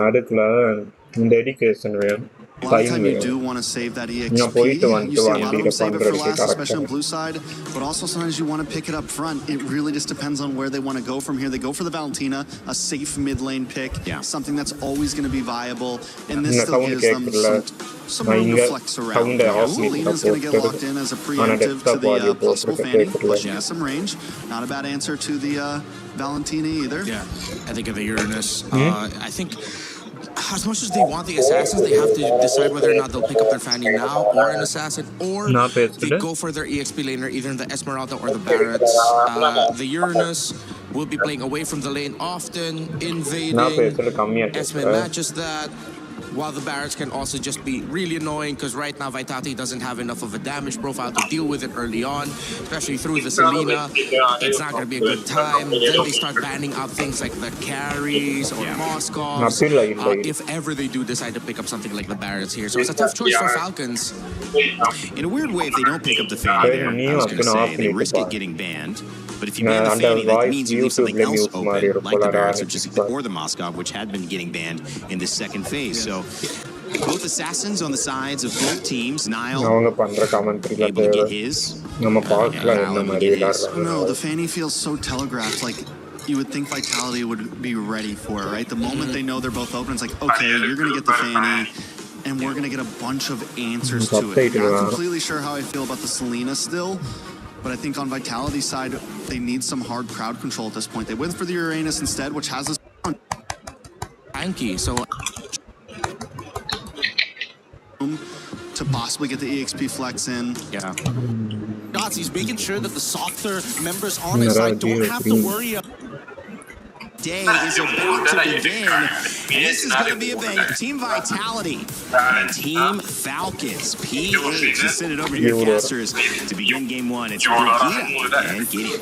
அதுக்குள்ள dedication வேணும். A lot of time you do want to save that EXP. You see a lot of them save it for last, especially on blue side. But also sometimes you want to pick it up front. It really just depends on where they want to go from here. They go for the Valentina, a safe mid lane pick, something that's always going to be viable. And this still gives them some room to flex around. Selina's going to get locked in as a preemptive to the possible fanning, pushing us some range. Not a bad answer to the Valentina either. Yeah, I think of the Uranus. I think as much as they want the assassins, they have to decide whether or not they'll pick up their Fanny now or an assassin, or they go for their EXP laner, either in the Esmeralda or the Barretts. The Uranus will be playing away from the lane often, invading. Esme matches that. While the Barretts can also just be really annoying, because right now Vitality doesn't have enough of a damage profile to deal with it early on, especially through the Selena. It's not going to be a good time. Then they start banning out things like the carries or Moskov. If ever they do decide to pick up something like the Barretts here. So it's a tough choice for Falcons. In a weird way, if they don't pick up the Fanny there, I was going to say, they risk it getting banned. But if you ban the Fanny, that means you leave something else open, like the Barretts or the Moskov, which had been getting banned in this second phase. So both assassins on the sides of both teams. Nile able to get his. No, the Fanny feels so telegraphed. Like, you would think Vitality would be ready for it, right? The moment they know they're both open, it's like, okay, you're going to get the Fanny, and we're going to get a bunch of answers to it. Not completely sure how I feel about the Selena still, but I think on Vitality's side, they need some hard crowd control at this point. They went for the Uranus instead, which has this Anki, so to possibly get the EXP flex in. Yeah. He's making sure that the softer members on his side don't have to worry about. Day is about to begin, and this is going to be a bang. Team Vitality and Team Falcons. PH, just send it over to your casters to begin game one. It's Brigida and Gideon.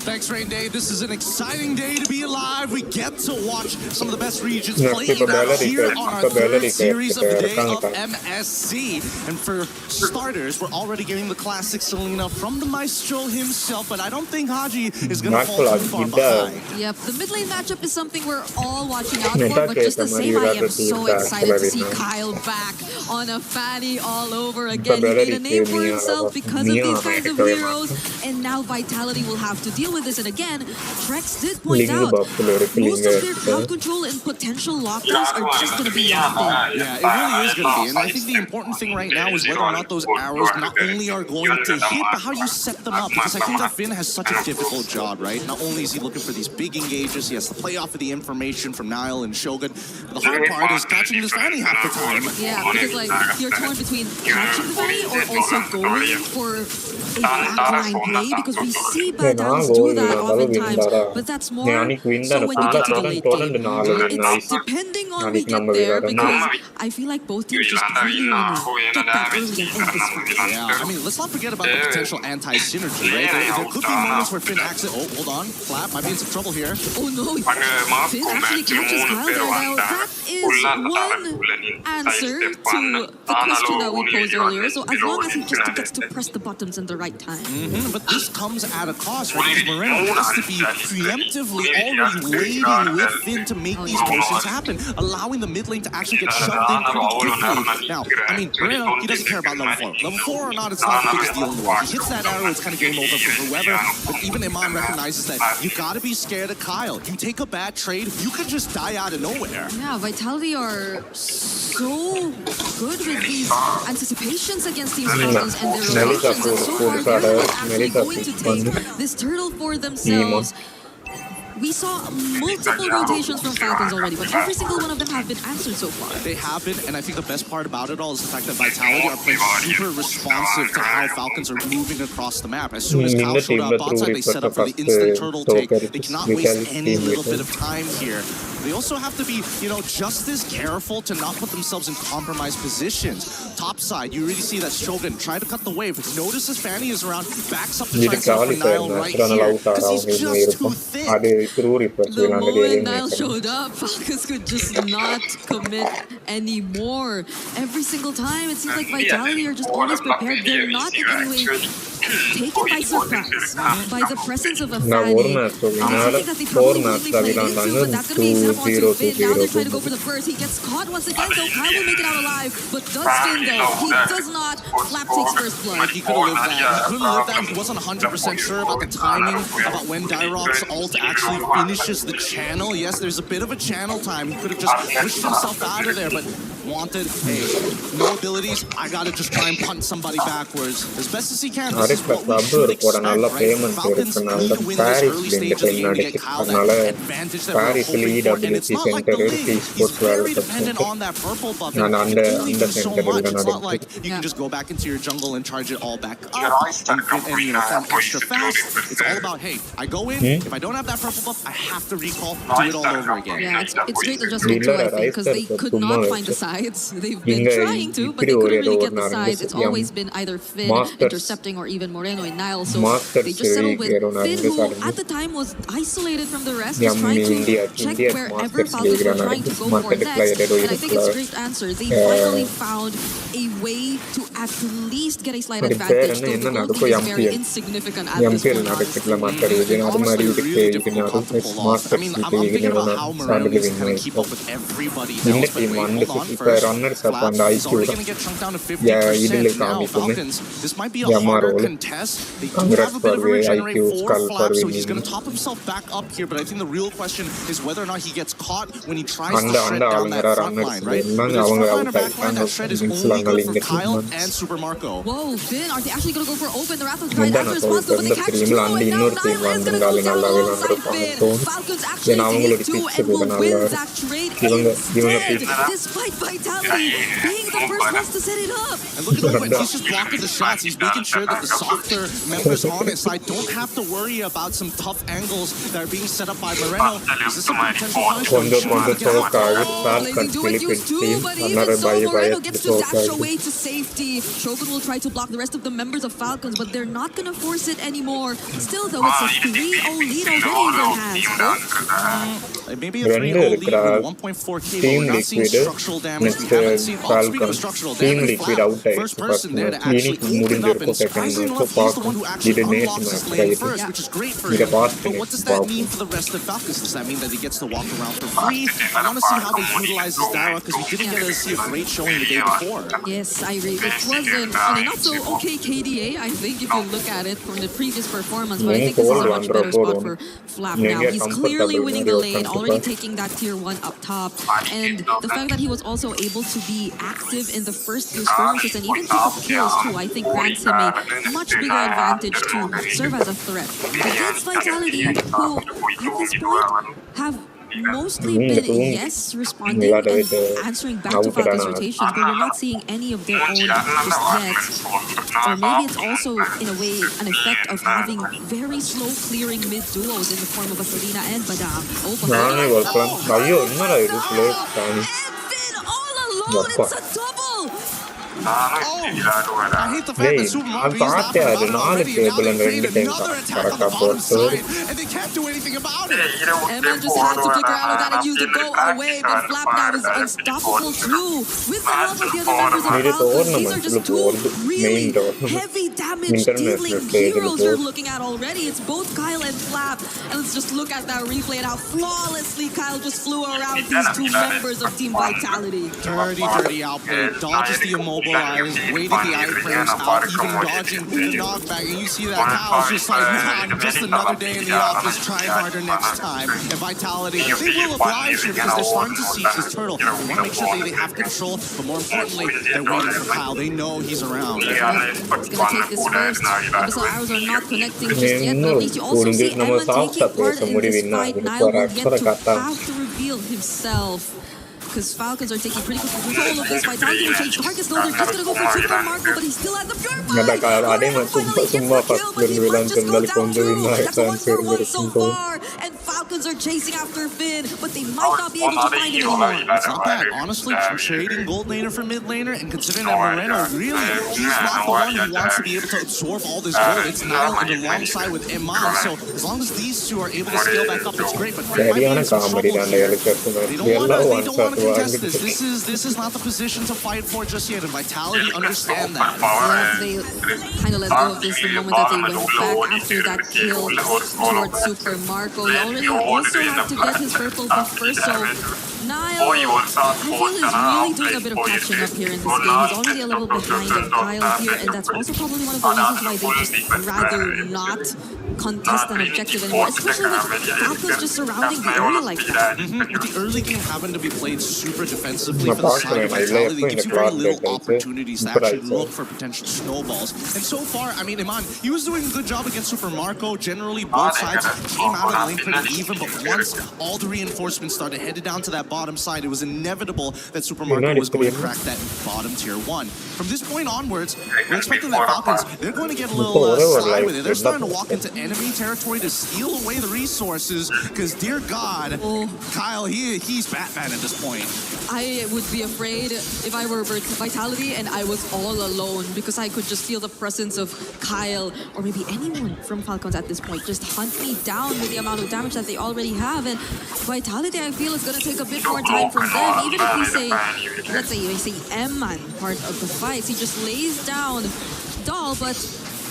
Thanks, Rain Day. This is an exciting day to be alive. We get to watch some of the best regions playing out here on our third series of the day of MSC. And for starters, we're already getting the classic Selena from the Maestro himself, but I don't think Haji is going to fall too far behind. Yep, the mid lane matchup is something we're all watching out for, but just the same, I am so excited to see Kyle back on a Fanny all over again. He made a name for himself because of these kinds of heroes, and now Vitality will have to deal with this. And again, Trex did point out, most of their crowd control and potential lockdowns are just going to be nothing. Yeah, it really is going to be. And I think the important thing right now is whether or not those arrows not only are going to hit, but how you set them up. Because I think that Finn has such a difficult job, right? Not only is he looking for these big engages, he has to play off of the information from Nile and Shogun. The hard part is catching this Fanny half the time. Yeah, because like you're torn between catching the Fanny or also going for a backline play, because we see Badans do that oftentimes, but that's more so when you get to the late game. It's depending on we get there, because I feel like both teams just really want to get that early and end this fight. Yeah, I mean, let's not forget about the potential anti-synergy, right? There could be moments where Finn acts it. Oh, hold on. Flap might be in some trouble here. Oh no, Finn actually catches Kyle there. Now that is one answer to the question that we posed earlier. So as long as he just gets to press the buttons in the right time. But this comes at a cost, right? Because Moreno has to be preemptively already waiting with Finn to make these potions happen, allowing the mid lane to actually get shoved in pretty quickly. Now, I mean, Moreno, he doesn't care about level 4. Level 4 or not, it's not the biggest deal in the world. He hits that arrow, it's kind of game over for whoever. But even Iman recognizes that you gotta be scared of Kyle. You take a bad trade, you could just die out of nowhere. Yeah, Vitality are so good with these anticipations against Team Falcons and their rotations, and so far they're not actually going to take this turtle for themselves. We saw multiple rotations from Falcons already, but every single one of them have been answered so far. They have been, and I think the best part about it all is the fact that Vitality are playing super responsive to how Falcons are moving across the map. As soon as Cal showed up outside, they set up for the instant turtle take. They cannot waste any little bit of time here. They also have to be, just as careful to not put themselves in compromised positions. Top side, you really see that Shogun try to cut the wave. Notices Fanny is around, backs up to try and set for Nile right here, because he's just too thick. The moment Nile showed up, Falcons could just not commit anymore. Every single time, it seems like Vitality are just always prepared. They're not in any way taken by surprise by the presence of a Fanny. I think that they probably willingly played into, but that's going to be a step on to Finn. Now they're trying to go for the burst. He gets caught once again, though. Kyle will make it out alive, but does Finn, though? He does not. Flap takes first blood. He could have lived that. He couldn't live that. He wasn't 100% sure about the timing, about when Dyrok's ult actually finishes the channel. Yes, there's a bit of a channel time. He could have just pushed himself out of there, but wanted, hey, no abilities, I gotta just try and punt somebody backwards as best as he can. This is what we should expect, right? Falcons need to win this early stage of the game to get Kyle that advantage that we're hoping for, and it's not like the lane. He's very dependent on that purple buff, and you can only do so much. It's not like you can just go back into your jungle and charge it all back up and you know, farm extra fast. It's all about, hey, I go in, if I don't have that purple buff, I have to recall, do it all over again. Yeah, it's great adjustment too, I think, because they could not find the sides. They've been trying to, but they couldn't really get the sides. It's always been either Finn intercepting or even Moreno and Nile. So they just settled with Finn, who at the time was isolated from the rest, just trying to check wherever Falcons were trying to go for next. And I think it's a great answer. They finally found a way to at least get a slight advantage. Though the goal is very insignificant at this point. I mean, I'm thinking about how Moreno is kind of keep up with everybody else, but wait, hold on first. Flap is already going to get chunked down to 50% now. Falcons, this might be a harder contest. They do have a bit of a regenerate for Flap, so he's going to top himself back up here, but I think the real question is whether or not he gets caught when he tries to shred down that front line, right? But his front line or back line, that shred is only good for Kyle and Super Marco. Whoa, Finn, are they actually going to go for open? The Wrath of Kyle after responsible, but they catch two, and now Nile is going to go down alongside Finn. Falcons actually take two and will win that trade instead, despite Vitality being the first ones to set it up. And look at Owen, he's just blocking the shots. He's making sure that the softer members on his side don't have to worry about some tough angles that are being set up by Moreno. Is this a potential punishment? They do it used to, but even so, Moreno gets to dash away to safety. Shogun will try to block the rest of the members of Falcons, but they're not going to force it anymore. Still, though, it's a 3-0 lead already in their hands. Maybe a 3-0 lead with 1.4k, but we're not seeing structural damage. We haven't seen, speaking of structural damage, Flap, first person there to actually open up, and surprisingly enough, he's the one who actually unlocks his lane first, which is great for him. But what does that mean for the rest of Falcons? Does that mean that he gets to walk around for free? I want to see how they utilize his Dara, because we didn't get to see a great showing the day before. Yes, I agree. It wasn't a not so okay KDA, I think, if you look at it from the previous performance, but I think this is a much better spot for Flap now. He's clearly winning the lane, already taking that tier 1 up top, and the fact that he was also able to be active in the first few skirmishes and even pick up kills too, I think grants him a much bigger advantage to serve as a threat. Against Vitality, who at this point have mostly been, yes, responding and answering back to Falcons rotations, but we're not seeing any of their own just yet. Or maybe it's also, in a way, an effect of having very slow clearing mid duos in the form of a Selena and Badam. Oh, and Finn all alone, it's a double! I hate the fact that Super Marco used that already, and now they created another attack on the bottom side, and they can't do anything about it. Emma just had to flicker out of that and use the go away, but Flap now is unstoppable too. With the help of the other members of Falcons, these are just two really heavy damage dealing heroes we're looking at already. It's both Kyle and Flap, and let's just look at that replay and how flawlessly Kyle just flew around these two members of Team Vitality. Dirty outplay, dodges the immobile. Waiting the iframes out, even dodging the knockback, and you see that Kyle's just like, nah, just another day in the office, try harder next time. And Vitality, they will oblige him because they're starting to siege this turtle. They want to make sure they have control, but more importantly, they're waiting for Kyle. They know he's around. He's going to take this first. Abyssal arrows are not connecting just yet, but at least you also see Emma taking part in this fight. Nile will get to have to reveal himself, because Falcons are taking pretty good control of this. Vitality will change targets though. They're just going to go for Super Marco, but he still has the Purify. Finally gets the kill, but he wants to go down too. That's 1 for 1 so far. And Falcons Falcons are chasing after Finn, but they might not be able to find him anymore. It's not bad. Honestly, trading gold laner for mid laner and considering that Moreno really, he's not the one who wants to be able to absorb all this gold. It's Nile and alongside with Iman. So as long as these two are able to scale back up, it's great. But Finn might be in some trouble here. They don't want to contest this. This is not the position to fight for just yet. And Vitality understand that. They kind of let go of this the moment that they went back after that kill towards Super Marco. He already also had to get his purple buff first, so Niall, I feel is really doing a bit of catching up here in this game. He's already a little behind of Kyle here, and that's also probably one of the reasons why they just rather not contest an objective anymore, especially with Falcons just surrounding the area like that. But the early game happened to be played super defensively for the side of Vitality. It gives you very little opportunities to actually look for potential snowballs. And so far, I mean, Iman, he was doing a good job against Super Marco. Generally, both sides came out of the lane pretty even, but once all the reinforcements started headed down to that bottom side, it was inevitable that Super Marco was going to crack that bottom tier 1. From this point onwards, we're expecting that Falcons, they're going to get a little sly with it. They're starting to walk into enemy territory to steal away the resources, because dear God, Kyle, he's Batman at this point. I would be afraid if I were Vitality and I was all alone, because I could just feel the presence of Kyle or maybe anyone from Falcons at this point just hunt me down with the amount of damage that they already have. And Vitality, I feel, is going to take a bit more time from them. Even if we say, let's say, M-Man part of the fight, he just lays down Doll, but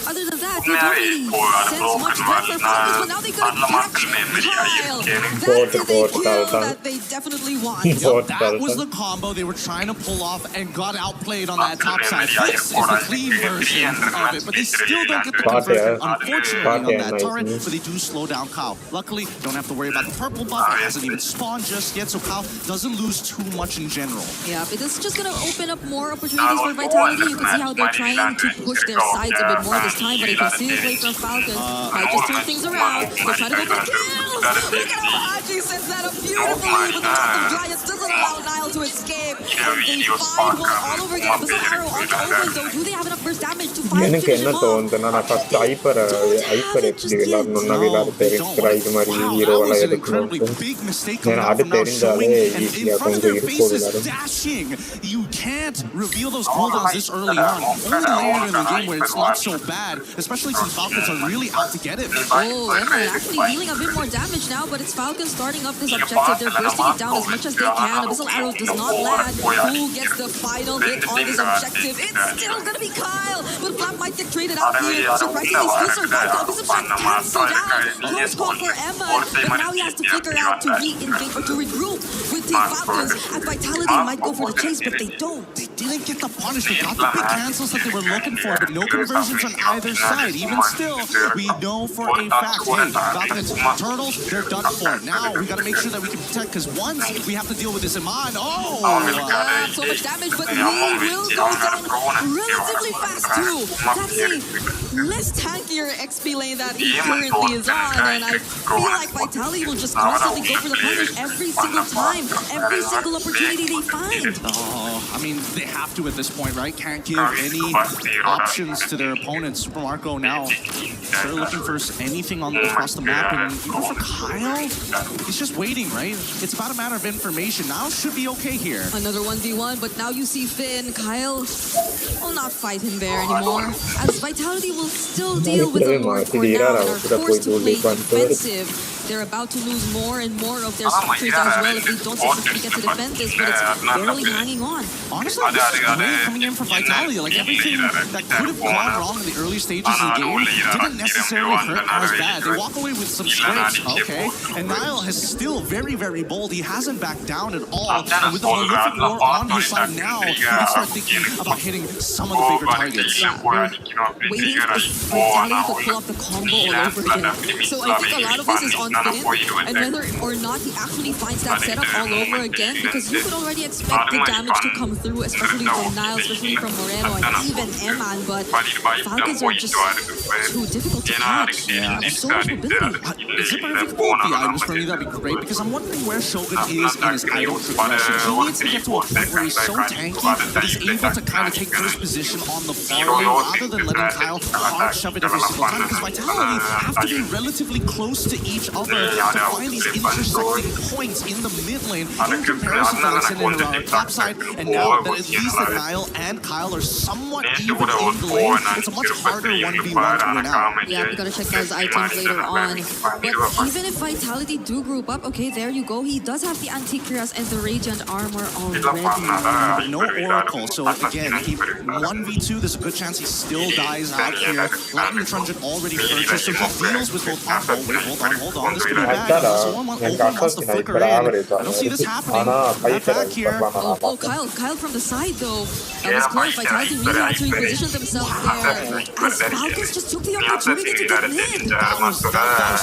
other than that, they don't really sense much threat for Falcons, but now they could catch Kyle. That's a kill that they definitely want. That was the combo they were trying to pull off and got outplayed on that top side. This is the clean version of it, but they still don't get the conversion, unfortunately, on that turret, but they do slow down Kyle. Luckily, don't have to worry about the purple buff. It hasn't even spawned just yet, so Kyle doesn't lose too much in general. Yeah, but this is just going to open up more opportunities for Vitality. You can see how they're trying to push their sides a bit more this time, but you can see the play from Falcons might just turn things around. They're trying to go for kills. Look at how Haji sets that up beautifully, but the Dust of Giants doesn't allow Niall to escape. And they find one all over again. But Arrow on over, though, do they have enough burst damage to find finish him off? That was an incredibly big mistake coming out from now showing, and in front of their faces, dashing. You can't reveal those cooldowns this early on. Only later in the game where it's not so bad, especially since Falcons are really out to get it. Oh, and they're actually dealing a bit more damage now, but it's Falcons starting up this objective. They're bursting it down as much as they can. Abyssal Arrow does not land. Who gets the final hit on this objective? It's still gonna be Kyle, but Flap might get traded out here. Surprisingly, still survived. Abyssal Shot cancelled out. Close call for Emma, but now he has to figure out to re-engage or to regroup with Team Falcons. And Vitality might go for the chase, but they don't. They didn't get the punish. They got the big cancels that they were looking for, but no conversions on either side. Even still, we know for a fact, hey, Falcons, Turtles, they're done for. Now we got to make sure that we can protect, because once we have to deal with this Iman, so much damage, but he will go down relatively fast too. That's a less tankier XP lane that he currently is on, and I feel like Vitality will just constantly go for the punish every single time, every single opportunity they find. I mean, they have to at this point, right? Can't give any options to their opponents. Super Marco now, they're looking for anything across the map, and even for Kyle, he's just waiting, right? It's about a matter of information. Now should be okay here. Another 1v1, but now you see Finn. Kyle will not fight him there anymore, as Vitality will still deal with the Lord for now and are forced to play defensive. They're about to lose more and more of their structures as well if they don't successfully get to defend this, but it's barely hanging on. Honestly, this is really coming in for Vitality. Like, everything that could have gone wrong in the early stages of the game didn't necessarily hurt as bad. They walk away with some scrapes, okay? And Niall is still very, very bold. He hasn't backed down at all. And with the prolific war on his side now, he can start thinking about hitting some of the bigger targets. Yeah, we're waiting for Vitality to pull up the combo all over again. So I think a lot of this is on Finn, and whether or not he actually finds that setup all over again, because you could already expect the damage to come through, especially from Niall, especially from Moreno, and even Eman, but Falcons are just too difficult to catch. Yeah, and so much mobility. Zipper, if you could pull up the items for me, that'd be great, because I'm wondering where Shogun is in his idle progression. He needs to get to a point where he's so tanky that he's able to kind of take first position on the far lane rather than letting Kyle hard shove it every single time, because Vitality have to be relatively close to each other over to find these intersecting points in the mid lane in comparison to what's in the top side. And now that at least that Niall and Kyle are somewhat even in the lane, it's a much harder 1v1 to win out. Yeah, we gotta check those items later on. But even if Vitality do group up, okay, there you go. He does have the Antikyras and the Radiant armor already. No Oracle, so again, 1v2, there's a good chance he still dies out here. Lightning Truncheon already purchased, so he deals with both. Hold on, this could be bad. Someone wants to flicker in. I don't see this happening. Not back here. Oh, Kyle from the side though. That was close. Vitality really had to reposition themselves there. As Falcons just took the opportunity to get mid. That was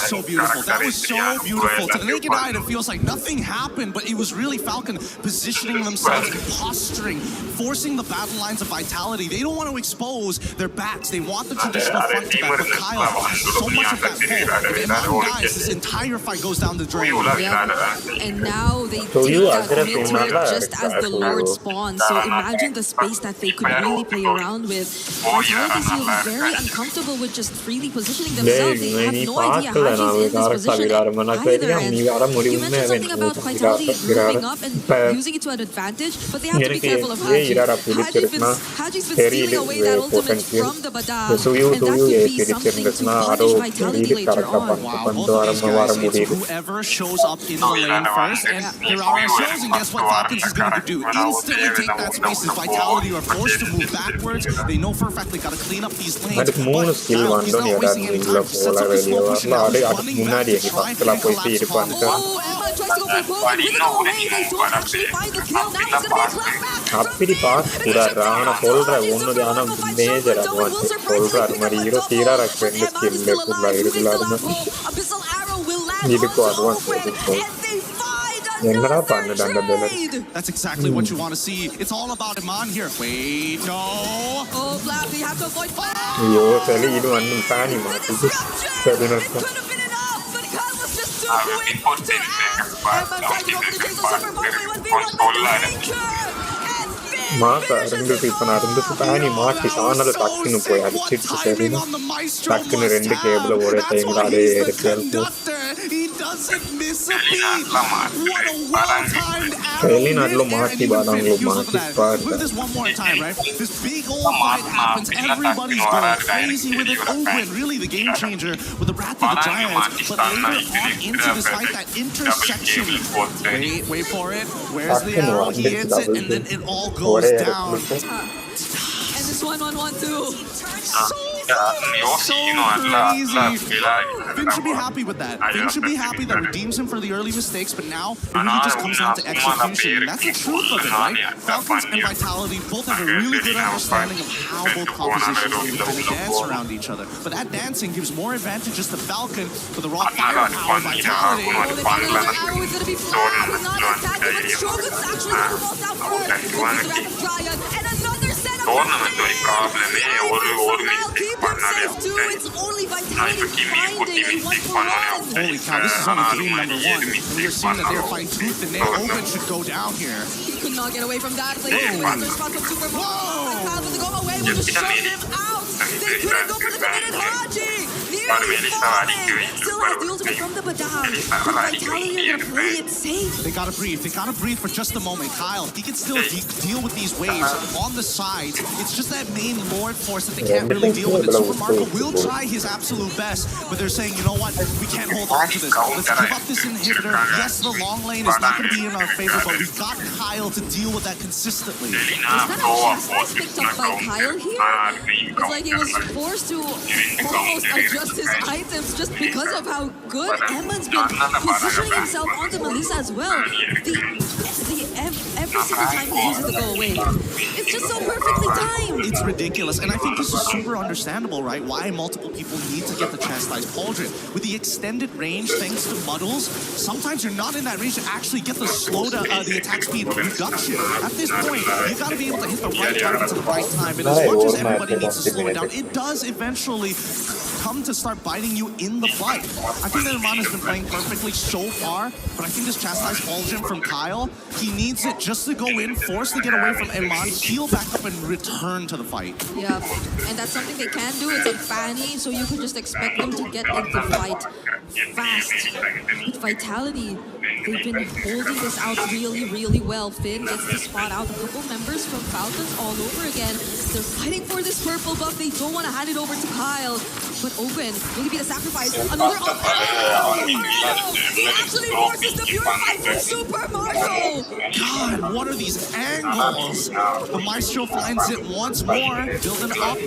so beautiful. That was so beautiful. To the naked eye, it feels like nothing happened, but it was really Falcon positioning themselves, posturing, forcing the battle lines of Vitality. They don't want to expose their backs. They want the traditional front to back, but Kyle has so much of that pull. If Iman dies, this entire fight goes down the drain. Yeah. And now they take that mid turret just as the Lord spawns. So imagine the space that they could really play around with. Vitality feel very uncomfortable with just freely positioning themselves. They have no idea how she's in this position either. And you mentioned something about Vitality moving up and using it to an advantage, but they have to be careful of Haji. Haji's been stealing away that ultimate from the Bada, and that could be something to punish Vitality later on. Wow, both of these guys, it's whoever shows up in the lane first, and there are ourselves, and guess what Falcons is going to do? Instantly take that space as Vitality are forced to move backwards. They know for a fact they got to clean up these lanes, but Kyle, he's not wasting any time. Sets up this slow push now, running back to try and collapse combo. Oh, Emma tries to go for a poke, with no way, they don't actually find the kill, now it's going to be a clap back. Happy pass, pura rana, polra, uno de ana major advantage, polra, Mario, Tira, Rakend, skill, pura, irregular, Abyssal Arrow will land need to go on advance. That's exactly what you want to see. It's all about Iman here. Wait, no. Oh, Flap, we have to avoid fire. Yo, Sally, you know, I'm fanny, man. It could have been enough, but Kyle was just too quick to act. Emma tried to go for the chase of Super Mario 1v1 with the Maker. Mata, rendu people rendu pani maati saanala takkinu poy adichittu serina takkinu rendu cable ore time ade eduthu he doesn't miss a beat. What a well-timed Elin adlo maati badanglo maati par look at this one more time, right? This big old fight happens, everybody's going crazy with it. Owen, really the game changer with the Wrath of the Giants, but later on into this fight, that intersection, wait for it, where's the arrow, he hits it, and then it all goes down. And this 1-1-1-2. So crazy. Finn should be happy with that. Finn should be happy that redeems him for the early mistakes, but now it really just comes down to execution. And that's the truth of it, right? Falcons and Vitality both have a really good understanding of how both compositions can kind of dance around each other. But that dancing gives more advantages to Falcon with the raw firepower. Vitality. Arrow is going to be flat. Will not attack him, but Strogan's actually going to fall down first. And another set of it's only Vitality finding in 1-for-1. Holy cow, this is only game number 1. And we're seeing that they're fighting tooth and nail. Open should go down here. He could not get away from that. Like, another spot from Super Mario. Kyle with the go away will just shove him out. They couldn't go for the committed Haji. Nearly falling. Still has the ultimate from the Badam. But Vitality are going to play it safe. They gotta breathe. They gotta breathe for just a moment. Kyle, he can still deal with these waves on the sides. It's just that main Lord force that they can't really deal with. And Super Marco will try his absolute best, but they're saying, you know what? We can't hold on to this. Let's give up this inhibitor. Yes, the long lane is not going to be in our favor, but we've got Kyle to deal with that consistently. Was that a chastise picked up by Kyle here? It's like he was forced to almost adjust his items just because of how good Emma's been positioning himself onto Melissa as well. Every single time he uses the go away, it's just so perfectly timed. It's ridiculous, and I think this is super understandable, right? Why multiple people need to get the chastised pauldron. With the extended range, thanks to muddles, sometimes you're not in that range to actually get the the attack speed reduction. At this point, you got to be able to hit the right targets at the right time, and as much as everybody needs to slow it down, it does eventually come to start biting you in the butt. I think that Iman has been playing perfectly so far, but I think this chastised Fulgent from Kyle, he needs it just to go in, force to get away from Iman, heal back up and return to the fight. Yeah, and that's something they can do. It's a Fanny, so you could just expect them to get into fight fast. With Vitality, they've been holding this out really, really well. Finn gets to spot out a couple members from Falcons all over again. They're fighting for this purple buff. They don't want to hand it over to Kyle. But Open, will be the sacrifice. Another he actually forces the purify for Super Mario. God, what are these angles? The Maestro finds it once more, building up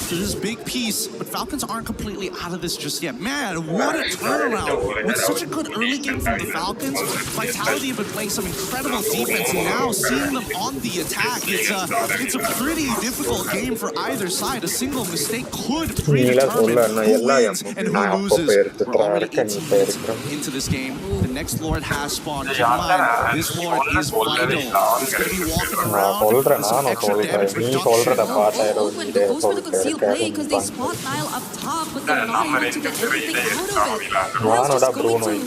to this big piece. But Falcons aren't completely out of this just yet. Man, what a turnaround. With such a good early game from the Falcons, Vitality have been playing some incredible defense. And now seeing them on the attack, it's a pretty difficult game for either side. A single mistake could predetermine who wins and who loses. We're already 18 minutes into this game. The next Lord has spawned. Keep in mind, this Lord is vital. He's going to be walking around with some extra damage reduction. Open goes for the concealed play because they spot Nile up top, but they're not able to get anything out of it. Nile's just going to really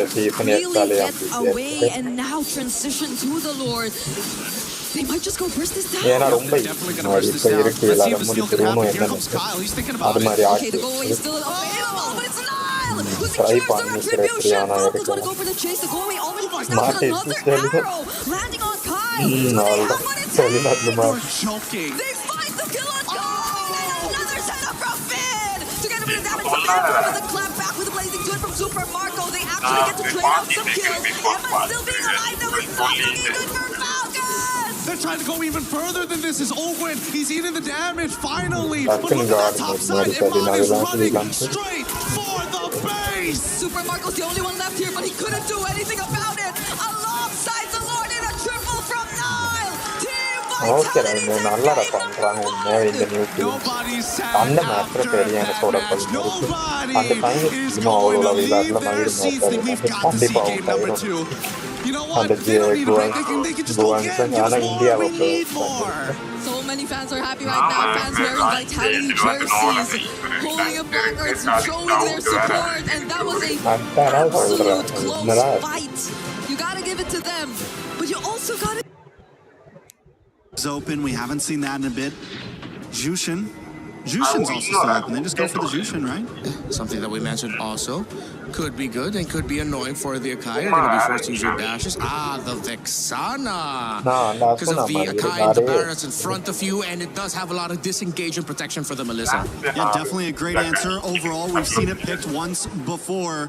get away and now transition to the Lord. They might just go burst this down. They're definitely going to burst this down. Let's see if the steal can happen. Here comes Kyle. He's thinking about it. Okay, the go-away is still available, but it's Nile who secures the retribution. Falcons want to go for the chase. The go-away already forced out another arrow, landing on Kyle. Do they have what it takes? They're choking. They find the kill on Kyle, and another setup from Finn. Together with the damage from Emperor, with the clap back with the blazing good from Super Marco. They actually get to trade out some kills. Emma still being alive, though, is not looking good for Falcons. They're trying to go even further than this. Is Owen. He's eating the damage finally. But look at that top side. Iman is running straight for the base. Super Marco's the only one left here, but he couldn't do anything about it. Alongside the Lord in a triple from Nile. Team Vitality. Nobody's sad after that match. Nobody is going to leave their seats. We've got to see game number 2. You know what? They don't need a break. They can just go again. Give us more. We need more. So many fans are happy right now. Fans wearing Vitality jerseys, holding up placards, showing their support, and that was a absolute close fight. You gotta give it to them, but you also gotta. Open. We haven't seen that in a bit. Jushin's also still open. They just go for the Jushin, right? Something that we mentioned also. Could be good and could be annoying for the Akai. You're going to be forced to use your dashes. The Vexana. Because of the Akai and the Barrets in front of you, and it does have a lot of disengage and protection for the Melissa. Yeah, definitely a great answer. Overall, we've seen it picked once before.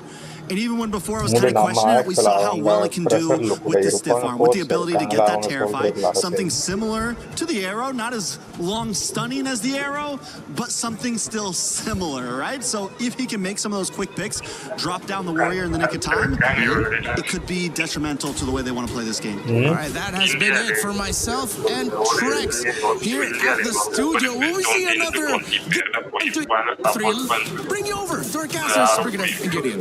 And even when before I was kind of questioning it, we saw how well it can do with the stiff arm, with the ability to get that terrify. Something similar to the arrow, not as long stunning as the arrow, but something still similar, right? So if he can make some of those quick picks, drop down the warrior in the nick of time, it could be detrimental to the way they want to play this game. All right, that has been it for myself and Trex here at the studio. Will we see another thrill? Bring you over to our casters, Brigadier and Gideon.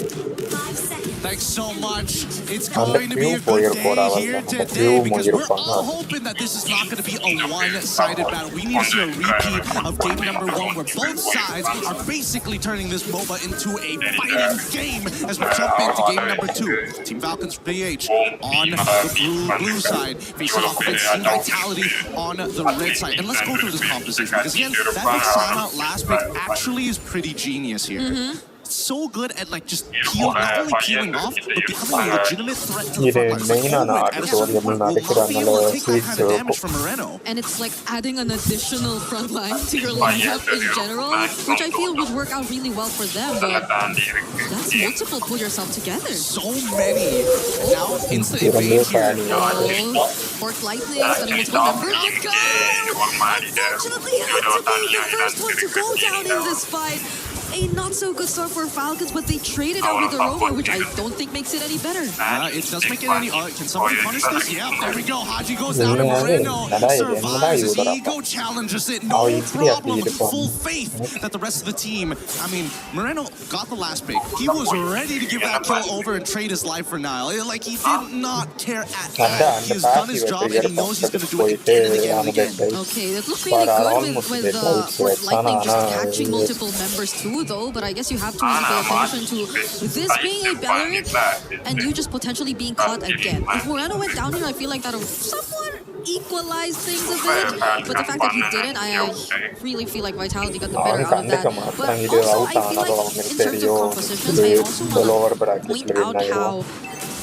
Thanks so much. It's going to be a good day here today because we're all hoping that this is not going to be a one-sided battle. We need to see a repeat of game number 1 where both sides are basically turning this MOBA into a fighting game as we jump into game number 2. Team Falcons PH on the blue side, facing off against Team Vitality on the red side. And let's go through this composition because again, that Vexana last pick actually is pretty genius here. So good at like just not only peeling off, but becoming a legitimate threat to the front line. At a certain point, will not be able to take that kind of damage from Moreno. And it's like adding an additional front line to your lineup in general, which I feel would work out really well for them. But that's multiple. Pull yourself together. So many. Now instant evade here. Fork lightning, stunning multiple members. Unfortunately, had to be the first one to go down in this fight. A not so good start for Falcons, but they traded out with the Rover, which I don't think makes it any better. It does make it any. Can somebody punish this? Yeah, there we go. Haji goes down to Moreno. Survives his ego, challenges it. No problem. With full faith that the rest of the team. I mean, Moreno got the last pick. He was ready to give that kill over and trade his life for Nile. Like he did not care at all. He has done his job and he knows he's going to do it again and again and again. Okay, that looks really good with Fork Lightning just catching multiple members through true though, but I guess you have to really pay attention to this being a Belleric and you just potentially being caught again. If Moreno went down here, I feel like that would somewhat equalize things a bit, but the fact that he didn't, I really feel like Vitality got the better out of that. But also, I feel like in terms of compositions, I also want to point out how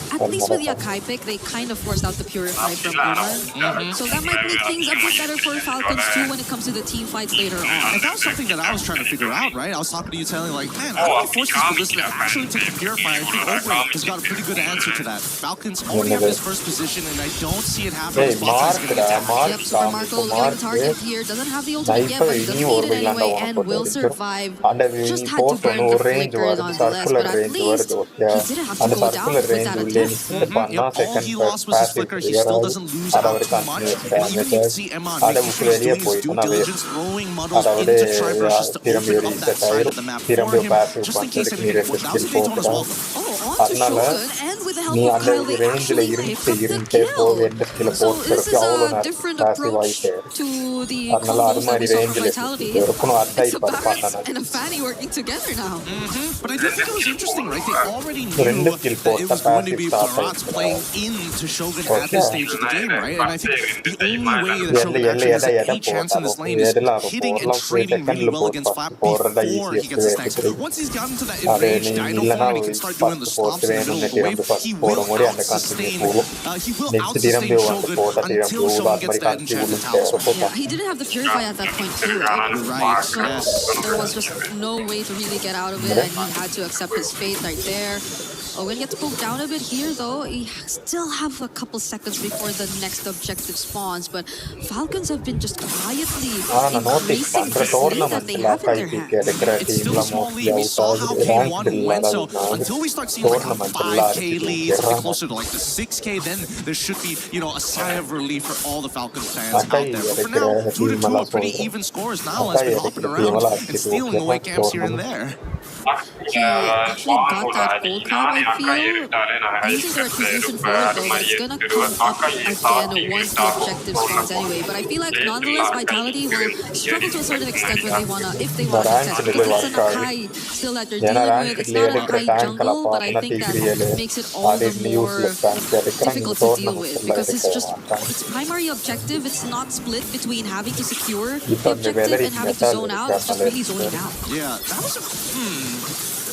at least with the Akai pick, they kind of forced out the Purify from Uma. So that might make things a bit better for Falcons too when it comes to the team fights later on. And that was something that I was trying to figure out, right? I was talking to you telling like, man, how do we force this Ballista to actually take the Purify? I think Oakland has got a pretty good answer to that. Falcons already have this first position, and I don't see it happening. Yep, Super Marco looking like a target here. Doesn't have the ultimate yet, but he doesn't need it anyway and will survive. Just had to burn the flickers on the list, but at least he didn't have to go down with that attack. All he lost was his flicker. He still doesn't lose out too much. And even you can see Emon making sure he's doing his due diligence, throwing muddles into Tri-Brushes to open up that side of the map for him, just in case anything goes down. That was Daytona's welcome. Oh, onto Shogun, and with the help of Kyle, they actually picked up the kill. So this is a different approach to the combos that we saw from Vitality. It's a Barrett and a Fanny working together now. But I did think it was interesting, right? They already knew that it was going to be Barrett's playing into Shogun at this stage of the game, right? And I think the only way that Shogun actually has any chance in this lane is hitting and trading really well against Flap before he gets the stacks. Once he's gotten to that enraged dino form and he can start doing the stops in the middle of the wave, he will out-sustain. He will out-sustain Shogun until Shogun gets that enchanted talisman. Yeah, he didn't have the Purify at that point too, right? Right, so there was just no way to really get out of it, and he had to accept his fate right there. Owen gets pulled down a bit here though. He still have a couple seconds before the next objective spawns, but Falcons have been just quietly increasing the lead that they have in their hands. It's still a small lead. We saw how K1 went, so until we start seeing like a 5K lead, something closer to like the 6K, then there should be, you know, a sigh of relief for all the Falcons fans out there. But for now, 2-2 are pretty even scores. Now has been hopping around and stealing away camps here and there. He actually got that gold card, I feel. Using the requisition for it though, but it's gonna come up again once the objective spawns anyway. But I feel like nonetheless Vitality will struggle to a certain extent when they wanna, if they wanna contest, because it's an Akai still that they're dealing with. It's not an Akai jungle, but I think that makes it all the more difficult to deal with, because it's just, its primary objective, it's not split between having to secure the objective and having to zone out. It's just really zoning out. Yeah, that was a...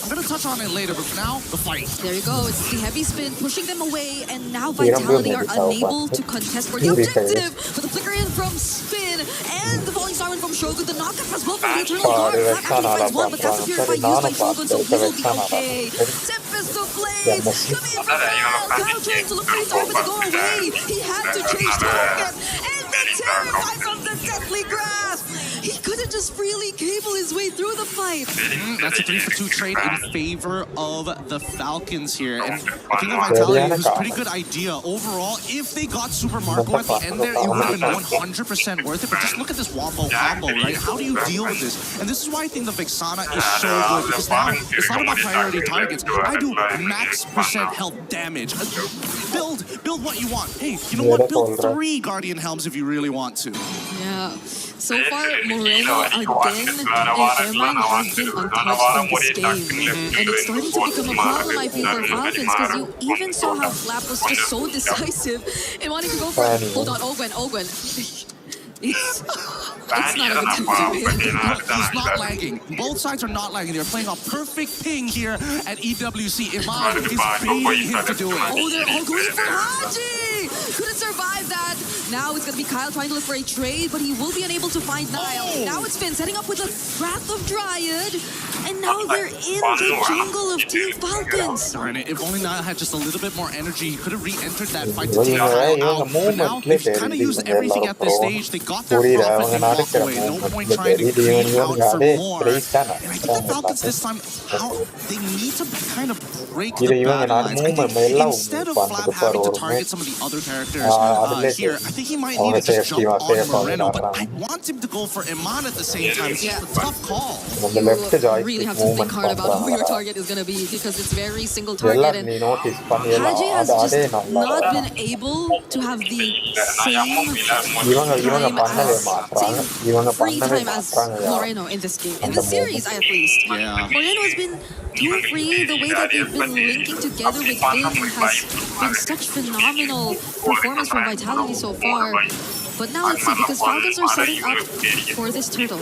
I'm gonna touch on it later, but for now, the fight. There you go. It's the heavy spin pushing them away, and now Vitality are unable to contest for the objective. But the flicker in from Spin and the falling star from Shogun. The knockup as well from the Eternal Guard. Flap actually finds one, but that's a Purify used by Shogun, so he'll be okay. Tempest of Flames coming in from Kyle trying to look for his target to go away. He had to change target, and the Terrify from the Deathly Grasp. He couldn't just freely cable his way through the fight. That's a 3-for-2 trade in favor of the Falcons here. And I think the Vitality was a pretty good idea overall. If they got Super Marco at the end there, it would have been 100% worth it. But just look at this Wombo combo, right? How do you deal with this? And this is why I think the Vexana is so good, because now it's not about priority targets. I do max percent health damage. Build what you want. Hey, you know what? Build 3 Guardian Helms if you really want to. Yeah. So far, Moreno again and Erman have been untouched in this game. And it's starting to become a problem, I feel, for Falcons, because you even saw how Flap was just so decisive in wanting to go for it. Hold on, Ogwen. It's not a good time to do it. He's not lagging. Both sides are not lagging. They're playing a perfect ping here at EWC. Iman is baiting him to do it. Oh, they're all going for Haji! Couldn't survive that. Now it's going to be Kyle trying to look for a trade, but he will be unable to find Nile. Now it's Finn setting up with a Wrath of Dryad. And now they're in the jungle of Team Falcons. Darn it. If only Nile had just a little bit more energy, he could have re-entered that fight to take Kyle out. But now they've kind of used everything at this stage. They got their profit, they walked away. No point trying to create out for more. And I think the Falcons this time, they need to kind of break the battle lines. Instead of Flap having to target some of the other characters here, I think he might need to just jump on Moreno, but I want him to go for Iman at the same time. It's just a tough call. You really have to think hard about who your target is going to be, because it's very single target, and Haji has just not been able to have the same time free time as Moreno in this game. In the series, at least. Yeah. Moreno has been too free. The way that they've been linking together with Finn has been such phenomenal performance from Vitality so far. But now let's see, because Falcons are setting up for this turtle.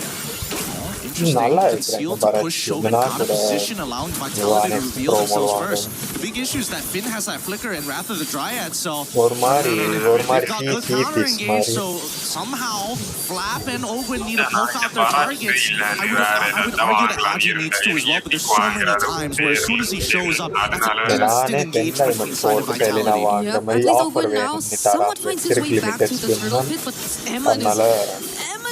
Interesting. Concealed to push Shogun out of position, allowing Vitality to reveal themselves first. The big issue is that Finn has that flicker and Wrath of the Dryad, so they've got good counter engage, so somehow Flap and Ogwin need to poke out their targets. I would argue that Haji needs to as well, but there's so many times where as soon as he shows up, that's an instant engagement from the side of Vitality. Yeah, at least Ogwin now somewhat finds his way back to the turtle pit, but Emma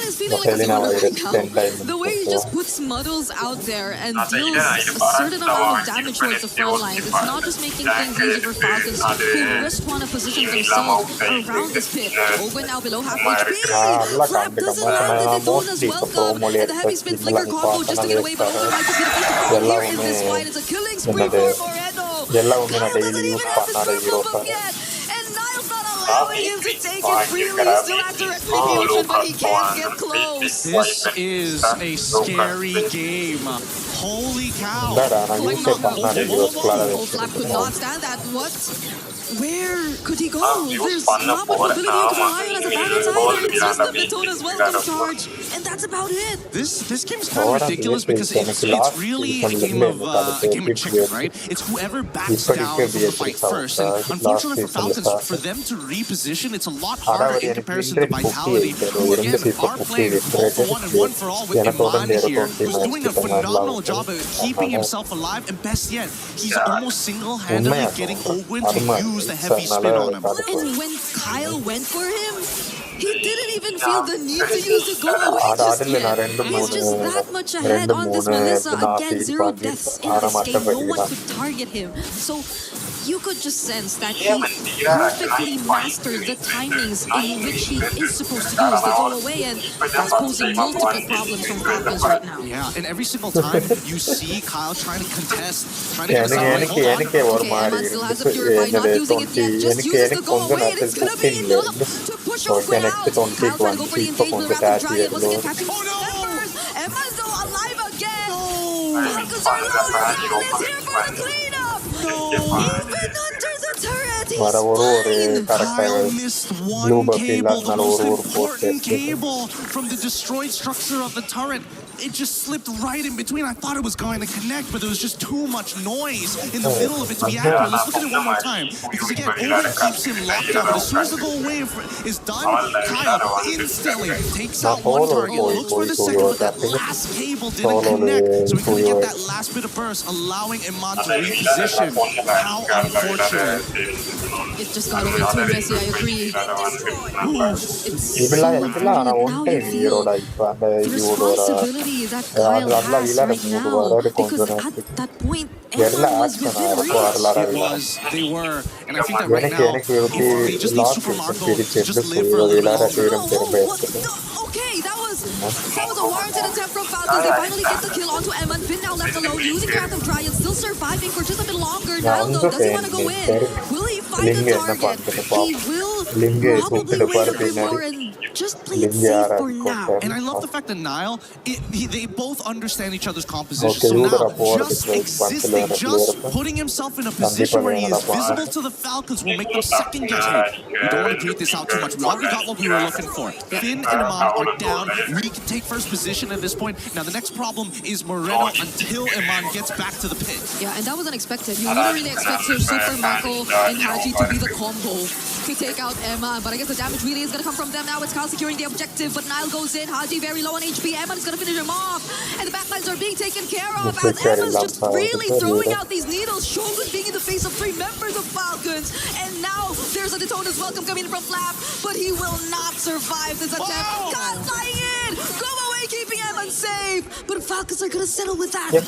is feeling like a turtle right now. The way he just puts Muddles out there and deals a certain amount of damage towards the front lines. It's not just making things easy for Falcons, who just want to position themselves around this pit. Ogwin now below half HP. Flap doesn't land the Daytona's welcome. And the heavy spin flicker combo just to get away, but Ogwin might just get a face to fall here in this fight. It's a killing spree for Moreno. Kyle doesn't even have the circle book yet. Allowing him to take it freely, still at direct retribution, but he can't get close. This is a scary game. Holy cow. Flap could not stand that. What? Where could he go? There's not much ability you can rely on as a balance either. It's just the Daytona's welcome charge, and that's about it. This game is kind of ridiculous because it's really a game of chicken, right? It's whoever backs down from the fight first. And unfortunately for Falcons, for them to reposition, it's a lot harder in comparison to Vitality, who again are playing both for one and one for all with Iman here, who's doing a phenomenal job of keeping himself alive, and best yet, he's almost single-handedly getting Ogwin to use the heavy spin on him. And when Kyle went for him, he didn't even feel the need to use the go-away just yet. He's just that much ahead on this Melissa. Again, 0 deaths in this game. No one could target him. So you could just sense that he perfectly mastered the timings in which he is supposed to use the go-away, and that's posing multiple problems from Falcons right now. Yeah, and every single time you see Kyle trying to contest, trying to get aside, hold on. Okay, Emma still has a Purify, not using it yet, just uses the go-away, and it's gonna be enough to push Ogwin out. Kyle trying to go for the engage, but Wrath of Dryad once again catching members. Emma's still alive again. Falcons are low, it's here for a cleanup. Even under the turret, he's fine. Kyle missed one cable, the most important cable from the destroyed structure of the turret. It just slipped right in between. I thought it was going to connect, but there was just too much noise in the middle of it to be accurate. Let's look at it one more time. Because again, Ogwin keeps him locked down. But as soon as the go-away is done, Kyle instantly takes out one target, looks for the second, but that last cable didn't connect. So we couldn't get that last bit of burst, allowing Iman to reposition. How unfortunate. It just got a bit too messy, I agree. It's so now you feel the responsibility that Kyle has right now, because at that point, everyone was within reach. They were, and I think that right now, he just needs Super Marco to just live for a little bit longer. Okay, that was a warranted attempt from Falcons. They finally get the kill onto Emma. Finn now left alone, using Wrath of Dryad, still surviving for just a bit longer. Now though, does he want to go in? Will he find the target? He will probably wait a bit more and just play it safe for now. And I love the fact that Nile, they both understand each other's composition. So now, just existing, just putting himself in a position where he is visible to the Falcons will make them second guess. Hey, we don't want to create this out too much. We already got what we were looking for. Finn and Iman are down. We can take first position at this point. Now the next problem is Moreno until Iman gets back to the pit. Yeah, and that was unexpected. You literally expect your Super Marco and Haji to be the combo to take out Emma, but I guess the damage really is going to come from them now. It's Kyle securing the objective, but Nile goes in. Haji very low on HP. Emma is going to finish him off, and the backlines are being taken care of as Emma's just really throwing out these needles. Shogun being in the face of 3 members of Falcons, and now there's a Daytona's welcome coming in from Flap, but he will not survive this attempt. God flying in! Go away, keeping Emma safe, but Falcons are going to settle with that. Go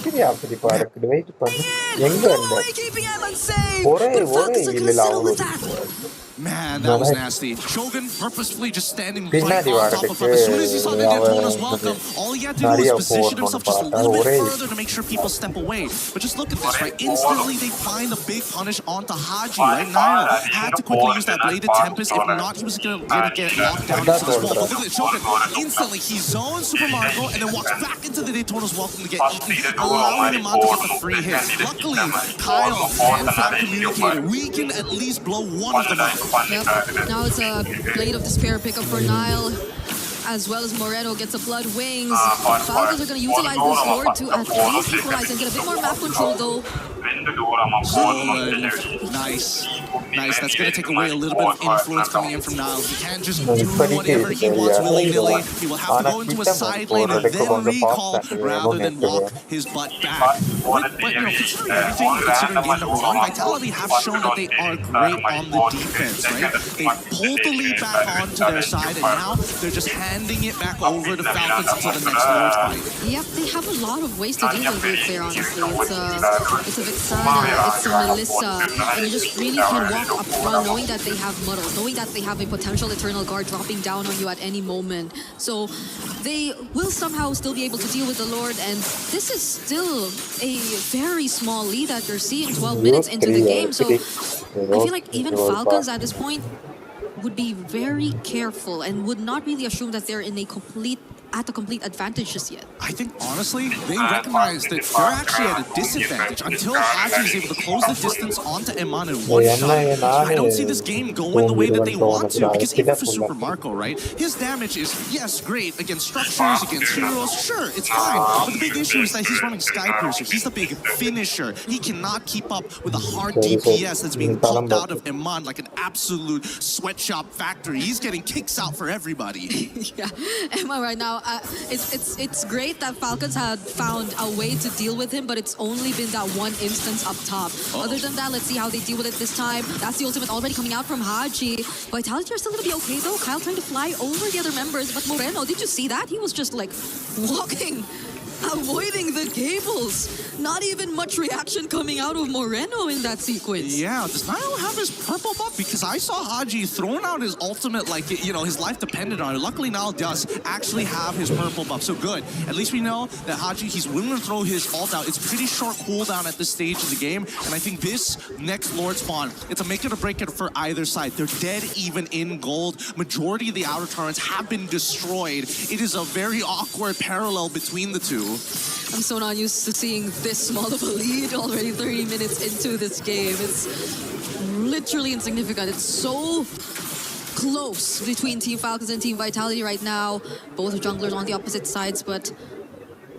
away, keeping Emma safe, but Falcons are going to settle with that. Man, that was nasty. Shogun purposefully just standing right on top of him. As soon as he saw the Daytona's welcome, all he had to do was position himself just a little bit further to make sure people step away. But just look at this, right? Instantly, they find a big punish onto Haji, right? Niall had to quickly use that Bladed Tempest. If not, he was going to get locked down into this wall. But look at this, Shogun instantly, he zones Super Marco and then walks back into the Daytona's welcome to get eaten, allowing him on to get the free hits. Luckily, Kyle and Fat Communicator, we can at least blow one of them up. Yep. Now it's a Blade of Despair pickup for Niall, as well as Moreno gets a Blood Wings. Falcons are going to utilize this Lord to at least equalize and get a bit more map control though. Nice. Nice. That's going to take away a little bit of influence coming in from Niall. He can't just do whatever he wants willy-nilly. He will have to go into a side lane and then recall rather than walk his butt back. But you know, considering everything, considering game number one, Vitality have shown that they are great on the defense, right? They pulled the lead back onto their side, and now they're just handing it back over to Falcons until the next Lord's fight. Yep, they have a lot of ways to deal with it there, honestly. It's a Vixana, it's a Melissa, and you just really can walk up front knowing that they have muddles, knowing that they have a potential Eternal Guard dropping down on you at any moment. So they will somehow still be able to deal with the Lord, and this is still a very small lead that you're seeing 12 minutes into the game. So I feel like even Falcons at this point would be very careful and would not really assume that they're in a complete advantage just yet. I think, honestly, they recognize that they're actually at a disadvantage until Haji is able to close the distance onto Eman in one shot. I don't see this game going the way that they want to, because even for Super Marco, right, his damage is, yes, great, against structures, against heroes, sure, it's fine, but the big issue is that he's running Skypiercer. He's the big finisher. He cannot keep up with the hard DPS that's being pumped out of Eman like an absolute sweatshop factory. He's getting kicks out for everybody. Yeah, Emma right now, it's great that Falcons had found a way to deal with him, but it's only been that one instance up top. Other than that, let's see how they deal with it this time. That's the ultimate already coming out from Haji. Vitality are still gonna be okay though. Kyle trying to fly over the other members, but Moreno, did you see that? He was just like walking, avoiding the cables. Not even much reaction coming out of Moreno in that sequence. Yeah, does Niall have his purple buff? Because I saw Haji throwing out his ultimate, like, you know, his life depended on it. Luckily, Niall does actually have his purple buff, so good. At least we know that Haji, he's willing to throw his ult out. It's pretty short cooldown at this stage of the game, and I think this next Lord spawn, it's a make it or break it for either side. They're dead even in gold. Majority of the outer turrets have been destroyed. It is a very awkward parallel between the two. I'm so not used to seeing this small of a lead already 30 minutes into this game. It's literally insignificant. It's so close between Team Falcons and Team Vitality right now. Both junglers on the opposite sides, but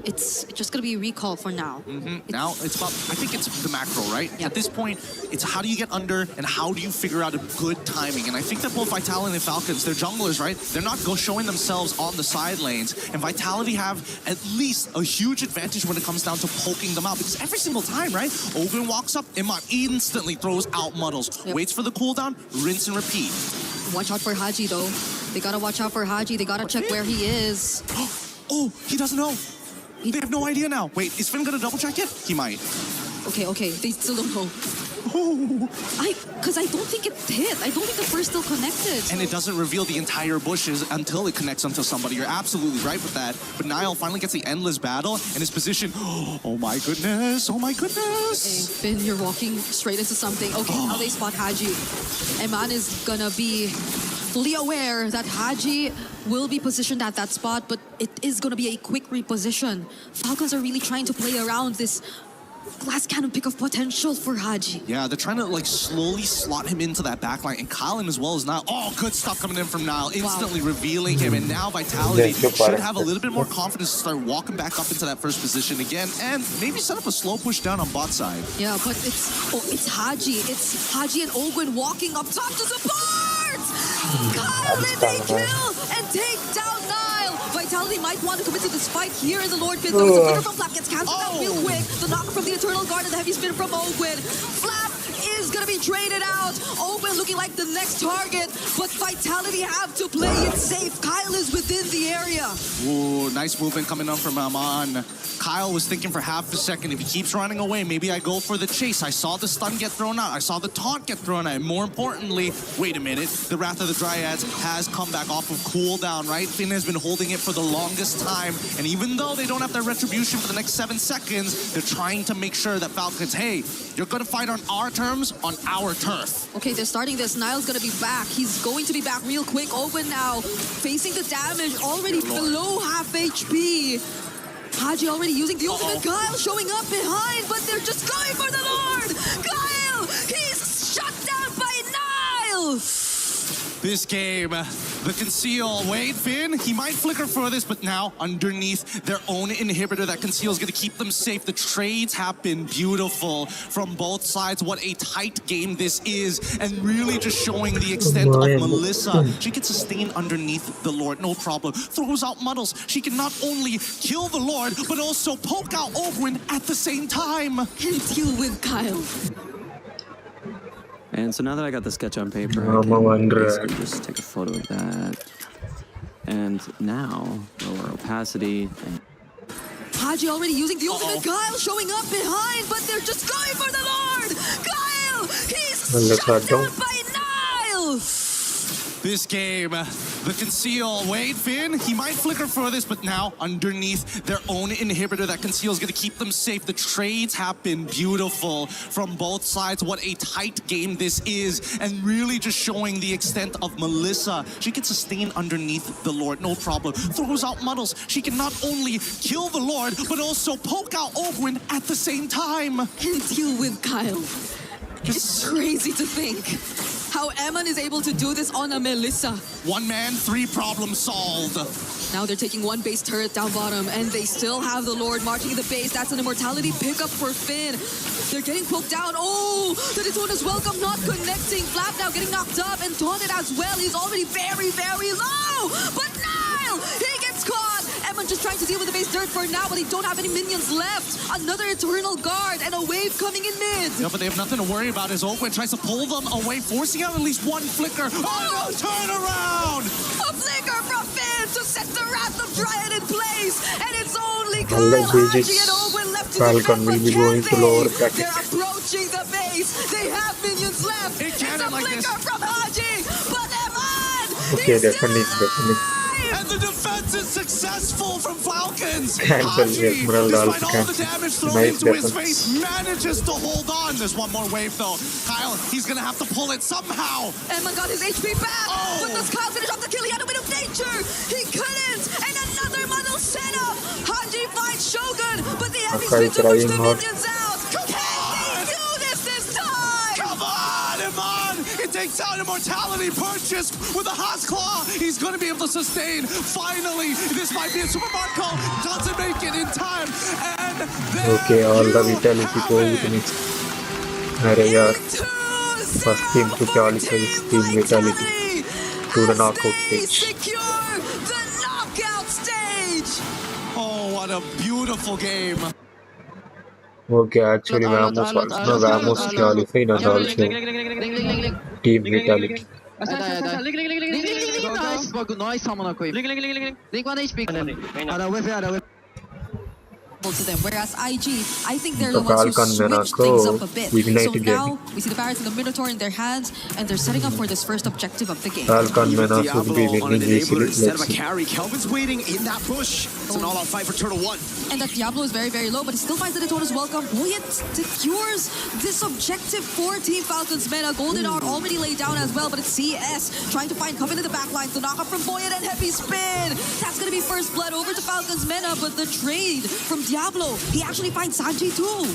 it's just going to be a recall for now. Now, it's about, I think it's the macro, right? Yeah. At this point, it's how do you get under and how do you figure out a good timing? And I think that both Vitality and Falcons, they're junglers, right? They're not showing themselves on the side lanes. And Vitality have at least a huge advantage when it comes down to poking them out. Because every single time, right? Ogun walks up, Iman instantly throws out muddles. Waits for the cooldown, rinse and repeat. Watch out for Haji, though. They got to watch out for Haji. They got to check where he is. Oh, he doesn't know. They have no idea now. Wait, is Finn gonna double check it? He might. Okay, they still don't know. Oh. Because I don't think it hit. I don't think the first still connected. And it doesn't reveal the entire bushes until it connects onto somebody. You're absolutely right with that. But Niall finally gets the endless battle and his position. Oh my goodness. Oh my goodness. Hey, Finn, you're walking straight into something. Okay, now they spot Haji. Eman is gonna be fully aware that Haji will be positioned at that spot, but it is going to be a quick reposition. Falcons are really trying to play around this glass cannon pick of potential for Haji. Yeah, they're trying to like slowly slot him into that backline and Colin as well as Niall. Oh, good stuff coming in from Niall, instantly revealing him, and now Vitality should have a little bit more confidence to start walking back up into that first position again and maybe set up a slow push down on bot side. Yeah, but it's Haji. It's Haji and Ogun walking up top to support! Kyle, they kill and take down Niall. Vitality might want to commit to this fight here in the Lord Pit. Though it's a flicker from Flap gets cancelled out real quick. The knock from the Eternal Guard and the heavy spin from Ogwin. Flap is gonna be traded out. Open looking like the next target, but Vitality have to play it safe. Kyle is within the area. Ooh, nice movement coming up from Aman. Kyle was thinking for half a second, if he keeps running away, maybe I go for the chase. I saw the stun get thrown out. I saw the taunt get thrown out. And more importantly, wait a minute, the Wrath of the Dryads has come back off of cooldown, right? Finn has been holding it for the longest time. And even though they don't have their retribution for the next 7 seconds, they're trying to make sure that Falcons, hey, you're going to fight on our terms, on our turf. Okay, they're starting this. Niall's gonna be back. He's going to be back real quick. Open now, facing the damage, already below half HP. Haji already using the ultimate. Kyle showing up behind, but they're just going for the Lord. Kyle, he's shut down by Niall. This game, the conceal. Wait, Finn, he might flicker for this, but now underneath their own inhibitor, that conceal is going to keep them safe. The trades have been beautiful from both sides. What a tight game this is, and really just showing the extent of Melissa. She can sustain underneath the Lord, no problem. Throws out Muddles. She can not only kill the Lord, but also poke out Oberyn at the same time. And deal with Kyle. And so now that I got the sketch on paper, I can basically just take a photo of that. And now, lower opacity. Haji already using the ultimate. Kyle showing up behind, but they're just going for the Lord. Kyle, he's shut down by Niall. This game, the conceal. Wait, Finn, he might flicker for this, but now underneath their own inhibitor, that conceal is going to keep them safe. The trades have been beautiful from both sides. What a tight game this is, and really just showing the extent of Melissa. She can sustain underneath the Lord, no problem. Throws out Muddles. She can not only kill the Lord, but also poke out Oberyn at the same time. And deal with Kyle. It's crazy to think how Eman is able to do this on a Melissa. 1 man, 3 problems solved. Now they're taking 1 base turret down bottom, and they still have the Lord marching in the base. That's an immortality pickup for Finn. They're getting poked down. Oh, the Daytona's welcome not connecting. Flap now getting knocked up and taunted as well. He's already very, very low. But Niall, he gets caught. Eman just trying to deal with the base dirt for now, but they don't have any minions left. Another Eternal Guard and a wave coming in mid. Yeah, but they have nothing to worry about as Oakwood tries to pull them away, forcing out at least 1 flicker. Oh no, turn around! A flicker from Finn to set the Wrath of Dryad in place, and it's only Kyle, Haji, and Owen left to defend, but they're approaching the base. They have minions left. It's a flicker from Haji, but Eman, Okay, he's definitely. And the defense is successful from Falcons. Cancel Haji, Esmeralda, despite all the damage thrown nice into his defense. face, manages to hold on. There's 1 more wave though. Kyle, he's gonna have to pull it somehow. Eman got his HP back, but does Kyle finish off the kill? He had a bit of danger. He couldn't, and another Muddle setup. Haji finds Shogun, but the heavy Okay, to push the trying hard. minions out. Can they do this time? Come on, Iman! It takes out immortality purchase with a Haas Claw. He's going to be able to sustain. Finally, this might be a Super Marco. Doesn't make it in time. And then Okay, all the vitality go with me. अरे यार, first team to qualify is team vitality to the knockout stage. Secure the knockout stage. oh, what a beautiful game. Okay, actually Vamos qualified and also team vitality. Guys, bug noise amına koyayım. Link bana hiç bekle. To them, whereas IG, I think they're The the ones who Falcon switch Menaco things up a bit. ignite So again. now we see the Barrett and the Minotaur in their hands, and they're setting up for this first objective of the game. Falcon Menace would be winning easily. Instead of Let's a see. carry, Kelvin's waiting in that bush. It's an all-out fight for Turtle 1. And that Diablo is very, very low, but he still finds the Daytona's welcome. Boyet secures this objective for Team Falcons meta. Golden Hour already laid down as well, but it's CS trying to find Coven in the back line. The knock-up from Boyet and Heavy Spin. That's going to be first blood over to Falcons meta, but the trade from Diablo, he actually finds Sanji too.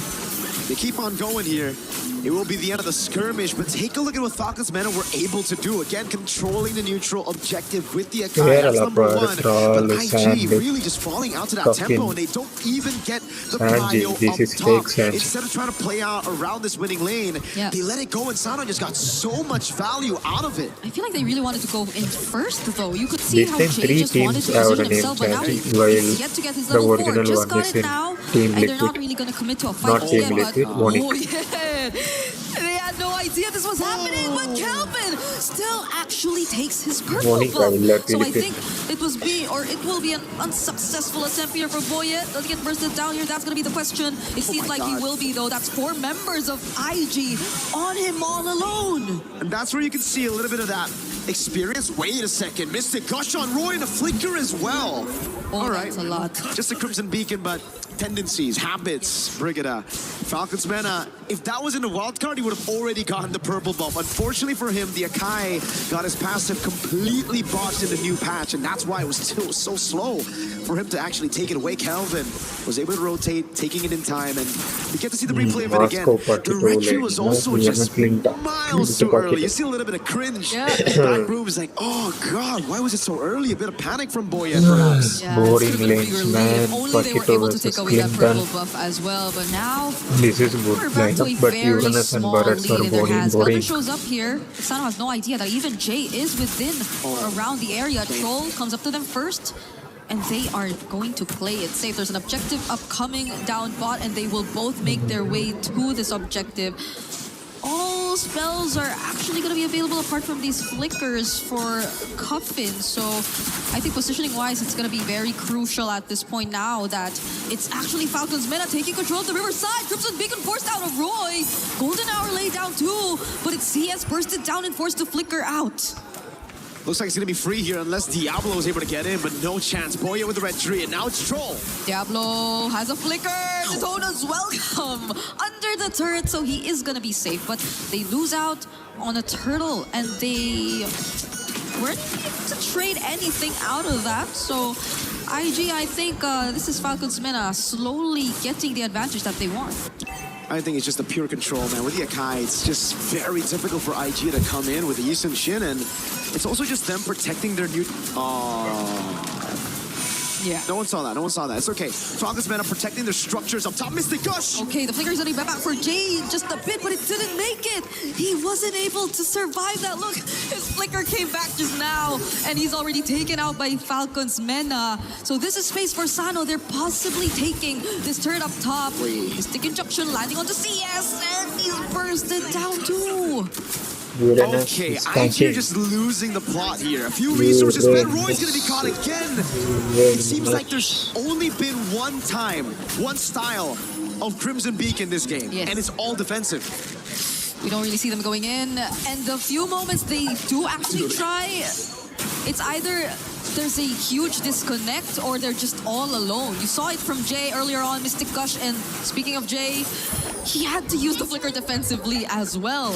They keep on going here. It will be the end of the skirmish, but take a look at what Falcons Meta were able to do. Again, controlling the neutral objective with the Akai. That's number 1. But IG really just falling out to that tempo, and they don't even get the prio up top. Instead of trying to play out around this winning lane, they let it go, and Sana just got so much value out of it. I feel like they really wanted to go in first, though. You could see This how time Jay 3 just wanted teams to have position a name himself, but now change, he's while yet to get his the level 4. original Just one got is it in now, Team and they're not Liquid. really going to commit to a fight Not Team yet. Liquid, But, Onyx. oh yeah, they had no idea idea this was happening, but Kelvin still actually takes his purple buff. So I think it will be an unsuccessful attempt here for Boyet. Does he get bursted down here? That's going to be the question. It seems like he will be, though. That's 4 members of IG on him all alone. And that's where you can see a little bit of that experience. Wait a second, Mystic Gush on Roy and a flicker as well. Oh, all right, that's a lot. Just a Crimson Beacon, but tendencies, habits, Brigida. Falcons Mena, if that was in the wild card, he would have already gotten the purple buff. Unfortunately for him, the Akai got his passive completely botched in the new patch, and that's why it was still so slow for him to actually take it away. Kelvin was able to rotate, taking it in time, and we get to see the replay of it again. The retry was also just miles too early. You see a little bit of cringe. Yeah. Back room is like, oh god, why was it so early? A bit of panic from Boyet, perhaps. Yeah, boring lanes, man. if only they were able to take away that purple buff as well, but now this is good we're back to a lineup, but very Uranus and small Barretts lead are in their hands. boring. Kelvin shows up here. Sano has no idea that even Jay is within or around the area. Troll comes up to them first, and they are going to play it safe. There's an objective upcoming down bot, and they will both make their way to this objective. All spells are actually going to be available apart from these flickers for Cuffin. So I think positioning-wise, it's going to be very crucial at this point now that it's actually Falcons Mena taking control of the riverside. Crimson Beacon forced out of Roy. Golden Hour laid down too, but it's CS bursted down and forced to flicker out. Looks like it's going to be free here unless Diablo is able to get in, but no chance. Boya with the red tree, and now it's Troll. Diablo has a flicker. Detona's welcome under the turret, so he is going to be safe. But they lose out on a turtle, and they weren't able to trade anything out of that. So IG, I think this is Falcons Mena slowly getting the advantage that they want. I think it's just a pure control, man. With the Akai, it's just very difficult for IG to come in with the Yusum Shin, and it's also just them protecting their new... Yeah. No one saw that. No one saw that. It's okay. Falcons Mena protecting their structures up top. Mystic Gush! Okay, the flicker's only back for Jay just a bit, but it didn't make it. He wasn't able to survive that. Look, his flicker came back just now, and he's already taken out by Falcons Mena. So this is space for Sano. They're possibly taking this turret up top. Mystic Injunction landing onto CS, and he's bursted down too. Okay, IG just losing the plot here. A few resources, but Roy's gonna be caught again. It seems like there's only been one time, one style of Crimson Beacon this game, and it's all defensive. We don't really see them going in, and the few moments they do actually try, it's either there's a huge disconnect or they're just all alone. You saw it from Jay earlier on, Mystic Gush, and speaking of Jay, he had to use the flicker defensively as well.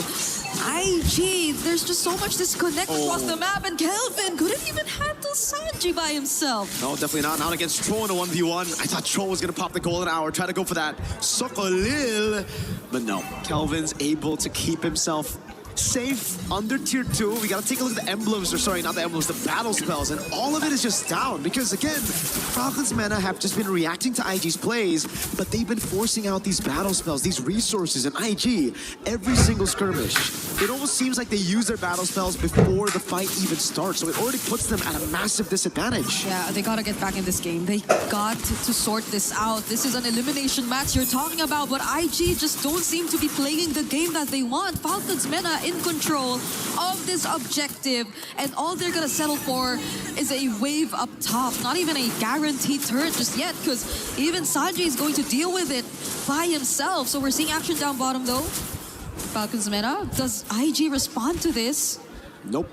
IG, there's just so much disconnect across the map, and Kelvin couldn't even handle Sanji by himself. No, definitely not. Not against Troll in a 1v1. I thought Troll was gonna pop the golden hour, try to go for that Sokolil, but no. Kelvin's able to keep himself safe under tier 2. We gotta take a look at the emblems, or sorry, not the emblems, the battle spells, and all of it is just down because again, Falcons Mena have just been reacting to IG's plays, but they've been forcing out these battle spells, these resources, and IG, every single skirmish, it almost seems like they use their battle spells before the fight even starts, so it already puts them at a massive disadvantage. Yeah, they gotta get back in this game. They got to sort this out. This is an elimination match you're talking about, but IG just don't seem to be playing the game that they want. Falcons Mena in control of this objective, and all they're gonna settle for is a wave up top. Not even a guaranteed turret just yet, because even Sanji is going to deal with it by himself. So we're seeing action down bottom though. Falcons Mena, does IG respond to this? Nope.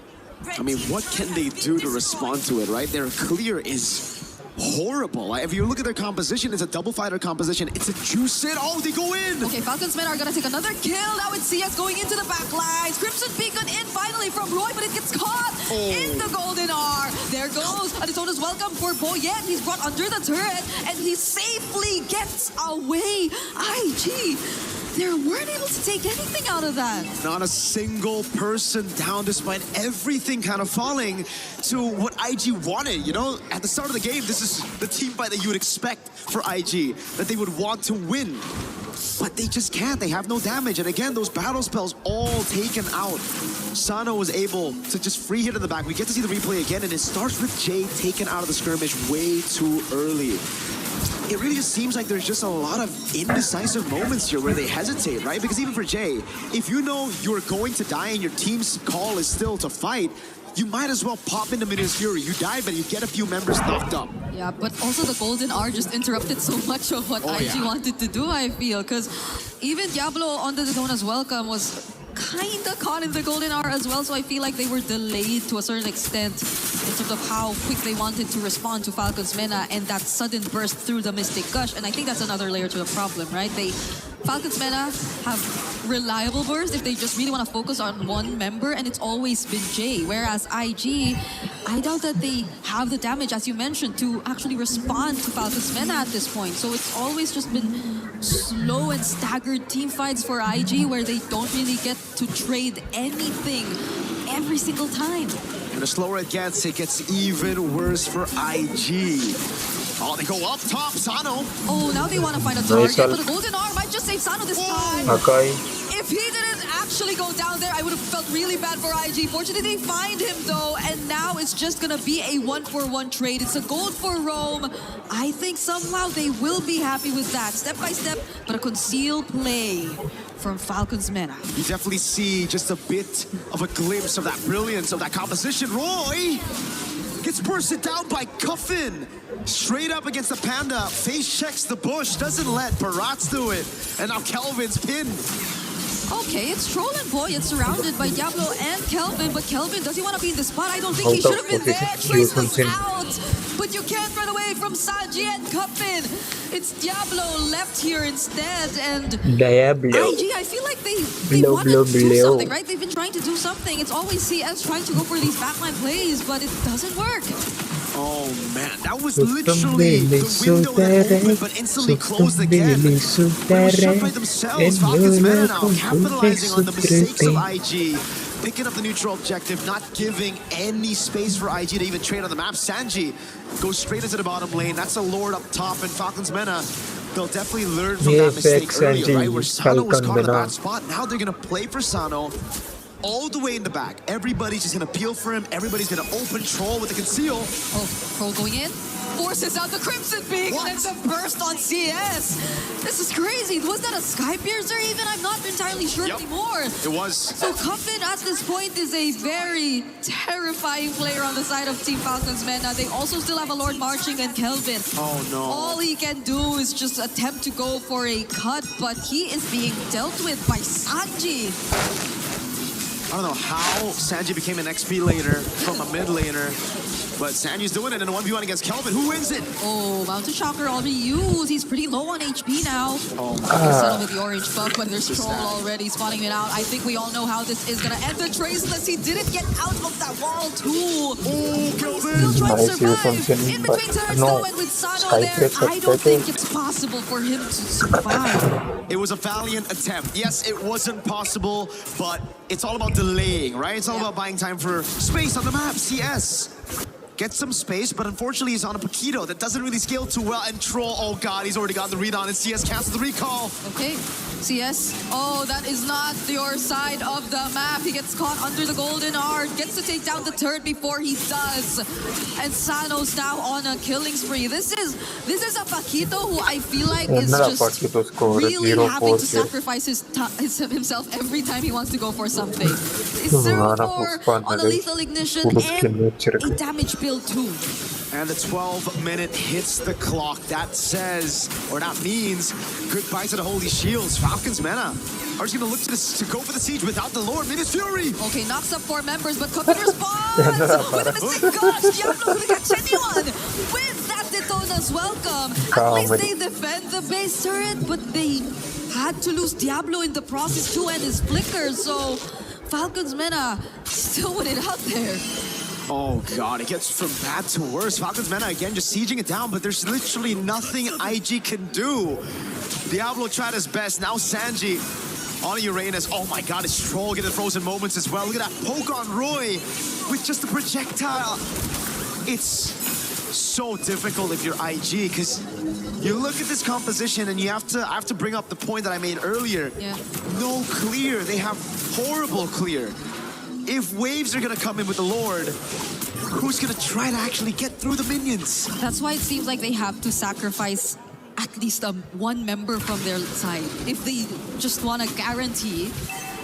I mean, what can they do to respond to it, right? Their clear is horrible. If you look at their composition, it's a double fighter composition. It's a juice it. Oh, they go in! Okay, Falcons Mena are gonna take another kill. Now it's CS going into the back lines. Crimson Beacon in finally from Roy, but it gets caught in the golden R. There goes Adetona's welcome for Boyet. He's brought under the turret, and he safely gets away. IG, they weren't able to take anything out of that. Not a single person down despite everything kind of falling to what IG wanted. You know, at the start of the game, this is the team fight that you would expect for IG, that they would want to win. But they just can't. They have no damage. And again, those battle spells all taken out. Sano was able to just free hit in the back. We get to see the replay again, and it starts with Jay taken out of the skirmish way too early. it really just seems like there's just a lot of indecisive moments here where they hesitate, right? Because even for Jay, if you know you're going to die and your team's call is still to fight, you might as well pop into Minions Fury. You die, but you get a few members knocked up. Yeah, but also the Golden R just interrupted so much of what IG wanted to do, I feel. Because even Diablo on the Daytona's welcome was kind of caught in the Golden R as well, so I feel like they were delayed to a certain extent in terms of how quick they wanted to respond to Falcon's Mena and that sudden burst through the Mystic Gush. And I think that's another layer to the problem, right? Falcon's Mena have reliable burst if they just really want to focus on one member, and it's always been Jay. Whereas IG, I doubt that they have the damage, as you mentioned, to actually respond to Falcon's Mena at this point. So it's always just been slow and staggered team fights for IG where they don't really get to trade anything every single time. And the slower it gets even worse for IG. Oh, they go up top, Sano. Oh, now they want to find a target, but the Golden R might just save Sano this time. If he didn't actually go down there, I would have felt really bad for IG. Fortunately, they find him though, and now it's just gonna be a 1-for-1 trade. It's a gold for Rome. I think somehow they will be happy with that. Step by step, but a concealed play from Falcon's Mena. You definitely see just a bit of a glimpse of that brilliance of that composition. Roy gets bursted down by Cuffin. Straight up against the Panda. Face checks the bush. Doesn't let Barats do it. And now Kelvin's pinned. Okay, it's Troll and Boy. It's surrounded by Diablo and Kelvin, but Kelvin, does he want to be in the spot? I don't think he should have been there. Trace was out, but you can't run away from Sanji and Cuffin. It's Diablo left here instead, and IG, I feel like they want to do something, right? They've been trying to do something. It's always CS trying to go for these backline plays, but it doesn't work. Oh man, that was literally the window that opened but instantly closed again. They were shut by themselves. Falcon's Mena now capitalizing on the mistakes of IG. Picking up the neutral objective, not giving any space for IG to even trade on the map. Sanji goes straight into the bottom lane. That's a Lord up top, and Falcon's Mena, they'll definitely learn from that mistake earlier, right? Where Sano was caught in a bad spot. Now they're going to play for Sano all the way in the back. Everybody's just gonna peel for him. Everybody's gonna open Troll with the conceal. Oh, Troll going in. Forces out the Crimson Peak. And the burst on CS. This is crazy. Was that a Sky Piercer even? I'm not entirely sure anymore. It was. So Cuffin at this point is a very terrifying player on the side of Team Falcon's Mena. They also still have a Lord Marching and Kelvin. Oh no. All he can do is just attempt to go for a cut, but he is being dealt with by Sanji. I don't know how Sanji became an XP laner from a mid laner, but Sanji's doing it in a 1v1 against Kelvin. Who wins it? Oh, Mountain Shocker already used. He's pretty low on HP now. Oh, Settle with the orange buff, but there's Troll already spotting it out. I think we all know how this is gonna end. The Traceless, he didn't get out of that wall too. Oh, Kelvin! Still trying to survive. In between turns though, and with Sano there, I don't think it's possible for him to survive. It was a valiant attempt. Yes, it wasn't possible, but it's all about delaying, right? It's all about buying time for space on the map. CS gets some space, but unfortunately he's on a Paquito that doesn't really scale too well. And Troll, oh god, he's already got the read on, and CS cancels the recall. Okay, CS. Oh, that is not your side of the map. He gets caught under the Golden R, gets to take down the turret before he does. And Sano's now on a killing spree. This is a Paquito who I feel like is just really having to sacrifice himself every time he wants to go for something. It's 0-4 on a lethal ignition and a damage build too. And the 12-minute hits the clock. That says, or that means, goodbye to the Holy Shields. Falcon's Mena are just going to look to go for the siege without the Lord. Minus Fury! Okay, knocks up 4 members, but Cuffin responds with a Mystic Gush. Diablo couldn't catch anyone with that Daytona's welcome. At least they defend the base turret, but they had to lose Diablo in the process too and his flicker, so Falcon's Mena still win it out there. Oh god, it gets from bad to worse. Falcon's Mena again just sieging it down, but there's literally nothing IG can do. Diablo tried his best. Now Sanji on Uranus. Oh my god, it's Troll getting frozen moments as well. Look at that poke on Roy with just a projectile. It's so difficult if you're IG, because you look at this composition and I have to bring up the point that I made earlier. Yeah. No clear. They have horrible clear. If waves are gonna come in with the Lord, who's gonna try to actually get through the minions? That's why it seems like they have to sacrifice at least one member from their side. If they just want to guarantee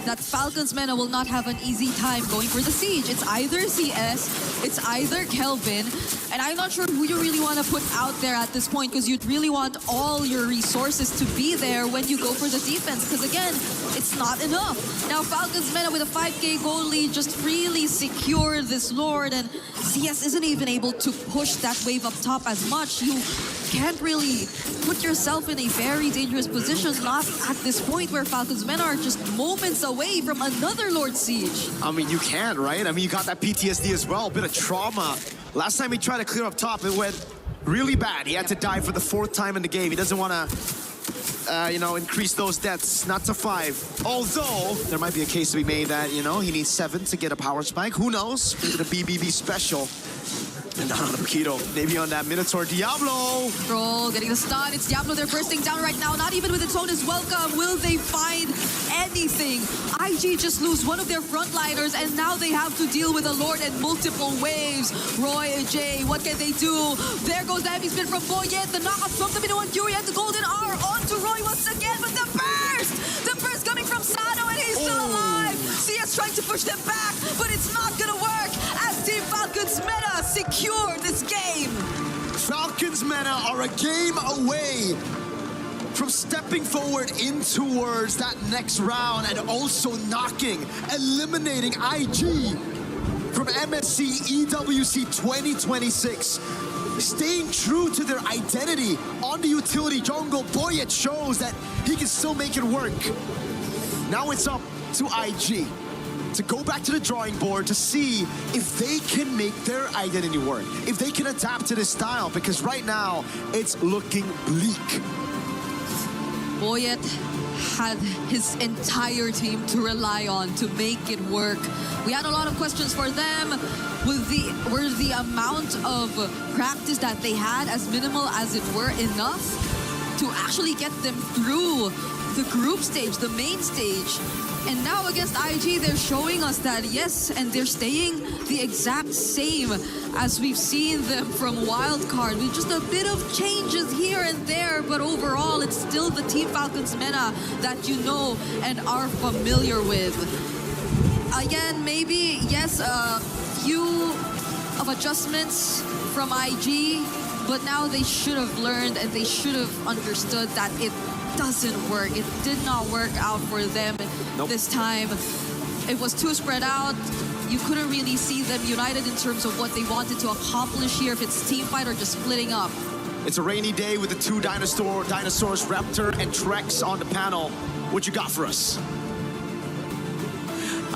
that Falcons Mena will not have an easy time going for the siege. It's either CS, it's either Kelvin, and I'm not sure who you really want to put out there at this point, because you'd really want all your resources to be there when you go for the defense, because again, it's not enough. Now Falcons Mena with a 5k goal lead just really secured this Lord, and CS isn't even able to push that wave up top as much. You can't really put yourself in a very dangerous position, not at this point where Falcons Mena are just moments away from another Lord Siege. I mean, you can, right? I mean, you got that PTSD as well, a bit of trauma. Last time he tried to clear up top, it went really bad. He had to die for the 4th time in the game. He doesn't want to, you know, increase those deaths, not to 5. Although, there might be a case to be made that, you know, he needs 7 to get a power spike. Who knows? Maybe the BBB special. And down on the Paquito, maybe on that Minotaur. Diablo! Troll getting the stun. It's Diablo. They're bursting down right now. Not even with its own is welcome. Will they find anything? IG just lose one of their frontliners, and now they have to deal with a Lord and multiple waves. Roy and Jay, what can they do? There goes the heavy spin from Boyet. The knockout from the Minoan Fury and the Golden R onto Roy once again. But the burst! The burst coming from Sano, and he's still alive. CS trying to push them back, but it's not gonna work as Team Falcons Meta secure this game. Falcons Mena are a game away from stepping forward in towards that next round and also eliminating IG from MSC EWC 2026. Staying true to their identity on the utility jungle, Boyet shows that he can still make it work. Now it's up to IG to go back to the drawing board to see if they can make their identity work, if they can adapt to this style, because right now it's looking bleak. Boyet had his entire team to rely on to make it work. We had a lot of questions for them. Were the amount of practice that they had, as minimal as it were, enough to actually get them through the group stage, the main stage? And now against IG, they're showing us that yes, and they're staying the exact same as we've seen them from Wildcard, with just a bit of changes here and there, but overall, it's still the Team Falcons meta that you know and are familiar with. Again, maybe, yes, a few of adjustments from IG, but now they should have learned and they should have understood that it doesn't work. It did not work out for them this time. It was too spread out. You couldn't really see them united in terms of what they wanted to accomplish here, if it's team fight or just splitting up. It's a rainy day with the 2 dinosaurs, Raptor and Trex on the panel. What you got for us?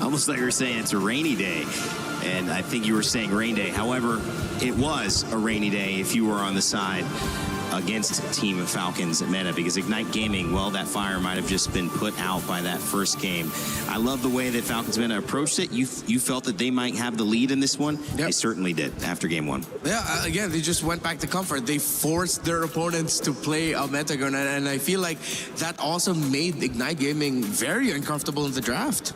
Almost like you were saying it's a rainy day, and I think you were saying rain day. However, it was a rainy day if you were on the side against Team Falcons Meta, because Ignite Gaming, well, that fire might have just been put out by that first game. I love the way that Falcons Meta approached it. You felt that they might have the lead in this one. Yep. They certainly did after game 1. Yeah, again, they just went back to comfort. They forced their opponents to play a metagun, and I feel like that also made Ignite Gaming very uncomfortable in the draft.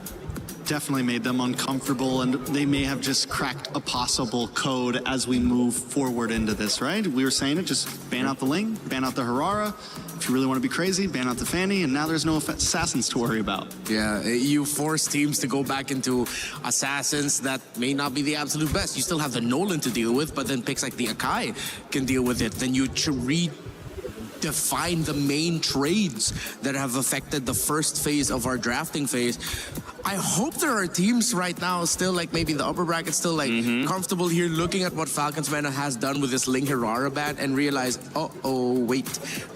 Definitely made them uncomfortable, and they may have just cracked a possible code as we move forward into this, right? We were saying it, just ban out the Ling, ban out the Harara. If you really want to be crazy, ban out the Fanny, and now there's no assassins to worry about. Yeah, you force teams to go back into assassins that may not be the absolute best. You still have the Nolan to deal with, but then picks like the Akai can deal with it. Then you redefine the main trades that have affected the first phase of our drafting phase. I hope there are teams right now still, like maybe in the upper bracket, still like comfortable here looking at what Falcons Meta has done with this Ling Hirara ban and realize, oh, wait,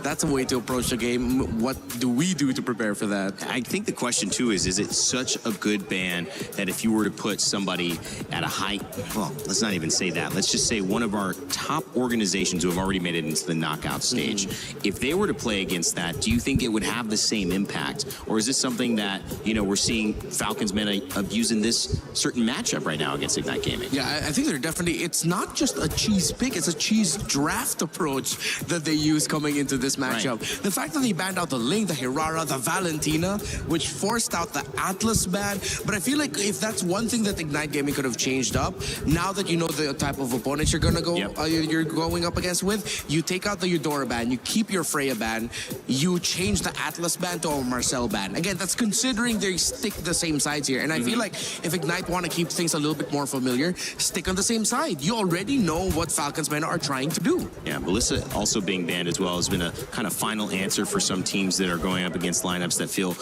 that's a way to approach the game. What do we do to prepare for that? I think the question too is it such a good ban that if you were to put somebody at a high, well, let's not even say that. Let's just say one of our top organizations who have already made it into the knockout stage, if they were to play against that, do you think it would have the same impact? Or is this something that, you know, we're seeing Falcons meta of using this certain matchup right now against Ignite Gaming. Yeah, I think they're definitely, it's not just a cheese pick, it's a cheese draft approach that they use coming into this matchup. Right. The fact that they banned out the Ling, the Hirara, the Valentina, which forced out the Atlas ban, but I feel like if that's one thing that Ignite Gaming could have changed up, now that you know the type of opponents you're gonna go, you're going up against with, you take out the Eudora ban, you keep your Freya ban, you change the Atlas ban to a Marcel ban. Again, that's considering they stick the same sides here, and I feel like if Ignite want to keep things a little bit more familiar, stick on the same side. You already know what Falcons men are trying to do. Yeah, Melissa also being banned as well has been a kind of final answer for some teams that are going up against lineups that feel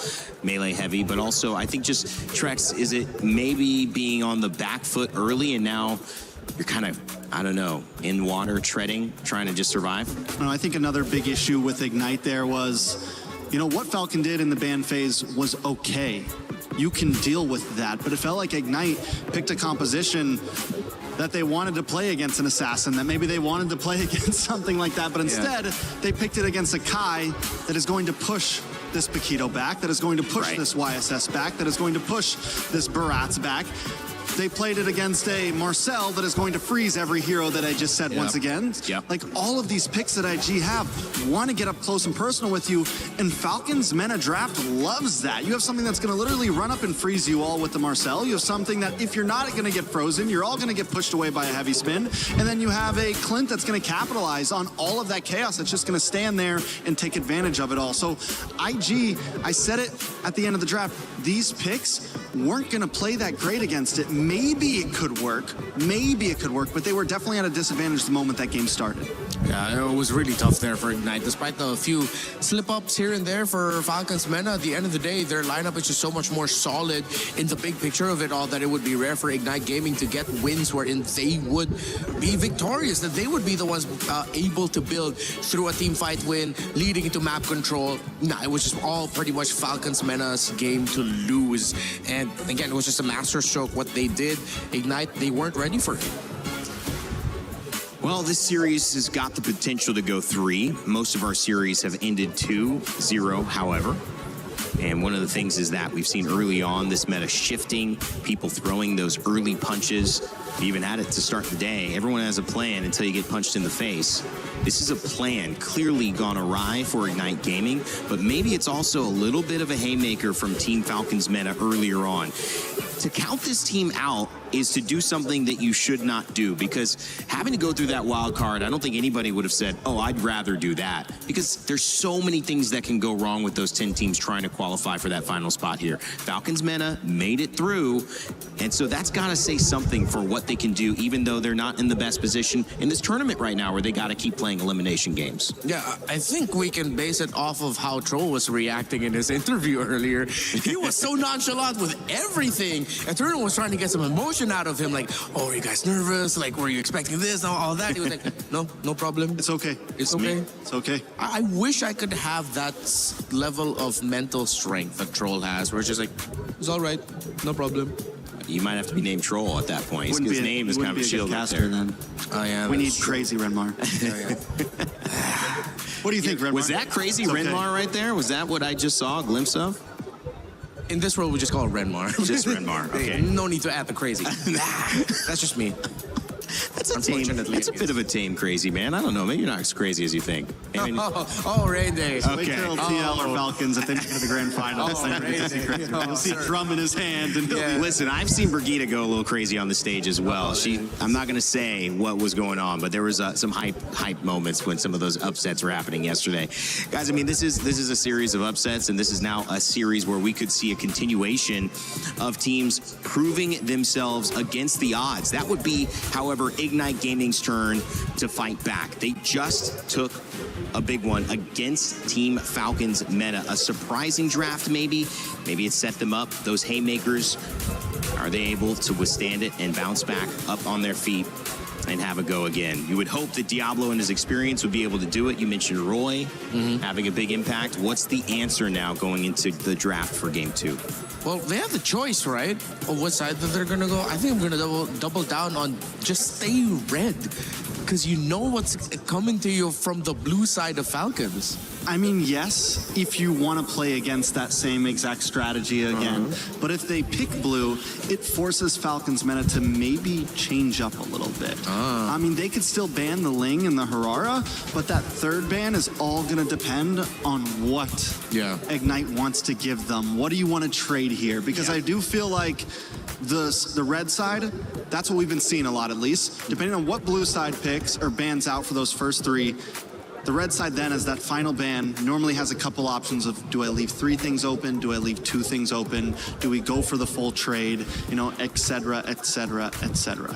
melee heavy, but also I think just Trex, is it maybe being on the back foot early and now you're kind of, I don't know, in water, treading, trying to just survive? No, I think another big issue with Ignite there was, you know, what Falcon did in the ban phase was okay. You can deal with that, but it felt like Ignite picked a composition that they wanted to play against an assassin, that maybe they wanted to play against something like that, but instead they picked it against a Kai that is going to push this Paquito back, that is going to push this YSS back, that is going to push this Baratz back. They played it against a Marcel that is going to freeze every hero that I just said once again. Like all of these picks that IG have want to get up close and personal with you, and Falcons Meta Draft loves that. You have something that's going to literally run up and freeze you all with the Marcel. You have something that if you're not going to get frozen, you're all going to get pushed away by a heavy spin. And then you have a Clint that's going to capitalize on all of that chaos that's just going to stand there and take advantage of it all. So IG, I said it at the end of the draft, these picks weren't going to play that great against it. Maybe it could work, but they were definitely at a disadvantage the moment that game started. Yeah, it was really tough there for Ignite. Despite the few slip-ups here and there for Falcons Mena, at the end of the day, their lineup is just so much more solid in the big picture of it all that it would be rare for Ignite Gaming to get wins wherein they would be victorious, that they would be the ones able to build through a team fight win, leading into map control. Nah, it was just all pretty much Falcons Mena's game to lose. And again, it was just a masterstroke what they did. Ignite, they weren't ready for it. Well, this series has got the potential to go 3. Most of our series have ended 2-0, however. And one of the things is that we've seen early on this meta shifting, people throwing those early punches. We even had it to start the day. Everyone has a plan until you get punched in the face. This is a plan clearly gone awry for Ignite Gaming, but maybe it's also a little bit of a haymaker from Team Falcons meta earlier on. To count this team out is to do something that you should not do, because having to go through that wild card, I don't think anybody would have said, oh, I'd rather do that, because there's so many things that can go wrong with those 10 teams trying to qualify for that final spot here. Falcons meta made it through, and so that's got to say something for what they can do, even though they're not in the best position in this tournament right now where they got to keep playing elimination games. Yeah, I think we can base it off of how Troll was reacting in his interview earlier. He was so nonchalant with everything. Eternal was trying to get some emotion out of him, like, oh, are you guys nervous? Like, were you expecting this? All that. He was like, no problem. It's okay. It's okay. It's okay. I wish I could have that level of mental strength that Troll has, where it's just like, it's all right, no problem. You might have to be named Troll at that point. His name is kind of a shield out there. Then. We need crazy Renmar. What do you think, Renmar? Was that crazy Renmar right there? Was that what I just saw a glimpse of? In this world, we just call it Renmar. Just Renmar, okay. No need to add the crazy. That's just me. That's a bit of a tame crazy, man. I don't know. Maybe you're not as crazy as you think. I mean, Rain Day. Wait till TL or Falcons at the end of the grand final. You'll see a drum in his hand. And Listen, I've seen Brigitte go a little crazy on the stage as well. I'm not going to say what was going on, but there was some hype moments when some of those upsets were happening yesterday. Guys, I mean, this is a series of upsets, and this is now a series where we could see a continuation of teams proving themselves against the odds. That would be, however, Ignite Gaming's turn to fight back. They just took a big one against Team Falcons meta. A surprising draft, maybe. Maybe it set them up. Those haymakers, are they able to withstand it and bounce back up on their feet and have a go again? You would hope that Diablo and his experience would be able to do it. You mentioned Roy having a big impact. What's the answer now going into the draft for Game 2? Well, they have the choice, right, of what side that they're going to go. I think I'm going to double down on just stay red, because you know what's coming to you from the blue side of Falcons. I mean, yes, if you want to play against that same exact strategy again. But if they pick blue, it forces Falcons meta to maybe change up a little bit. I mean, they could still ban the Ling and the Harara, but that third ban is all going to depend on what Ignite wants to give them. What do you want to trade here? Because I do feel like the red side, that's what we've been seeing a lot at least. Depending on what blue side picks or bans out for those first three, the red side then, as that final ban, normally has a couple options of, do I leave 3 things open? Do I leave 2 things open? Do we go for the full trade? You know, et cetera, et cetera, et cetera.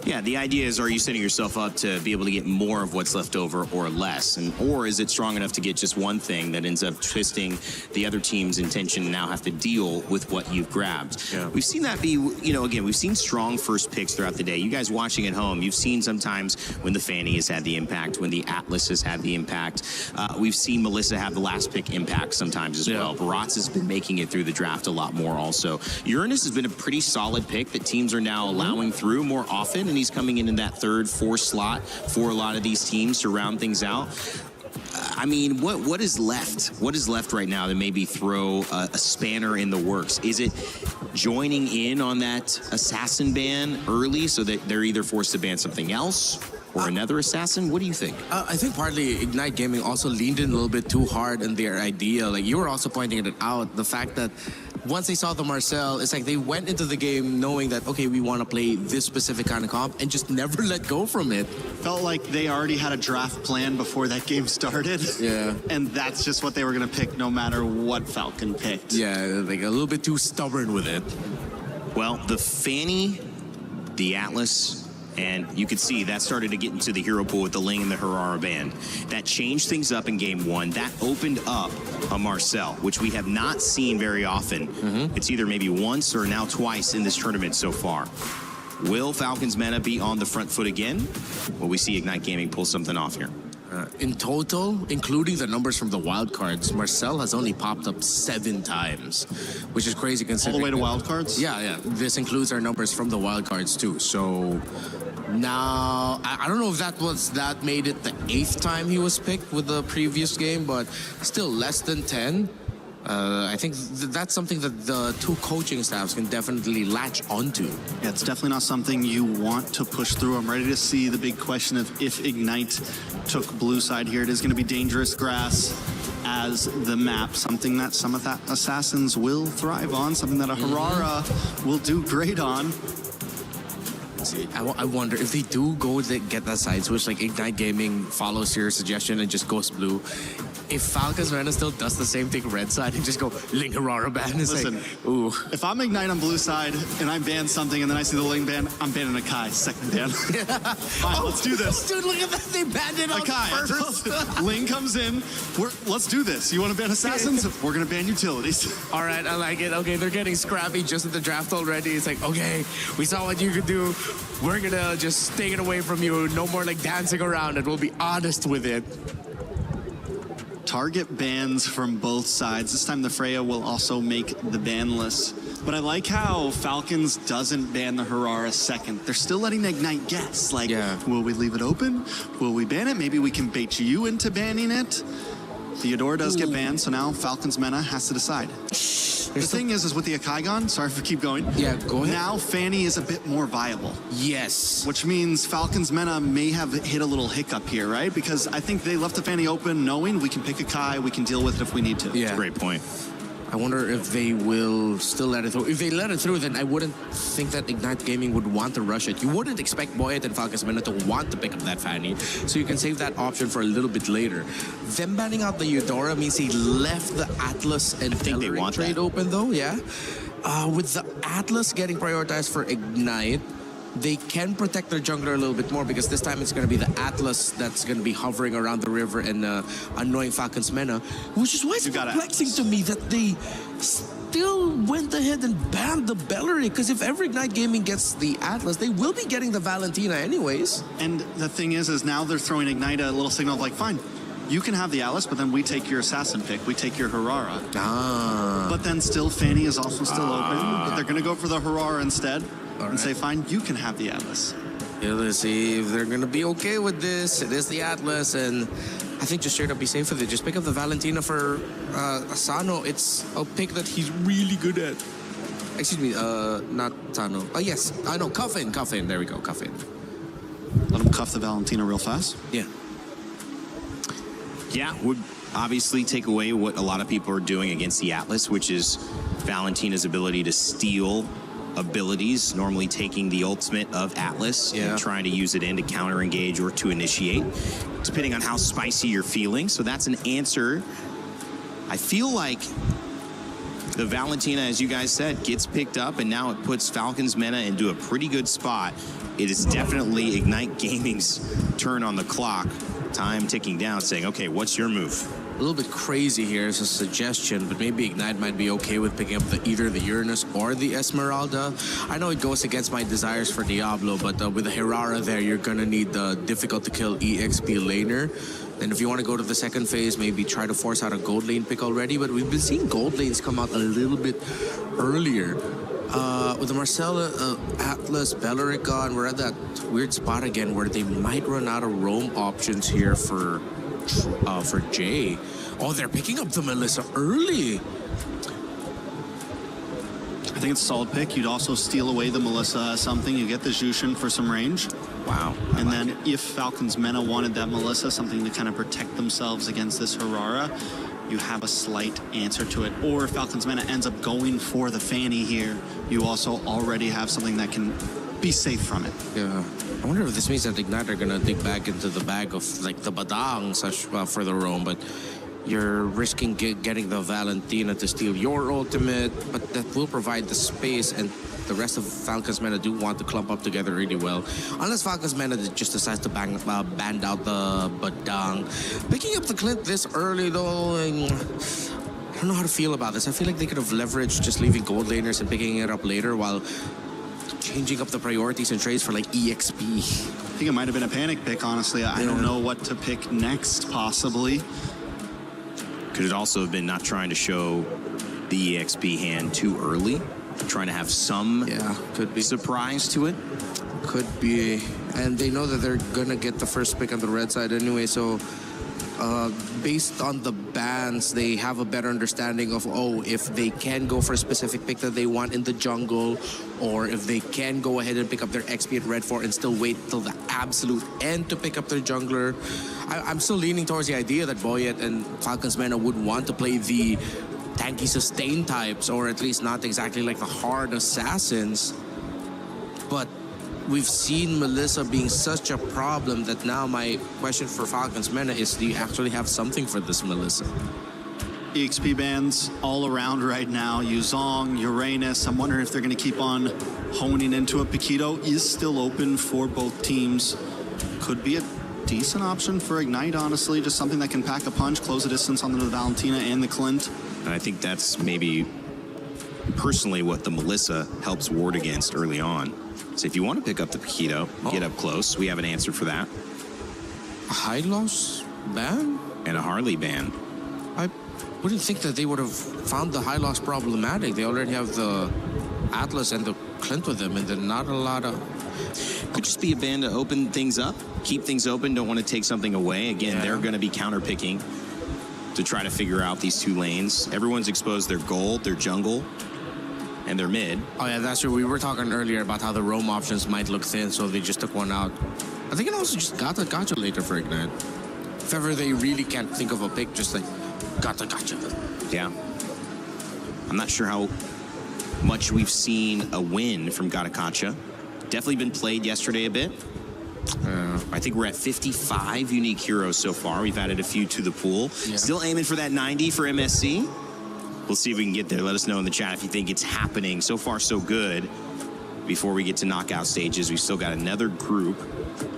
Yeah, the idea is, are you setting yourself up to be able to get more of what's left over or less? Or is it strong enough to get just one thing that ends up twisting the other team's intention and now have to deal with what you've grabbed? Yeah. We've seen that be, you know, again, we've seen strong first picks throughout the day. You guys watching at home, you've seen sometimes when the Fanny has had the impact, when the Atlas has had the impact. We've seen Melissa have the last pick impact sometimes as well. Baratz has been making it through the draft a lot more also. Uranus has been a pretty solid pick that teams are now allowing through more often, and he's coming in that 3rd, 4th slot for a lot of these teams to round things out. I mean, what is left? What is left right now to maybe throw a spanner in the works? Is it joining in on that assassin ban early so that they're either forced to ban something else or another assassin? What do you think? I think partly Ignite Gaming also leaned in a little bit too hard in their idea. Like you were also pointing it out, the fact that once they saw the Marcel, it's like they went into the game knowing that, okay, we want to play this specific kind of comp and just never let go from it. Felt like they already had a draft plan before that game started. Yeah. And that's just what they were going to pick no matter what Falcon picked. Yeah, like a little bit too stubborn with it. Well, the Fanny, the Atlas, and you could see that started to get into the hero pool with the Ling and the Harara band. That changed things up in game 1. That opened up a Marcel, which we have not seen very often. It's either maybe once or now twice in this tournament so far. Will Falcons meta be on the front foot again? Will we see Ignite Gaming pull something off here? In total, including the numbers from the wildcards, Marcel has only popped up 7 times, which is crazy considering. All the way to wildcards? Yeah. This includes our numbers from the wildcards too. So now, I don't know if that made it the 8th time he was picked with the previous game, but still less than 10. I think that's something that the 2 coaching staffs can definitely latch onto. Yeah, it's definitely not something you want to push through. I'm ready to see the big question of if Ignite took blue side here. It is going to be dangerous grass as the map, something that some of that assassins will thrive on, something that a Harara will do great on. I wonder if they do go to get that side switch, like Ignite Gaming follows your suggestion and just goes blue. If Falcons Rena still does the same thing red side and just go Ling Harara ban, it's Listen, like, ooh. If I'm Ignite on blue side and I ban something and then I see the Ling ban, I'm banning Akai, second ban. Fine, let's do this. Dude, look at that, they banned it on Akai, Ling comes in, let's do this. You want to ban assassins? We're going to ban utilities. All right, I like it. Okay, they're getting scrappy just at the draft already. It's like, okay, we saw what you could do. We're going to just take it away from you. No more like dancing around it. We'll be honest with it. Target bans from both sides. This time the Freya will also make the ban list. But I like how Falcons doesn't ban the Harara second. They're still letting Ignite guess. Like, will we leave it open? Will we ban it? Maybe we can bait you into banning it. Theodora does get banned, so now Falcons meta has to decide. The thing is with the Akaigon, sorry if we keep going. Yeah, go ahead. Now Fanny is a bit more viable. Yes. Which means Falcons meta may have hit a little hiccup here, right? Because I think they left the Fanny open knowing we can pick Akai, we can deal with it if we need to. Yeah. That's a great point. I wonder if they will still let it through. If they let it through, then I wouldn't think that Ignite Gaming would want to rush it. You wouldn't expect Boyet and Falcons Mena to want to pick up that Fanny, so you can save that option for a little bit later. Them banning out the Eudora means he left the Atlas and Tellering trade open, though, yeah. With the Atlas getting prioritized for Ignite, they can protect their jungler a little bit more because this time it's going to be the Atlas that's going to be hovering around the river and annoying Falcons Mena, which is why it's perplexing to me that they still went ahead and banned the Bellary, because if ever Ignite Gaming gets the Atlas, they will be getting the Valentina anyways. And the thing is now they're throwing Ignite a little signal of like, fine, you can have the Atlas, but then we take your assassin pick, we take your Harara. But then still Fanny is also still open, but they're going to go for the Harara instead. And say, fine, you can have the Atlas. Yeah, let's see if they're going to be okay with this. It is the Atlas, and I think just straight up be safe with it. Just pick up the Valentina for Asano. It's a pick that he's really good at. Excuse me, not Tano. Oh, yes. I know, cuff in. There we go, cuff in. Let him cuff the Valentina real fast. Yeah. Yeah, would obviously take away what a lot of people are doing against the Atlas, which is Valentina's ability to steal abilities, normally taking the ultimate of Atlas and trying to use it in to counter engage or to initiate, depending on how spicy you're feeling. So that's an answer. I feel like the Valentina, as you guys said, gets picked up, and now it puts Falcons Mena into a pretty good spot. It is definitely Ignite Gaming's turn on the clock. Time ticking down, saying, okay, what's your move? A little bit crazy here as a suggestion, but maybe Ignite might be okay with picking up either the Uranus or the Esmeralda. I know it goes against my desires for Diablo, but with the Herrera there, you're going to need the difficult-to-kill EXP laner. And if you want to go to the second phase, maybe try to force out a gold lane pick already, but we've been seeing gold lanes come out a little bit earlier. With the Marcella, Atlas, Bellerica, and we're at that weird spot again where they might run out of roam options here for Jay. Oh, they're picking up the Melissa early. I think it's a solid pick. You'd also steal away the Melissa as something. You get the Jushin for some range. Wow. And then if Falcons Mena wanted that Melissa, something to kind of protect themselves against this Herrera, you have a slight answer to it. Or if Falcons Mena ends up going for the Fanny here, you also already have something that can be safe from it. Yeah. I wonder if this means that Ignite are going to dig back into the bag of like the Badang such for the roam, but you're risking getting the Valentina to steal your ultimate, but that will provide the space, and the rest of Falcons Mena do want to clump up together really well. Unless Falcons Mena just decides to band out the Badang. Picking up the Clint this early though, I don't know how to feel about this. I feel like they could have leveraged just leaving gold laners and picking it up later while changing up the priorities and trades for like EXP. I think it might have been a panic pick, honestly. I don't know what to pick next, possibly. Could it also have been not trying to show the EXP hand too early? Trying to have some could be surprise to it? Could be. And they know that they're going to get the first pick on the red side anyway, so based on the bans, they have a better understanding of, if they can go for a specific pick that they want in the jungle, or if they can go ahead and pick up their XP at red 4 and still wait till the absolute end to pick up their jungler. I'm still leaning towards the idea that Boyet and Falcons Mena would want to play the tanky sustain types, or at least not exactly like the hard assassins. But we've seen Melissa being such a problem that now my question for Falcons Mena is, do you actually have something for this Melissa? EXP bans all around right now. Yuzong, Uranus. I'm wondering if they're going to keep on honing into it. Paquito is still open for both teams. Could be a decent option for Ignite, honestly. Just something that can pack a punch, close the distance on the Valentina and the Clint. And I think that's maybe personally what the Melissa helps ward against early on. So if you want to pick up the Paquito, get up close, we have an answer for that. A Hylos ban? And a Harley ban. I wouldn't think that they would have found the Hylos problematic. They already have the Atlas and the Clint with them, and then not a lot of... Could just be a ban to open things up, keep things open, don't want to take something away. Again, they're going to be counter-picking to try to figure out these two lanes. Everyone's exposed their gold, their jungle, and their mid. Oh yeah, that's true. We were talking earlier about how the roam options might look thin, so they just took one out. But they can also just gotcha later for Ignite. If ever they really can't think of a pick, just like gotcha. Yeah. I'm not sure how much we've seen a win from Gotcha. Definitely been played yesterday a bit. I think we're at 55 unique heroes so far. We've added a few to the pool. Yeah. Still aiming for that 90 for MSC. We'll see if we can get there. Let us know in the chat if you think it's happening. So far, so good. Before we get to knockout stages, we've still got another group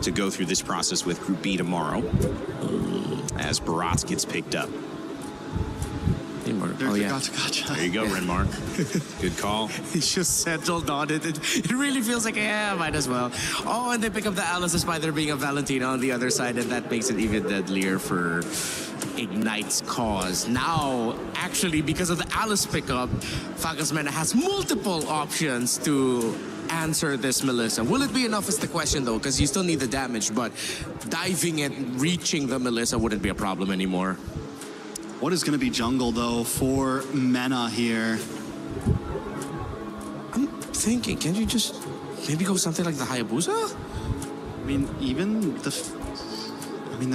to go through this process with Group B tomorrow as Baratz gets picked up. Gotcha. There you go, Renmar. Good call. He's just settled on it. It really feels like, might as well. Oh, and they pick up the Alice despite there being a Valentina on the other side, and that makes it even deadlier for Ignite's cause. Now, actually, because of the Alice pickup, Falcons Mena has multiple options to answer this Melissa. Will it be enough is the question though, because you still need the damage, but diving and reaching the Melissa wouldn't be a problem anymore. What is going to be jungle though for Mena here? I'm thinking, can you just maybe go something like the Hayabusa? I mean, even the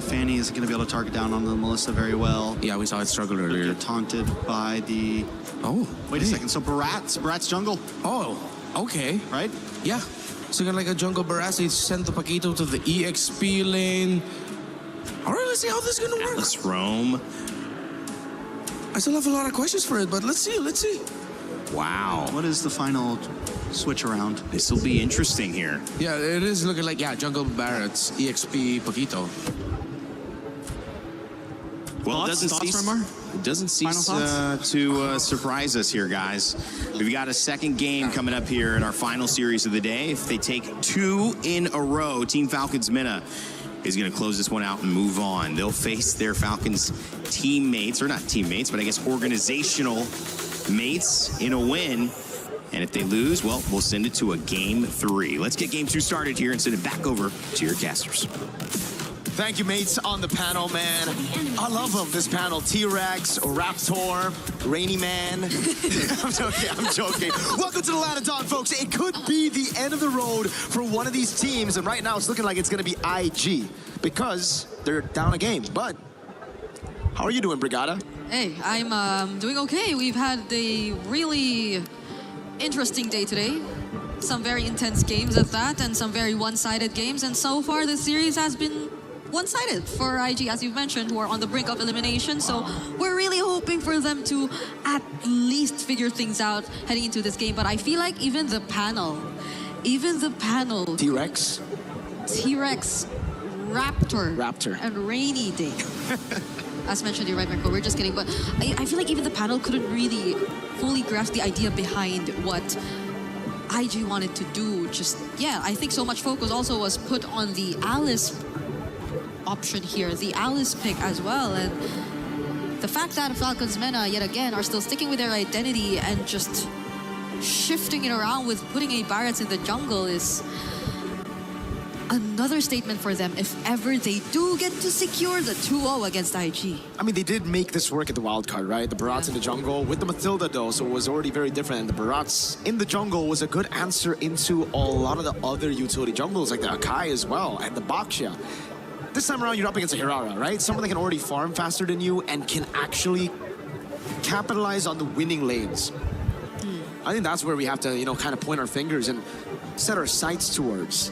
Fanny isn't going to be able to target down on the Melissa very well. Yeah, we saw it struggle earlier. Get taunted by the... Oh, wait a second. So Barat's jungle. Oh, okay. Right? Yeah. So you're like a jungle Barat, so you send the Paquito to the EXP lane. All right, let's see how this is going to work. Let's roam. I still have a lot of questions for it, but let's see. Wow. What is the final switch around? This will be interesting here. Yeah, it is looking like, yeah, jungle Barrett's EXP Paquito. Well, Thoughts it doesn't cease to surprise us here, guys. We've got a second game coming up here in our final series of the day. If they take 2 in a row, Team Falcons Mena is going to close this one out and move on. They'll face their Falcons teammates, or not teammates, but I guess organizational mates in a win. And if they lose, well, we'll send it to a Game 3. Let's get Game 2 started here and send it back over to your casters. Thank you, mates, on the panel, man. I love them, this panel. T-Rex, Raptor, Rainy Man. I'm joking. Welcome to the Land of Dawn, folks. It could be the end of the road for one of these teams, and right now it's looking like it's going to be IG because they're down a game. But how are you doing, Brigada? Hey, I'm doing okay. We've had a really interesting day today. Some very intense games at that, and some very one-sided games. And so far, the series has been one-sided for IG, as you've mentioned, who are on the brink of elimination. So we're really hoping for them to at least figure things out heading into this game. But I feel like even the panel, T-Rex, Raptor, and Rainy Day. As mentioned, you're right, Marco, we're just kidding. But I feel like even the panel couldn't really fully grasp the idea behind what IG wanted to do. Just, yeah, I think so much focus also was put on the Alice option here, the Alice pick as well. And the fact that Falcons Mena, yet again, are still sticking with their identity and just shifting it around with putting a Barretts in the jungle is another statement for them if ever they do get to secure the 2-0 against IG. I mean, they did make this work at the wildcard, right? The Baratts in the jungle with the Mathilda, though, so it was already very different. And the Baratts in the jungle was a good answer into a lot of the other utility jungles, like the Akai as well, and the Baxia. This time around, you're up against a Hirara, right? Someone that can already farm faster than you and can actually capitalize on the winning lanes. I think that's where we have to, kind of point our fingers and set our sights towards.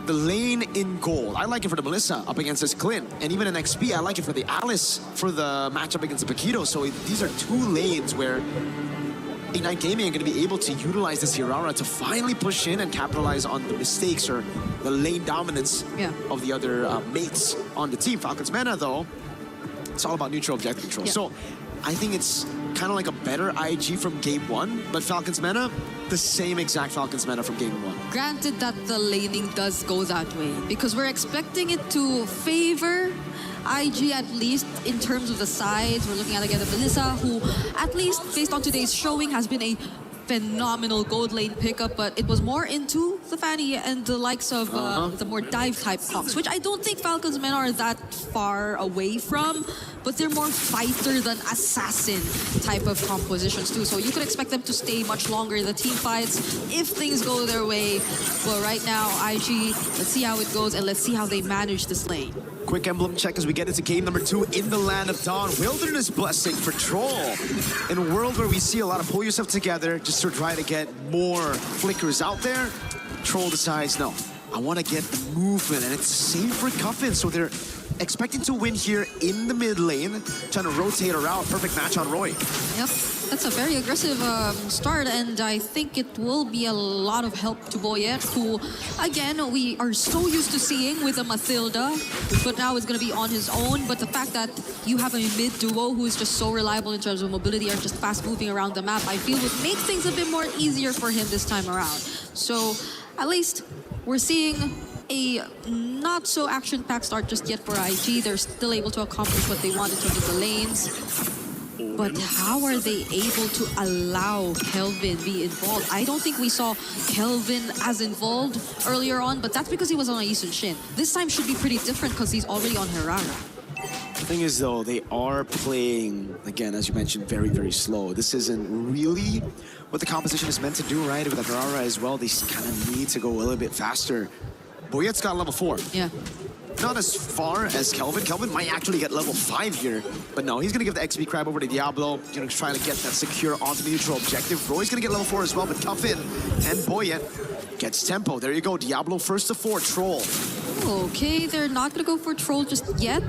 The lane in gold. I like it for the Melissa up against this Clint. And even in XP, I like it for the Alice for the matchup against the Paquito. So these are 2 lanes where Ignite Gaming are going to be able to utilize this Hirara to finally push in and capitalize on the mistakes or the lane dominance of the other mates on the team. Falcons Mena, though, it's all about neutral objective control. So I think it's kind of like a better IG from Game 1, but Falcons Mena, the same exact Falcons Mena from Game 1. Granted that the laning does go that way, because we're expecting it to favor IG, at least in terms of the sides. We're looking at, again, the Melissa, who, at least based on today's showing, has been a phenomenal gold lane pickup, but it was more into the Fanny and the likes of the more dive type comps, which I don't think Falcons Men are that far away from, but they're more fighter than assassin type of compositions too. So you could expect them to stay much longer in the team fights if things go their way. But right now, IG, let's see how it goes and let's see how they manage this lane. Quick emblem check as we get into game number 2 in the Land of Dawn. Wilderness Blessing for Troll. In a world where we see a lot of pull yourself together just to try to get more flickers out there, Troll decides, no, I want to get the movement, and it's safe for Cuffin. So they're expecting to win here in the mid lane, trying to rotate around. Perfect match on Roy. Yep, that's a very aggressive start, and I think it will be a lot of help to Boyet, who, again, we are so used to seeing with a Mathilda, but now it's going to be on his own. But the fact that you have a mid duo who is just so reliable in terms of mobility and just fast moving around the map, I feel would make things a bit more easier for him this time around. So at least we're seeing a not so action-packed start just yet for IG. They're still able to accomplish what they want in terms of the lanes. But how are they able to allow Kelvin be involved? I don't think we saw Kelvin as involved earlier on, but that's because he was on a Yisun Shin. This time should be pretty different because he's already on Herrera. The thing is, though, they are playing, again, as you mentioned, very, very slow. This isn't really what the composition is meant to do, right? With the Herrera as well, they kind of need to go a little bit faster. Boyette's got level 4. Yeah. Not as far as Kelvin. Kelvin might actually get level 5 here. But no, he's going to give the XP crab over to Diablo. Going to try to get that secure onto the neutral objective. Roy's going to get level 4 as well, but Cuffin and Boyette gets tempo. There you go. Diablo first to 4. Troll. Okay, they're not going to go for Troll just yet.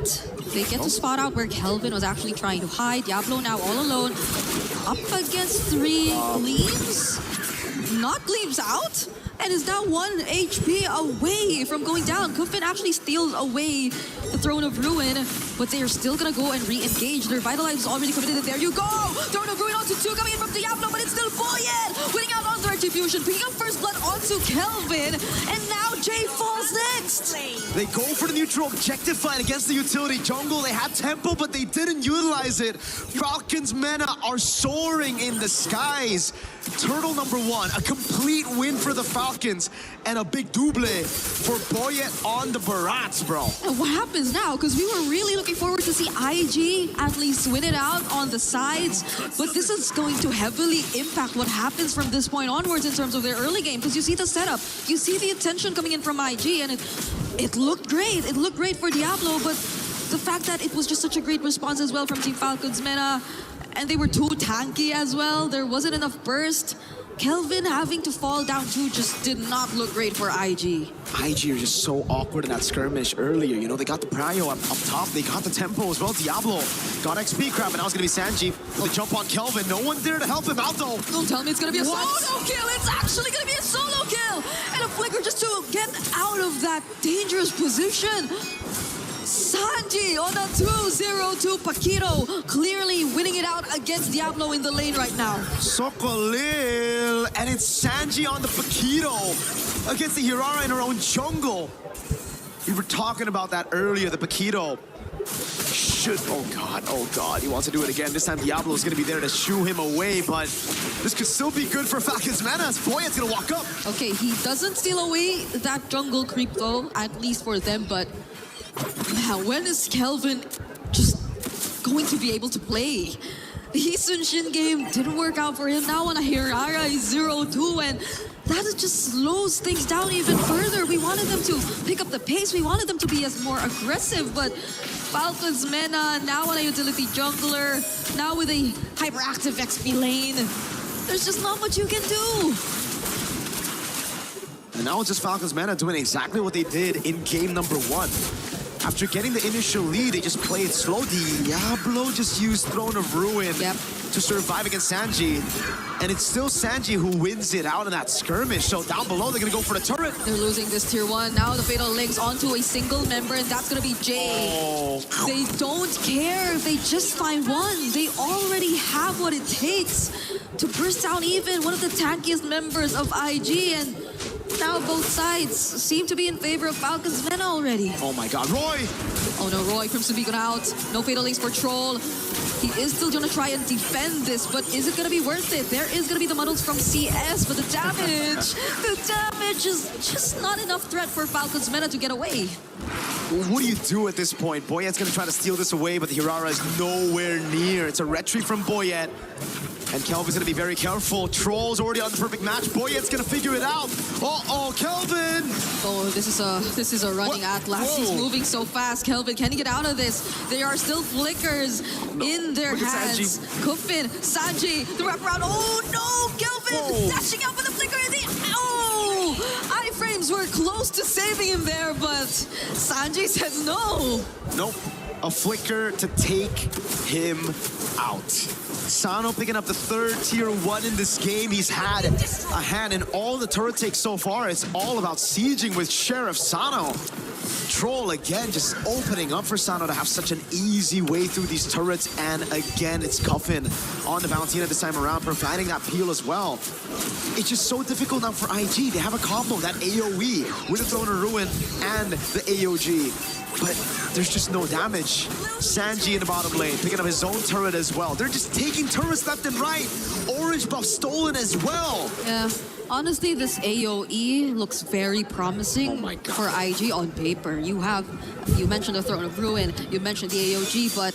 They get to spot out where Kelvin was actually trying to hide. Diablo now all alone. Up against 3 Gleams. Not Gleams out. And is now 1 HP away from going down. Kuffin actually steals away the Throne of Ruin, but they are still gonna go and re-engage. Their Vitalize is already committed. There you go! Throne of Ruin onto 2 coming in from Diablo, but it's still Boyette! Winning out on the Retribution, picking up first blood onto Kelvin, and now Jay falls next! They go for the neutral objective fight against the utility jungle. They had tempo, but they didn't utilize it. Falcons Mena are soaring in the skies. Turtle number 1, a complete win for the Falcons, and a big double for Boyette on the Barats, bro. And what happens now? Because we were really looking forward to see IG at least win it out on the sides, but this is going to heavily impact what happens from this point onwards in terms of their early game, because you see the setup, you see the attention coming in from IG, and it looked great. It looked great for Diablo, but the fact that it was just such a great response as well from Team Falcons Mena, and they were too tanky as well. There wasn't enough burst. Kelvin having to fall down too just did not look great for IG. IG are just so awkward in that skirmish earlier. You know, they got the prio up top. They got the tempo as well. Diablo got XP crap, and now it's going to be Sanji. They jump on Kelvin. No one there to help him out, though. Don't tell me it's going to be a solo kill. It's actually going to be a solo kill. And a flicker just to get out of that dangerous position. Sanji on a 2-0-2 Paquito, clearly winning it out against Diablo in the lane right now. Sokolil, and it's Sanji on the Paquito against the Hirara in her own jungle. We were talking about that earlier, the Paquito. Oh god, he wants to do it again. This time Diablo is going to be there to shoo him away, but this could still be good for Falcons Mena as Boyette's going to walk up. Okay, he doesn't steal away that jungle creep though, at least for them, but now, when is Kelvin just going to be able to play? The Yisun Shin game didn't work out for him. Now on a Hirara is 0-2, and that just slows things down even further. We wanted them to pick up the pace. We wanted them to be as more aggressive, but Falcons Mena now on a utility jungler, now with a hyperactive XP lane. There's just not much you can do. And now it's just Falcons Mena doing exactly what they did in game number 1. After getting the initial lead, they just played slow. Diablo just used Throne of Ruin to survive against Sanji. And it's still Sanji who wins it out in that skirmish. So down below, they're going to go for the turret. They're losing this tier 1. Now the Fatal links onto a single member, and that's going to be Jay. Oh. They don't care if they just find one. They already have what it takes to burst down even one of the tankiest members of IG. And now both sides seem to be in favor of Falcons Mena already. Oh my god, Roy! Oh no, Roy, Crimson Beacon out. No Fatal links for Troll. He is still gonna try and defend this, but is it gonna be worth it? There is gonna be the muddles from CS, but the damage is just not enough threat for Falcons Mena to get away. What do you do at this point? Boyette's gonna try to steal this away, but the Hirara is nowhere near. It's a retreat from Boyette. And Kelvin's gonna be very careful. Troll's already on the perfect match. Boyette's gonna figure it out. Uh-oh, Kelvin! Oh, this is a running Atlas. He's moving so fast. Kelvin, can he get out of this? There are still flickers in their hands. Kuffin, Sanji, the wraparound. Oh no, Kelvin dashing out with the flicker in the... Oh! Iframes were close to saving him there, but Sanji says no. Nope. A flicker to take him out. Sano picking up the 3rd tier 1 in this game. He's had a hand in all the turret takes so far. It's all about sieging with Sheriff Sano. Troll again just opening up for Sano to have such an easy way through these turrets. And again, it's Cuffin on the Valentina this time around, providing that peel as well. It's just so difficult now for IG. They have a combo, that AoE with the Throne of Ruin and the AOG. but there's just no damage. Sanji in the bottom lane, picking up his own turret as well. They're just taking turrets left and right. Orange buff stolen as well. Yeah. Honestly, this AoE looks very promising for IG on paper. You mentioned the Throne of Ruin, you mentioned the AOG, but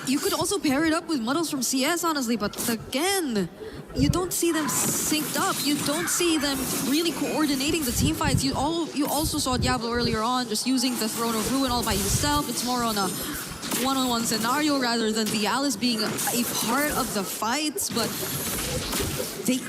you could also pair it up with models from CS, honestly, but again, you don't see them synced up. You don't see them really coordinating the team fights. You also saw Diablo earlier on just using the Throne of Ruin all by himself. It's more on a one-on-one scenario rather than the Alice being a part of the fights, but they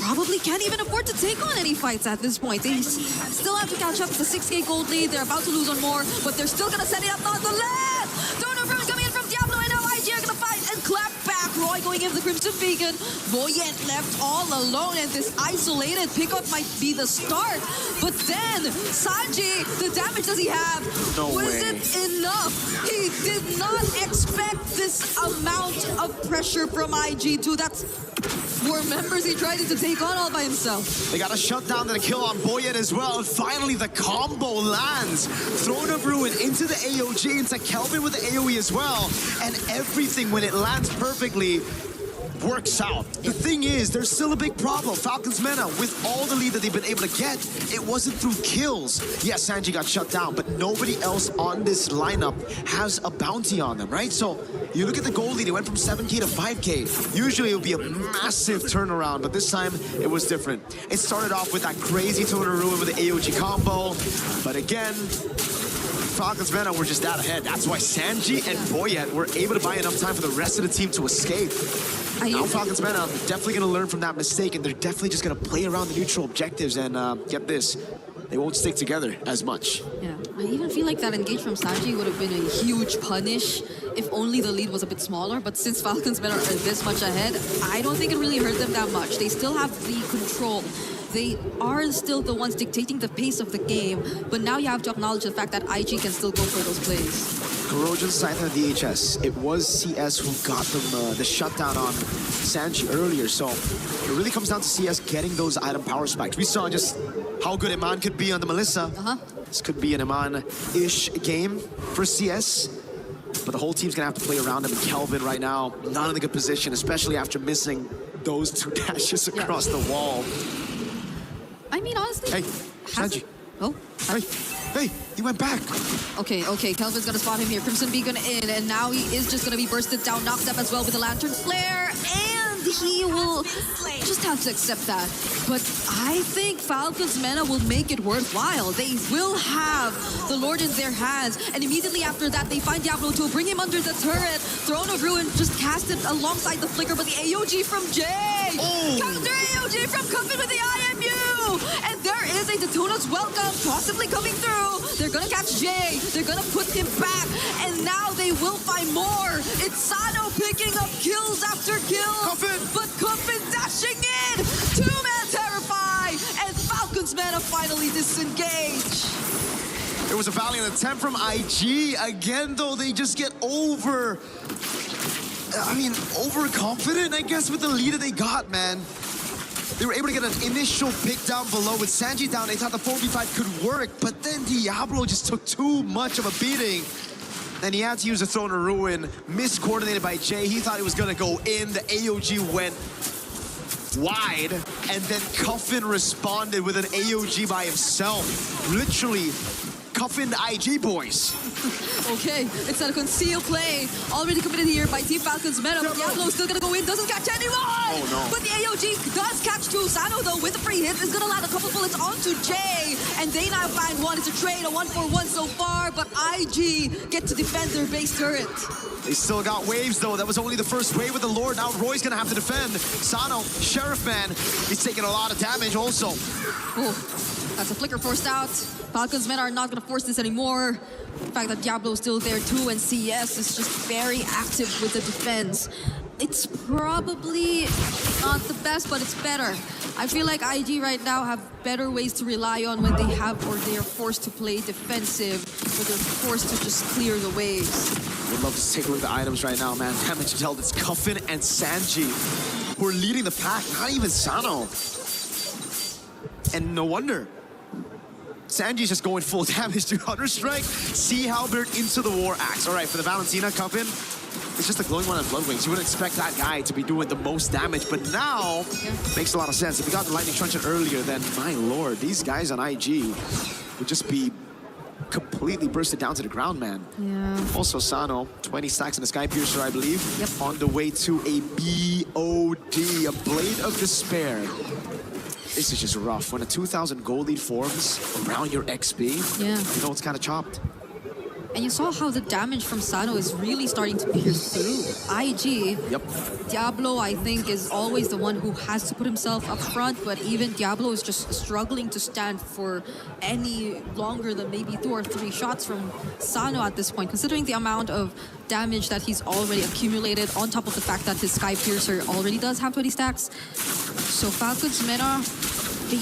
probably can't even afford to take on any fights at this point. They still have to catch up to the 6k gold lead. They're about to lose on more, but they're still gonna set it up nonetheless. Throne of Ruin coming in from Diablo, and now IG are gonna fight and clap back. Roy going in for the Crimson Beacon. Voyant left all alone, and this isolated pickup might be the start. But then, Sanji, the damage does he have? Was it enough? He did not expect this amount of pressure from IG2. That's 4 members he tried to take on all by himself. They got a shutdown and a kill on Boyet as well. And finally, the combo lands. Throne of Ruin into the AOG, into Kelvin with the AoE as well. And everything, when it lands perfectly, works out. The thing is, there's still a big problem. Falcons Mena, with all the lead that they've been able to get, it wasn't through kills. Yes, Sanji got shut down, but nobody else on this lineup has a bounty on them, right? So you look at the goal lead, it went from 7k to 5k. Usually it would be a massive turnaround, but this time it was different. It started off with that crazy Throne of Ruin with the AOG combo, but again, Falcons Mena were just out ahead. That's why Sanji and Boyet were able to buy enough time for the rest of the team to escape. Now Falcons Mena, they're definitely going to learn from that mistake, and they're definitely just going to play around the neutral objectives, and get this, they won't stick together as much. Yeah, I even feel like that engage from Sanji would have been a huge punish if only the lead was a bit smaller, but since Falcons Mena are this much ahead, I don't think it really hurt them that much. They still have the control. They are still the ones dictating the pace of the game, but now you have to acknowledge the fact that IG can still go for those plays. Corrosion Scythe and DHS. It was CS who got them the shutdown on Sanji earlier, so it really comes down to CS getting those item power spikes. We saw just how good Iman could be on the Melissa. This could be an Iman-ish game for CS, but the whole team's gonna have to play around him. And Kelvin right now, not in a good position, especially after missing those 2 dashes across the wall. I mean, honestly... Hey, Sanji. Oh? Hey, he went back. Okay, Kelvin's gonna spot him here. Crimson Beacon in, and now he is just gonna be bursted down, knocked up as well with the Lantern Flare, and he will just have to accept that. But I think Falcons Mena will make it worthwhile. They will have the Lord in their hands, and immediately after that, they find Diablo to bring him under the turret. Throne of Ruin just cast it alongside the flicker, but the AOG from Jay! Counter AOG from Cuffin with the IMU! And there is a Daytona's welcome possibly coming through. They're gonna catch Jay, they're gonna put him back, and now they will find more. It's Sano picking up kills after kills, but Cuffin dashing in. 2-man Terrify, and Falcons Mena finally disengage. It was a valiant attempt from IG. Again, though, they just get overconfident, I guess, with the lead that they got, man. They were able to get an initial pick down below. With Sanji down, they thought the 4v5 could work, but then Diablo just took too much of a beating. And he had to use a Throne of Ruin, miscoordinated by Jay. He thought it was gonna go in. The AOG went wide, and then Cuffin responded with an AOG by himself. Literally, Cuffin the IG boys. Okay, it's a concealed play already committed here by Team Falcons Mena. Diablo's still gonna go in, doesn't catch anyone! Oh no. But the AOG does catch 2. Sano, though, with a free hit, is gonna land a couple bullets onto Jay. And they now find 1. It's a trade, a 1-for-1 so far, but IG get to defend their base turret. They still got waves, though. That was only the first wave with the Lord. Now Roy's gonna have to defend. Sano, Sheriff Man, he's taking a lot of damage also. Oh, that's a flicker forced out. Falcons Mena are not gonna force this anymore. The fact that Diablo is still there too, and CS is just very active with the defense. It's probably not the best, but it's better. I feel like IG right now have better ways to rely on when they have, or they are forced to play defensive, or they're forced to just clear the waves. Would love to take a look at the items right now, man. Damage dealt. It's Cuffin and Sanji who are leading the pack, not even Sano. And no wonder. Sanji's just going full damage to Counter-Strike. Sea Halberd into the War Axe. All right, for the Valentina Coven, it's just a glowing one of Bloodwings. You wouldn't expect that guy to be doing the most damage, but now makes a lot of sense. If we got the Lightning Truncheon earlier, then my lord, these guys on IG would just be completely bursted down to the ground, man. Yeah. Also, Sano, 20 stacks in the Sky Piercer, I believe. Yep. On the way to a BOD, a Blade of Despair. This is just rough. When a 2,000 gold lead forms around your XP, you know it's kind of chopped. And you saw how the damage from Sano is really starting to pierce through. IG, Diablo, I think, is always the one who has to put himself up front, but even Diablo is just struggling to stand for any longer than maybe 2 or 3 shots from Sano at this point, considering the amount of damage that he's already accumulated, on top of the fact that his Sky Piercer already does have 20 stacks. So Falcon's meta, they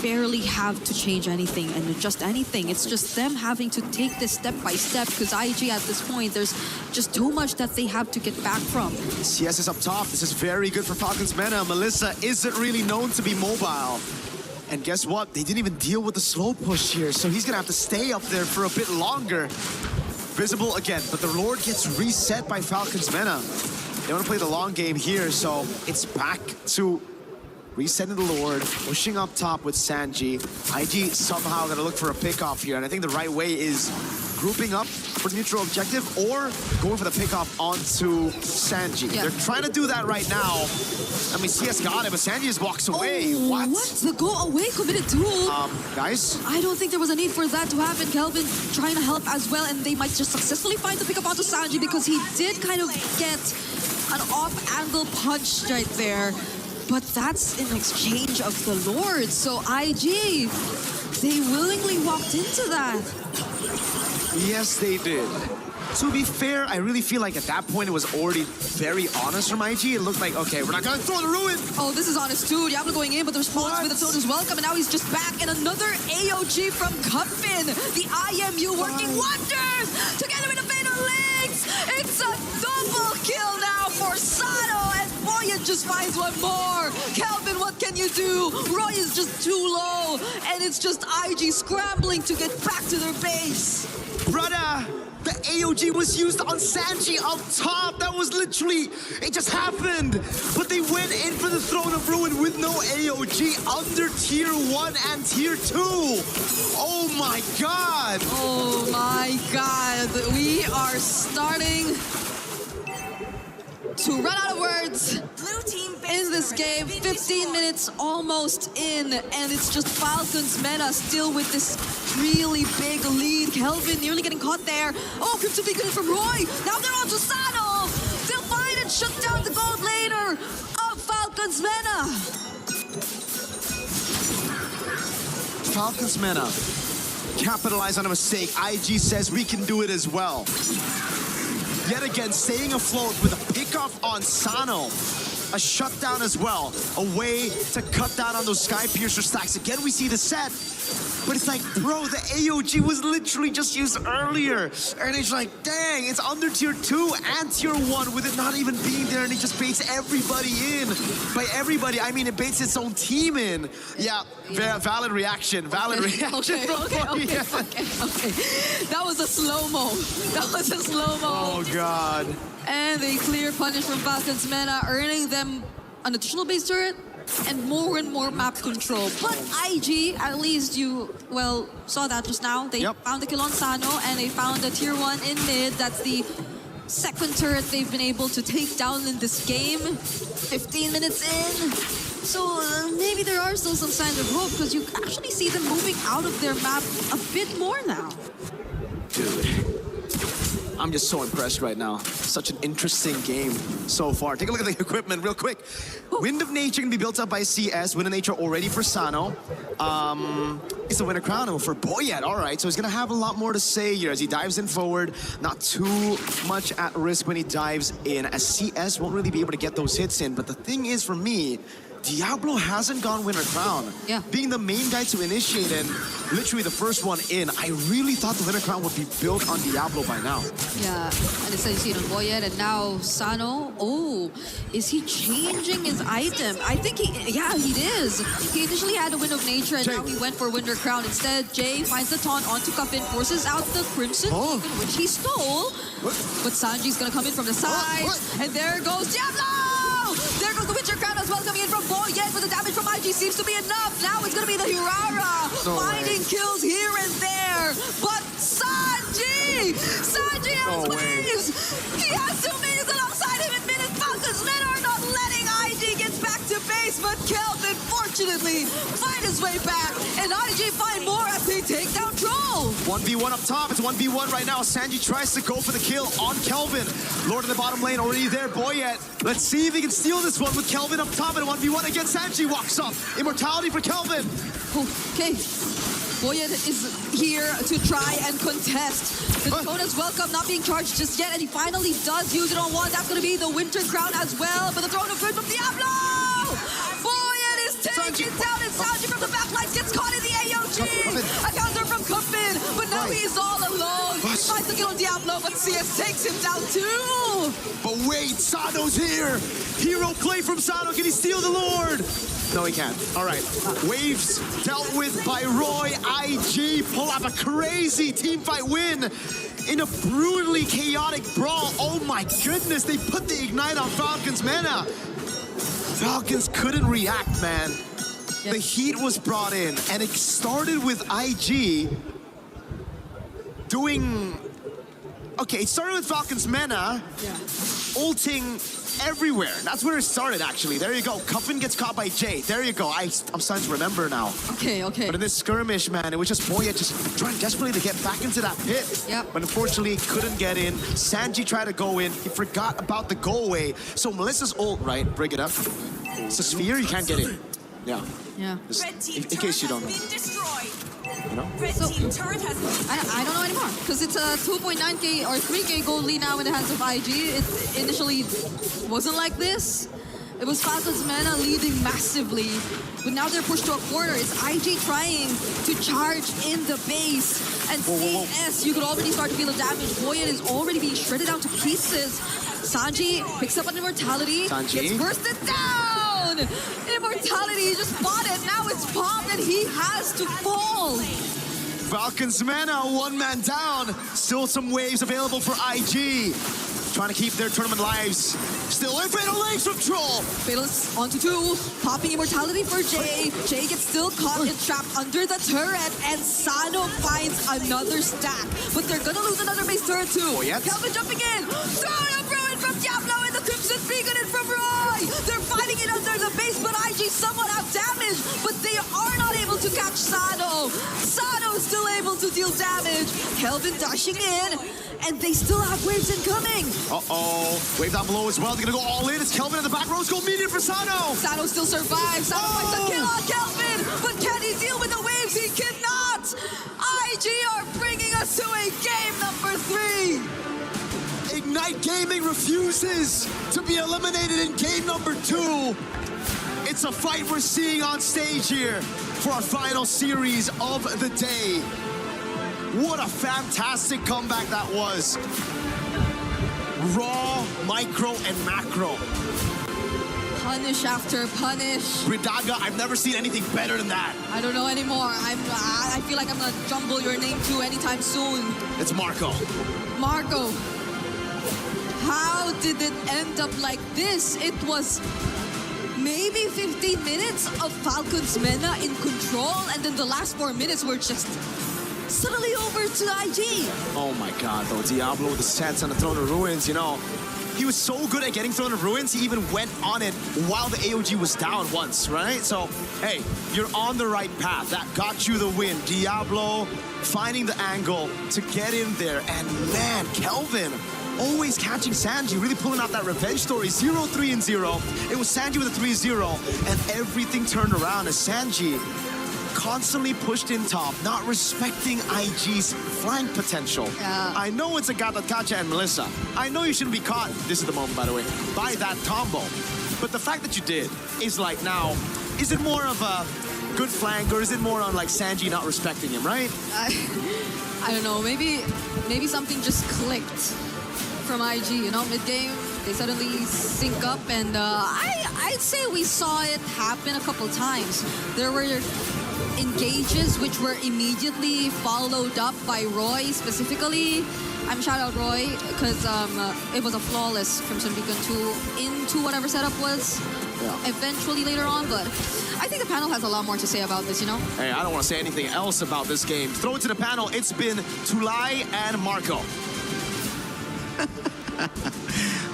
barely have to change anything and adjust anything. It's just them having to take this step by step, because IG at this point, there's just too much that they have to get back from. CS is up top. This is very good for Falcon's meta. Melissa isn't really known to be mobile. And guess what? They didn't even deal with the slow push here, so he's gonna have to stay up there for a bit longer. Visible again, but the Lord gets reset by Falcon's meta. They want to play the long game here, so it's back to resetting the Lord, pushing up top with Sanji. IG somehow gonna look for a pick-off here, and I think the right way is grouping up for neutral objective or going for the pick-off onto Sanji. They're trying to do that right now. I mean, CS got it, but Sanji just walks away. What? The go away committed duel? Guys? I don't think there was a need for that to happen. Kelvin trying to help as well, and they might just successfully find the pick-up onto Sanji, because he did kind of get an off-angle punch right there. But that's in exchange of the Lord. So IG, they willingly walked into that. Yes, they did. To be fair, I really feel like at that point it was already very honest from IG. It looked like, okay, we're not gonna throw the ruin. Oh, this is honest too. Diablo going in, but the response with the tone is welcome, and now he's just back. And another AOG from Cuffin. The IMU working wonders together with the Fatal Links. It's a double kill now for Sano, and Boyan just finds one more. Kelvin, what can you do? Roy is just too low, and it's just IG scrambling to get back to their base. Brother, the AOG was used on Sanji up top. That was literally, it just happened. But they went in for the Throne of Ruin with no AOG under tier 1 and tier 2. Oh my god. Oh my god. We are starting to run out of words in this game. 15 minutes almost in, and it's just Falcon's meta still with this really big lead. Kelvin nearly getting caught there. Oh, Crypto Beacon from Roy. Now they're on to Sano. They'll find and shut down the gold laner of Falcon's meta. Falcon's meta capitalize on a mistake. IG says we can do it as well. Yet again, staying afloat with a pick-off on Sano. A shutdown as well. A way to cut down on those Sky Piercer stacks. Again, we see the set. But it's like, bro, the AOG was literally just used earlier. And it's like, dang, it's under tier 2 and tier 1 with it not even being there. And it just baits everybody in. By everybody, I mean it baits its own team in. Yeah, valid reaction. Valid reaction. Okay. That was a slow-mo. That was a slow-mo. Oh, God. And a clear punish from Falcon's meta, earning them an additional base turret and more map control. But IG, at least you, well, saw that just now. They found the kill on Sano, and they found a tier 1 in mid. That's the second turret they've been able to take down in this game. 15 minutes in. So maybe there are still some signs of hope, because you actually see them moving out of their map a bit more now. Dude. I'm just so impressed right now. Such an interesting game so far. Take a look at the equipment real quick. Wind of Nature can be built up by CS. Wind of Nature already for Sano. It's the Winter Crown for Boyet. All right, so he's gonna have a lot more to say here as he dives in forward. Not too much at risk when he dives in, as CS won't really be able to get those hits in. But the thing is, for me, Diablo hasn't gone winner crown. Yeah. Being the main guy to initiate and literally the first one in, I really thought the winner crown would be built on Diablo by now. Yeah, and instead you see it on Boyet, and now Sano. Oh, is he changing his item? I think he is. He initially had a Wind of Nature, and now he went for Winter Crown. Instead, Jay finds the taunt onto Cuffin, forces out the Crimson Beacon, which he stole. But Sanji's gonna come in from the side, and there goes Diablo! There goes the Winter Crown as well, coming in from Boyet, but the damage from IG seems to be enough. Now it's gonna be the Hirara, finding kills here and there. But Sanji has waves! He has 2 minions alongside him in minutes. Falcons men are not letting IG get back to base, but Kelvin fortunately find his way back, and IG find more as they take down Troll. 1v1 up top, it's 1v1 right now. Sanji tries to go for the kill on Kelvin. Lord in the bottom lane already there, Boyet. Let's see if he can steal this one with Kelvin up top, and 1v1 against Sanji walks up. Immortality for Kelvin. Okay. Boyet is here to try and contest. The code is welcome, not being charged just yet, and he finally does use it on one. That's going to be the Winter Crown as well, but the Throne of Good from Diablo! Boyet is taken down, and Sanji from the backlines gets caught in the AOG! A counter from Cuffin, but now he's all alone. He finds the kill on Diablo, but CS takes him down too! But wait, Sano's here! Hero play from Sano, can he steal the Lord? No, he can't. All right. Waves dealt with by Roy. IG pull off a crazy teamfight win in a brutally chaotic brawl. Oh my goodness, they put the Ignite on Falcons mana. Falcons couldn't react, man. Yep. The heat was brought in, and it started with IG doing... Okay, it started with Falcons mana, ulting everywhere. That's where it started, actually. There you go. Cuffin gets caught by Jay. There you go. I'm starting to remember now. Okay. But in this skirmish, man, it was just Boyet just trying desperately to get back into that pit. Yep. But unfortunately, couldn't get in. Sanji tried to go in. He forgot about the go away. So Melissa's ult, right? Bring it up. It's a sphere, you can't get in. Yeah. Just in case you don't know. You know? I don't know anymore, because it's a 2.9k or 3k gold lead now in the hands of IG. It initially wasn't like this. It was Falcons mana leading massively, but now they're pushed to a corner. It's IG trying to charge in the base, and CS, you could already start to feel the damage. Boyet is already being shredded down to pieces. Sanji picks up on Immortality, gets bursted down! Immortality just bought it, now it's popped and he has to fall! Falcons mana, one man down. Still some waves available for IG. Trying to keep their tournament lives. Still in Fatal Legs from Troll. Fatal's onto 2, popping Immortality for Jay. Jay gets still caught and trapped under the turret, and Sano finds another stack. But they're gonna lose another base turret too. Kelvin jumping in. Sano Ruin from Diablo, and the Crimson Beacon in from Roy. They're fighting it under the base, but IG somewhat out damaged. But they are not able to catch Sano. Sano is still able to deal damage. Kelvin dashing in, and they still have waves incoming. Wave down below as well. They're gonna go all in. It's Kelvin in the back row. It's going medium for Sano. Sano still survives. Sano finds the kill on Kelvin, but can he deal with the waves? He cannot. IG are bringing us to a game number 3. Ignite Gaming refuses to be eliminated in game number 2. It's a fight we're seeing on stage here for our final series of the day. What a fantastic comeback that was. Raw, micro, and macro. Punish after punish. Bridaga, I've never seen anything better than that. I don't know anymore. I feel like I'm gonna jumble your name too anytime soon. It's Marco. Marco. How did it end up like this? It was maybe 15 minutes of Falcons mana in control, and then the last 4 minutes were just suddenly over to IG. Oh my god, though. Diablo with the sets on the Throne of Ruins, you know. He was so good at getting Throne of Ruins, he even went on it while the AOG was down once, right? So, hey, you're on the right path. That got you the win. Diablo finding the angle to get in there. And man, Kelvin always catching Sanji, really pulling out that revenge story. 0-3-0. It was Sanji with a 3-0, and everything turned around as Sanji constantly pushed in top, not respecting IG's flank potential. I know it's a Gatatacha and Melissa. I know you shouldn't be caught, this is the moment by the way, by that combo. But the fact that you did is like now, is it more of a good flank or is it more on like Sanji not respecting him, right? I don't know, maybe something just clicked from IG, you know, mid-game, they suddenly sync up, and I'd say we saw it happen a couple times. There were engages which were immediately followed up by Roy specifically. I'm shout out Roy because it was a flawless Crimson Beacon 2 into whatever setup was eventually later on, but I think the panel has a lot more to say about this, you know? Hey, I don't want to say anything else about this game. Throw it to the panel. It's been Tulai and Marco.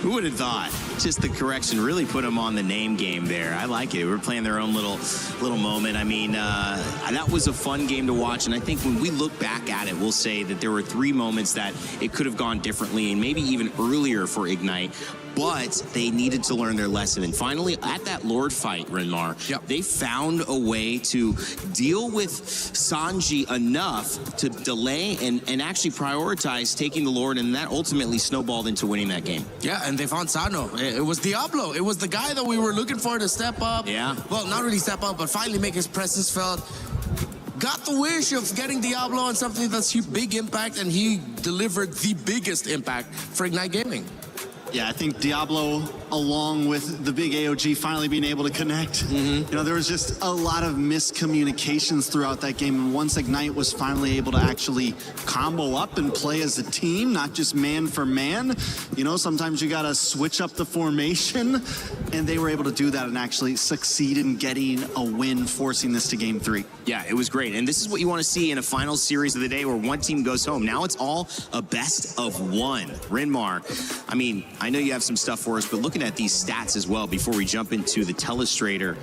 Who would have thought? Just the correction really put them on the name game there. I like it. We're playing their own little moment. I mean, that was a fun game to watch, and I think when we look back at it, we'll say that there were 3 moments that it could have gone differently, and maybe even earlier for Ignite. But they needed to learn their lesson. And finally, at that Lord fight, Renmar, they found a way to deal with Sanji enough to delay and actually prioritize taking the Lord, and that ultimately snowballed into winning that game. Yeah, and they found Sano. It was Diablo. It was the guy that we were looking for to step up. Yeah. Well, not really step up, but finally make his presence felt. Got the wish of getting Diablo on something that's big impact, and he delivered the biggest impact for Ignite Gaming. Yeah, I think Diablo, along with the big AOG finally being able to connect. You know, there was just a lot of miscommunications throughout that game. And once Ignite was finally able to actually combo up and play as a team, not just man for man, you know, sometimes you got to switch up the formation. And they were able to do that and actually succeed in getting a win, forcing this to game 3. Yeah, it was great. And this is what you want to see in a final series of the day where one team goes home. Now it's all a best of 1. Renmar, I mean, I know you have some stuff for us, but looking at these stats as well before we jump into the Telestrator,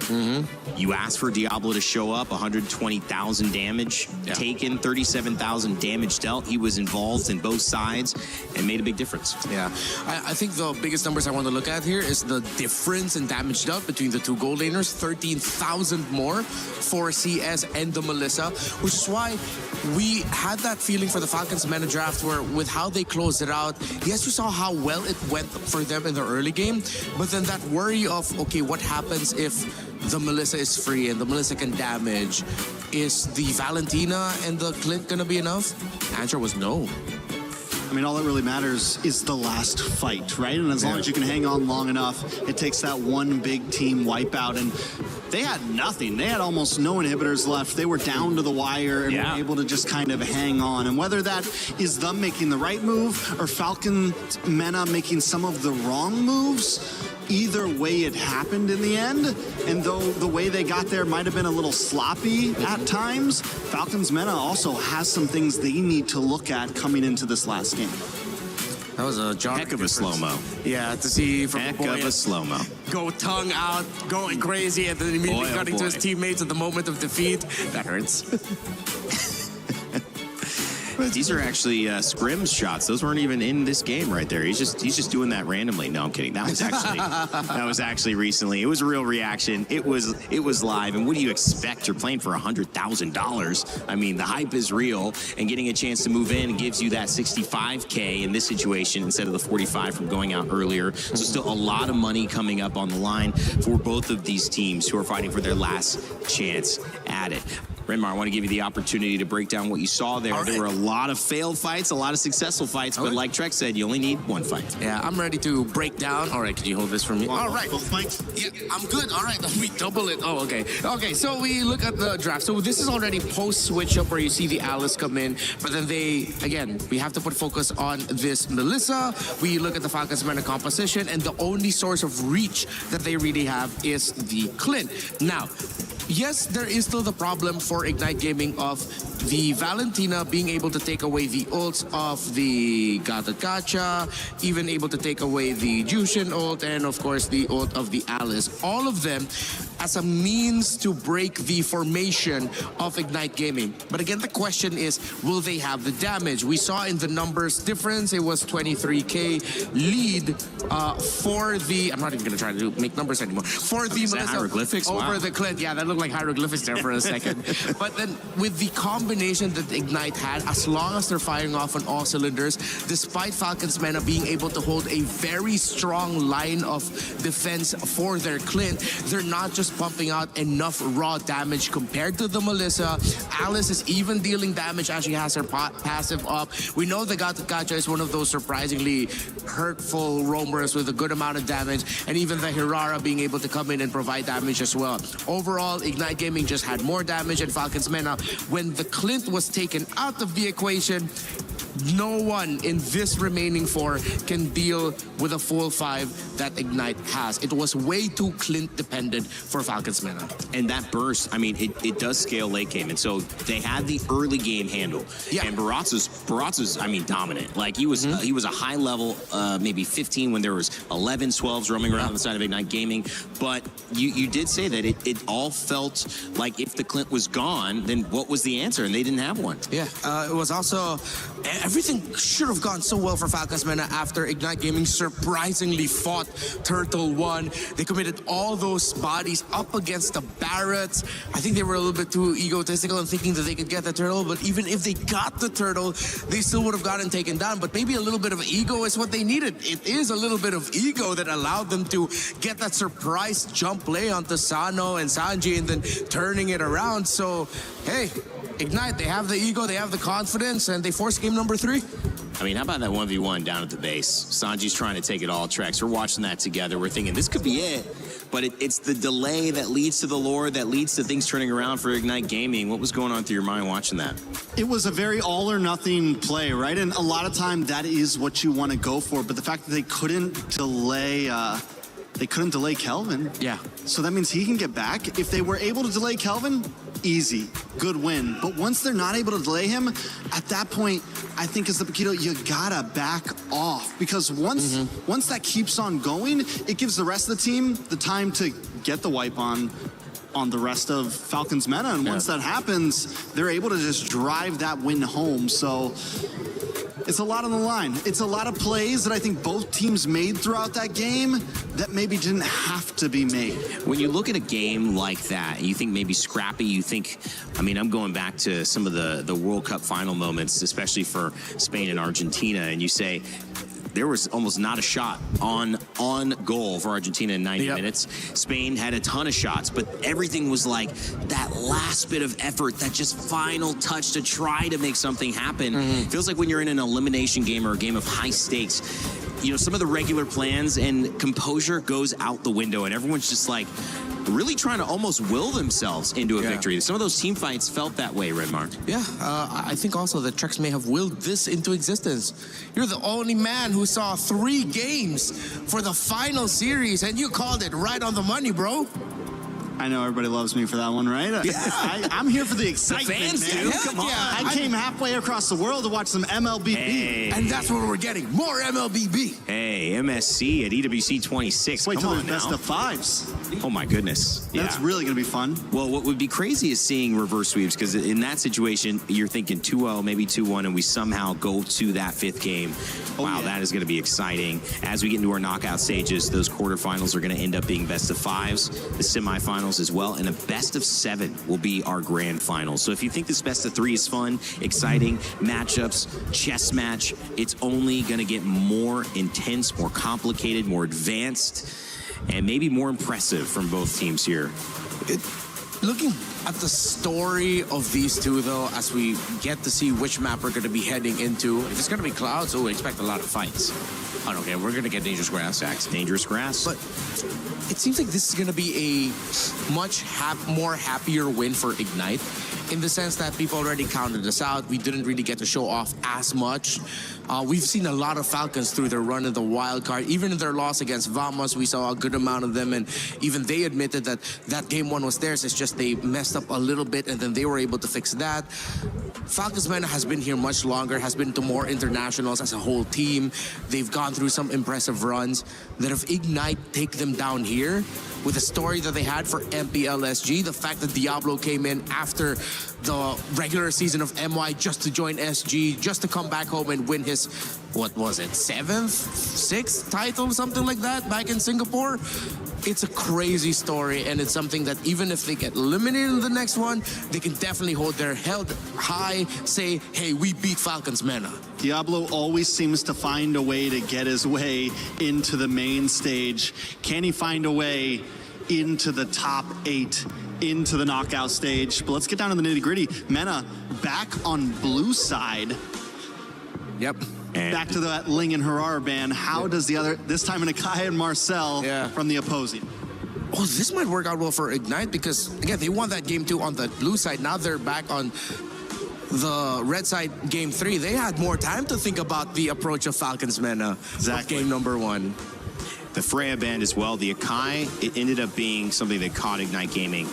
you asked for Diablo to show up, 120,000 damage taken, 37,000 damage dealt. He was involved in both sides and made a big difference. Yeah, I think the biggest numbers I want to look at here is the difference in damage dealt between the 2 gold laners, 13,000 more for CS and the Melissa, which is why we had that feeling for the Falcons meta draft where with how they closed it out, yes, we saw how well it went for them in the early game, but then that worry of, okay, what happens if the Melissa is free and the Melissa can damage? Is the Valentina and the Clint gonna be enough? Answer was no. I mean, all that really matters is the last fight, right? And as long as you can hang on long enough, it takes that one big team wipeout. And they had nothing. They had almost no inhibitors left. They were down to the wire and were able to just kind of hang on. And whether that is them making the right move or Falcon Mena making some of the wrong moves, either way it happened in the end. And though the way they got there might have been a little sloppy at times, Falcons Mena also has some things they need to look at coming into this last game. That was a heck of a slow-mo. Yeah, to see from heck of a slow-mo. Go tongue out, going crazy, and then immediately cutting to his teammates at the moment of defeat. That hurts. These are actually scrim shots. Those weren't even in this game right there. He's just doing that randomly. No, I'm kidding. That was actually recently. It was a real reaction. It was live. And what do you expect? You're playing for $100,000. I mean, the hype is real, and getting a chance to move in gives you that 65K in this situation instead of the 45 from going out earlier. So still a lot of money coming up on the line for both of these teams who are fighting for their last chance at it. Renmar, I want to give you the opportunity to break down what you saw there. There were a lot of failed fights, a lot of successful fights, but like Trek said, you only need one fight. Yeah, I'm ready to break down. All right, can you hold this for me? All right. Both fights? Yeah, I'm good. All right, we double it. Oh, okay. Okay, so we look at the draft. So this is already post-switch up where you see the Alice come in, but then we have to put focus on this Melissa. We look at the Falcons Meta composition, and the only source of reach that they really have is the Clint. Now, yes, there is still the problem for Ignite Gaming of the Valentina being able to take away the ults of the Gacha, even able to take away the Jushin ult, and of course the ult of the Alice. All of them as a means to break the formation of Ignite Gaming. But again, the question is, will they have the damage? We saw in the numbers difference, it was 23K lead for the, I'm not even going to try to make numbers anymore, for the Melissa hieroglyphics? over wow. the Clint. Yeah, that looked like hieroglyphics there for a second. But then with the combination that Ignite had, as long as they're firing off on all cylinders, despite Falcons Mena being able to hold a very strong line of defense for their Clint, they're not just pumping out enough raw damage compared to the Melissa. Alice is even dealing damage as she has her passive up. We know the Gacha is one of those surprisingly hurtful roamers with a good amount of damage, and even the Hirara being able to come in and provide damage as well. Overall, Ignite Gaming just had more damage than Falcons Mena. When the Clint was taken out of the equation, no one in this remaining 4 can deal with a full 5 that Ignite has. It was way too Clint dependent for Falcons Mena. And that burst, I mean, it does scale late game. And so they had the early game handle. Yeah. And Baratza's, I mean, dominant. Like he was a high level, maybe 15 when there was 11, 12s roaming around on the side of Ignite Gaming. But you did say that it all felt like if the Clint was gone, then what was the answer? And they didn't have one. Yeah, it was also, everything should have gone so well for Falcons Mena after Ignite Gaming surprisingly fought Turtle 1. They committed all those bodies up against the Barretts. I think they were a little bit too egotistical and thinking that they could get the turtle, but even if they got the turtle, they still would have gotten taken down. But maybe a little bit of ego is what they needed. It is a little bit of ego that allowed them to get that surprise jump play onto Sano and Sanji and then turning it around. So, hey, Ignite, they have the ego, they have the confidence, and they force game number 3. I mean, how about that 1v1 down at the base? Sanji's trying to take it all tracks. We're watching that together. We're thinking this could be it. But it's the delay that leads to the lore, that leads to things turning around for Ignite Gaming. What was going on through your mind watching that? It was a very all or nothing play, right? And a lot of time that is what you want to go for. But the fact that they couldn't delay Kelvin. Yeah. So that means he can get back. If they were able to delay Kelvin, easy, good win. But once they're not able to delay him, at that point, I think as the Paquito, you gotta back off. Because once that keeps on going, it gives the rest of the team the time to get the wipe on the rest of Falcons Mena. And once that happens, they're able to just drive that win home. So it's a lot on the line. It's a lot of plays that I think both teams made throughout that game that maybe didn't have to be made. When you look at a game like that, you think maybe scrappy, you think, I mean, I'm going back to some of the World Cup final moments, especially for Spain and Argentina, and you say, there was almost not a shot on goal for Argentina in 90 minutes. Spain had a ton of shots, but everything was like that last bit of effort, that just final touch to try to make something happen. It feels like when you're in an elimination game or a game of high stakes, you know, some of the regular plans and composure goes out the window, and everyone's just like really trying to almost will themselves into a victory. Some of those team fights felt that way, Redmar. Yeah, I think also the Trex may have willed this into existence. You're the only man who saw 3 games for the final series, and you called it right on the money, bro. I know everybody loves me for that one, right? Yeah. I'm here for the excitement, the fans man. do. Come on. I came halfway across the world to watch some MLBB. Hey. And that's what we're getting. More MLBB. Hey, MSC at EWC 26. Wait Come till on the best now. of 5s. Oh my goodness. That's really going to be fun. Well, what would be crazy is seeing reverse sweeps, because in that situation, you're thinking 2-0, maybe 2-1, and we somehow go to that 5th game. Wow, that is going to be exciting. As we get into our knockout stages, those quarterfinals are going to end up being best of 5s, the semifinals as well, and a best of 7 will be our grand final. So if you think this best of 3 is fun, exciting, matchups, chess match, it's only going to get more intense, more complicated, more advanced, and maybe more impressive from both teams here. Looking at the story of these two, though, as we get to see which map we're going to be heading into, if it's going to be Clouds, we expect a lot of fights. I don't care. We're going to get Dangerous Grass. Dangerous Grass. But it seems like this is going to be a much more happier win for Ignite, in the sense that people already counted us out. We didn't really get to show off as much. We've seen a lot of Falcons through their run in the wild card. Even in their loss against Vamos, we saw a good amount of them, and even they admitted that game 1 was theirs. It's just they messed up a little bit, and then they were able to fix that. Falcons Mena has been here much longer, has been to more internationals as a whole team. They've gone through some impressive runs. That if Ignite take them down here, with the story that they had for MPLSG, the fact that Diablo came in after the regular season of MY just to join SG, just to come back home and win his, what was it, 7th, 6th title, something like that, back in Singapore. it's a crazy story, and it's something that even if they get eliminated in the next one, they can definitely hold their head high, say, hey, we beat Falcons Mena. Diablo always seems to find a way to get his way into the main stage. Can he find a way into the top 8, into the knockout stage? But let's get down to the nitty-gritty. Mena back on blue side. Yep. And back to that Ling and Herrera band. How does the other, this time Nakai and Marcel from the opposing? Oh, this might work out well for Ignite because, again, they won that game 2 on the blue side. Now they're back on the red side game 3. They had more time to think about the approach of Falcons Mena. Exactly. Game number 1. The Freya band as well, the Akai, it ended up being something that caught Ignite Gaming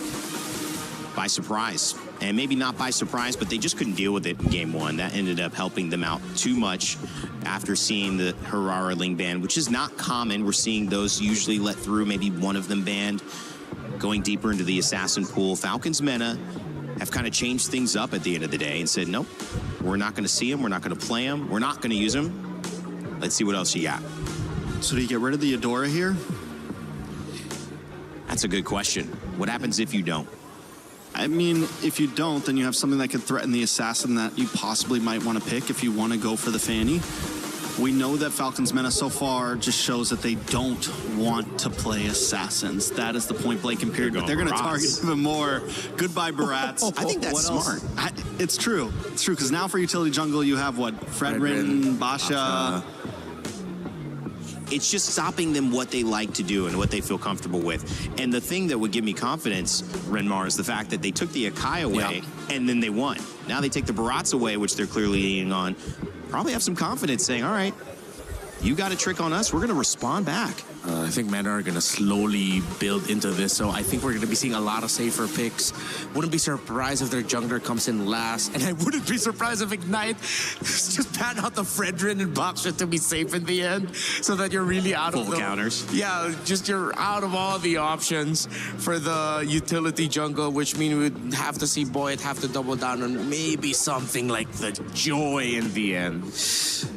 by surprise. And maybe not by surprise, but they just couldn't deal with it in game 1. That ended up helping them out too much after seeing the Herrera Ling ban, which is not common. We're seeing those usually let through, maybe one of them banned. Going deeper into the assassin pool, Falcons Mena have kind of changed things up at the end of the day and said, nope, we're not going to see him, we're not going to play him, we're not going to use him. Let's see what else you got. So do you get rid of the Eudora here? That's a good question. What happens if you don't? I mean, if you don't, then you have something that could threaten the assassin that you possibly might want to pick if you want to go for the Fanny. We know that Falcons Mena so far just shows that they don't want to play assassins. That is the point blank and period, but they're going to target even more. Goodbye, Barats. I think that's smart. It's true. It's true, because now for utility jungle, you have what? Fredrin, Basha. It's just stopping them what they like to do and what they feel comfortable with. And the thing that would give me confidence, Renmar, is the fact that they took the Akai away and then they won. Now they take the Barats away, which they're clearly leaning on. Probably have some confidence saying, all right, you got a trick on us, we're going to respond back. I think Mena are going to slowly build into this, so I think we're going to be seeing a lot of safer picks. Wouldn't be surprised if their jungler comes in last, and I wouldn't be surprised if Ignite just pan out the Fredrin and Baksha to be safe in the end, so that you're really out of full counters. Yeah, just you're out of all the options for the utility jungle, which means we'd have to see Boyd have to double down on maybe something like the Joy in the end.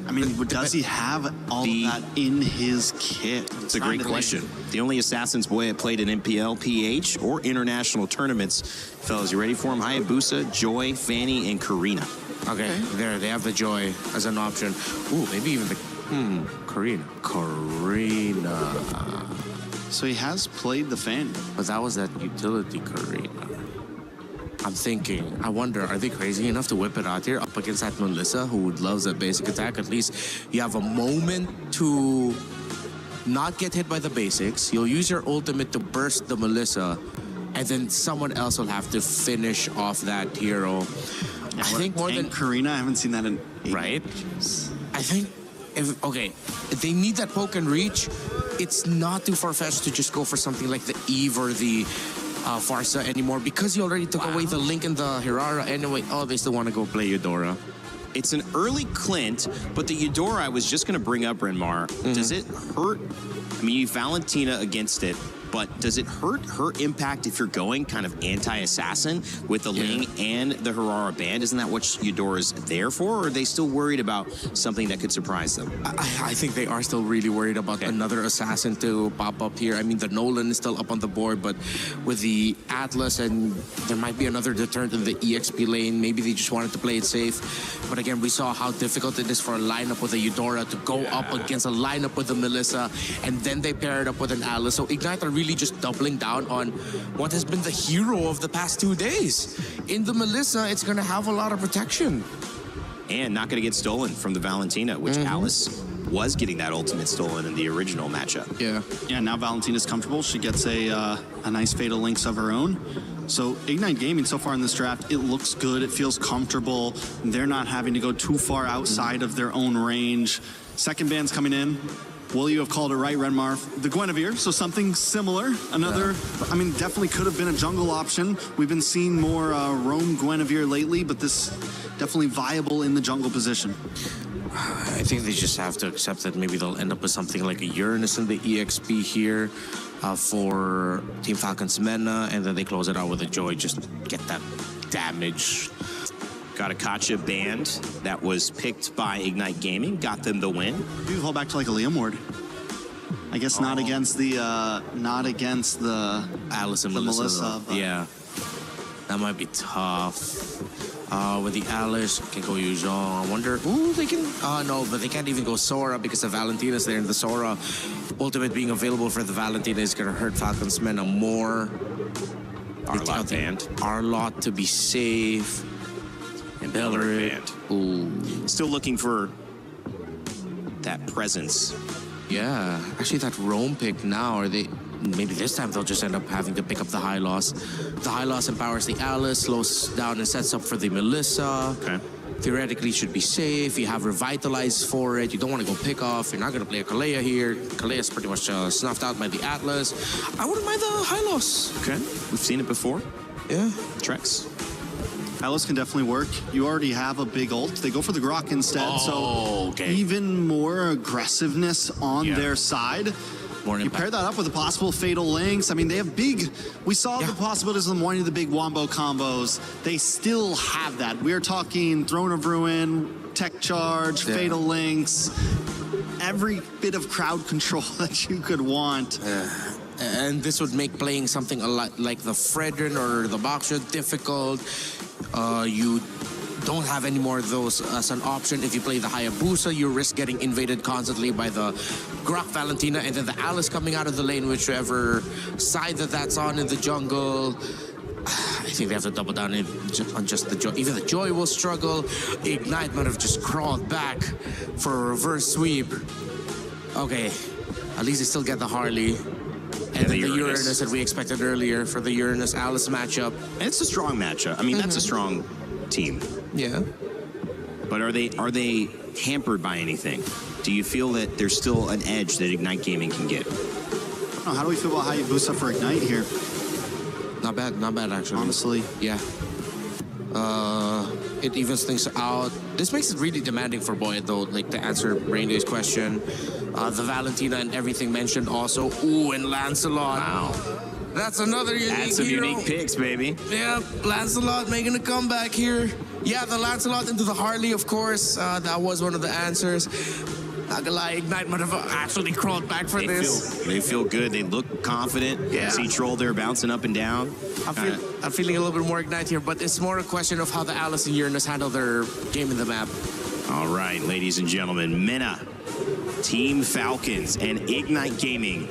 I mean, does he have all of that in his kit? It's a great question. The only Assassins boy that played in MPL, PH, or international tournaments. Fellas, you ready for him? Hayabusa, Joy, Fanny, and Karina. Okay, there, they have the Joy as an option. Ooh, maybe even the, Karina. So he has played the Fanny. But that was that utility Karina. I'm thinking, I wonder, are they crazy enough to whip it out here up against that Melissa, who loves that basic attack? At least you have a moment to not get hit by the basics. You'll use your ultimate to burst the Melissa, and then someone else will have to finish off that hero. I think more than Karina, I haven't seen that in 8 right. I think if they need that poke and reach, it's not too far-fetched to just go for something like the Eve or the Farsa anymore, because you already took away the Link and the Herrera anyway. Oh, they still want to go play Eudora. It's an early Clint, but the Eudora I was just going to bring up, Renmar. Does it hurt? I mean, you Valentina against it, but does it hurt her impact if you're going kind of anti-assassin with the Ling and the Herrera band? Isn't that what Eudora's there for, or are they still worried about something that could surprise them? I think they are still really worried about another assassin to pop up here. I mean, the Nolan is still up on the board, but with the Atlas, and there might be another deterrent in the EXP lane. Maybe they just wanted to play it safe. But again, we saw how difficult it is for a lineup with a Eudora to go up against a lineup with a Melissa, and then they pair it up with an Atlas. So Ignite are really just doubling down on what has been the hero of the past 2 days. In the Melissa, it's going to have a lot of protection. And not going to get stolen from the Valentina, which Alice was getting that ultimate stolen in the original matchup. Yeah, now Valentina's comfortable. She gets a nice Fatal Links of her own. So Ignite Gaming so far in this draft, it looks good. It feels comfortable. They're not having to go too far outside of their own range. Second band's coming in. Will you have called it right, Renmar? The Guinevere, so something similar. Another, I mean, definitely could have been a jungle option. We've been seeing more roam Guinevere lately, but this definitely viable in the jungle position. I think they just have to accept that maybe they'll end up with something like a Uranus in the EXP here for Team Falcons Mena, and then they close it out with a Joy, just get that damage. Got a Kacha band that was picked by Ignite Gaming, got them the win. You fall back to like a Liam Ward. I guess not against the Alice and Melissa. Yeah, that might be tough. With the Alice, can go Yuzhong. I wonder. Ooh, they can. No, but they can't even go Sora because the Valentina's there, and the Sora ultimate being available for the Valentina is gonna hurt Falcons Mena more. Arlott banned. Arlott to be safe. And Bellerin banned. Ooh. Still looking for that presence. Yeah, actually that roam pick now, or they maybe this time they'll just end up having to pick up the high loss. The high loss empowers the Alice, slows down and sets up for the Melissa. Okay. Theoretically should be safe. You have Revitalize for it. You don't want to go pick off. You're not going to play a Kalea here. Kalea's pretty much snuffed out by the Atlas. I wouldn't mind the high loss. Okay, we've seen it before. Yeah. Trex. Alice can definitely work. You already have a big ult. They go for the Grok instead, so even more aggressiveness on their side. You pair that up with the possible Fatal Links. I mean, they have big... We saw the possibilities of them wanting the big Wombo combos. They still have that. We're talking Throne of Ruin, Tech Charge, Fatal Links, every bit of crowd control that you could want. And this would make playing something a lot like the Fredrin or the Boxer difficult. You don't have any more of those as an option. If you play the Hayabusa, you risk getting invaded constantly by the Grok Valentina and then the Alice coming out of the lane, whichever side that's on in the jungle. I think they have to double down on just the Joy. Even the Joy will struggle. Ignite might have just crawled back for a reverse sweep. Okay, at least they still get the Harley. And the Uranus that we expected earlier for the Uranus-Alice matchup. And it's a strong matchup. I mean, that's a strong team. Yeah. But are they hampered by anything? Do you feel that there's still an edge that Ignite Gaming can get? How do we feel about Hayabusa for Ignite here? Not bad actually. Honestly. Yeah. It evens things out. This makes it really demanding for Boyd though, like to answer Rainday's question. The Valentina and everything mentioned also. Ooh, and Lancelot. Wow. That's another unique That's some hero. unique picks, baby. Yeah, Lancelot making a comeback here. Yeah, the Lancelot into the Harley, of course. That was one of the answers. Not gonna lie, Ignite might have actually crawled back for this. They feel good. They look confident. Yeah. See Troll there bouncing up and down. I'm feeling a little bit more Ignite here, but it's more a question of how the Alice and Uranus handle their game in the map. All right, ladies and gentlemen, Mena, Team Falcons, and Ignite Gaming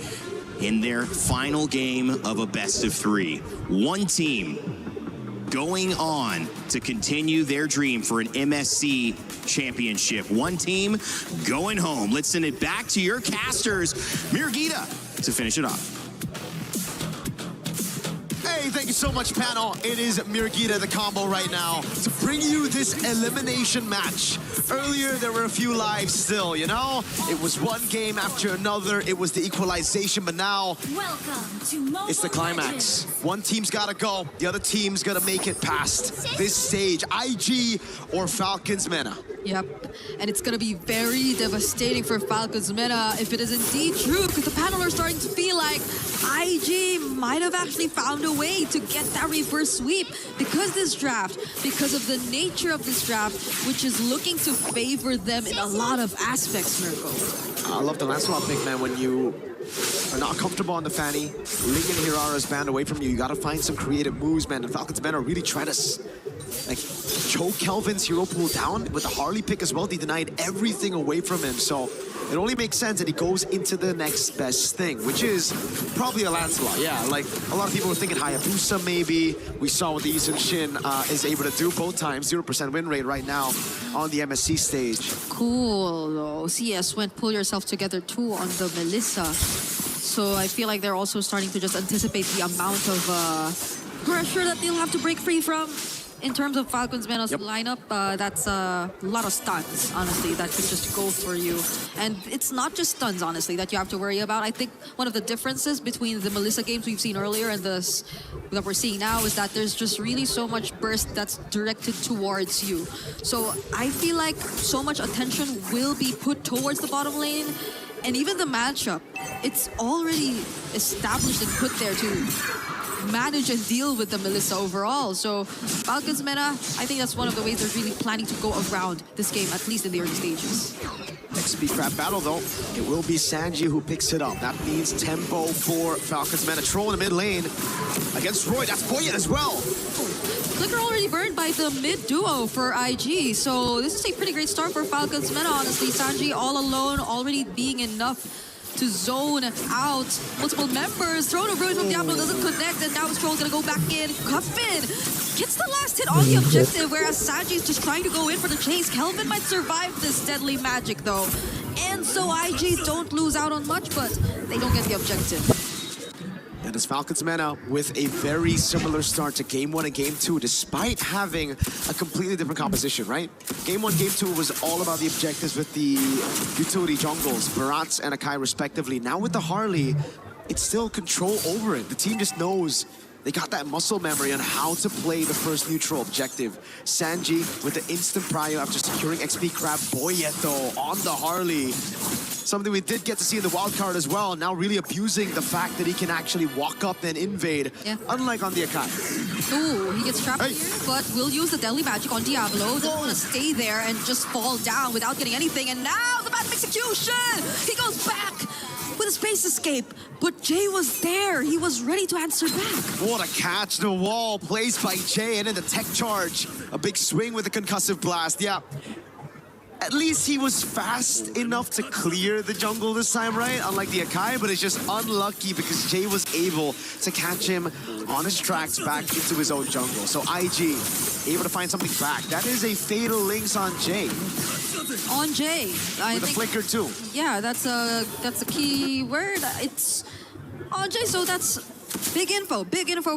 in their final game of a best of 3. One team going on to continue their dream for an MSC championship. One team going home. Let's send it back to your casters, Mirgita, to finish it off. Hey, thank you so much, panel. It is Mirgita, the combo right now, to bring you this elimination match. Earlier, there were a few lives still, you know? It was one game after another. It was the equalization, but now it's the climax. One team's gotta go. The other team's gonna make it past this stage. IG or Falcons Mena. Yep, and it's going to be very devastating for Falcons Meta if it is indeed true, because the panel are starting to feel like IG might have actually found a way to get that reverse sweep because this draft, because of the nature of this draft, which is looking to favor them in a lot of aspects, Mirko. I love the Lancelot pick, man. When you are not comfortable on the Fanny, Ling and Hirara's banned away from you, you gotta find some creative moves, man. And Falcons Mena are really trying to choke Kelvin's hero pool down with the Harley pick as well. They denied everything away from him, so it only makes sense that he goes into the next best thing, which is probably a Lancelot. Yeah, like a lot of people were thinking Hayabusa maybe. We saw what the Isun Shin is able to do both times. 0% win rate right now on the MSC stage. Cool, though. CS went pull yourself together too on the Melissa. So I feel like they're also starting to just anticipate the amount of pressure that they'll have to break free from. In terms of Falcons Mena's lineup, that's a lot of stuns, honestly, that could just go for you. And it's not just stuns, honestly, that you have to worry about. I think one of the differences between the Melissa games we've seen earlier and this that we're seeing now is that there's just really so much burst that's directed towards you. So I feel like so much attention will be put towards the bottom lane. And even the matchup, it's already established and put there to manage and deal with the Melissa overall. So Falcons meta, I think that's one of the ways they're really planning to go around this game, at least in the early stages. Next speed crab battle though, it will be Sanji who picks it up. That means tempo for Falcons meta. Troll in the mid lane against Roy. That's Boyet as well. Flicker already burned by the mid duo for IG, so this is a pretty great start for Falcons meta, honestly. Sanji all alone, already being enough to zone out multiple members. Throne of Ruin from Diablo doesn't connect, and now Stroll's gonna go back in. Cuffin gets the last hit on the objective, whereas Sanji's just trying to go in for the chase. Kelvin might survive this deadly magic though. And so IG don't lose out on much, but they don't get the objective. And as Falcons meta with a very similar start to Game 1 and Game 2, despite having a completely different composition, right? Game 1, Game 2 was all about the objectives with the utility jungles, Barats and Akai respectively. Now with the Harley, it's still control over it. The team just knows they got that muscle memory on how to play the first neutral objective. Sanji with the instant prio after securing XP Crab. Boyet though on the Harley. Something we did get to see in the wildcard as well, now really abusing the fact that he can actually walk up and invade, unlike on the Akai. Ooh, he gets trapped here, but will use the deadly magic on Diablo. Doesn't want to stay there and just fall down without getting anything, and now the bad execution! He goes back with a space escape, but Jay was there. He was ready to answer back. What a catch, the wall placed by Jay, and then the tech charge. A big swing with the concussive blast, yeah. At least he was fast enough to clear the jungle this time, right? Unlike the Akai, but it's just unlucky because Jay was able to catch him on his tracks back into his own jungle. So IG able to find something back. That is a fatal links on Jay. On Jay. I With think, a flicker too. Yeah, that's a key word. It's on Jay, so that's big info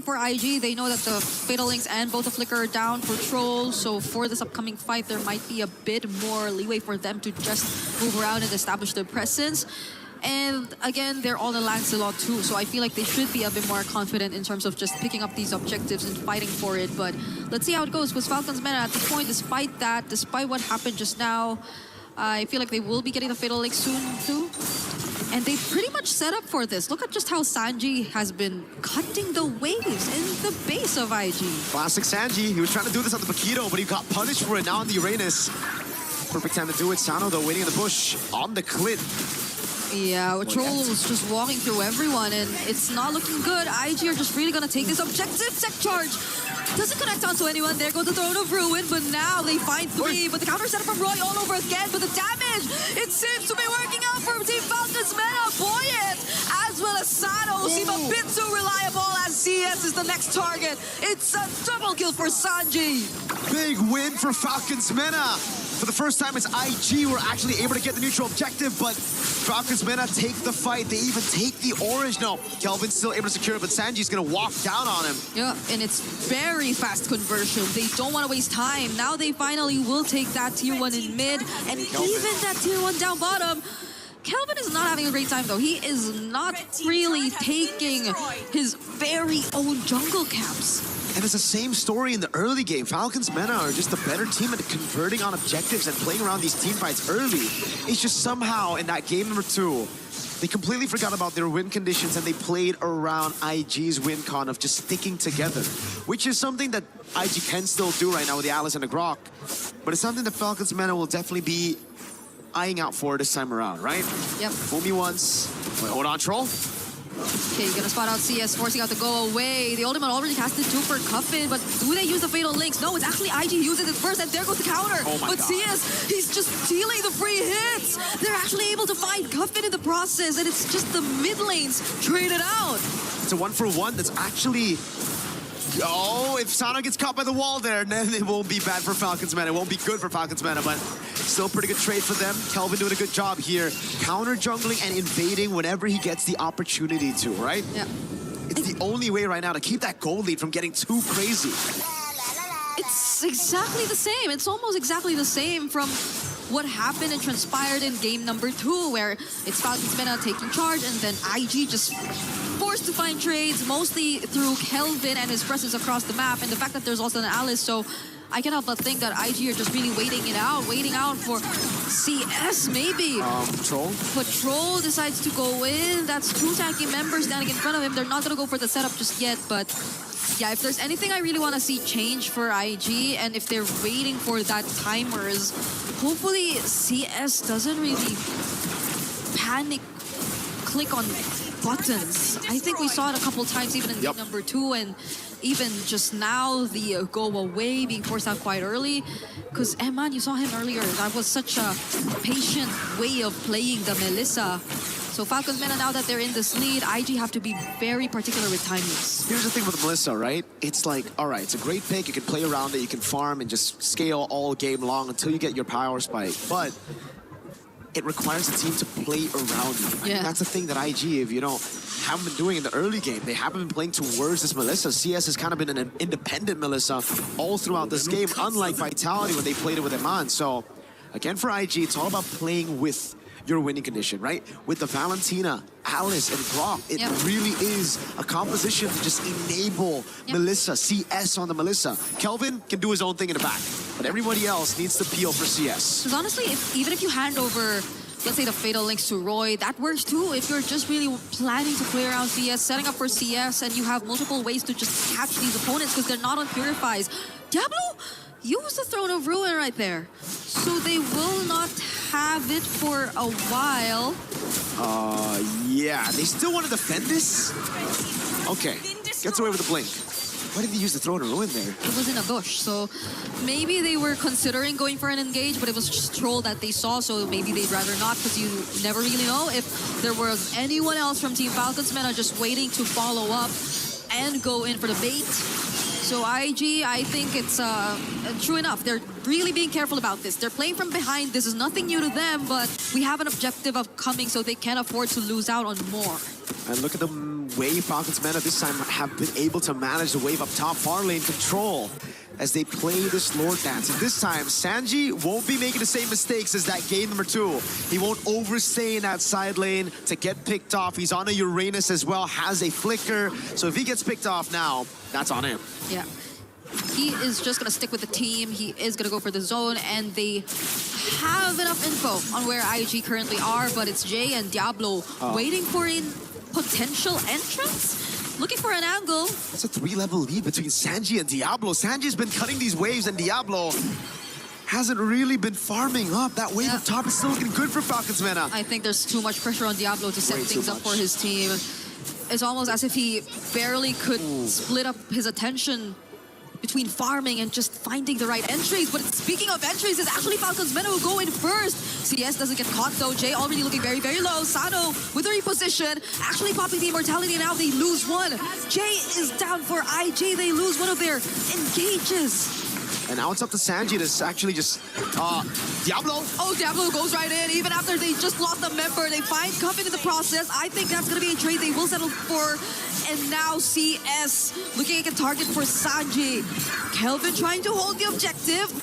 for IG. They know that the Fatal Links and both the Flicker are down for Troll, so for this upcoming fight, there might be a bit more leeway for them to just move around and establish their presence. And again, they're all in Lancelot too, so I feel like they should be a bit more confident in terms of just picking up these objectives and fighting for it. But let's see how it goes with Falcons meta at this point. Despite what happened just now, I feel like they will be getting the Fatal Link soon too. And they pretty much set up for this. Look at just how Sanji has been cutting the waves in the base of IG. Classic Sanji. He was trying to do this on the Paquito, but he got punished for it now on the Uranus. Perfect time to do it. Sano, though, waiting in the bush on the clit. Yeah, Troll was just walking through everyone, and it's not looking good. IG are just really going to take this objective. Tech charge doesn't connect onto anyone. There goes the Throne of Ruin, but now they find three. But the counter setup from Roy all over again. But the damage, it seems to be working out for Team Falcons meta. Boyet, as well as Sano, seem a bit too reliable as CS is the next target. It's a double kill for Sanji. Big win for Falcons meta. For the first time, it's IG were actually able to get the neutral objective, but Falcons meta take the fight. They even take the orange. No, Kelvin's still able to secure it, but Sanji's going to walk down on him. Yeah, and it's very fast conversion. They don't want to waste time. Now they finally will take that tier 1 in mid, and even that tier 1 down bottom. Kelvin is not having a great time, though. He is not really taking his very own jungle caps. And it's the same story in the early game. Falcons meta are just a better team at converting on objectives and playing around these team fights early. It's just somehow in that game number 2, they completely forgot about their win conditions and they played around IG's win con of just sticking together, which is something that IG can still do right now with the Alice and the Grok. But it's something that Falcons meta will definitely be eyeing out for this time around, right? Yep. Fool me once. Wait, hold on, Troll. Okay, gonna spot out CS, forcing out to go away. The ultimate already casted 2 for Cuffin, but do they use the Fatal Links? No, it's actually IG using it first, and there goes the counter. Oh my but God. CS, he's just stealing the free hits. They're actually able to find Cuffin in the process, and it's just the mid lanes traded out. It's a 1-for-1 that's actually... Oh, if Sano gets caught by the wall there, then it won't be bad for Falcons meta. It won't be good for Falcons meta, but still a pretty good trade for them. Kelvin doing a good job here. Counter jungling and invading whenever he gets the opportunity to, right? Yeah. It's the only way right now to keep that gold lead from getting too crazy. It's exactly the same. It's almost exactly the same from what happened and transpired in game number 2, where it's Falcons meta taking charge, and then IG just forced to find trades, mostly through Kelvin and his presence across the map, and the fact that there's also an Alice, so I cannot but think that IG are just really waiting out for CS maybe. Troll? But Troll decides to go in. That's 2 tanky members standing in front of him. They're not gonna go for the setup just yet, but yeah, if there's anything I really want to see change for IG, and if they're waiting for that timers, hopefully CS doesn't really panic click on buttons. I think we saw it a couple times even in game number 2, and even just now the go away being forced out quite early. Because Eman, you saw him earlier, that was such a patient way of playing the Melissa. So Falcons Mena, now that they're in this lead, IG have to be very particular with timings. Here's the thing with Melissa, right? It's like, all right, it's a great pick. You can play around it. You can farm and just scale all game long until you get your power spike. But it requires the team to play around you. I mean, that's the thing that IG, if you haven't been doing in the early game, they haven't been playing towards this Melissa. CS has kind of been an independent Melissa all throughout this game, unlike Vitality when they played it with Eman. So again, for IG, it's all about playing with your winning condition, right? With the Valentina, Alice, and Brock, it really is a composition to just enable Melissa, CS on the Melissa. Kelvin can do his own thing in the back, but everybody else needs to peel for CS. Because honestly, even if you hand over, let's say, the Fatal Links to Roy, that works too. If you're just really planning to play around CS, setting up for CS, and you have multiple ways to just catch these opponents because they're not on Purifies. Diablo used the Throne of Ruin right there. So they will not have it for a while. Yeah, they still want to defend this? Okay, gets away with the blink. Why did they use the Throne of Ruin there? It was in a bush, so maybe they were considering going for an engage, but it was just Troll that they saw, so maybe they'd rather not, because you never really know if there was anyone else from Team Falcons Mena just waiting to follow up and go in for the bait. So IG, I think it's true enough. They're really being careful about this. They're playing from behind. This is nothing new to them, but we have an objective of coming, so they can't afford to lose out on more. And look at the way Falcons Mena this time have been able to manage the wave up top, far lane control, as they play this Lord Dance. And this time, Sanji won't be making the same mistakes as that game number 2. He won't overstay in that side lane to get picked off. He's on a Uranus as well, has a flicker. So if he gets picked off now, that's on him. Yeah. He is just going to stick with the team. He is going to go for the zone, and they have enough info on where IG currently are, but it's Jay and Diablo waiting for a potential entrance? Looking for an angle. That's a 3-level lead between Sanji and Diablo. Sanji's been cutting these waves, and Diablo hasn't really been farming up. That wave up top is still looking good for Falcons Mena. I think there's too much pressure on Diablo to set things up for his team. It's almost as if he barely could split up his attention between farming and just finding the right entries. But speaking of entries, it's actually Falcons Mena who go in first. CS doesn't get caught though. Jay already looking very, very low. Sano with a reposition, actually popping the immortality. Now they lose one. Jay is down for IG. They lose one of their engages. And now it's up to Sanji to actually just, Diablo. Oh, Diablo goes right in. Even after they just lost a member, they find Coven in the process. I think that's going to be a trade they will settle for. And now CS looking at a target for Sanji. Kelvin trying to hold the objective,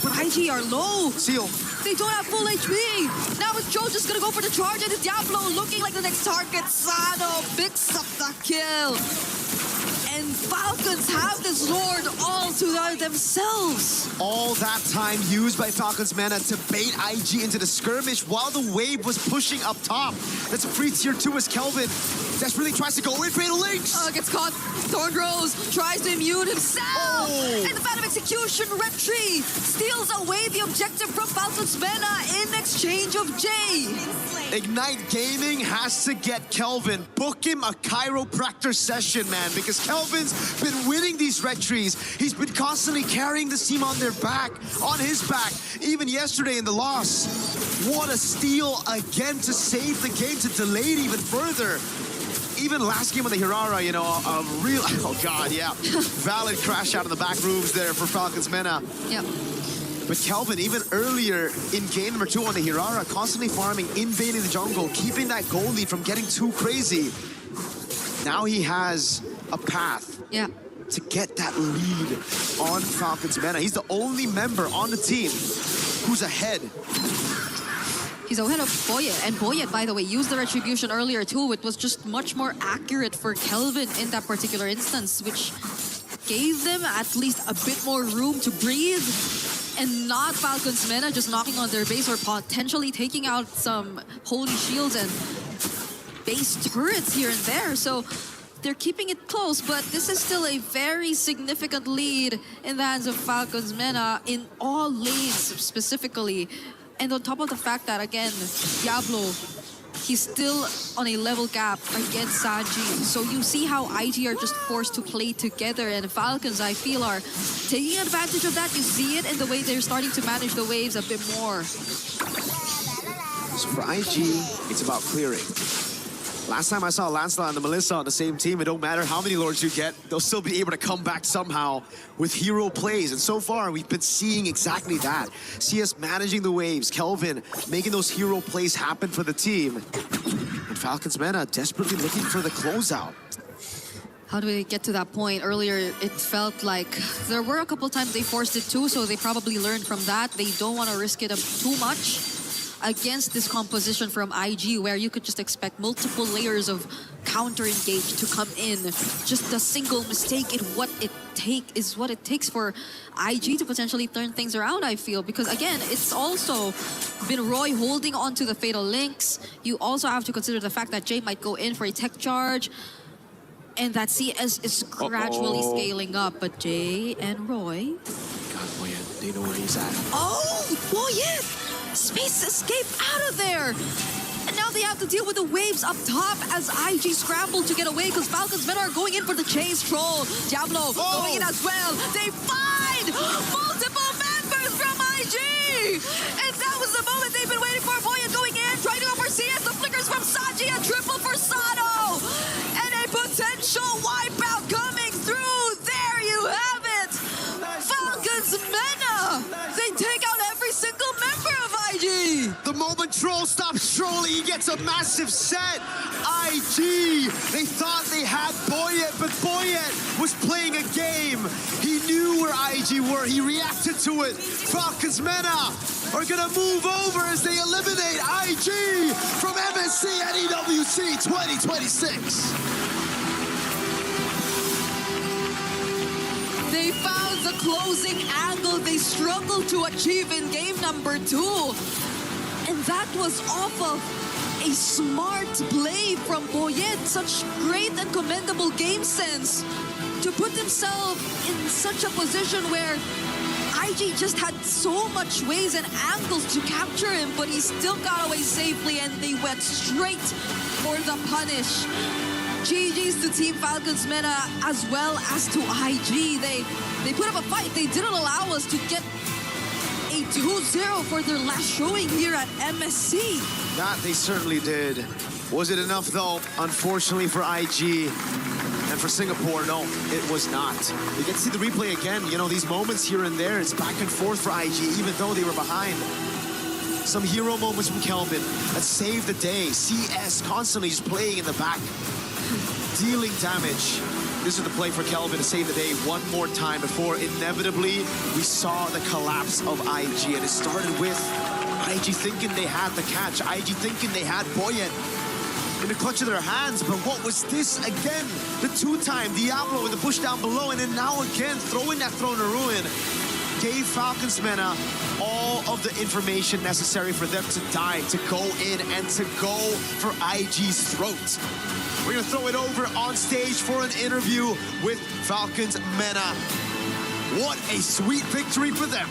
but IG are low. Seal. They don't have full HP. Now it's Joe just going to go for the charge, and it's Diablo looking like the next target. Sano picks up the kill. And Falcons have this Lord all to themselves. All that time used by Falcons Mena to bait IG into the skirmish while the wave was pushing up top. That's a free tier 2 as Kelvin desperately tries to go in. Fatal Links. Gets caught. Thorn Rose tries to immune himself. And the Phantom Execution Retry steals away the objective from Falcons Mena in exchange of Jay. Ignite Gaming has to get Kelvin. Book him a chiropractor session, man, because Kelvin's been winning these retries. He's been constantly carrying this team on their back, on his back, even yesterday in the loss. What a steal again to save the game, to delay it even further. Even last game on the Hirara, you know, a real, oh God, yeah. Valid crash out of the back rooms there for Falcons Mena. Yep. But Kelvin, even earlier in game number 2 on the Hirara, constantly farming, invading the jungle, keeping that goal lead from getting too crazy. Now he has a path to get that lead on Falcons Mena. He's the only member on the team who's ahead. He's ahead of Boyet, and Boyet, by the way, used the Retribution earlier too. It was just much more accurate for Kelvin in that particular instance, which gave them at least a bit more room to breathe, and not Falcons Mena just knocking on their base or potentially taking out some holy shields and base turrets here and there. So they're keeping it close, but this is still a very significant lead in the hands of Falcons Mena in all lanes specifically. And on top of the fact that, again, Diablo, he's still on a level gap against Sanji. So you see how IG are just forced to play together, and Falcons, I feel, are taking advantage of that. You see it in the way they're starting to manage the waves a bit more. So for IG, it's about clearing. Last time I saw Lancelot and the Melissa on the same team, it don't matter how many lords you get, they'll still be able to come back somehow with hero plays. And so far, we've been seeing exactly that. CS managing the waves, Kelvin making those hero plays happen for the team. And Falcons Mena desperately looking for the closeout. How do we get to that point? Earlier, it felt like there were a couple times they forced it too, so they probably learned from that. They don't want to risk it too much against this composition from IG, where you could just expect multiple layers of counter engage to come in. Just a single mistake is what it takes for IG to potentially turn things around, I feel. Because again, it's also been Roy holding on to the Fatal Links. You also have to consider the fact that Jay might go in for a tech charge, and that CS is gradually scaling up. But Jay and Roy... God, Boyan, they know where he's at. Oh, Boyan! Space escape out of there! And now they have to deal with the waves up top as IG scramble to get away, because Falcons Mena are going in for the chase troll. Diablo going in as well. They find multiple members from IG! And that was the moment they've been waiting for. Boyan going in, trying to go for CS. The flickers from Sanji, a triple for Sano! And a potential wipeout coming through. There you have it! Falcons Mena! They take out every single member of IG! The moment Troll stops trolling, he gets a massive set. IG, they thought they had Boyet, but Boyet was playing a game. He knew where IG were. He reacted to it. Falcons Mena are gonna move over as they eliminate IG from MSC at EWC 2026. They found the closing angle they struggled to achieve in game number 2. And that was off of a smart play from Boyet. Such great and commendable game sense to put himself in such a position where IG just had so much ways and angles to capture him, but he still got away safely, and they went straight for the punish. GG's to Team Falcons Mena as well as to IG. They put up a fight. They didn't allow us to get a 2-0 for their last showing here at MSC. That they certainly did. Was it enough though? Unfortunately for IG and for Singapore, no, it was not. You get to see the replay again. You know, these moments here and there, it's back and forth for IG, even though they were behind. Some hero moments from Kelvin that saved the day. CS constantly just playing in the back, dealing damage. This is the play for Kelvin to save the day one more time before inevitably we saw the collapse of IG. And it started with IG thinking they had the catch, IG thinking they had Boyet in the clutch of their hands. But what was this again? The two-time Diablo with the push down below, and then now again throwing that Throne of Ruin gave Falcons Mena all of the information necessary for them to die, to go in and to go for IG's throat. We're gonna throw it over on stage for an interview with Falcons Mena. What a sweet victory for them.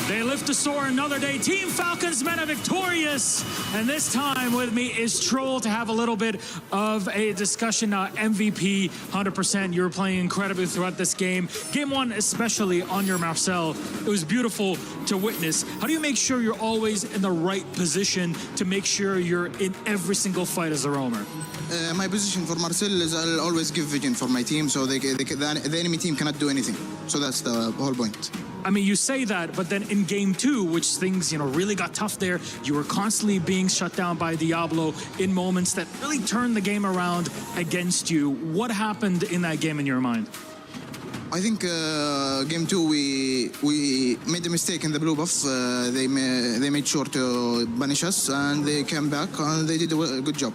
They lift the sword another day. Team Falcons Mena victorious. And this time with me is Troll to have a little bit of a discussion. MVP, 100%. You were playing incredibly throughout this game. Game 1, especially on your Marcel. It was beautiful to witness. How do you make sure you're always in the right position to make sure you're in every single fight as a roamer? My position for Marcel is I'll always give vision for my team, so the enemy team cannot do anything. So that's the whole point. I mean, you say that, but then in game 2, which things, really got tough there, you were constantly being shut down by Diablo in moments that really turned the game around against you. What happened in that game in your mind? I think game 2 we made a mistake in the blue buff. They made sure to punish us, and they came back and they did a good job.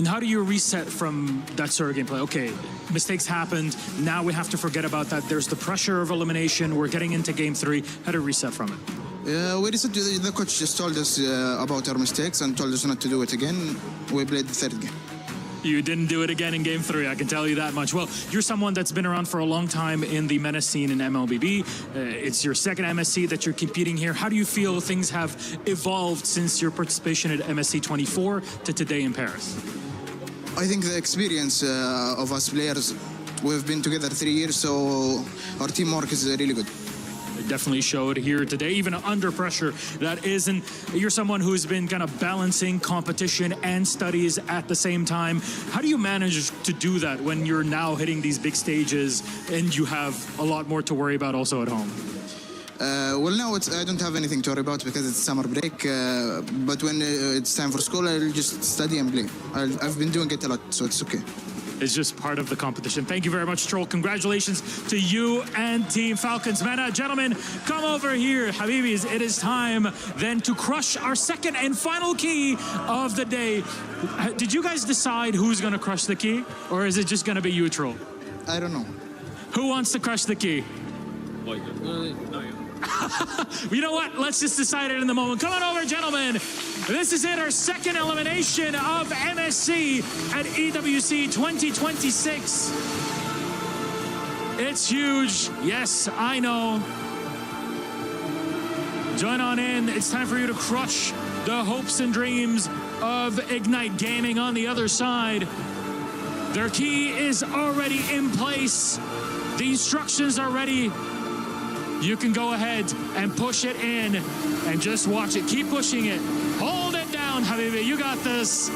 And how do you reset from that sort of gameplay? Okay, mistakes happened. Now we have to forget about that. There's the pressure of elimination. We're getting into game 3. How to reset from it? We reset. The coach just told us about our mistakes and told us not to do it again. We played the third game. You didn't do it again in game 3, I can tell you that much. Well, you're someone that's been around for a long time in the MENA scene in MLBB. It's your second MSC that you're competing here. How do you feel things have evolved since your participation at MSC 24 to today in Paris? I think the experience of us players, we've been together 3 years, so our teamwork is really good. It definitely showed here today, even under pressure. That isn't. You're someone who's been kind of balancing competition and studies at the same time. How do you manage to do that when you're now hitting these big stages and you have a lot more to worry about also at home? Well, now I don't have anything to worry about because it's summer break. But when it's time for school, I'll just study and play. I've been doing it a lot, so it's okay. It's just part of the competition. Thank you very much, Troll. Congratulations to you and Team Falcons. MENA, gentlemen, come over here. Habibis, it is time then to crush our second and final key of the day. Did you guys decide who's going to crush the key? Or is it just going to be you, Troll? I don't know. Who wants to crush the key? You know what? Let's just decide it in the moment. Come on over, gentlemen. This is it, our second elimination of MSC at EWC 2026. It's huge. Yes, I know. Join on in. It's time for you to crush the hopes and dreams of Ignite Gaming on the other side. Their key is already in place. The instructions are ready. You can go ahead and push it in and just watch it. Keep pushing it. Hold it down, Habibi. You got this.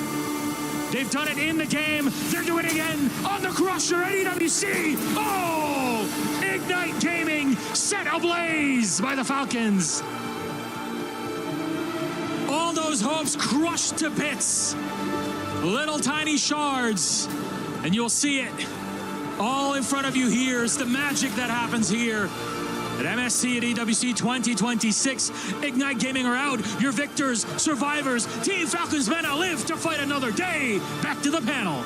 They've done it in the game. They're doing it again on the Crusher at EWC. Oh! Ignite Gaming set ablaze by the Falcons. All those hopes crushed to bits. Little tiny shards. And you'll see it all in front of you here. It's the magic that happens here. At MSC at EWC 2026, Ignite Gaming are out. Your victors, survivors, Team Falcons MENA live to fight another day. Back to the panel.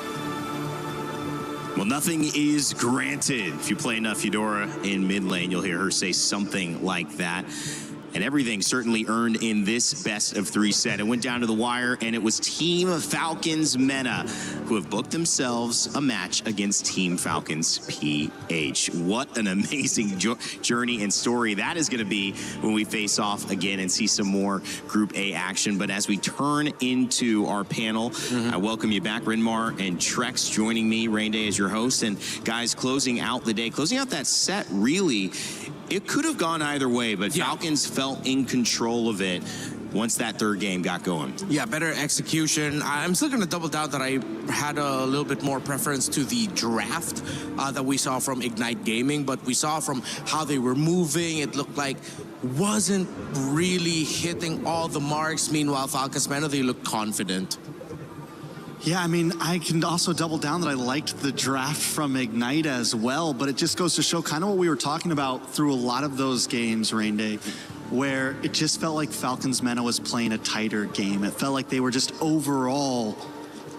Well, nothing is granted. If you play enough Eudora in mid lane, you'll hear her say something like that. And everything certainly earned in this best of 3 set. It went down to the wire, and it was Team Falcons MENA who have booked themselves a match against Team Falcons PH. What an amazing journey and story that is going to be when we face off again and see some more Group A action. But as we turn into our panel, I welcome you back, Rinmar and Trex joining me. Rain Day as your host. And guys, closing out the day, closing out that set, really, it could have gone either way, but Falcons felt in control of it once that third game got going. Yeah, better execution. I'm still going to double down that I had a little bit more preference to the draft that we saw from Ignite Gaming, but we saw from how they were moving, it looked like wasn't really hitting all the marks. Meanwhile, Falcons MENA, they looked confident. Yeah, I mean, I can also double down that I liked the draft from Ignite as well, but it just goes to show kind of what we were talking about through a lot of those games, Rain Day, where it just felt like Falcons MENA was playing a tighter game. It felt like they were just overall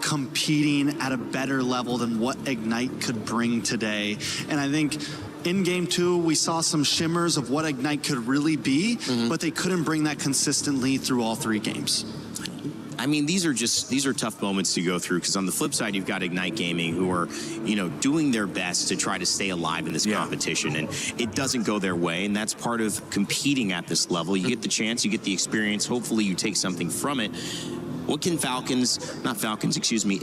competing at a better level than what Ignite could bring today. And I think in game 2, we saw some shimmers of what Ignite could really be, but they couldn't bring that consistently through all 3 games. I mean, these are tough moments to go through, because on the flip side, you've got Ignite Gaming who are, doing their best to try to stay alive in this competition, and it doesn't go their way, and that's part of competing at this level. You get the chance, you get the experience, hopefully you take something from it. What can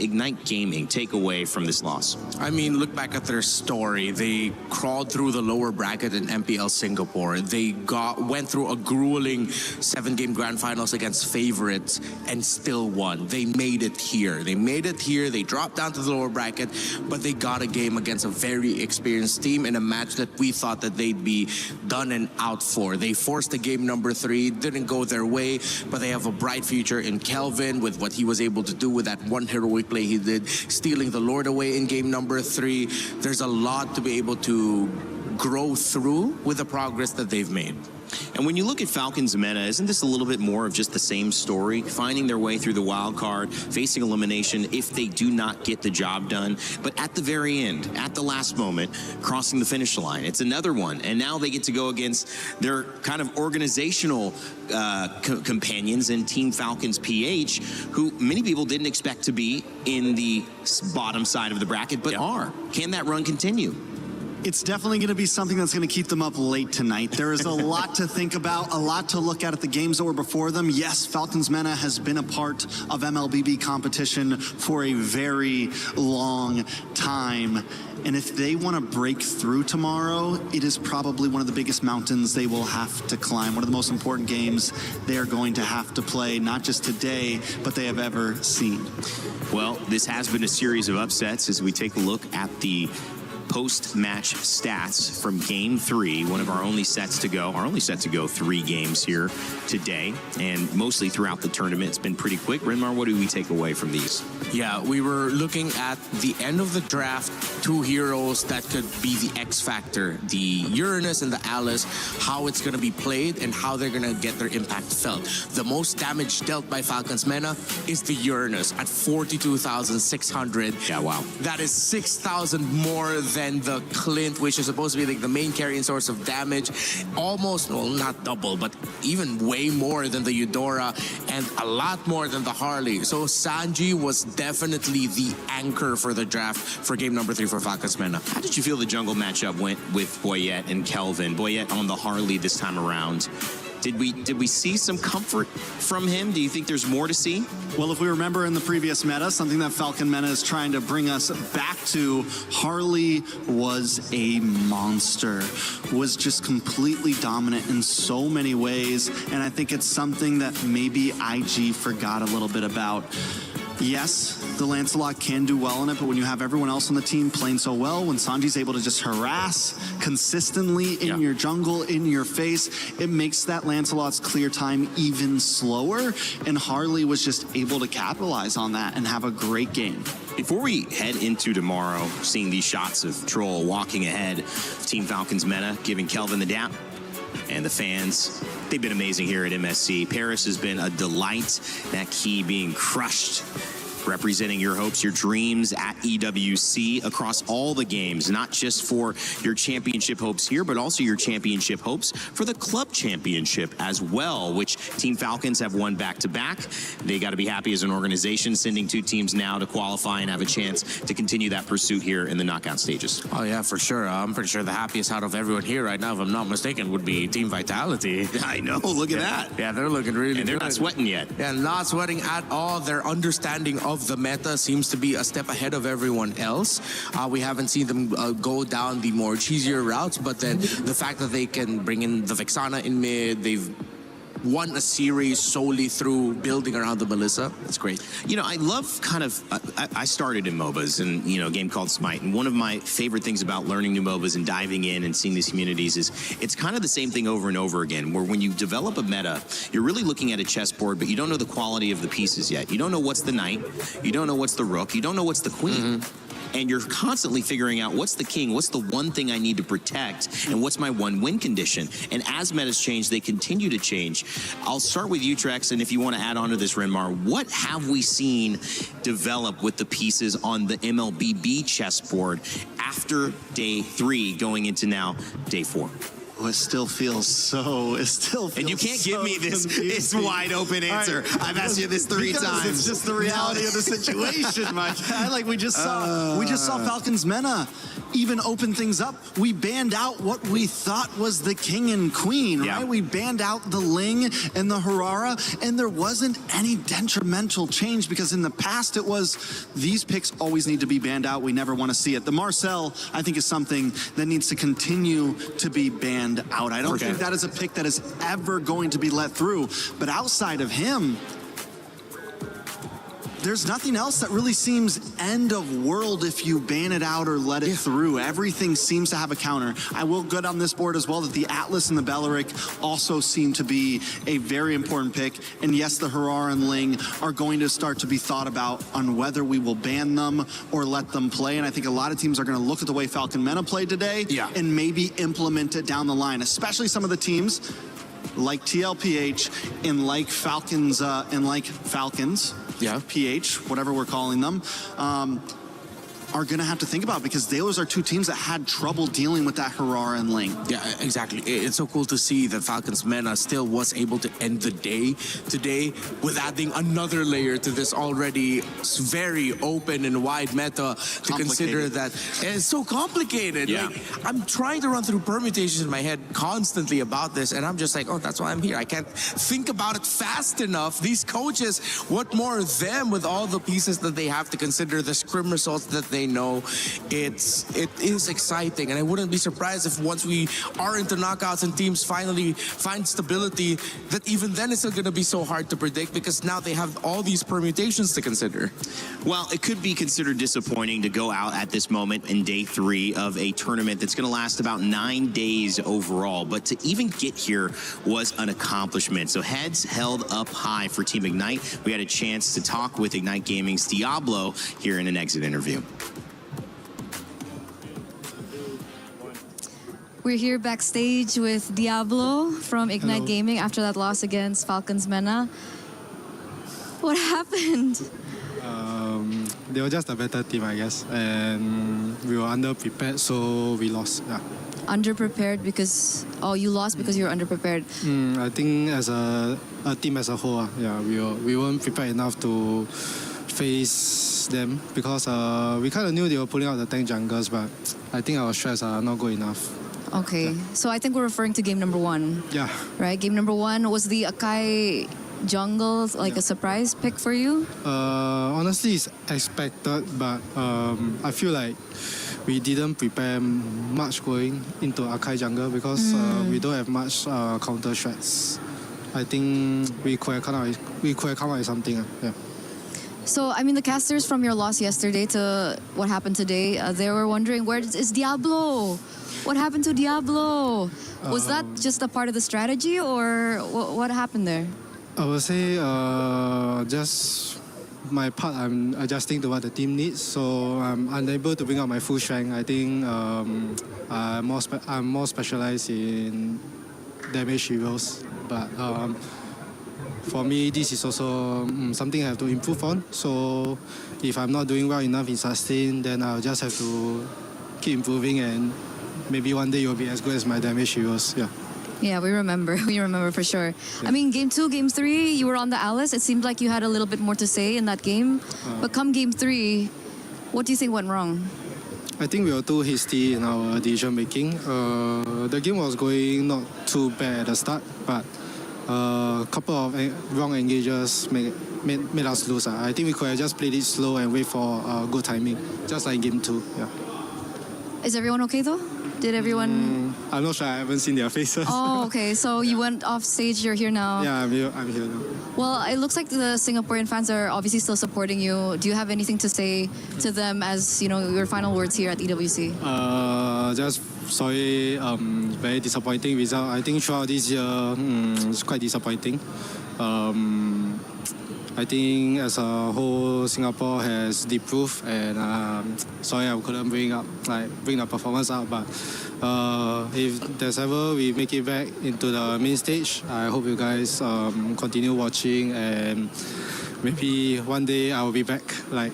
Ignite Gaming take away from this loss? I mean, look back at their story. They crawled through the lower bracket in MPL Singapore. They went through a grueling 7-game grand finals against favorites and still won. They made it here. They dropped down to the lower bracket, but they got a game against a very experienced team in a match that we thought that they'd be done and out for. They forced the game number 3, didn't go their way, but they have a bright future in Kelvin with what he was able to do with that one heroic play he did, stealing the Lord away in game number 3. There's a lot to be able to grow through with the progress that they've made. And when you look at Falcons Meta, isn't this a little bit more of just the same story? Finding their way through the wild card, facing elimination if they do not get the job done. But at the very end, at the last moment, crossing the finish line. It's another one. And now they get to go against their kind of organizational companions in Team Falcons PH, who many people didn't expect to be in the bottom side of the bracket, but are. Can that run continue? It's definitely going to be something that's going to keep them up late tonight. There is a lot to think about, a lot to look at the games that were before them. Yes, Falcons Mena has been a part of MLBB competition for a very long time. And if they want to break through tomorrow, it is probably one of the biggest mountains they will have to climb. One of the most important games they are going to have to play, not just today, but they have ever seen. Well, this has been a series of upsets as we take a look at the post-match stats from Game 3, one of our only sets to go. Our only set to go 3 games here today, and mostly throughout the tournament. It's been pretty quick. Renmar, what do we take away from these? Yeah, we were looking at the end of the draft, 2 heroes that could be the X factor, the Uranus and the Alice, how it's going to be played and how they're going to get their impact felt. The most damage dealt by Falcons Mena is the Uranus at 42,600. Yeah, wow. That is 6,000 more than the Clint, which is supposed to be like the main carrying source of damage. Almost, well, not double, but even way more than the Eudora and a lot more than the Harley. So Sanji was definitely the anchor for the draft for game number 3 for Falcons Mena. How did you feel the jungle matchup went with Boyette and Kelvin? Boyette on the Harley this time around. Did we see some comfort from him? Do you think there's more to see? Well, if we remember in the previous meta, something that Falcon Mena is trying to bring us back to, Harley was a monster, was just completely dominant in so many ways, and I think it's something that maybe IG forgot a little bit about. Yes, the Lancelot can do well in it, but when you have everyone else on the team playing so well, when Sanji's able to just harass consistently in your jungle, in your face, it makes that Lancelot's clear time even slower, and Harley was just able to capitalize on that and have a great game. Before we head into tomorrow, seeing these shots of Troll walking ahead, Team Falcons Meta giving Kelvin the dap, and the fans, they've been amazing here at MSC. Paris has been a delight. That key being crushed, representing your hopes, your dreams at EWC across all the games, not just for your championship hopes here, but also your championship hopes for the club championship as well, which Team Falcons have won back-to-back. They got to be happy as an organization, sending 2 teams now to qualify and have a chance to continue that pursuit here in the knockout stages. Oh yeah, for sure. I'm pretty sure the happiest out of everyone here right now, if I'm not mistaken, would be Team Vitality. I know, look at that. Yeah, they're looking really good. And they're not sweating yet. Yeah, not sweating at all. Their understanding of the meta seems to be a step ahead of everyone else. We haven't seen them go down the more cheesier routes, but then the fact that they can bring in the Vexana in mid, they've won a series solely through building around the Melissa. That's great. You know, I love kind of, I started in MOBAs and, you know, a game called Smite. And one of my favorite things about learning new MOBAs and diving in and seeing these communities is it's kind of the same thing over and over again, where when you develop a meta, you're really looking at a chessboard, but you don't know the quality of the pieces yet. You don't know what's the knight. You don't know what's the rook. You don't know what's the queen. And you're constantly figuring out what's the king, what's the one thing I need to protect, and what's my one win condition. And as metas change, they continue to change. I'll start with you, Trex, and if you want to add on to this, Renmar, what have we seen develop with the pieces on the MLBB chessboard after day 3 going into now day 4? Oh, it still feels so, and you can't give me this wide open answer. Right. I've asked you this 3 times. It's just the reality of the situation, my guy. Like we just saw Falcons Mena even open things up. We banned out what we thought was the king and queen, right? We banned out the Ling and the Harara, and there wasn't any detrimental change because in the past it was these picks always need to be banned out. We never want to see it. The Marcel, I think, is something that needs to continue to be banned out. I don't think that is a pick that is ever going to be let through. But outside of him, there's nothing else that really seems end of world if you ban it out or let it through. Everything seems to have a counter. I will go down this board as well that the Atlas and the Belleric also seem to be a very important pick. And yes, the Harar and Ling are going to start to be thought about on whether we will ban them or let them play. And I think a lot of teams are going to look at the way Falcon Mena played today and maybe implement it down the line, especially some of the teams like TLPH and like Falcons PH, whatever we're calling them, are going to have to think about, because those are two teams that had trouble dealing with that Harar and Ling. Yeah, exactly. It's so cool to see that Falcons Mena still was able to end the day today with adding another layer to this already very open and wide meta to consider that. And it's so complicated. Yeah. Like, I'm trying to run through permutations in my head constantly about this, and I'm just like, oh, that's why I'm here. I can't think about it fast enough. These coaches, what more of them with all the pieces that they have to consider, the scrim results that they know. It is exciting, and I wouldn't be surprised if once we are into knockouts and teams finally find stability, that even then it's still going to be so hard to predict, because now they have all these permutations to consider. Well, it could be considered disappointing to go out at this moment in day 3 of a tournament that's going to last about 9 days overall, but to even get here was an accomplishment. So heads held up high for Team Ignite. We had a chance to talk with Ignite Gaming's Diablo here in an exit interview. We're here backstage with Diablo from Ignite Gaming after that loss against Falcons Mena. What happened? They were just a better team, I guess, and we were underprepared, so we lost. Yeah. Underprepared because you lost because you were underprepared. I think as a team as a whole, we weren't prepared enough to face them, because we kind of knew they were pulling out the tank junglers, but I think our strats are not good enough. Okay, so I think we're referring to game number 1. Yeah. Right, game number 1 was the Akai jungle like a surprise pick for you? Honestly, it's expected, but I feel like we didn't prepare much going into Akai jungle, because we don't have much counter strats. I think we could have come out with something. Yeah. So, I mean, the casters from your loss yesterday to what happened today, they were wondering, where is Diablo? What happened to Diablo? Was that just a part of the strategy, or what happened there? I would say just my part, I'm adjusting to what the team needs, so I'm unable to bring out my full strength. I think I'm more specialized in damage heroes, but for me, this is also something I have to improve on. So if I'm not doing well enough in sustain, then I'll just have to keep improving, and maybe one day you'll be as good as my damage heroes. Yeah. Yeah, we remember. We remember for sure. Yeah. I mean, game 2, game 3, you were on the Alice. It seemed like you had a little bit more to say in that game. But come game 3, what do you think went wrong? I think we were too hasty in our decision making. The game was going not too bad at the start, but a couple of wrong engages made us lose. I think we could have just played it slow and wait for good timing, just like game 2. Yeah. Is everyone okay though? Did everyone? I'm not sure. I haven't seen their faces. Oh, okay. So you went off stage. You're here now. Yeah, I'm here now. Well, it looks like the Singaporean fans are obviously still supporting you. Do you have anything to say to them as your final words here at EWC? Just sorry. Very disappointing result. I think throughout this year, it's quite disappointing. I think as a whole, Singapore has improved, and sorry I couldn't bring the performance up. But if there's ever we make it back into the main stage, I hope you guys continue watching, and maybe one day I will be back. Like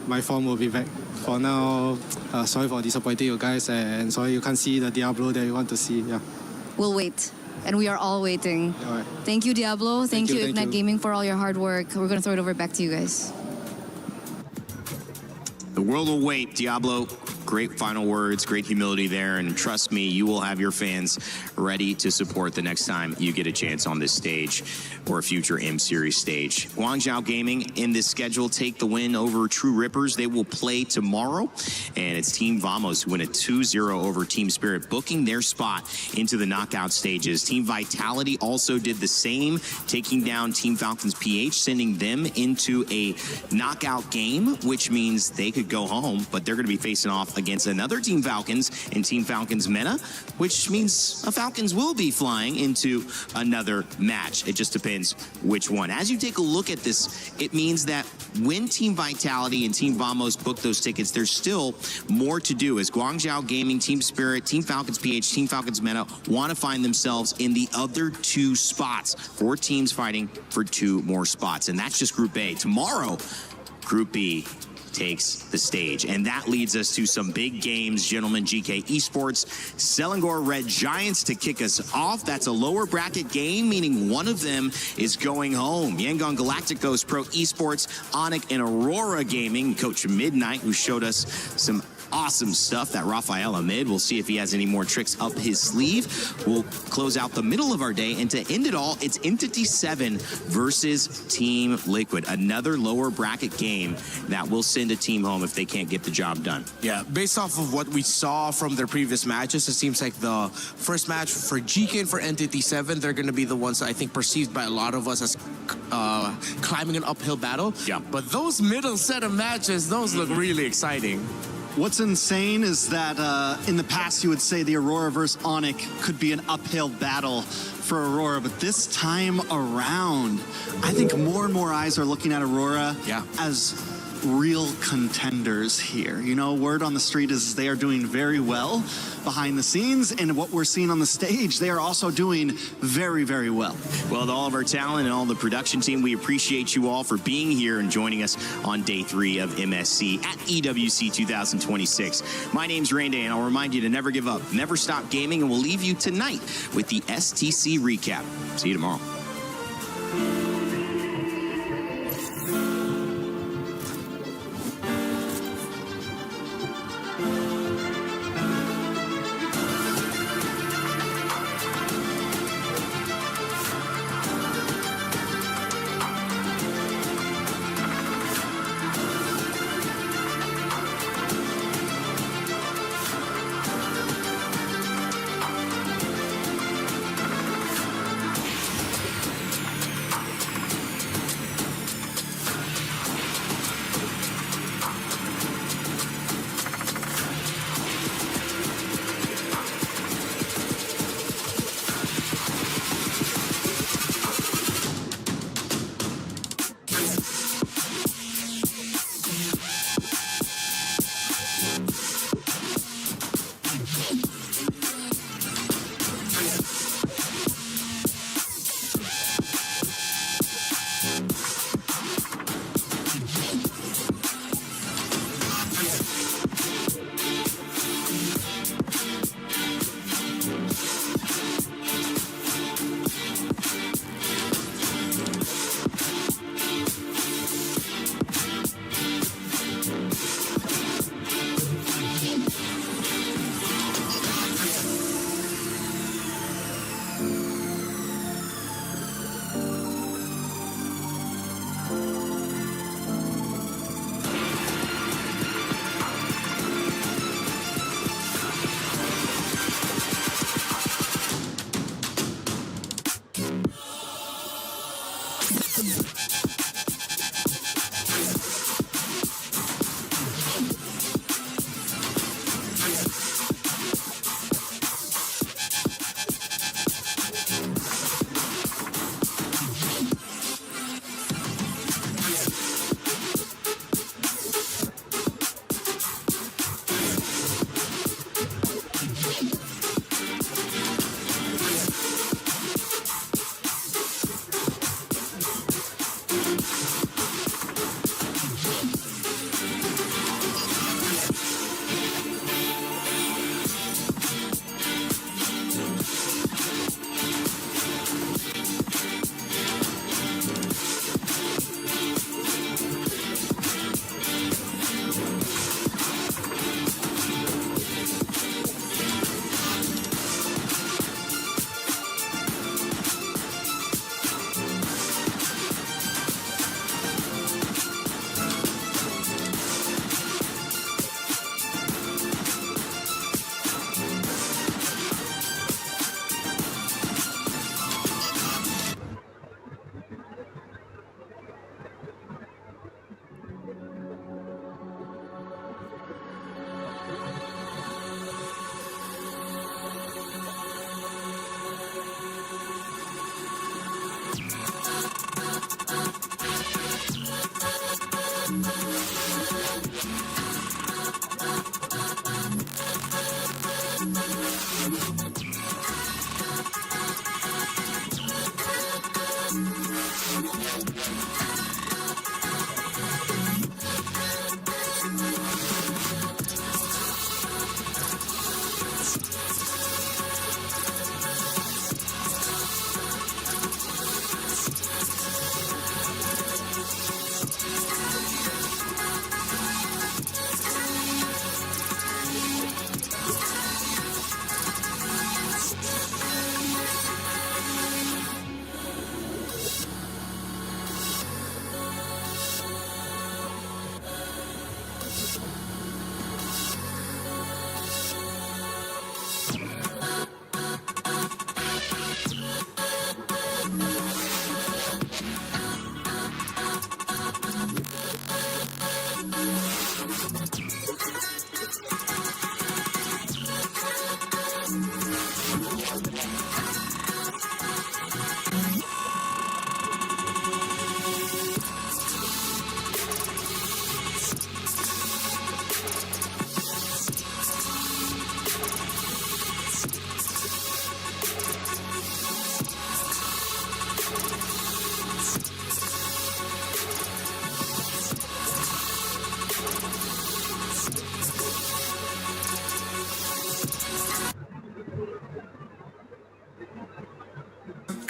my form will be back. For now, sorry for disappointing you guys, and sorry you can't see the Diablo that you want to see. Yeah. We'll wait. And we are all waiting. All right. Thank you, Diablo. Thank you, Ignite Gaming, for all your hard work. We're going to throw it over back to you guys. The world will wait. Diablo great final words, great humility there, and trust me, you will have your fans ready to support the next time you get a chance on this stage or a future M Series stage. Guangzhou Gaming in this schedule take the win over True Rippers. They will play tomorrow, and it's Team Vamos who win a 2-0 over Team Spirit, booking their spot into the knockout stages. Team Vitality also did the same, taking down Team Falcons PH, sending them into a knockout game, which means they could go home, but they're going to be facing off against another Team Falcons and Team Falcons Meta, which means the Falcons will be flying into another match. It just depends which one. As you take a look at this, it means that when Team Vitality and Team Vamos book those tickets, there's still more to do as Guangzhou Gaming, Team Spirit, Team Falcons PH, Team Falcons Meta want to find themselves in the other 2 spots. 4 teams fighting for 2 more spots, and that's just Group A. Tomorrow, Group B takes the stage. And that leads us to some big games, gentlemen. GK Esports, Selangor Red Giants to kick us off. That's a lower bracket game, meaning one of them is going home. Yangon Galacticos Pro Esports, Onyx and Aurora Gaming. Coach Midnight, who showed us some awesome stuff, that Rafael Ahmed. We'll see if he has any more tricks up his sleeve. We'll close out the middle of our day, and to end it all, it's Entity 7 versus Team Liquid. Another lower bracket game that will send a team home if they can't get the job done. Yeah, based off of what we saw from their previous matches, it seems like the first match for GK and for Entity 7, they're going to be the ones I think perceived by a lot of us as climbing an uphill battle. Yeah. But those middle set of matches, those look really exciting. What's insane is that in the past you would say the Aurora versus Onyx could be an uphill battle for Aurora, but this time around, I think more and more eyes are looking at Aurora as real contenders here. You know, word on the street is they are doing very well behind the scenes, and what we're seeing on the stage, they are also doing very, very well. Well, to all of our talent and all the production team, we appreciate you all for being here and joining us on day 3 of MSC at EWC 2026. My name's Rainday, and I'll remind you to never give up, never stop gaming, and we'll leave you tonight with the STC recap. See you tomorrow.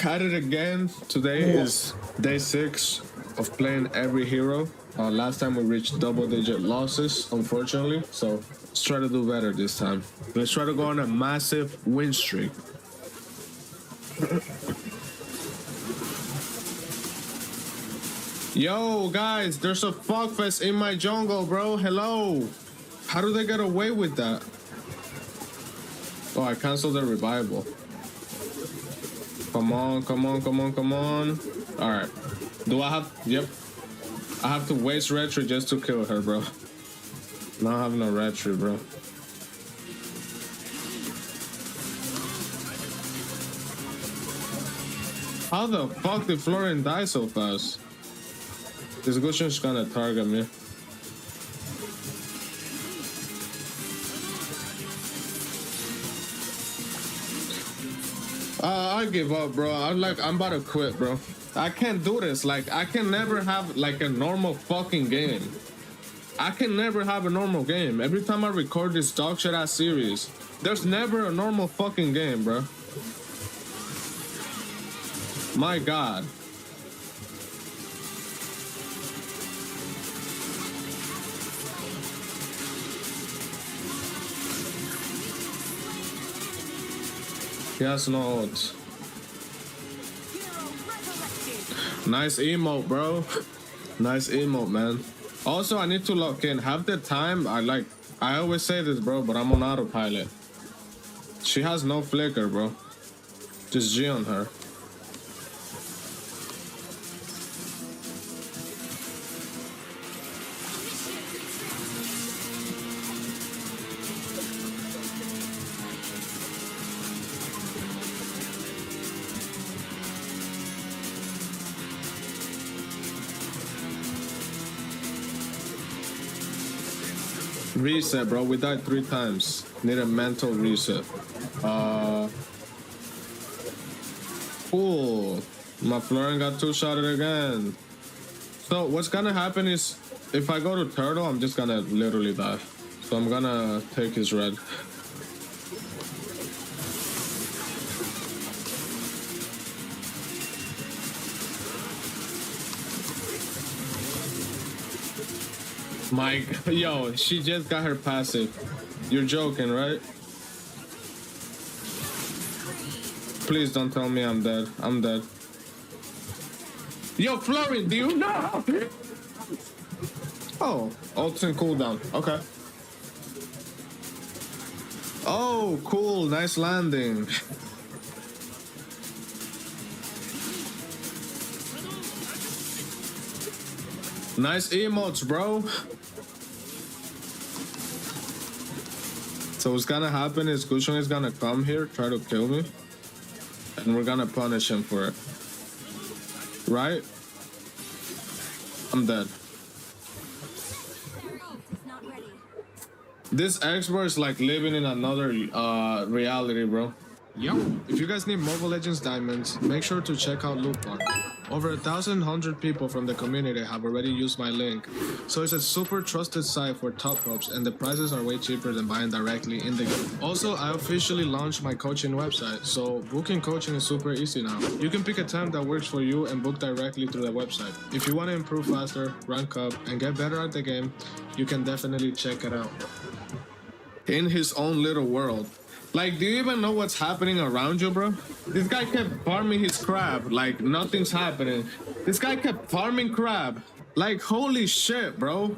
At it again. Today is day 6 of playing every hero. Last time we reached double-digit losses, unfortunately. So let's try to do better this time. Let's try to go on a massive win streak. Yo, guys, there's a fuckfest in my jungle, bro. Hello. How do they get away with that? Oh, I canceled the revival. Come on, come on, come on, come on. All right. Do I have... Yep. I have to waste retro just to kill her, bro. No, I have no retro, bro. How the fuck did Florian die so fast? This Gushin's gonna target me. I give up, bro. I'm about to quit, bro. I can't do this. Like, I can never have like a normal fucking game. I can never have a normal game. Every time I record this dog shit ass series, there's never a normal fucking game, bro. My God. He has no ult. Nice emote, bro. Nice emote, man. Also, I need to lock in. Half the time, I always say this, bro, but I'm on autopilot. She has no flicker, bro. Just G on her. Reset, bro. We died 3 times. Need a mental reset. Cool. My Florian got 2-shotted again. So what's gonna happen is, if I go to turtle, I'm just gonna literally die. So I'm gonna take his red. Mike, yo, she just got her passive. You're joking, right? Please don't tell me I'm dead. I'm dead. Yo, Florian, do you know? Oh, ult's in cooldown. Okay. Oh, cool. Nice landing. Nice emotes, bro. So what's gonna happen is Gushong is gonna come here, try to kill me, and we're gonna punish him for it. Right? I'm dead. This expert is like living in another reality, bro. Yo, if you guys need Mobile Legends diamonds, make sure to check out Loot Bar. Over 1,100 people from the community have already used my link, so it's a super trusted site for top ropes, and the prices are way cheaper than buying directly in the game. Also, I officially launched my coaching website, so booking coaching is super easy now. You can pick a time that works for you and book directly through the website. If you want to improve faster, rank up, and get better at the game, you can definitely check it out. In his own little world. Like, do you even know what's happening around you, bro? This guy kept farming his crab, like nothing's happening. This guy kept farming crab. Like, holy shit, bro.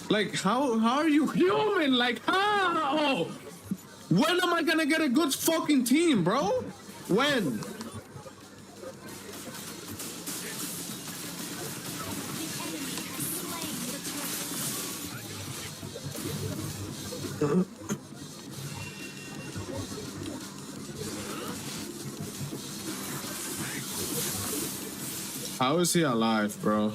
Like, how are you human? Like, how? When am I gonna get a good fucking team, bro? When? How is he alive, bro?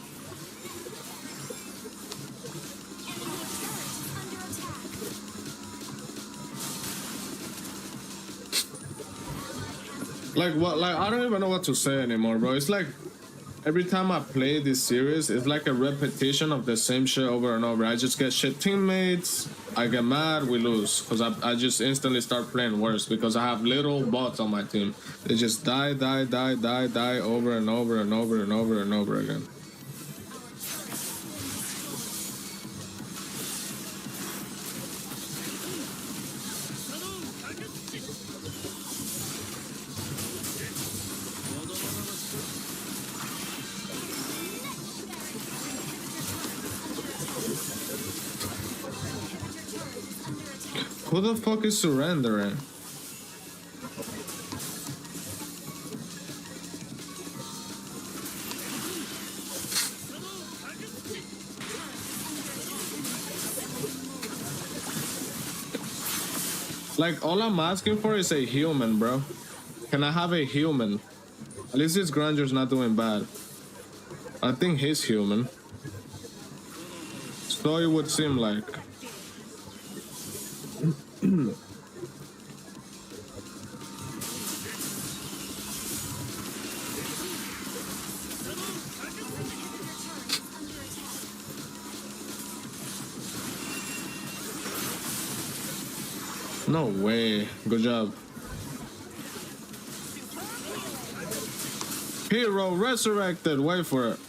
Like what? Like I don't even know what to say anymore, bro. It's like every time I play this series, it's like a repetition of the same shit over and over. I just get shit teammates, I get mad, we lose. Because I just instantly start playing worse because I have little bots on my team. They just die over and over and over and over and over again. Who the fuck is surrendering? Like, all I'm asking for is a human, bro. Can I have a human? At least this Granger's not doing bad. I think he's human. So it would seem like. No way. Good job. Hero resurrected. Wait for it.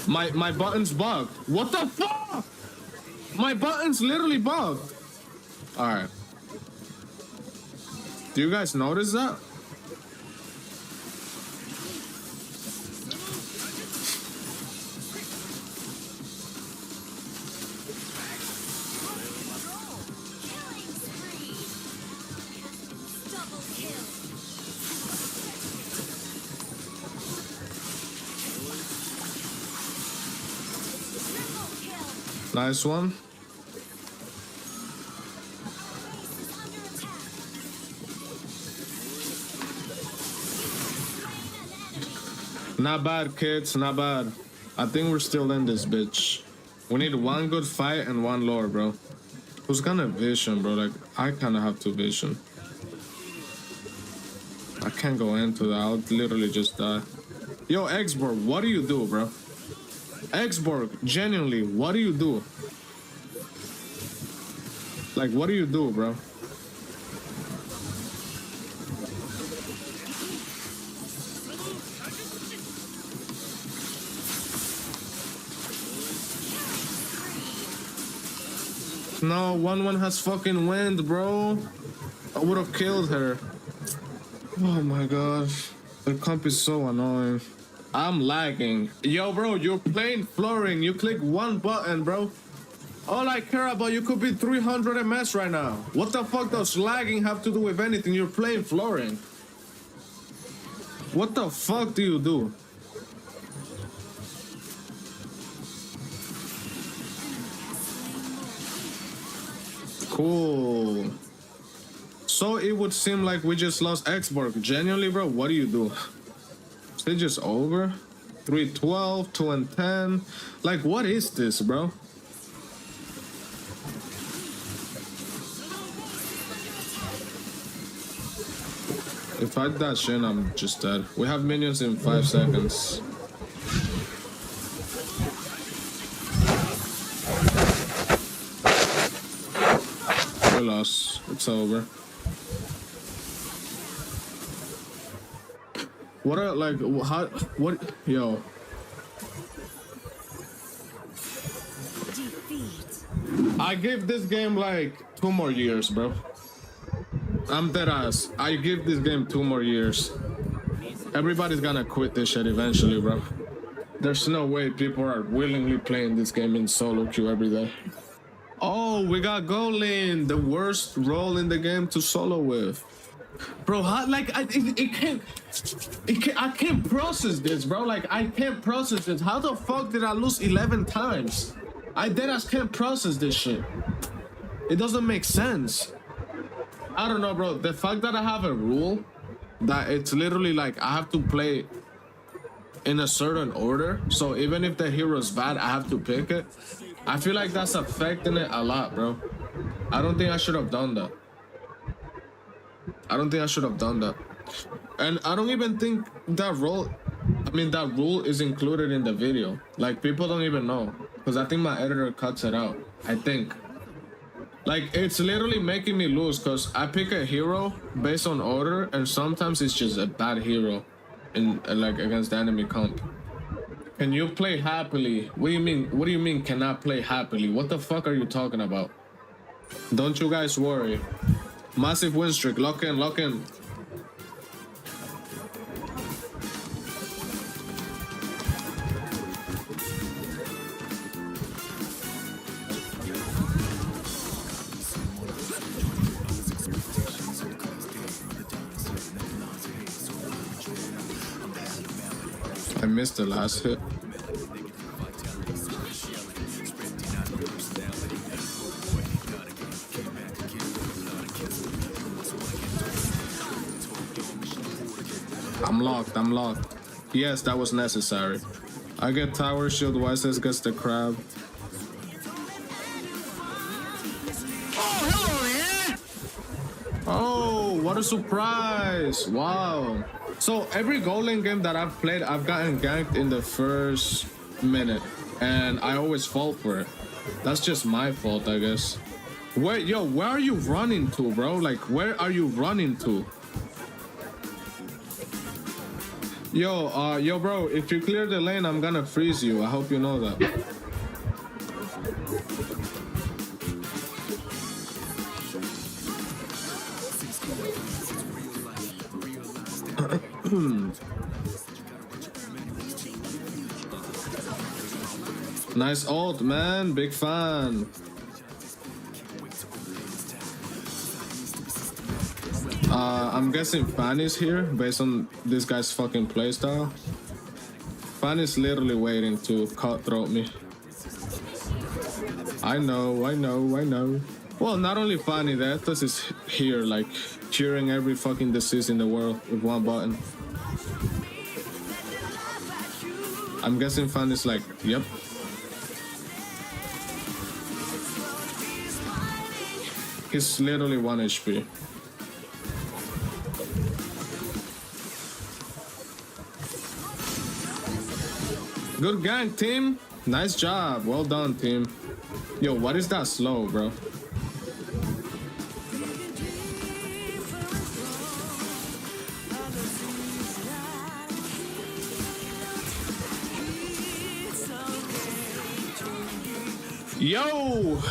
My button's bugged. What the fuck? My button's literally bugged. Alright. Do you guys notice that? Nice one. Not bad, kids, not bad. I think we're still in this bitch. We need one good fight and one lore, bro. Who's gonna vision, bro? Like, I kinda have to vision. I can't go into that. I'll literally just die. Yo, Xborg, what do you do, bro? Xborg, genuinely, what do you do? Like, what do you do, bro? No, 1-1 has fucking wind, bro. I would have killed her. Oh my gosh. The comp is so annoying. I'm lagging. Yo, bro, you're playing flooring. You click one button, bro. All I care about, you could be 300 MS right now. What the fuck does lagging have to do with anything? You're playing flooring. What the fuck do you do? Cool. So it would seem like we just lost Xborg. Genuinely, bro, what do you do? Is it just over? 3-12, 2-10. Like, what is this, bro? If I dash in, I'm just dead. We have minions in 5 seconds. We lost. It's over. What are, like, how, what, yo. I give this game like 2 more years, bro. I'm dead ass. I give this game 2 more years. Everybody's gonna quit this shit eventually, bro. There's no way people are willingly playing this game in solo queue every day. Oh, we got gold lane, the worst role in the game to solo with. Bro, how, like, I can't process this, bro. Like, I can't process this. How the fuck did I lose 11 times? I deadass can't process this shit. It doesn't make sense. I don't know, bro. The fact that I have a rule that it's literally like I have to play in a certain order, so even if the hero's bad, I have to pick it. I feel like that's affecting it a lot, bro. I don't think I should have done that. I don't think I should have done that. And I don't even think that rule is included in the video. Like, people don't even know. Because I think my editor cuts it out. I think. Like, it's literally making me lose because I pick a hero based on order, and sometimes it's just a bad hero in like against the enemy comp. Can you play happily? What do you mean? What do you mean cannot play happily? What the fuck are you talking about? Don't you guys worry. Massive win streak. Lock in, lock in. I missed the last hit. I'm locked, I'm locked. Yes, that was necessary. I get tower shield, Wisest gets the crab. Oh, hello there! Oh, what a surprise! Wow. So every gold lane game that I've played, I've gotten ganked in the first minute, and I always fall for it. That's just my fault, I guess. Where are you running to, bro? Like, where are you running to? Yo, bro, if you clear the lane, I'm gonna freeze you. I hope you know that. Nice ult, man. Big fan. I'm guessing Fanny's here based on this guy's fucking playstyle. Fanny's literally waiting to cutthroat me. I know. Well, not only Fanny, the Ethos is here, like, cheering every fucking disease in the world with one button. I'm guessing Fanny's like, yep. He's literally 1 HP. Good gank, team. Nice job. Well done, team. Yo, what is that slow, bro? Yo!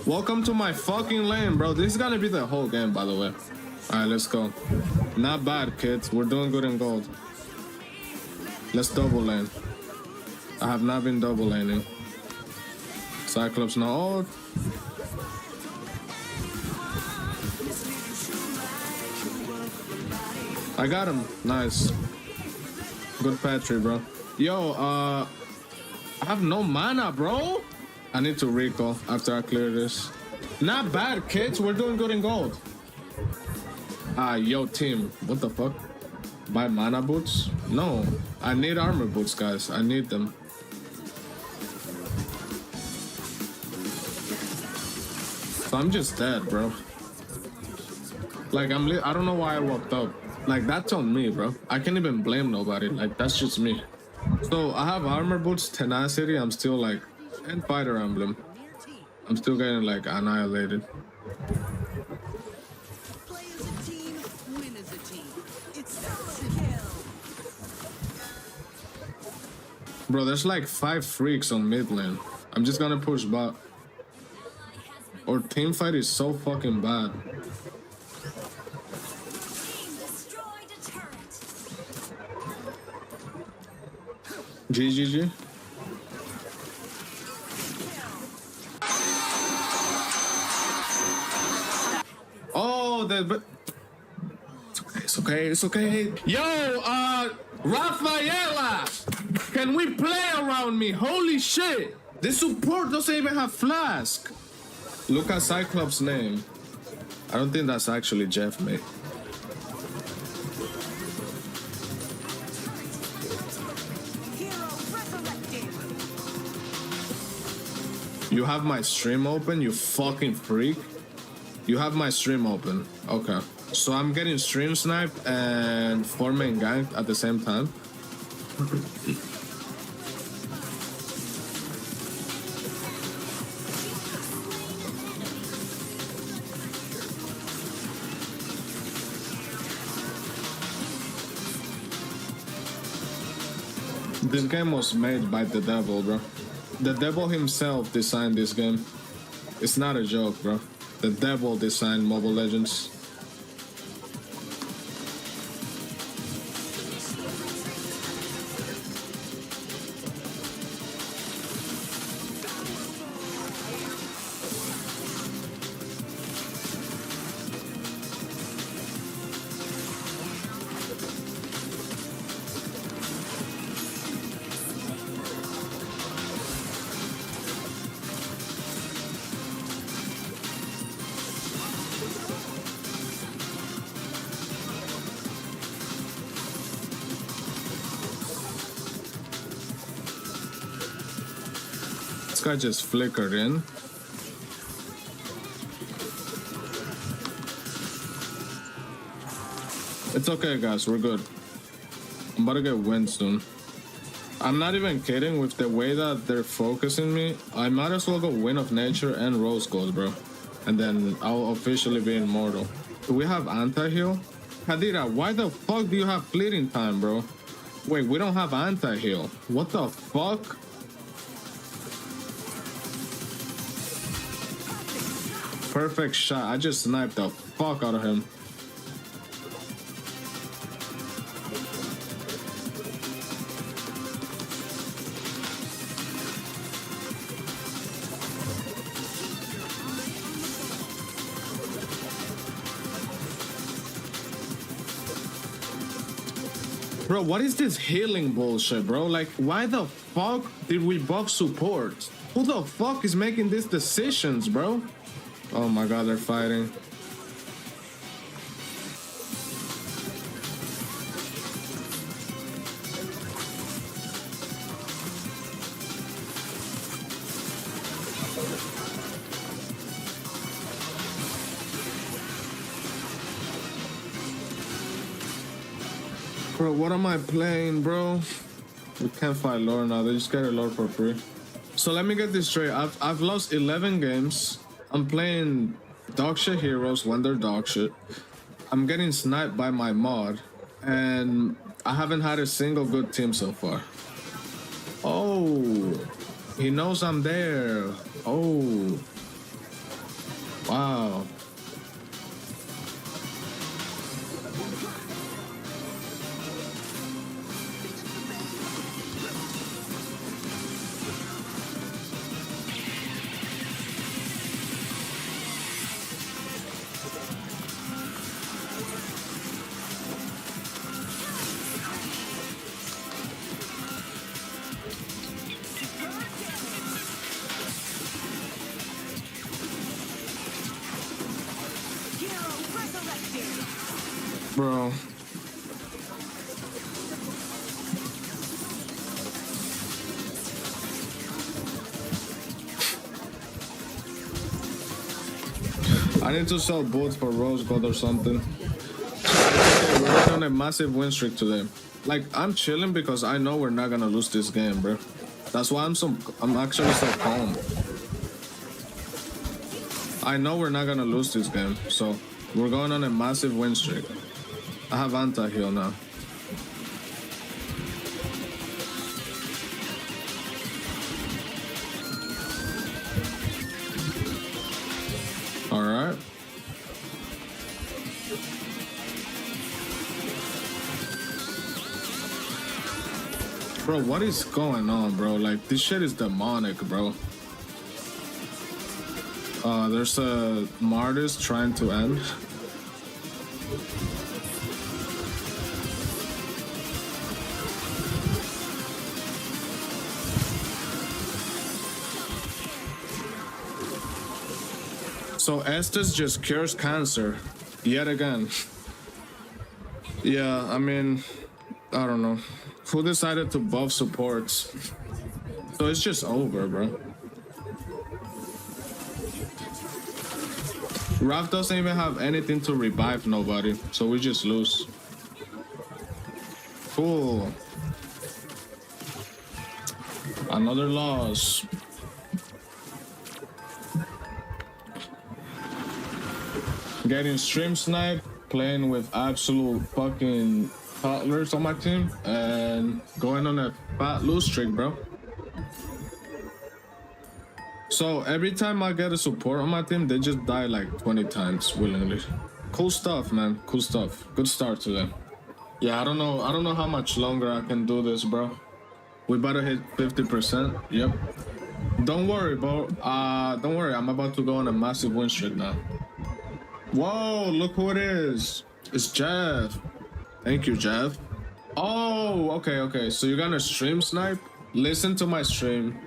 Welcome to my fucking lane, bro. This is gonna be the whole game, by the way. Alright, let's go. Not bad, kids. We're doing good in gold. Let's double lane. I have not been double laning. Cyclops no ult. I got him. Nice. Good patchery, bro. Yo, I have no mana, bro. I need to recall after I clear this. Not bad, kids. We're doing good in gold. Yo, team. What the fuck? Buy mana boots? No. I need armor boots, guys. I need them. So I'm just dead, bro. Like, I don't know why I walked up. Like, that's on me, bro. I can't even blame nobody. Like, that's just me. So I have armor boots, tenacity. I'm still like, and fighter emblem. I'm still getting like annihilated. Play as a team, win as a team. It's kill. Bro, there's like 5 freaks on mid lane. I'm just gonna push bot. Our team fight is so fucking bad. GGG. Oh, it's okay, it's okay. Yo, Rafaela, can we play around me? Holy shit. This support doesn't even have flask. Look at Cyclops' name. I don't think that's actually Jeff, mate. You have my stream open, you fucking freak. You have my stream open. Okay. So I'm getting stream sniped and 4-man ganked at the same time. This game was made by the devil, bro. The devil himself designed this game. It's not a joke, bro. The devil designed Mobile Legends. This guy just flickered in. It's okay, guys. We're good. I'm about to get win soon. I'm not even kidding. With the way that they're focusing me, I might as well go Win of Nature and Rose Gold, bro. And then I'll officially be immortal. Do we have anti-heal? Kadira, why the fuck do you have fleeting time, bro? Wait, we don't have anti-heal. What the fuck? Perfect shot. I just sniped the fuck out of him. Bro, what is this healing bullshit, bro? Like, why the fuck did we buff support? Who the fuck is making these decisions, bro? Oh my god, they're fighting. Bro, what am I playing, bro? We can't fight lore now. They just get a lore for free. So let me get this straight. I've lost 11 games. I'm playing dog shit heroes when they're dog shit. I'm getting sniped by my mod. And I haven't had a single good team so far. Oh, he knows I'm there. Oh, wow. Bro. I need to sell boots for rose gold or something. We're on a massive win streak today. Like, I'm chilling because I know we're not gonna lose this game, bro. That's why I'm actually so calm. I know we're not gonna lose this game, so we're going on a massive win streak. I have anti-heal now. Alright. Bro, what is going on, bro? Like, this shit is demonic, bro. There's a Martyrs trying to end. So Estes just cures cancer, yet again. Yeah, I mean, I don't know. Who decided to buff supports? So it's just over, bro. Raph doesn't even have anything to revive nobody, so we just lose. Cool. Another loss. Getting stream sniped, playing with absolute fucking toddlers on my team, and going on a fat lose streak, bro. So every time I get a support on my team, they just die like 20 times willingly. Cool stuff, man. Cool stuff. Good start today. Yeah, I don't know how much longer I can do this, bro. We better hit 50%. Yep. Don't worry, bro. Don't worry. I'm about to go on a massive win streak now. Whoa, look who it is. It's Jeff. Thank you, Jeff. Oh, okay. So you're gonna stream snipe? Listen to my stream.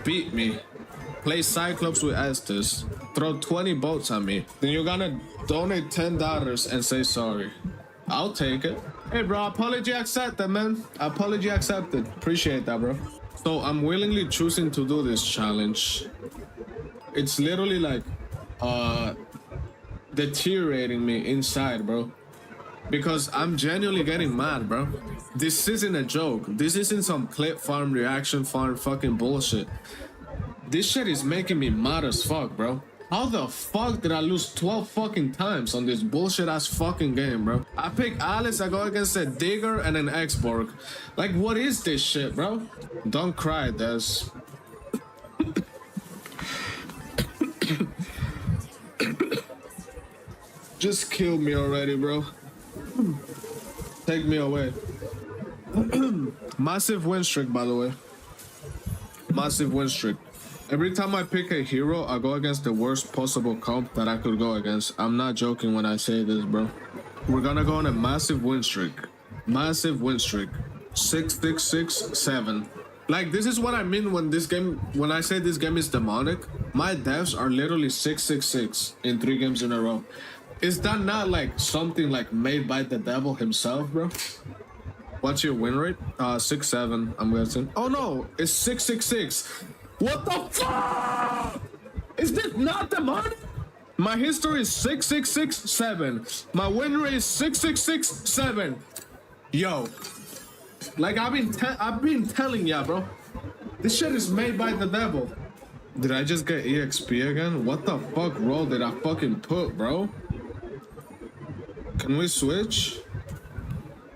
Beat me. Play Cyclops with Estes. Throw 20 bolts at me. Then you're gonna donate $10 and say sorry. I'll take it. Hey, bro, apology accepted, man. Apology accepted. Appreciate that, bro. So I'm willingly choosing to do this challenge. It's literally like, deteriorating me inside, bro. Because I'm genuinely getting mad, bro. This isn't a joke. This isn't some clip farm, reaction farm fucking bullshit. This shit is making me mad as fuck, bro. How the fuck did I lose 12 fucking times on this bullshit ass fucking game, bro? I pick Alice, I go against a Digger and an X-Borg. Like, what is this shit, bro? Don't cry, Des. Just kill me already, bro. Take me away. Massive win streak, by the way. Massive win streak. Every time I pick a hero, I go against the worst possible comp that I could go against. I'm not joking when I say this, bro. We're gonna go on a massive win streak. Massive win streak. 6, 6, 6, 7. Like, this is what I mean when I say this game is demonic. My devs are literally 6, 6, 6 in 3 games in a row. Is that not like something like made by the devil himself, bro? What's your win rate? 6, 7, I'm guessing. Oh no, it's 6, 6, 6. What the fuck? Is this not demonic? My history is 6, 6, 6, 7. My win rate is 6, 6, 6, 7. Yo, like I've been telling ya, bro. This shit is made by the devil. Did I just get EXP again? What the fuck role did I fucking put, bro? Can we switch?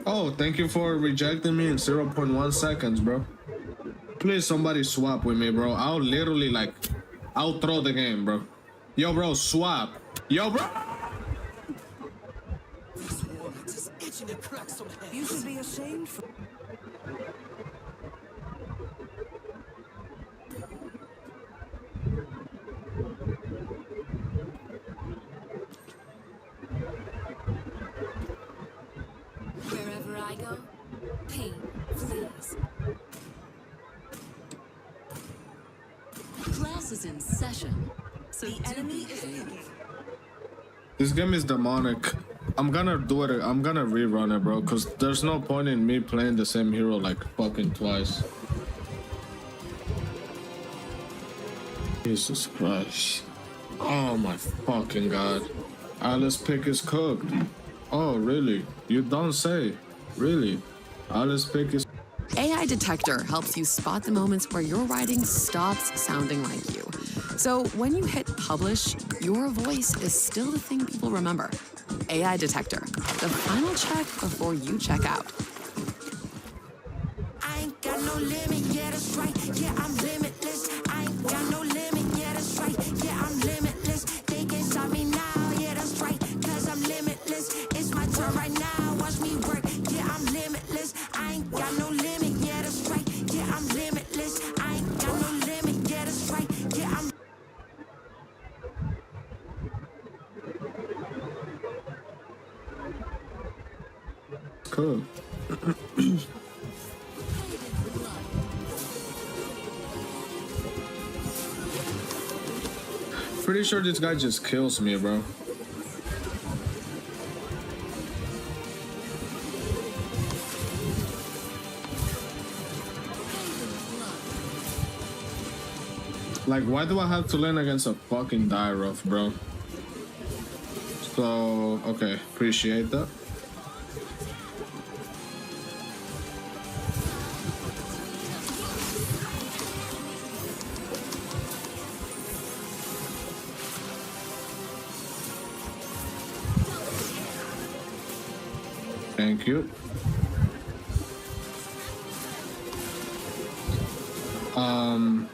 Oh, thank you for rejecting me in 0.1 seconds, bro. Please, somebody swap with me, bro. I'll literally, like, I'll throw the game, bro. Yo, bro, swap. Yo, bro! You should be ashamed for... Wherever I go, pain flees. Class is in session, so the enemy is in. This game is demonic. I'm gonna do it. I'm gonna rerun it, bro, because there's no point in me playing the same hero like fucking twice. Jesus Christ. Oh my fucking god. Alice pick is cooked. Oh, really? You don't say. Really? I'll speak is. AI Detector helps you spot the moments where your writing stops sounding like you. So when you hit publish, your voice is still the thing people remember. AI Detector, the final check before you check out. I ain't got no limit, yeah, that's right. Yeah, I'm limitless. I ain't got no limit, yeah, that's right. Yeah, I'm limitless. They can't stop me now, yeah, that's right. Cause I'm limitless. It's my turn right now, watch me work. Yeah, I'm limitless. I ain't got no limit, yeah, that's right. Yeah, I'm limitless. I ain't got no limit, yeah, that's right. Yeah, I'm Cool. Pretty sure this guy just kills me, bro. Like, why do I have to learn against a fucking die-rough, bro? So, okay, appreciate that. Thank you. Am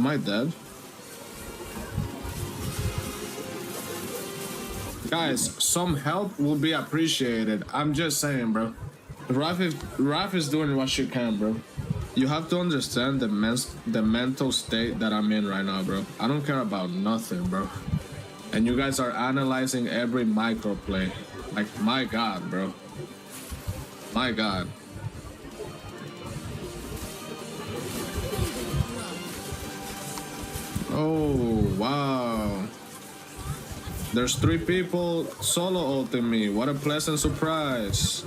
I dead? Guys, some help will be appreciated. I'm just saying, bro. Raf is doing what she can, bro. You have to understand the mental state that I'm in right now, bro. I don't care about nothing, bro. And you guys are analyzing every micro play. Like, my God, bro. My God. Oh, wow. There's 3 people solo ulting me. What a pleasant surprise.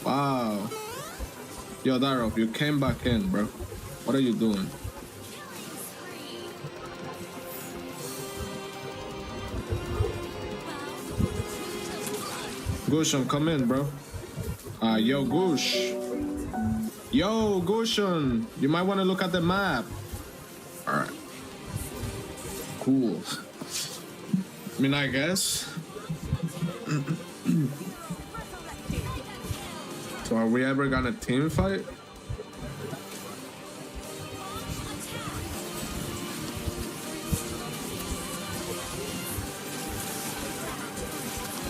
Wow. Yo, Darov, you came back in, bro. What are you doing? Gushon, come in, bro. Yo, Gush. Yo, Gushon. You might want to look at the map. Alright. Cool. I mean, I guess. So are we ever gonna team fight?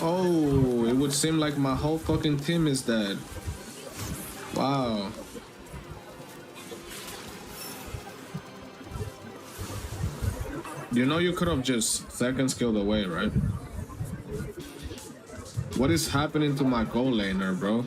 Oh, it would seem like my whole fucking team is dead. Wow. You know you could have just second skilled away, right? What is happening to my goal laner, bro?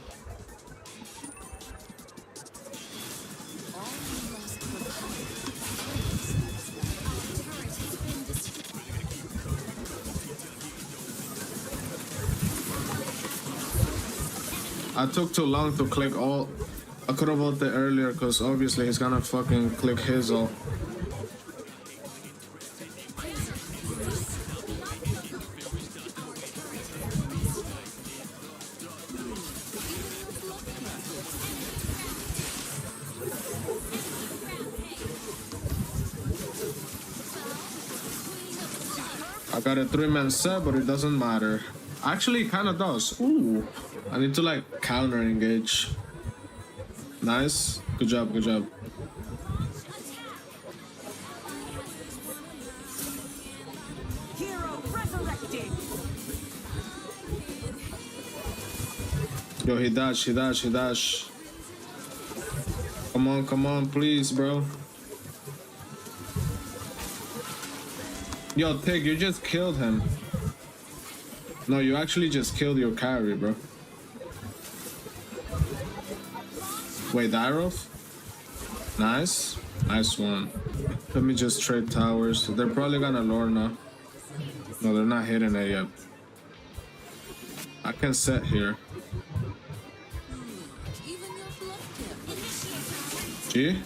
I took too long to click all. I could have ulted earlier because obviously he's gonna fucking click his ult. I got a 3-man set, but it doesn't matter. Actually, it kind of does. Ooh. I need to like counter engage. Nice. Good job, good job. hero resurrected. Yo, he dash, he dash, he dash. Come on, please, bro. Yo, Pig, you just killed him. No, you actually just killed your carry, bro. Wait, Darov? Nice. Nice one. Let me just trade towers. They're probably gonna lure now. No, they're not hitting it yet. I can set here. G?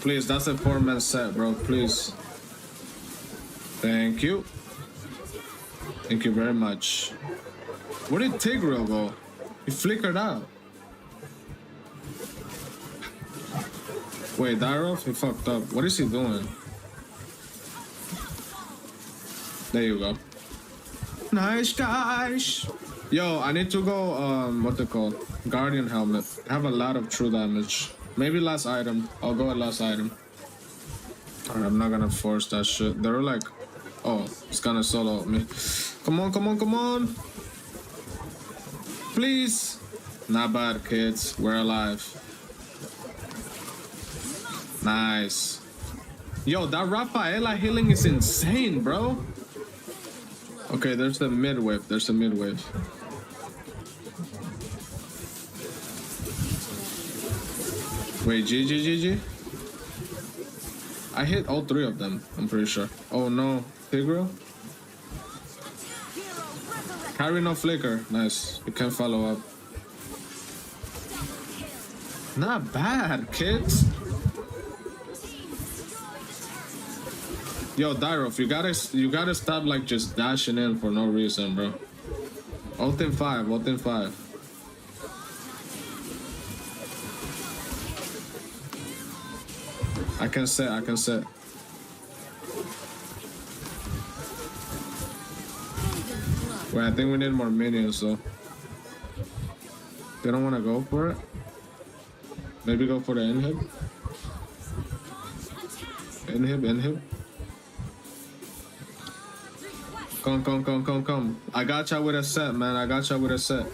Please, that's a 4-man set, bro. Please. Thank you. Thank you very much. Where did Tigreal go? He flickered out. Wait, Dyrov? He fucked up. What is he doing? There you go. Nice, guys. Yo, I need to go, what they call? Guardian helmet. I have a lot of true damage. Maybe last item. I'll go at last item. Alright, I'm not gonna force that shit. They're like, oh, it's gonna solo me. Come on, come on, come on. Please. Not bad, kids. We're alive. Nice. Yo, that Rafaela healing is insane, bro. Okay, there's the mid wave. There's the mid wave. Wait, GG. I hit all three of them, I'm pretty sure. Oh no, Tigreal? Carry no flicker. Nice. You can follow up. Not bad, kids. Yo, Dyrov, you gotta stop like just dashing in for no reason, bro. Ult in 5, ult in 5. I can set. Wait, I think we need more minions though. They don't wanna go for it? Maybe go for the inhib? Inhib. Come. I got y'all with a set, man. I got y'all with a set.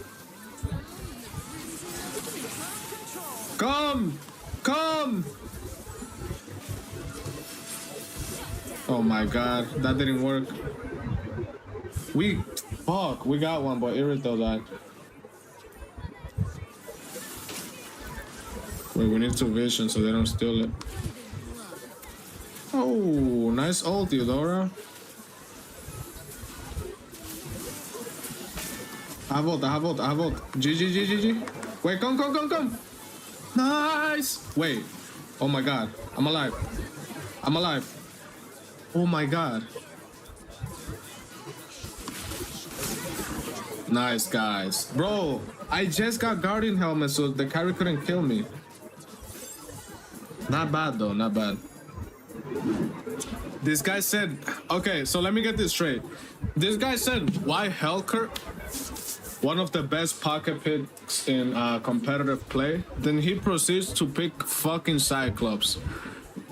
Come! Oh my god, that didn't work. We got one, but Irito died. Wait, we need to vision so they don't steal it. Oh, nice ult, Eudora. I have ult. GG. Wait, come. Nice. Wait. Oh my god. I'm alive. Oh my god. Nice, guys. Bro, I just got Guardian helmet, so the carry couldn't kill me. Not bad, though. Not bad. This guy said... Okay, so let me get this straight. This guy said, why Hellkirk? One of the best pocket picks in competitive play. Then he proceeds to pick fucking Cyclops.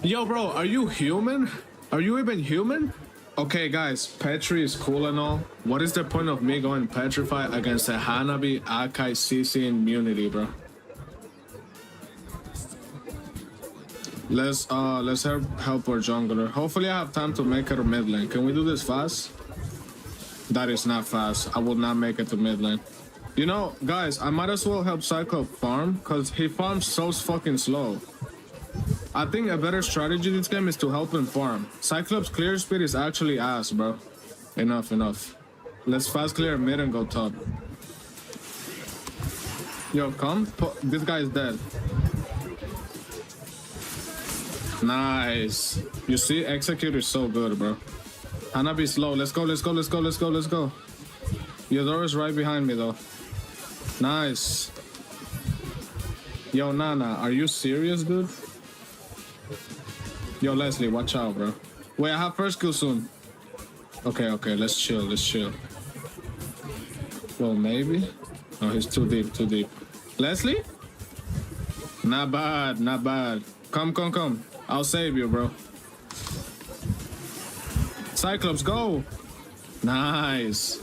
Yo, bro, are you human? Are you even human? Okay, guys, Petri is cool and all. What is the point of me going Petrify against a Hanabi, Akai, CC immunity, bro? Let's help our jungler. Hopefully I have time to make it to mid lane. Can we do this fast? That is not fast. I will not make it to mid lane. You know, guys, I might as well help Cyclops farm, because he farms so fucking slow. I think a better strategy this game is to help him farm. Cyclops clear speed is actually ass, bro. Enough. Let's fast clear mid and go top. Yo, come. This guy is dead. Nice. You see, execute is so good, bro. Hanabi slow. Let's go. Yodora's right behind me, though. Nice. Yo, Nana, are you serious, dude? Yo, Leslie, watch out, bro. Wait, I have first kill soon. Okay, let's chill. Well, maybe. Oh, he's too deep. Leslie? Not bad. Come. I'll save you, bro. Cyclops, go. Nice.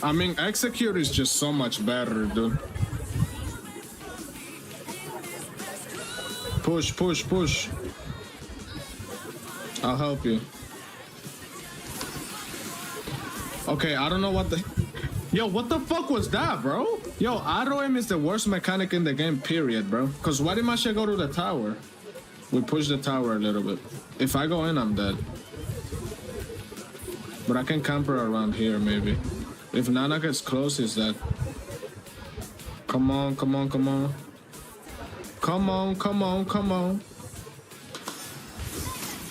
I mean, execute is just so much better, dude. Push. I'll help you. Okay, I don't know what the... Yo, what the fuck was that, bro? Yo, auto aim is the worst mechanic in the game, period, bro. Because why did my shit go to the tower? We push the tower a little bit. If I go in, I'm dead. But I can camper around here, maybe. If Nana gets close, he's dead. Come on.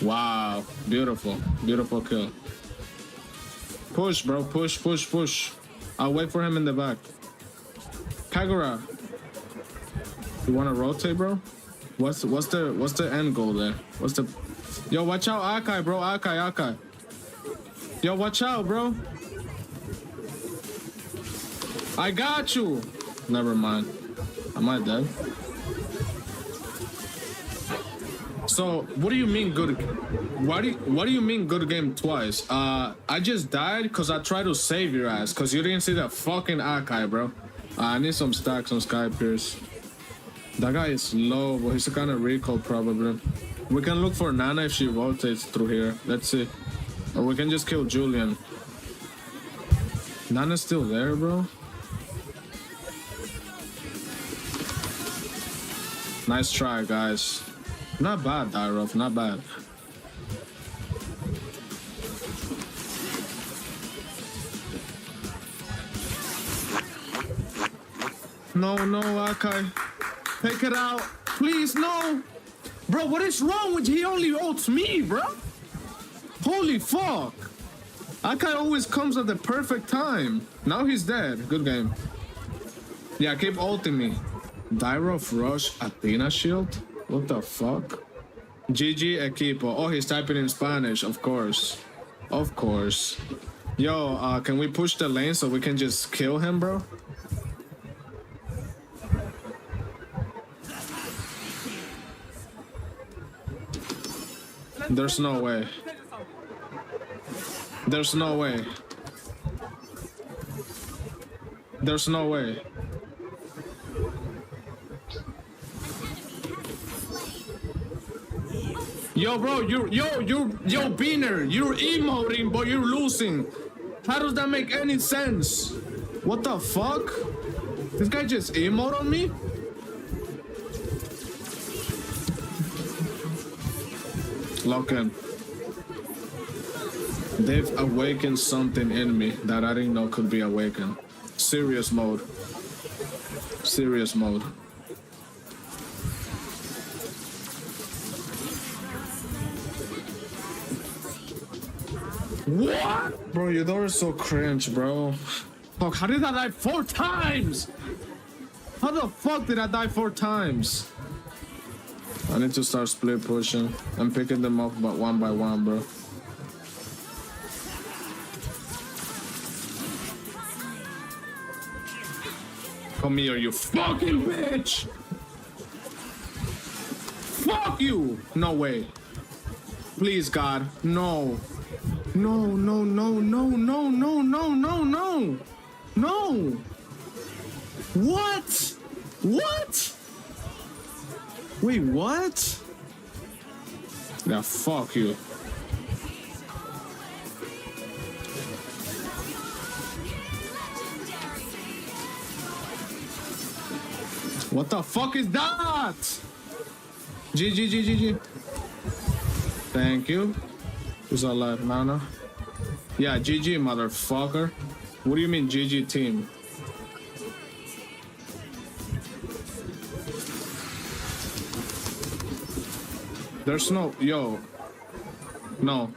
Wow, beautiful kill. Push, bro. Push, push, push. I'll wait for him in the back. Kagura. You wanna rotate, bro? What's the end goal there? What's the... Yo, watch out, Akai, bro. Akai. Yo, watch out, bro. I got you. Never mind. Am I dead? So, what do you mean good? What do you mean good game twice? I just died because I tried to save your ass because you didn't see that fucking Akai, bro. I need some stacks on Sky Pierce. That guy is low, but he's a kind of recall probably. We can look for Nana if she rotates through here. Let's see. Or we can just kill Julian. Nana's still there, bro. Nice try, guys. Not bad, Dyrov, not bad. No, Akai. Take it out. Please, no. Bro, what is wrong with he only ults me, bro? Holy fuck. Akai always comes at the perfect time. Now he's dead. Good game. Yeah, keep ulting me. Dyrov Rush Athena Shield? What the fuck? GG Equipo. Oh, he's typing in Spanish, of course. Of course. Yo, can we push the lane so we can just kill him, bro? There's no way. There's no way. There's no way. Yo, bro, yo, Beaner, you're emoting, but you're losing. How does that make any sense? What the fuck? This guy just emote on me? Lock in. They've awakened something in me that I didn't know could be awakened. Serious mode. Serious mode. What? Bro, your door is so cringe, bro. Fuck, how did I die 4 times? How the fuck did I die 4 times? I need to start split pushing. I'm picking them up but one by one, bro. Come here, you fucking bitch! Fuck you! No way. Please, God. No. No, no, no, no, no, no, no, no, no. No. What? What? Wait, what? Yeah, fuck you. What the fuck is that? GG. Thank you. Who's alive, Nana? Yeah, GG, motherfucker. What do you mean, GG team? There's no... Yo. No.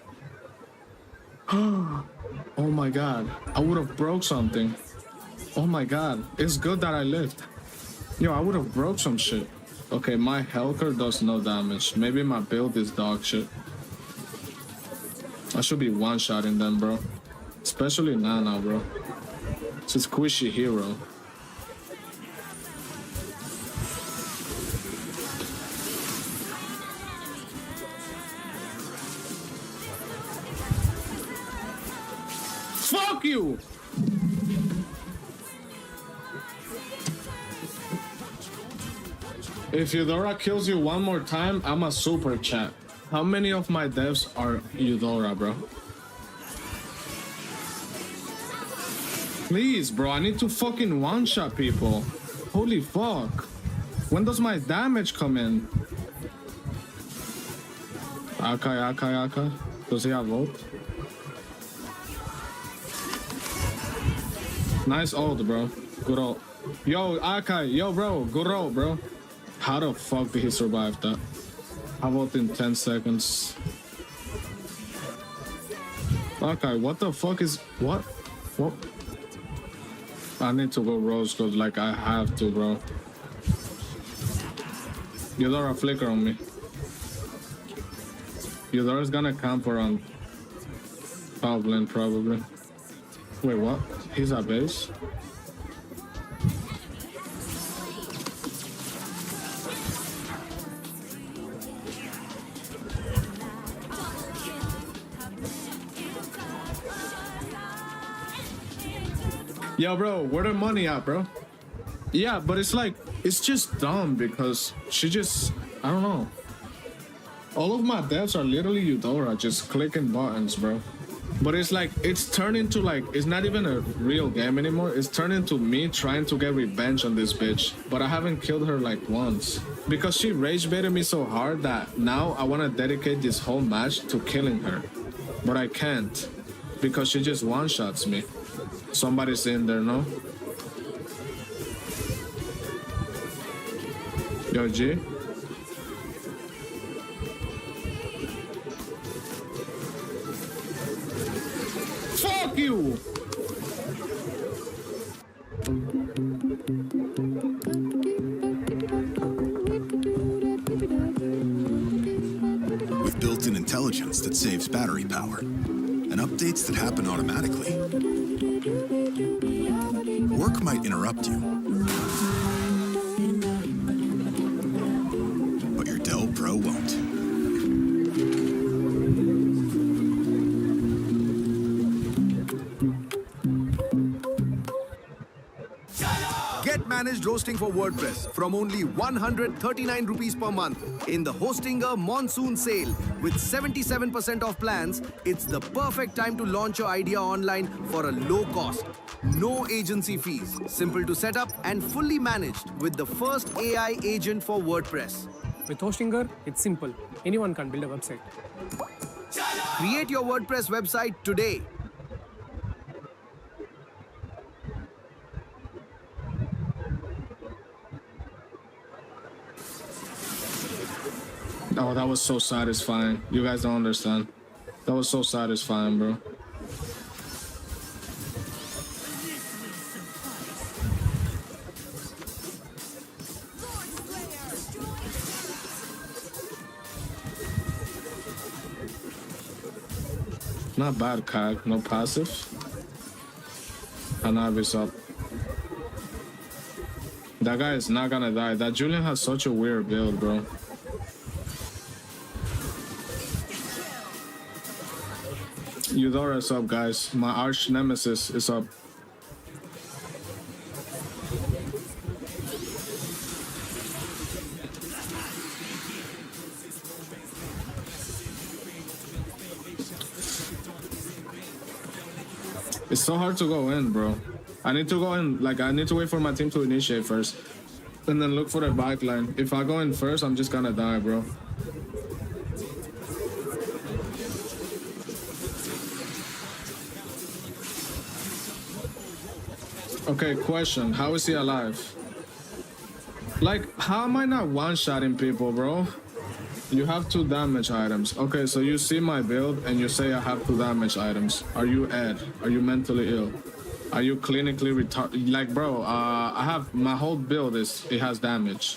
Oh my god. I would have broke something. Oh my god. It's good that I lived. Yo, I would have broke some shit. Okay, my Helker does no damage. Maybe my build is dog shit. I should be one-shotting them, bro. Especially Nana, bro. It's a squishy hero. Fuck you! If Eudora kills you one more time, I'm a super chat. How many of my devs are Eudora, bro? Please, bro, I need to fucking one-shot people. Holy fuck. When does my damage come in? Akai. Does he have ult? Nice ult, bro. Good ult. Yo, Akai. Yo, bro. Good ult, bro. How the fuck did he survive that? How about in 10 seconds? Okay, what the fuck is what? What? I need to go rose gold, like I have to, bro. Eudora flicker on me. Eudora's gonna camp around top lane probably. Wait, what? He's at base? Yo, bro, where the money at, bro? Yeah, but it's like, it's just dumb because she just, I don't know. All of my deaths are literally Eudora just clicking buttons, bro. But it's like, it's turned into like, it's not even a real game anymore. It's turned into me trying to get revenge on this bitch. But I haven't killed her like once. Because she rage baited me so hard that now I want to dedicate this whole match to killing her. But I can't. Because she just one-shots me. Somebody's in there, no? Yo, G? Fuck you! With built-in intelligence that saves battery power and updates that happen automatically, work might interrupt you, but your Dell Pro won't. Get managed hosting for WordPress from only 139 rupees per month in the Hostinger Monsoon Sale. With 77% off plans, it's the perfect time to launch your idea online for a low cost. No agency fees, simple to set up and fully managed with the first AI agent for WordPress. With Hostinger, it's simple. Anyone can build a website. Create your WordPress website today. Oh, that was so satisfying. You guys don't understand. That was so satisfying, bro. Not bad, Kag. No passive. Hanabi's up. That guy is not gonna die. That Julian has such a weird build, bro. Eudora is up, guys. My arch nemesis is up. It's so hard to go in, bro. I need to go in, like, I need to wait for my team to initiate first. And then look for the back line. If I go in first, I'm just gonna die, bro. Okay, question. How is he alive? Like, how am I not one-shotting people, bro? You have 2 damage items. Okay, so you see my build and you say I have 2 damage items. Are you Ed? Are you mentally ill? Are you clinically retarded? Like, bro, I have my whole build it has damage.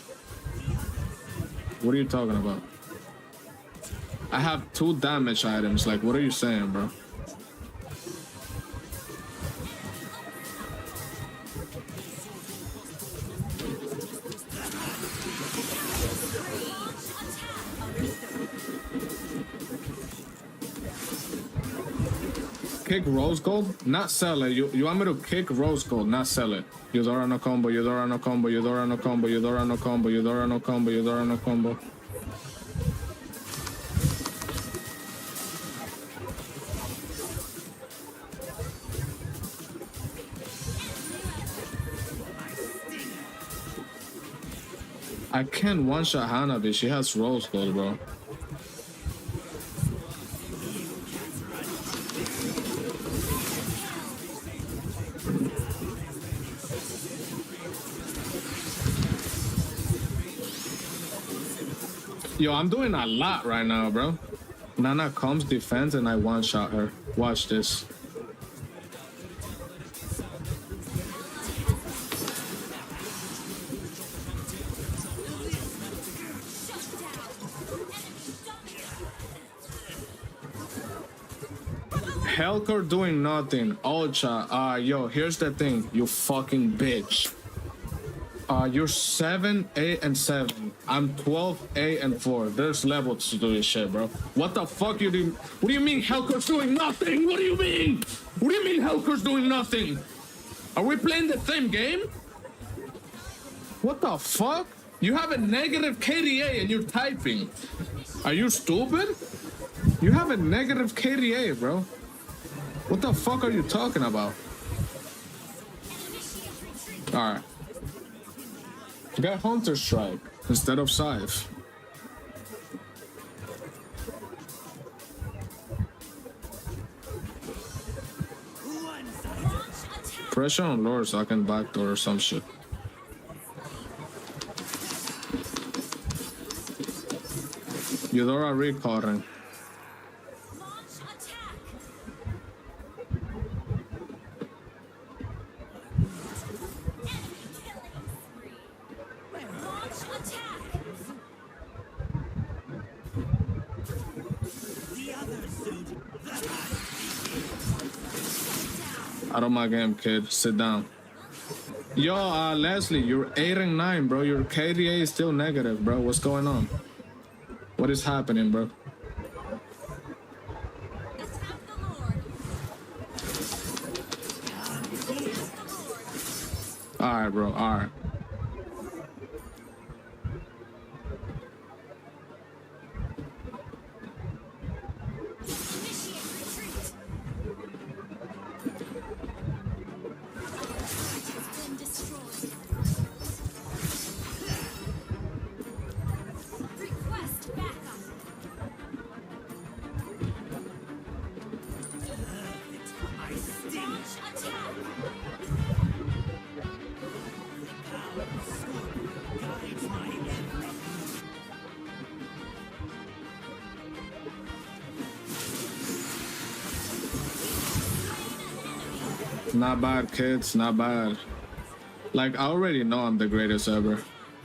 What are you talking about? I have 2 damage items. Like, what are you saying, bro? Kick rose gold, not sell it. You want me to kick rose gold, not sell it. Eudora no combo, Eudora no combo, Eudora no combo, Eudora no combo, Eudora no combo, Eudora no combo. I can't one-shot Hanabi. She has rose gold, bro. Yo, I'm doing a lot right now, bro. Nana comes defense and I one-shot her. Watch this. Helker doing nothing. Ultra. Yo, here's the thing, you fucking bitch. You're 7, 8, and 7. I'm 12, 8, and 4. There's levels to do this shit, bro. What the fuck you do? What do you mean Helker's doing nothing? What do you mean? What do you mean Helker's doing nothing? Are we playing the same game? What the fuck? You have a negative KDA and you're typing. Are you stupid? You have a negative KDA, bro. What the fuck are you talking about? Alright. Get Hunter Strike instead of Scythe. Pressure on Lord so I can backdoor or some shit. Eudora recalling. Out of my game, kid. Sit down. Yo, Leslie, you're 8 and 9, bro. Your KDA is still negative, bro. What's going on? What is happening, bro? Alright, bro. Alright. Not bad, kids. Not bad. Like, I already know I'm the greatest ever.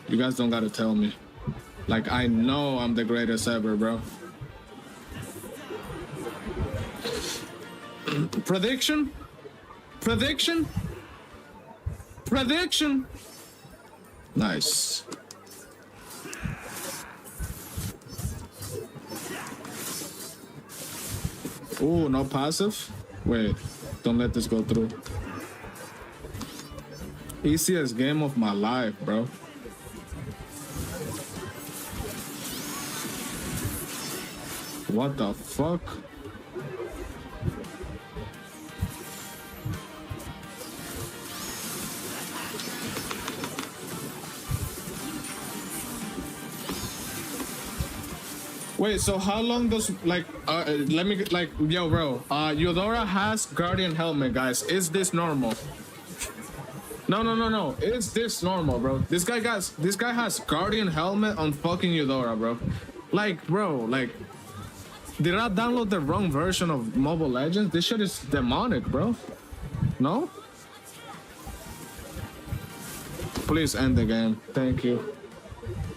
You guys don't gotta tell me. Like, I know I'm the greatest ever, bro. Prediction? Prediction? Prediction? Nice. Ooh, no passive? Wait, don't let this go through. Easiest game of my life, bro. What the fuck? Wait, so how long does, like, let me, like, yo, bro, Eudora has Guardian Helmet, guys. Is this normal? No. Is this normal, bro? This guy has Guardian Helmet on fucking Eudora, bro. Like, bro, like, did I download the wrong version of Mobile Legends? This shit is demonic, bro. No? Please end the game. Thank you.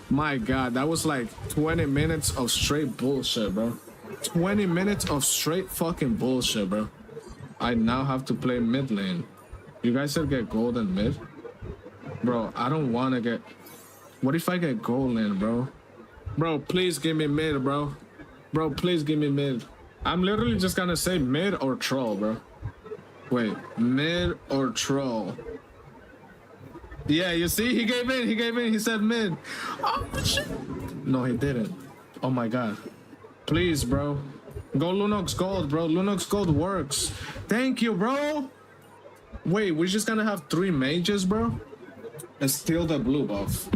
My God, that was like 20 minutes of straight bullshit, bro. 20 minutes of straight fucking bullshit, bro. I now have to play mid lane. You guys said get gold and mid? Bro, I don't want to get... What if I get gold lane, bro? Bro, please give me mid, bro. Bro, please give me mid. I'm literally just gonna say mid or troll, bro. Wait, mid or troll? Yeah, you see, he gave in, he said mid. Oh, shit. No, he didn't. Oh my God. Please, bro. Go Lunox Gold, bro. Lunox Gold works. Thank you, bro. Wait, we're just gonna have 3 mages, bro? And steal the blue buff.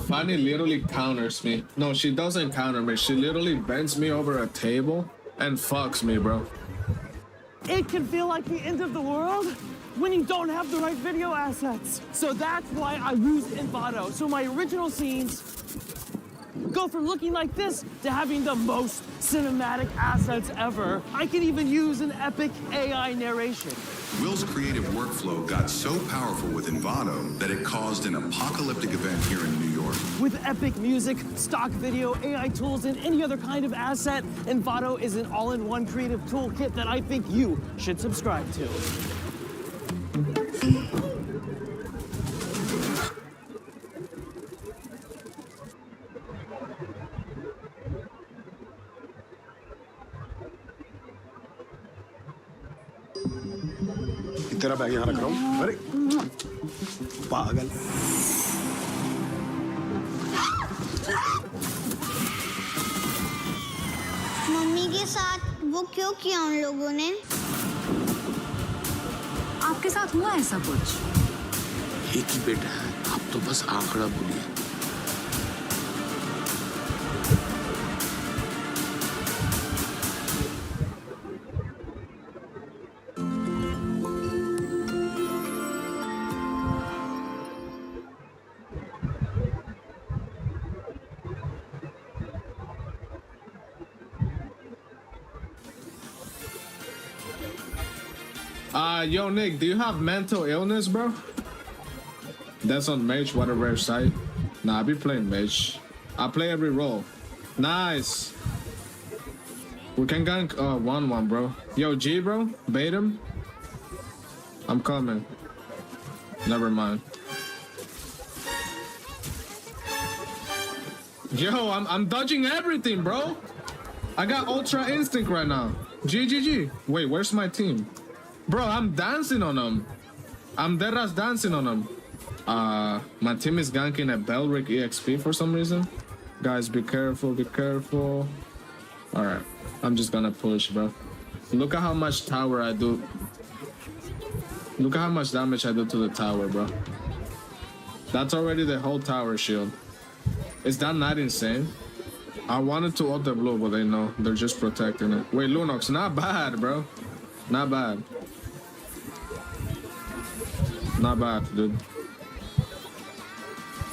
Fanny literally counters me. No, she doesn't counter me. She literally bends me over a table and fucks me, bro. It can feel like the end of the world when you don't have the right video assets. So that's why I use Envato. So my original scenes go from looking like this to having the most cinematic assets ever. I can even use an epic AI narration. Will's creative workflow got so powerful with Envato that it caused an apocalyptic event here in New York. With epic music, stock video, AI tools, and any other kind of asset, Envato is an all-in-one creative toolkit that I think you should subscribe to. तेरा bag यहाँ रख रहा हूँ अरे पागल mummy के साथ वो क्यों किया उन लोगों ने? आपके साथ हुआ ऐसा कुछ? एक ही बेटा है, आप तो बस आंकड़ा बोलिए। Yo, Nick, do you have mental illness, bro? That's on Mage, what a rare sight. Nah, I be playing Mage. I play every role. Nice. We can gank 1-1, bro. Yo, G, bro, bait him. I'm coming. Never mind. Yo, I'm dodging everything, bro. I got Ultra Instinct right now. GGG. Wait, where's my team? Bro, I'm dancing on them. I'm dead ass dancing on them. My team is ganking a Belric EXP for some reason. Guys, be careful, be careful. Alright, I'm just gonna push, bro. Look at how much tower I do. Look at how much damage I do to the tower, bro. That's already the whole tower shield. Is that not insane? I wanted to ult the blue, but they know. They're just protecting it. Wait, Lunox, not bad, bro. Not bad. Not bad, dude.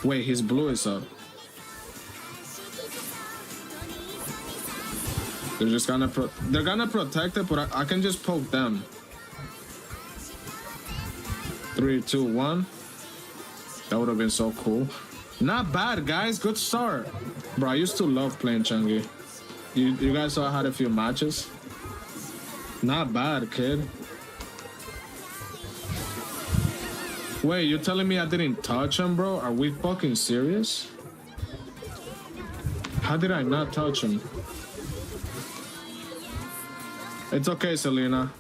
Wait, his blue is up. They're just gonna they're gonna protect it, but I can just poke them. 3, 2, 1. That would have been so cool. Not bad, guys. Good start. Bro, I used to love playing Changi. You guys saw I had a few matches. Not bad, kid. Wait, you're telling me I didn't touch him, bro? Are we fucking serious? How did I not touch him? It's okay, Selena.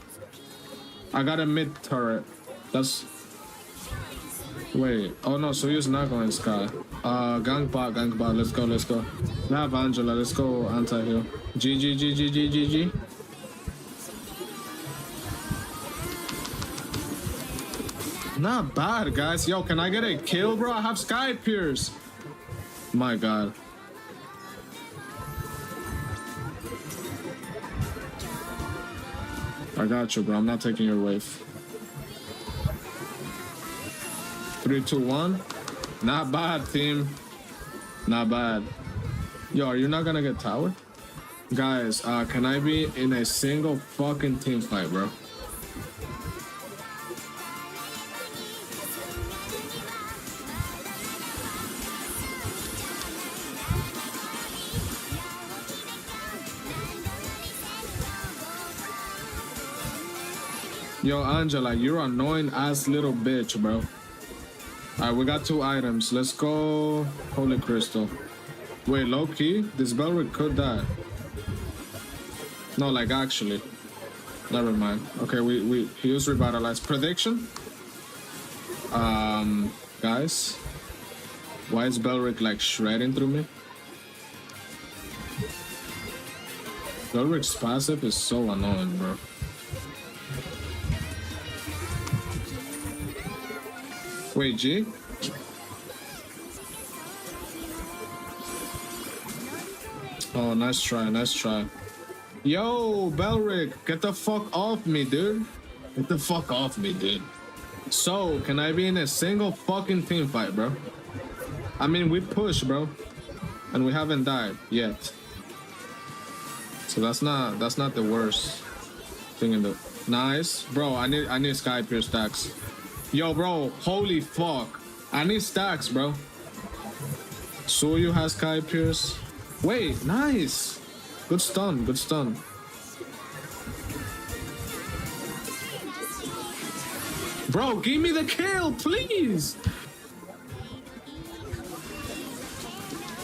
I got a mid turret. That's... Wait. Oh no, Suyu's not going Sky. Gang bot. Let's go. We have Angela. Let's go anti-heal. GG. Not bad, guys. Yo, can I get a kill, bro? I have Sky Pierce. My god. I got you, bro. I'm not taking your wave. 3, 2, 1. Not bad, team. Not bad. Yo, are you not gonna get tower? Guys, can I be in a single fucking team fight, bro? Yo, Angela, you're annoying ass little bitch, bro. Alright, we got 2 items. Let's go Holy Crystal. Wait, low key? This Belric could die. No, like actually. Never mind. Okay, he used Revitalize. Prediction? Guys. Why is Belric like shredding through me? Belric's passive is so annoying, bro. Wait, G? Oh, nice try. Yo, Belric, get the fuck off me, dude. Get the fuck off me, dude. So, can I be in a single fucking team fight, bro? I mean, we push, bro. and we haven't died yet. So that's not the worst thing in the. Nice, bro. I need Sky Pierce stacks. Yo, bro. Holy fuck. I need stacks, bro. Soyu has Sky Pierce. Wait, nice. Good stun. Good stun. Bro, give me the kill, please.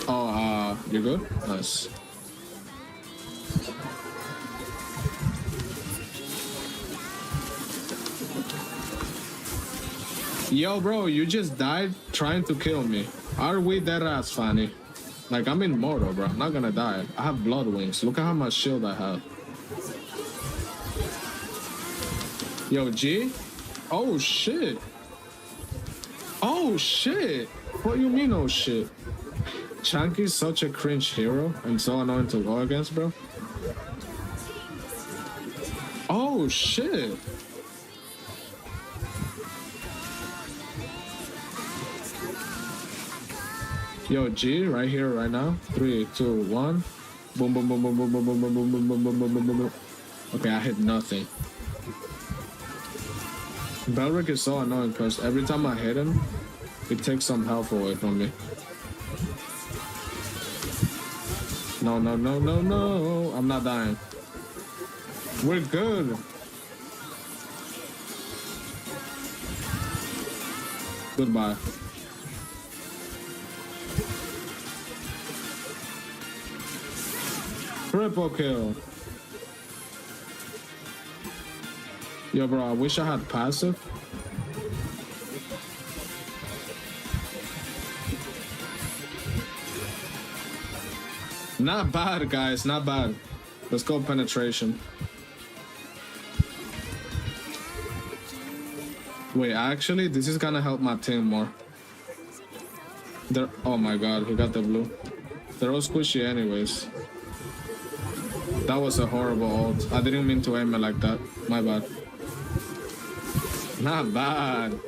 Oh, you're good? Nice. Yo, bro, you just died trying to kill me. Are we dead ass, Fanny? Like, I'm immortal, bro. I'm not gonna die. I have blood wings. Look at how much shield I have. Yo, G? Oh, shit. Oh, shit. What do you mean, oh, shit? Chunky's such a cringe hero and so annoying to go against, bro. Oh, shit. Yo, G, right here, right now. 3, 2, 1. Boom, boom, boom, boom, boom, boom, boom, boom, boom, boom, boom, boom, boom, boom, boom. Okay, I hit nothing. Belric is so annoying because every time I hit him, it takes some health away from me. No, no, no, no, no. I'm not dying. We're good. Goodbye. Triple kill. Yo, bro, I wish I had passive. Not bad, guys, not bad. Let's go penetration. Wait, actually, this is gonna help my team more. Oh my god, he got the blue. They're all squishy anyways. That was a horrible ult. I didn't mean to aim it like that. My bad. Not bad.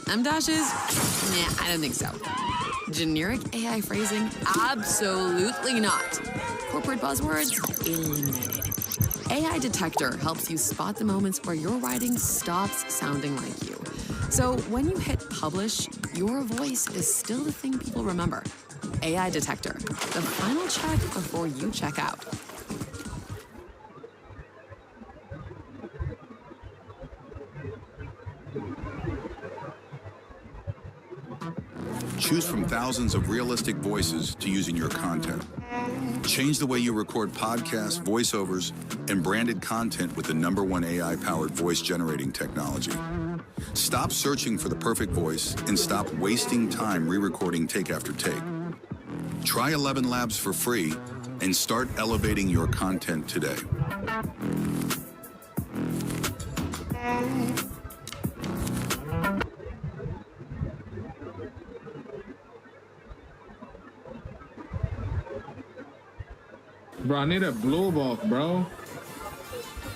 M-dashes? Nah, I don't think so. Generic AI phrasing? Absolutely not. Corporate buzzwords? Eliminated. AI Detector helps you spot the moments where your writing stops sounding like you. So when you hit publish, your voice is still the thing people remember. AI Detector, the final check before you check out. Choose from thousands of realistic voices to use in your content. Change the way you record podcasts, voiceovers, and branded content with the #1 AI-powered voice generating technology. Stop searching for the perfect voice and stop wasting time re-recording take after take. Try 11 Labs for free and start elevating your content today. Bro, I need a blue buff, bro.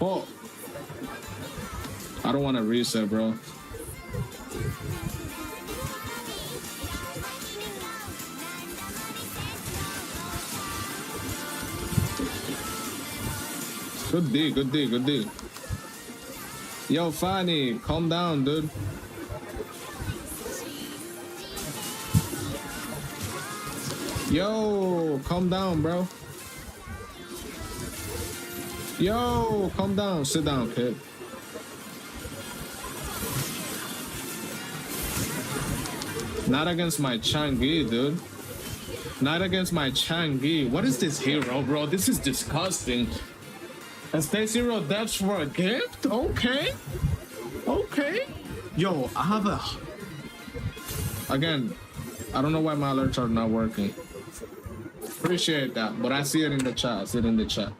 Oh. I don't want to reset, bro. Good D, good D, good D. Yo, Fanny, calm down, dude. Yo, calm down, bro. Yo, calm down. Sit down, kid. Not against my Changi, dude. Not against my Changi. What is this hero, bro? This is disgusting. A stay 0 deaths for a gift? Okay. Okay. Yo, I have a... Again, I don't know why my alerts are not working. Appreciate that, but I see it in the chat. I see it in the chat.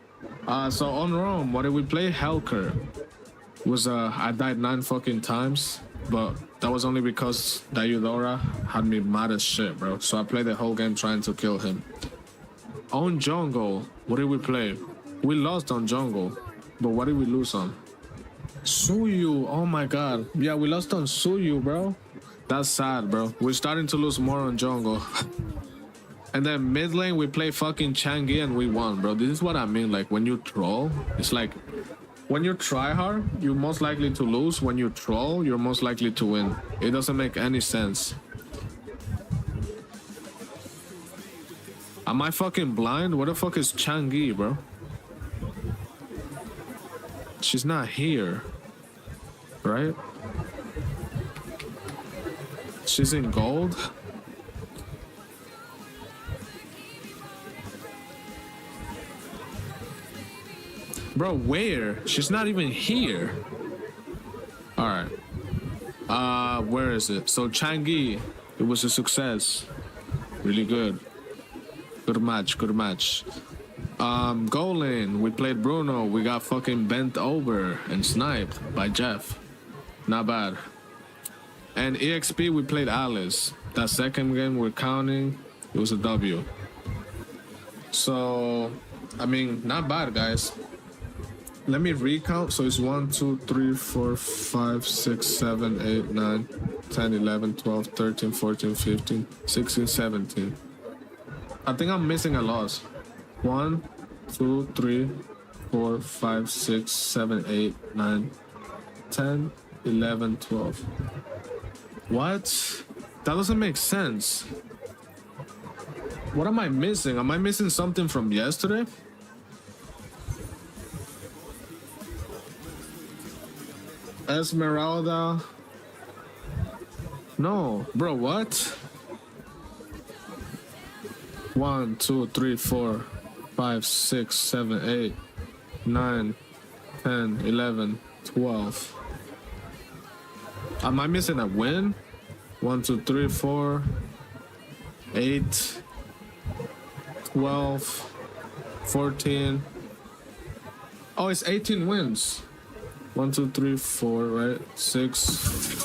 So on Rome, what did we play? Helker. Was I died 9 fucking times, but that was only because Dayudora had me mad as shit, bro. So I played the whole game trying to kill him. On jungle, what did we play? We lost on jungle, but what did we lose on? Suyu, oh my god. Yeah, we lost on Suyu, bro. That's sad, bro. We're starting to lose more on jungle. And then mid lane, we play fucking Changi and we won, bro. This is what I mean. Like, when you troll, it's like, when you try hard, you're most likely to lose. When you troll, you're most likely to win. It doesn't make any sense. Am I fucking blind? Where the fuck is Changi, bro? She's not here, right? She's in gold. Bro, where? She's not even here. All right. Where is it? So Changi, it was a success. Really good. Good match, good match. Goal lane, we played Bruno. We got fucking bent over and sniped by Jeff. Not bad. And EXP, we played Alice. That second game we're counting, it was a W. So, I mean, not bad, guys. Let me recount. So it's 1, 2, 3, 4, 5, 6, 7, 8, 9, 10, 11, 12, 13, 14, 15, 16, 17. I think I'm missing a loss. 1, 2, 3, 4, 5, 6, 7, 8, 9, 10, 11, 12. What? That doesn't make sense. What am I missing? Am I missing something from yesterday? Esmeralda. No, bro, what? 1, 2, 3, 4, 5, 6, 7, 8, 9, 10, 11, 12. Am I missing a win? 1, 2, 3, 4, 8, 12, 14. Oh, it's 18 wins. 1, 2, 3, 4, right? 6.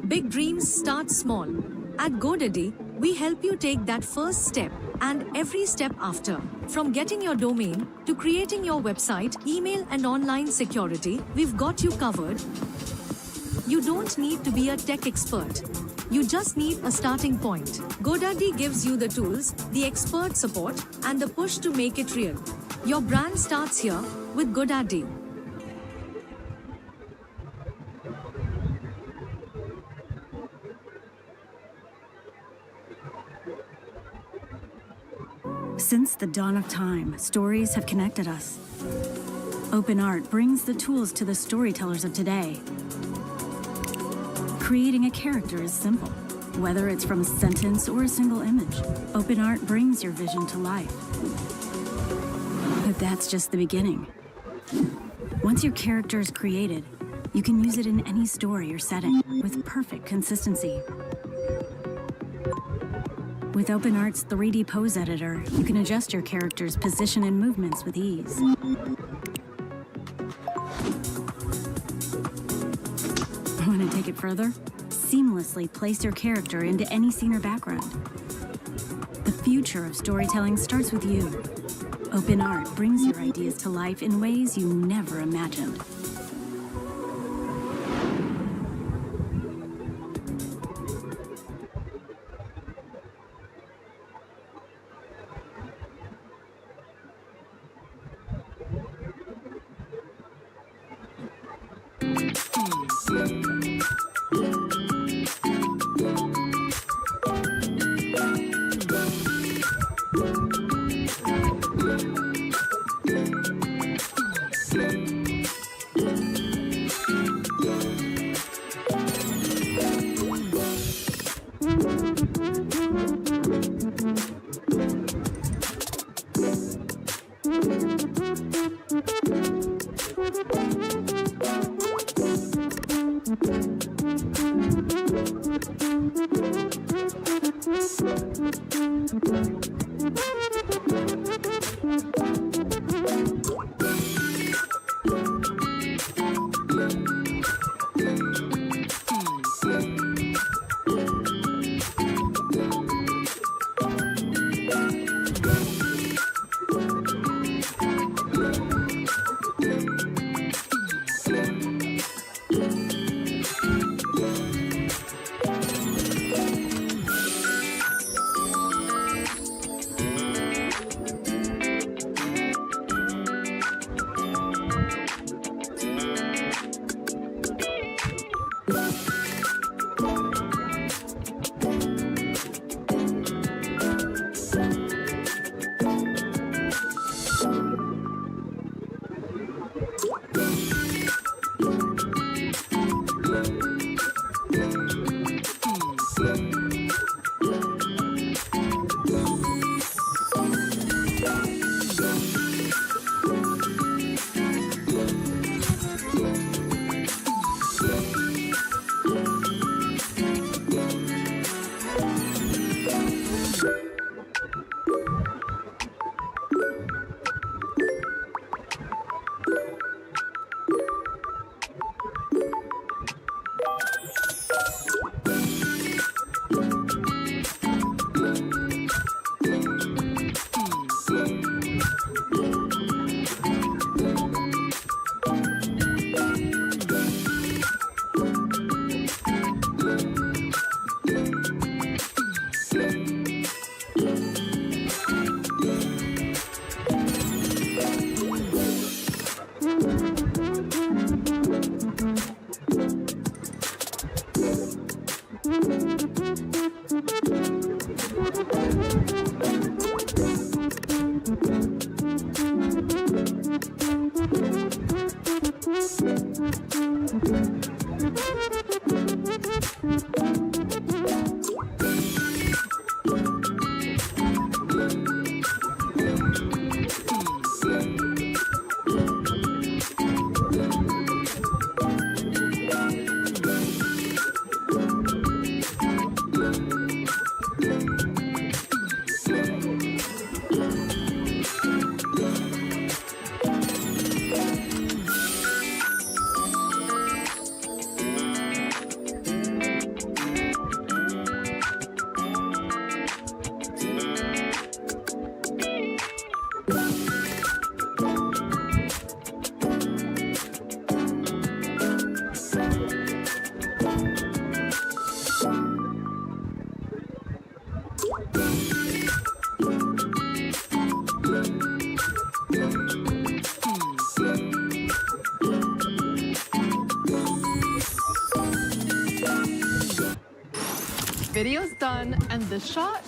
Big dreams start small. At GoDaddy, we help you take that first step and every step after. From getting your domain to creating your website, email and online security, we've got you covered. You don't need to be a tech expert. You just need a starting point. GoDaddy gives you the tools, the expert support, and the push to make it real. Your brand starts here with GoDaddy. Since the dawn of time, stories have connected us. Open art brings the tools to the storytellers of today. Creating a character is simple. Whether it's from a sentence or a single image, open art brings your vision to life. But that's just the beginning. Once your character is created, you can use it in any story or setting with perfect consistency. With OpenArt's 3D pose editor, you can adjust your character's position and movements with ease. Want to take it further? Seamlessly place your character into any scene or background. The future of storytelling starts with you. OpenArt brings your ideas to life in ways you never imagined. Video's done, and this shot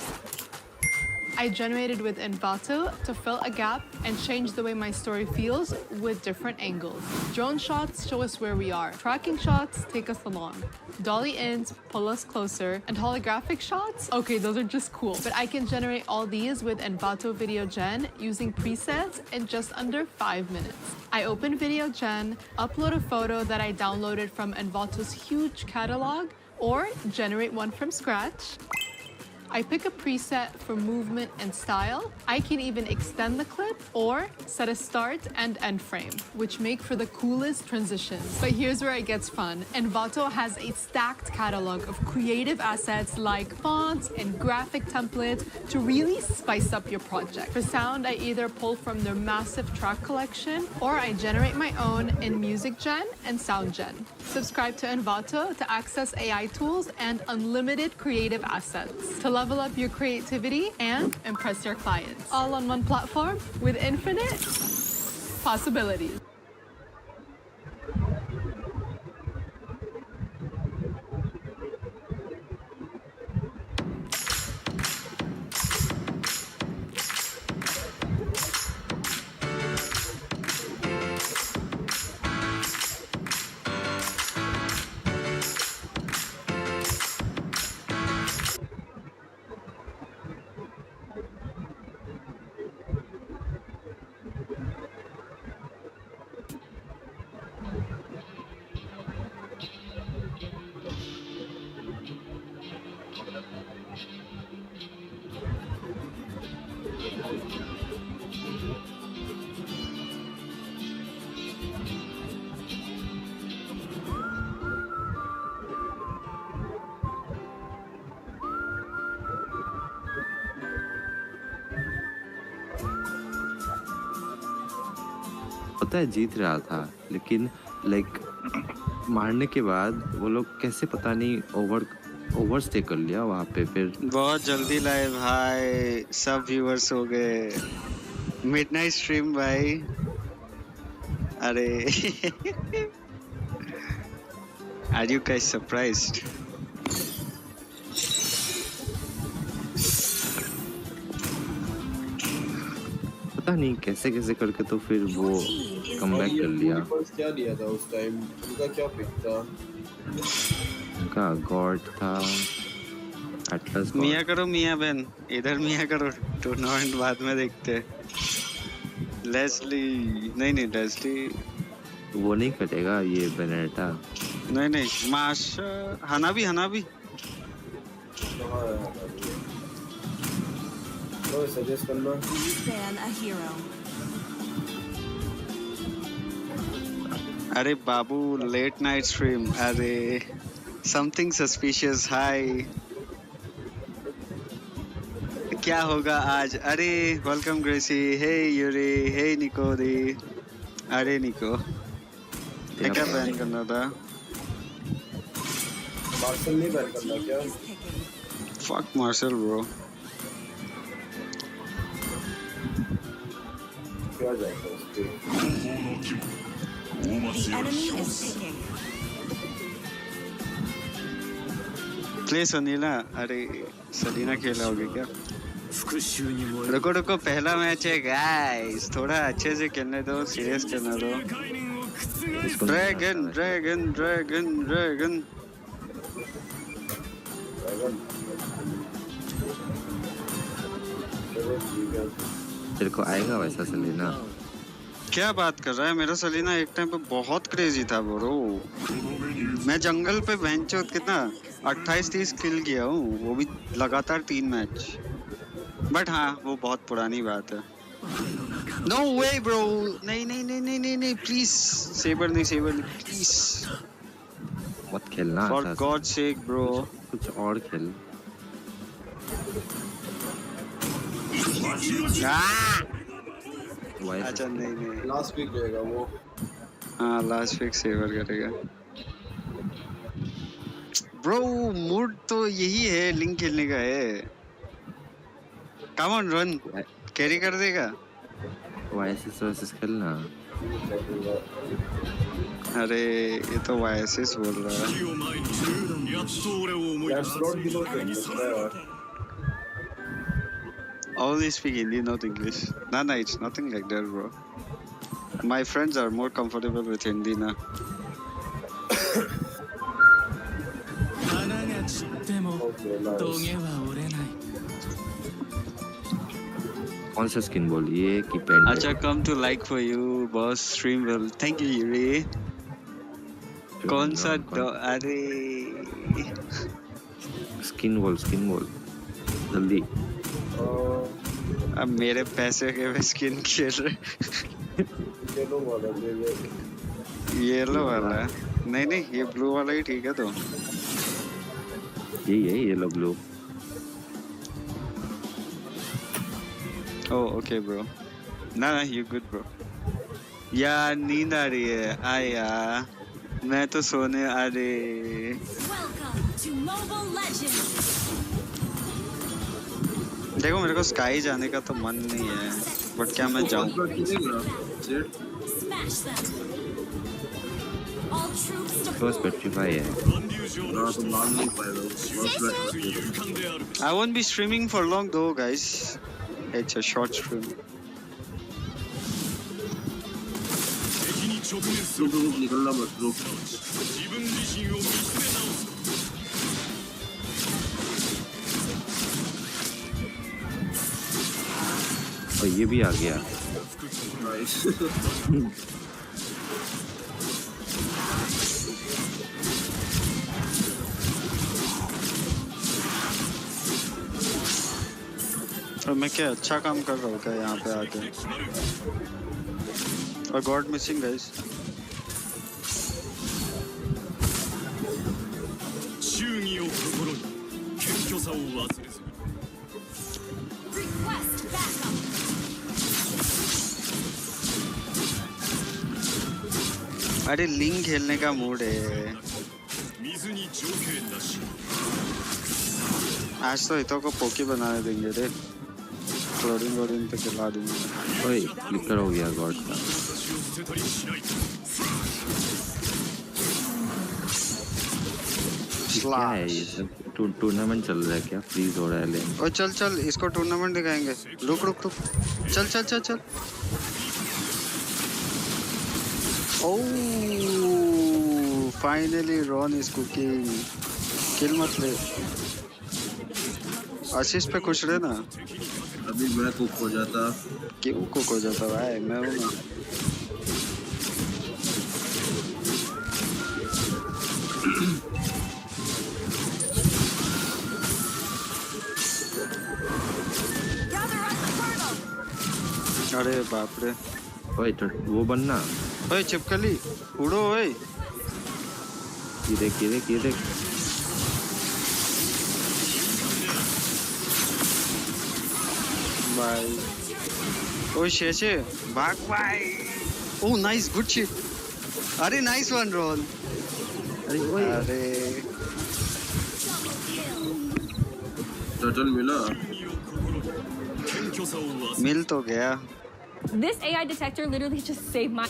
I generated with Envato to fill a gap and change the way my story feels with different angles. Drone shots show us where we are. Tracking shots take us along. Dolly ins pull us closer, and holographic shots, okay, those are just cool. But I can generate all these with Envato Video Gen using presets in just under 5 minutes. I open Video Gen, upload a photo that I downloaded from Envato's huge catalog, or generate one from scratch. I pick a preset for movement and style. I can even extend the clip or set a start and end frame, which make for the coolest transitions. But here's where it gets fun. Envato has a stacked catalog of creative assets like fonts and graphic templates to really spice up your project. For sound, I either pull from their massive track collection or I generate my own in Music Gen and Sound Gen. Subscribe to Envato to access AI tools and unlimited creative assets to level up your creativity and impress your clients. All on one platform with infinite possibilities. पता है जीत रहा था लेकिन like मारने के बाद वो लोग कैसे पता नहीं ओवर स्टे कर लिया वहाँ पे फिर बहुत जल्दी लाए भाई सब व्यूअर्स हो गए मिडनाइट स्ट्रीम भाई अरे आर यू गाइस सरप्राइज्ड पता नहीं कैसे कैसे करके तो फिर वो कमबैक कर लिया। क्या दिया था उस टाइम, उनका क्या पिक था? उनका गॉड था, एटलस गॉड। मियाँ करो मियाँ बहन, इधर मियाँ करो, टूर्नामेंट बाद में देखते हैं। लेस्ली नहीं लेस्ली वो नहीं कटेगा, ये बेनेटा नहीं माश हनाबी तो सजेस्ट करना। अरे बाबू लेट नाइट स्ट्रीम, अरे समथिंग सस्पिशियस। हाय क्या होगा आज? अरे वेलकम ग्रेसी, हे यूरी, हे निको दी। अरे निको क्या बैन करना था? मार्शल नहीं बैन करना क्या? Fuck marshal bro. क्या जाएगा उस पे? प्ले सनीला। अरे सलीना खेला होगी क्या? रुको पहला मैच है गाइस, थोड़ा अच्छे से खेलने दो, सीरियस खेलने दो। ड्रैगन तेरे को आएगा वैसा सलीना? क्या बात कर रहा है? मेरा सलीना एक टाइम पे बहुत क्रेजी था ब्रो। मैं जंगल पे वेंचर कितना 28-30 किल किया हूँ, वो भी लगातार 3 मैच। बट हाँ वो बहुत पुरानी बात है। नो वे ब्रो, नहीं प्लीज सेबर नहीं प्लीज मत खेलना। फॉर गॉड सेक ब्रो, कुछ और खेल। अच्छा नहीं लास्ट वीक रहेगा वो। हाँ लास्ट वीक सेवर करेगा ब्रो। मूड तो यही है, लिंक खेलने का है। कम ऑन रन, कैरी कर देगा। वाइसिस वर्सेस खेलना। अरे ये तो वाइसिस बोल रहा है। Only speak Hindi, not English. Nah, it's nothing like that, bro. My friends are more comfortable with Hindi now. कौन सा स्किन बोलिए कि पेंट? अच्छा, come to like for you, boss. Stream well. Thank you, Yuri. कौन सा? अरे skin बोल जल्दी। अब मेरे पैसे के वे स्किन खेल रहे। येलो वाला नहीं ये ब्लू वाला ही ठीक है। तो यही है yellow blue. Oh okay bro. ना यू गुड ब्रो। यार नींद आ रही है। आया मैं तो सोने आ रही। देखो मेरे को स्काई जाने का तो मन नहीं है, बट क्या मैं जाऊँ? I won't be streaming for long though, guys. It's a short stream. और ये भी आ गया। और मैं क्या अच्छा काम कर रहा हूँ क्या यहाँ पे आके? और गॉड मिसिंग गाइस। अरे लिंक खेलने का मूड है आज तो। हितो को पोकी बनाने देंगे रे। क्लोरीन पे खिला दूंगा। ओए फ्लिकर हो गया गॉड का। क्या है ये सब? टूर्नामेंट चल रहा है क्या? फ्रीज हो रहा है लेन। ओ चल चल इसको टूर्नामेंट दिखाएंगे। रुक रुक रुक चल चल चल चल। Oh finally Ron is cooking. Kill मत ले। आशीष पे खुश रहे ना। अभी मैं कुक हो जाता। क्यों कुक हो जाता भाई? मैं हूँ ना। अरे बाप रे। ओए तो वो बनना। ओए चिपकली उड़ो ओए। ये देख ये देख ये देख। भाई ओए शेषे भाग भाई। Oh nice good shit. अरे नाइस वन रोल। अरे ओए अरे टर्टल मिला। मिल तो गया। This AI detector literally just saved my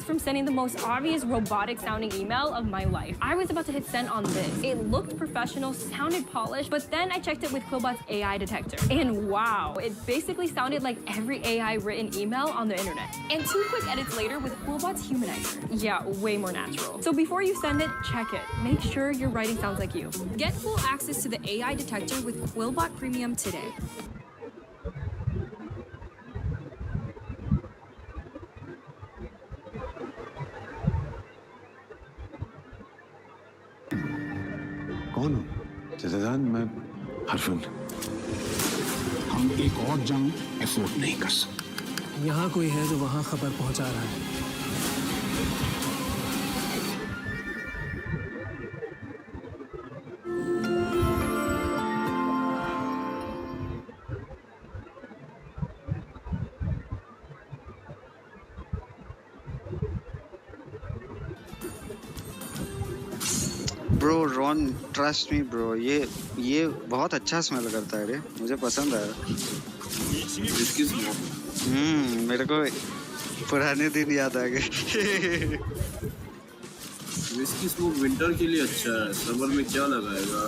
from sending the most obvious robotic sounding email of my life. I was about to hit send on this. It looked professional, sounded polished, but then I checked it with Quillbot's AI detector. And wow, it basically sounded like every AI written email on the internet. And 2 quick edits later with Quillbot's humanizer. Yeah, way more natural. So before you send it, check it. Make sure your writing sounds like you. Get full access to the AI detector with Quillbot Premium today. कौन हो? जजादान मैं हरफुन। हम एक और जंग afford नहीं कर सकते। यहाँ कोई है जो वहाँ खबर पहुँचा रहा है। Bro Ron trust me bro. ये बहुत अच्छा स्मेल करता है रे। मुझे पसंद आया। मेरे को पुराने दिन याद आ गए। विस्की स्मोक विंटर के लिए अच्छा है, समर में क्या लगाएगा?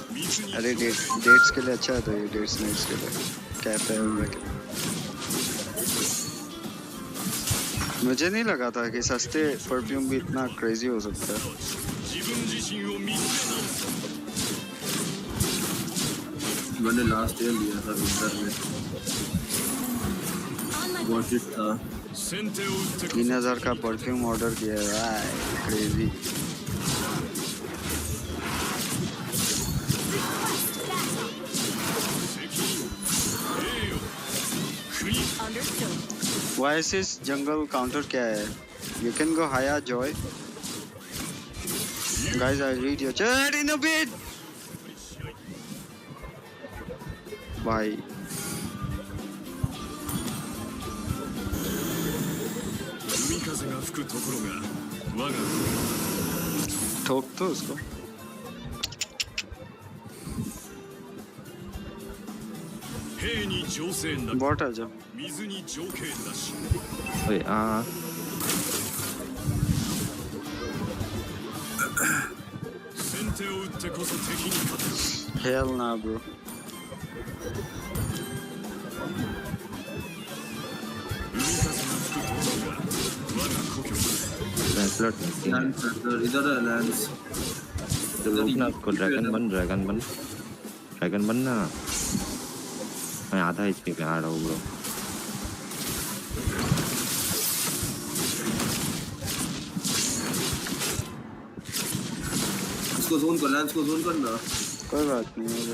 अरे डेट्स के लिए अच्छा है। तो ये डेट्स नाइट्स के लिए कहते हैं। मुझे नहीं लगा था कि सस्ते परफ्यूम भी इतना क्रेजी हो सकता है। मैंने लास्ट ईयर लिया था विंटर में। वॉच इट था। 3000 का परफ्यूम ऑर्डर किया है भाई। क्रेजी। वाइसिस जंगल काउंटर क्या है? You can go higher, Joy. Guys, I read your chat in a bit. Bye. ठोक तो उसको। बॉट आ जाओ। ओए Hell nah, bro. इधर है लैंस। रुकना उसको। ड्रैगन बनना। मैं आधा HP पे आ रहा हूँ ब्रो। इसको जोन कर, लैंस को जोन करना। कोई बात नहीं।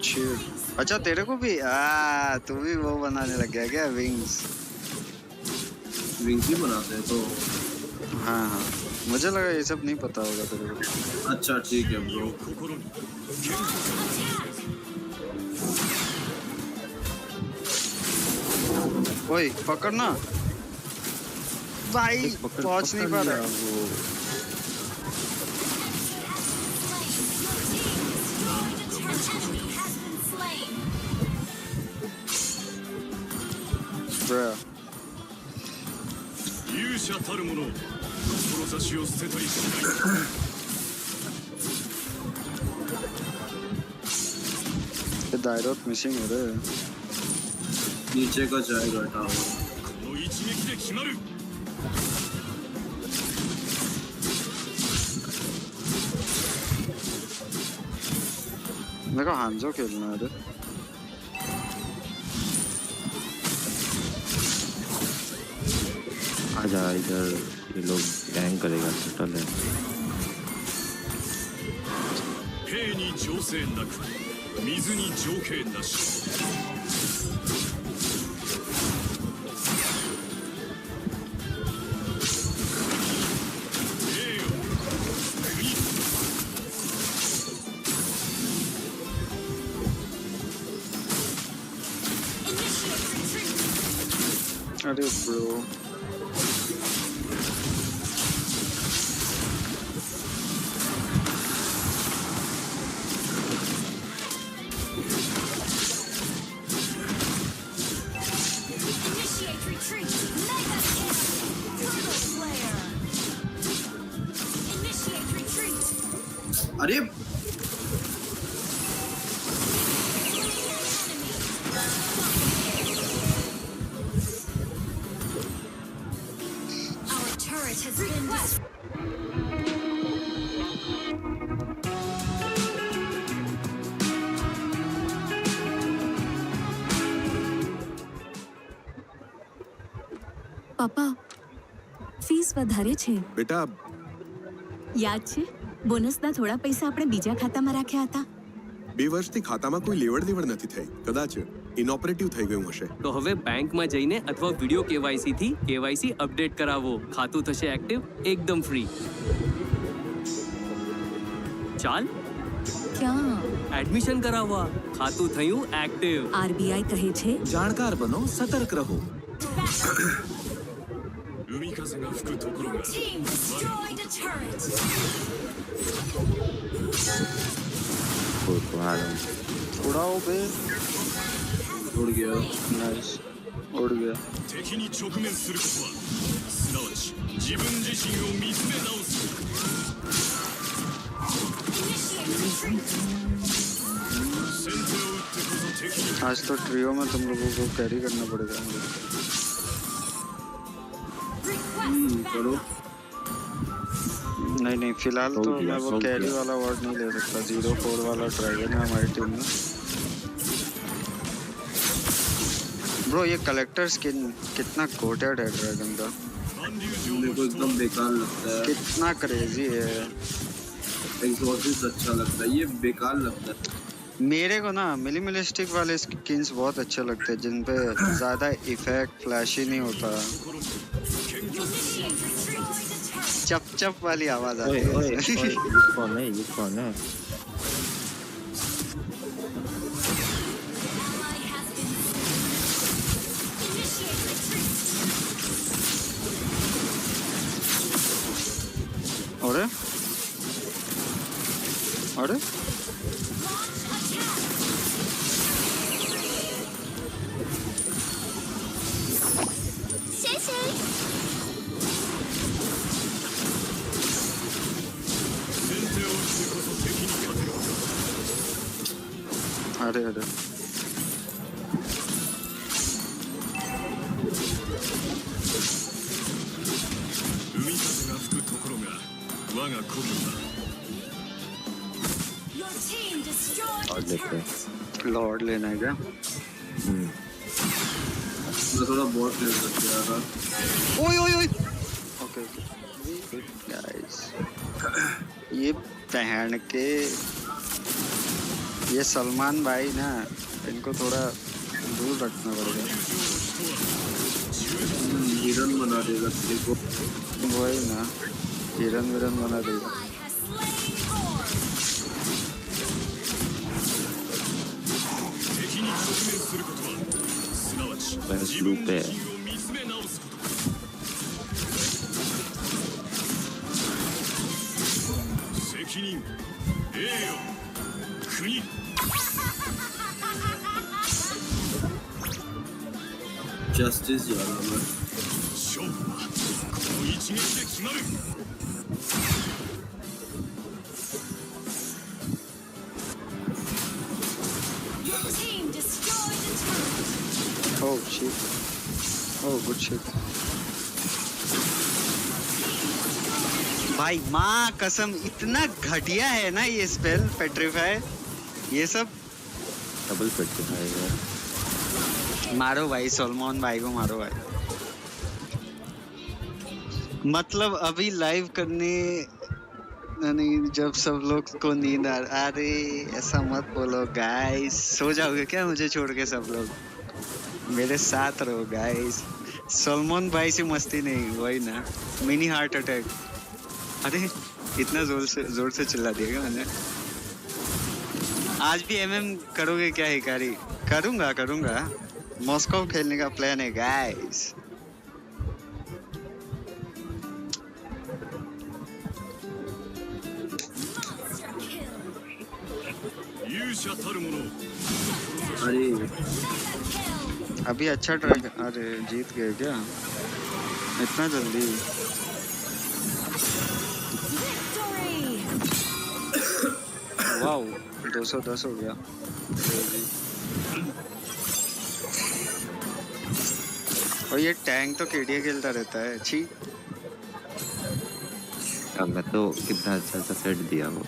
शिट, अच्छा तेरे को भी तू भी वो बनाने लग गया क्या? विंग्स ही बनाते हैं तो। हाँ, मुझे लगा ये सब नहीं पता होगा तेरे को। अच्छा ठीक है ब्रो। ओए पकड़ना भाई, पहुंच नहीं पा रहा वो। Bruh. The dialogue missing है रे। नीचे का जाएगा टावर। मेरे को हांजो खेलना है रे। आजा इधर, ये लोग गैंग करेगा, टोटल है। अरे ब्रो अरे પપ્પા ફીસ વધારે છે બેટા યાદ છે બોનસના થોડા પૈસા આપણે બીજા ખાતામાં રાખ્યા હતા 2 વર્ષથી ખાતામાં કોઈ લેવડ દેવડ નથી થઈ, કદાચ ઇનઓપરેટિવ થઈ ગયું હશે। તો હવે બેંકમાં જઈને અથવા વિડિયો કેવાયસી થી કેવાયસી અપડેટ કરાવો, ખાતું થશે એક્ટિવ એકદમ ફ્રી। ચાલ क्या એડમિશન કરાવવા, ખાતું થયું એક્ટિવ। આરબીઆઈ કહે છે જાણકાર બનો, સતર્ક રહો। उड़ाओ बे। उड़ गया। नाइस, उड़ गया। आज तो ट्रियो में तुम लोगों को कैरी करना पड़ेगा। करो। नहीं फिलहाल तो मैं वो कैरी वाला वर्ड नहीं ले सकता। 0-4 वाला ड्रैगन है हमारी टीम में। ब्रो ये कलेक्टर स्किन कितना कोटेड है ड्रैगन का, मेरे को एकदम बेकार लगता है। कितना क्रेजी है। एग्जॉस्ट अच्छा लगता है, ये बेकार लगता है। मेरे को ना मिनिमलिस्टिक वाले स्किन्स बहुत अच्छे लगते हैं, जिन पे ज्यादा इफेक्ट फ्लैशी नहीं होता। चप चप वाली आवाज आती है। ये कौन है? ये कौन है? अरे अरे अरे अरे लॉर्ड लेना है क्या? मैं थोड़ा बहुत ले सकता है। ओए ओए ओए ओके गाइस, ये पहन के ये सलमान भाई ना, इनको थोड़ा दूर रखना पड़ेगा। हिरन बना देगा तेरे को। वही ना, हिरन विरन बना देगा। बस लूप है। जस्टिस जा रहा मैं। Oh shit. Oh good shit. भाई माँ कसम इतना घटिया है ना ये स्पेल पेट्रीफाई, ये सब डबल पेट्रीफाई है। मारो भाई, सलमान भाई को मारो भाई। मतलब अभी लाइव करने नहीं, जब सब लोग को नींद आ, अरे ऐसा मत बोलो गाइस, सो जाओगे क्या मुझे छोड़ के? सब लोग मेरे साथ रहो गाइस। सलमान भाई से मस्ती नहीं, वही ना, मिनी हार्ट अटैक। अरे इतना जोर से चिल्ला दिया क्या मैंने? आज भी एमएम करोगे क्या हिकारी? करूंगा मॉस्को खेलने का प्लान है गाइस। अरे अभी अच्छा ट्राई। अरे जीत गए क्या इतना जल्दी? वाओ 210 हो गया। और ये टैंक तो केडिया खेलता रहता है। छी, मैं तो कितना अच्छा सा सेट दिया वो।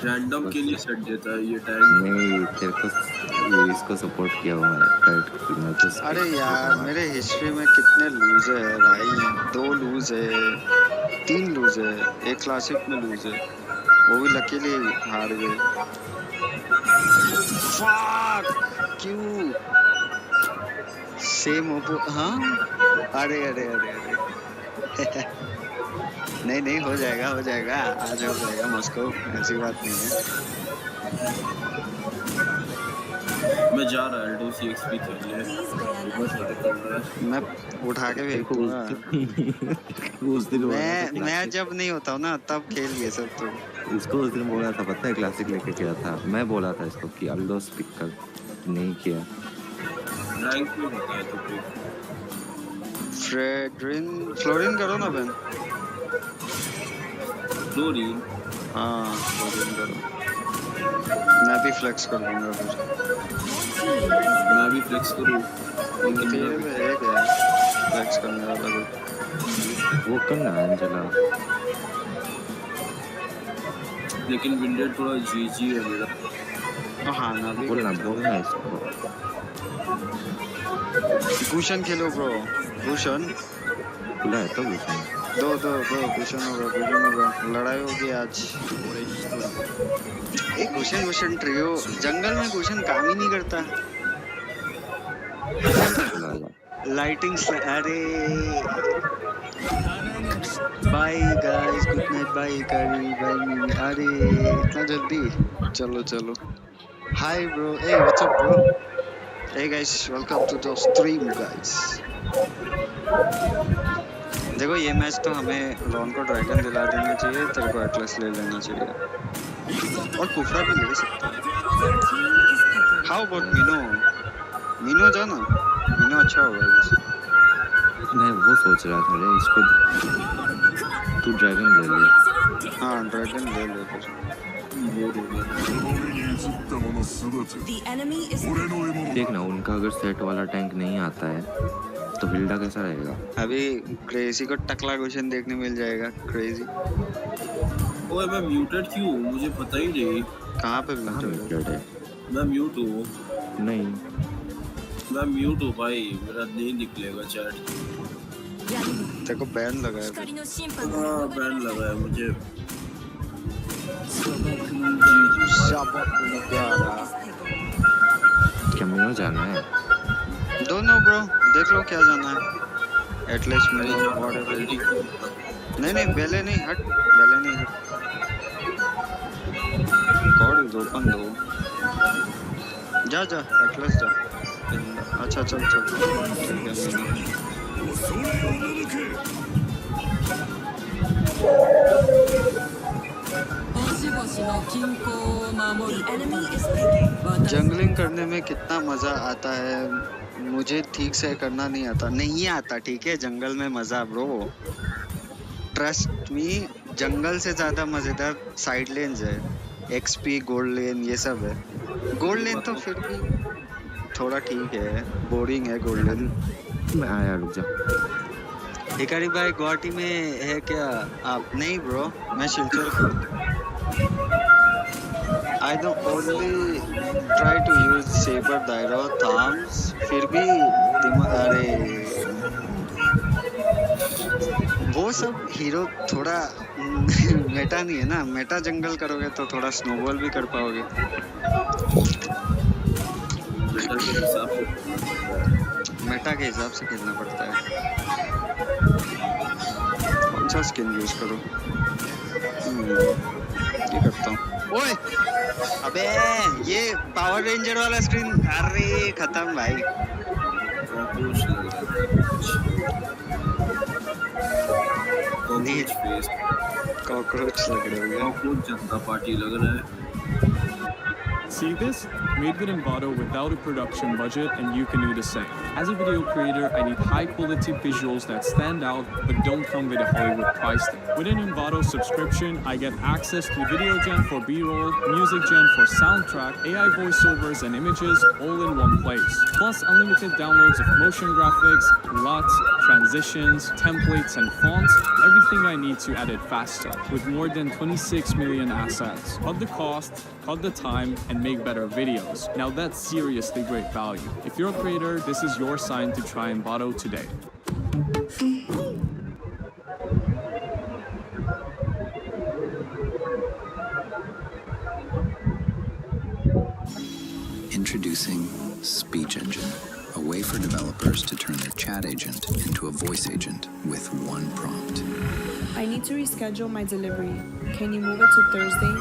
रैंडम के लिए सेट देता है ये टैंक। नहीं, तेरे को ये इसको सपोर्ट किया हुआ है। तो अरे यार मेरे हिस्ट्री में कितने लूज है भाई, 2 लूज है, 3 लूज है, 1 क्लासिक में लूज है, वो भी लकीली हार गए। फक क्यों सेम ओपो। हाँ अरे नहीं हो जाएगा आज हो जाएगा मॉस्को, ऐसी बात नहीं है। मैं जा रहा है 2CXP खेलने, मैं उठा के भेजूंगा। उस दिन मैं जब नहीं होता हूँ ना तब खेल ये सब। तो इसको उस दिन बोला था, पता है, क्लासिक लेके गया था। मैं बोला था इसको कि अल्डो पिक कर, नहीं किया। रैंक में होता है तो पिक। फ्लोरिन करो ना बहन। फ्लोरिन? हाँ फ्लोरिन करो, मैं भी फ्लेक्स कर दूंगा फिर। मैं भी फ्लेक्स करूँ? फ्लेक्स करने वाला वो करना अंजला। लेकिन विंडेड थोड़ा जीजी है मेरा। हाँ ना भी बोलना इसको। गुशन खेलो ब्रो, गुशन खुला है तो गुशन। दो गुशन होगा, लड़ाई होगी आज। एक गुशन ट्रियो, जंगल में गुशन काम ही नहीं करता। लाइटिंग अरे bye guys, good night, bye करी, बाय। अरे इतना जल्दी? चलो हाय ब्रो, ए what's up bro, hey guys, welcome to the stream guys. देखो ये मैच तो हमें रॉन को ड्रैगन दिला देना चाहिए, तेरे को एटलस ले लेना चाहिए, और कुफरा भी ले सकता है। हाउ अबाउट मीनो जाना, मीनो अच्छा होगा। मैं वो सोच रहा था रे, इसको तू ड्रैगन ले ले। हाँ ड्रैगन ले ले फिर। देखना उनका अगर सेट वाला टैंक नहीं आता है तो हिल्डा कैसा रहेगा? अभी क्रेजी को टकला क्वेश्चन देखने मिल जाएगा। क्रेजी ओए मैं म्यूटेड क्यों? मुझे पता ही नहीं। कहाँ पे म्यूटेड है? मैं म्यूट हूँ। नहीं मैं म्यूट हूँ भाई, मेरा नहीं निकलेगा चैट। तेरे को बैन लगा है? हाँ बैन लगा है मुझे। कैमिनो जाना है। दोनों ब्रो, देख लो क्या जाना है। एटलीस्ट मेरे व्हाटएवर। नहीं बेले नहीं हट, बेले नहीं हट। गॉड इज ओपन दो। जा एटलीस्ट जा। अच्छा चल ठीक है। जंगलिंग करने में कितना मजा आता है, मुझे ठीक से करना नहीं आता ठीक है। जंगल में मजा ब्रो, ट्रस्ट मी। जंगल से ज्यादा मजेदार साइड लेन्स है, एक्सपी गोल्ड लेन ये सब है। गोल्ड लेन तो फिर भी थोड़ा ठीक है, बोरिंग है गोल्ड लेन। मैं आया, रुक जा। हिकारी भाई गुवाहाटी में है क्या आप? नहीं ब्रो, मैं शिलचर को। I don't only try to use saber dairo thumbs, फिर भी अरे वो सब हीरो थोड़ा मेटा नहीं है ना। मेटा जंगल करोगे तो थोड़ा स्नोबॉल भी कर पाओगे। मेटा के हिसाब से खेलना पड़ता है। कौन सा स्किन यूज करो? ये करता हूँ। ओए अबे ये पावर रेंजर वाला स्क्रीन, अरे खत्म भाई। कॉकरोच लग रहे हो। कॉकरोच जनता पार्टी लग रहा है। See this? Made with Envato without a production budget, and you can do the same. As a video creator, I need high quality visuals that stand out but don't come with a Hollywood price tag. With an Envato subscription, I get access to video gen for B-roll, music gen for soundtrack, AI voiceovers and images all in one place. Plus unlimited downloads of motion graphics, LUTs, transitions, templates and fonts, everything I need to edit faster. With more than 26 million assets. Cut the cost, cut the time, and make better videos. Now that's seriously great value. If you're a creator, this is your sign to try Envato today. Introducing Speech Engine, a way for developers to turn their chat agent into a voice agent with one prompt. I need to reschedule my delivery. Can you move it to Thursday?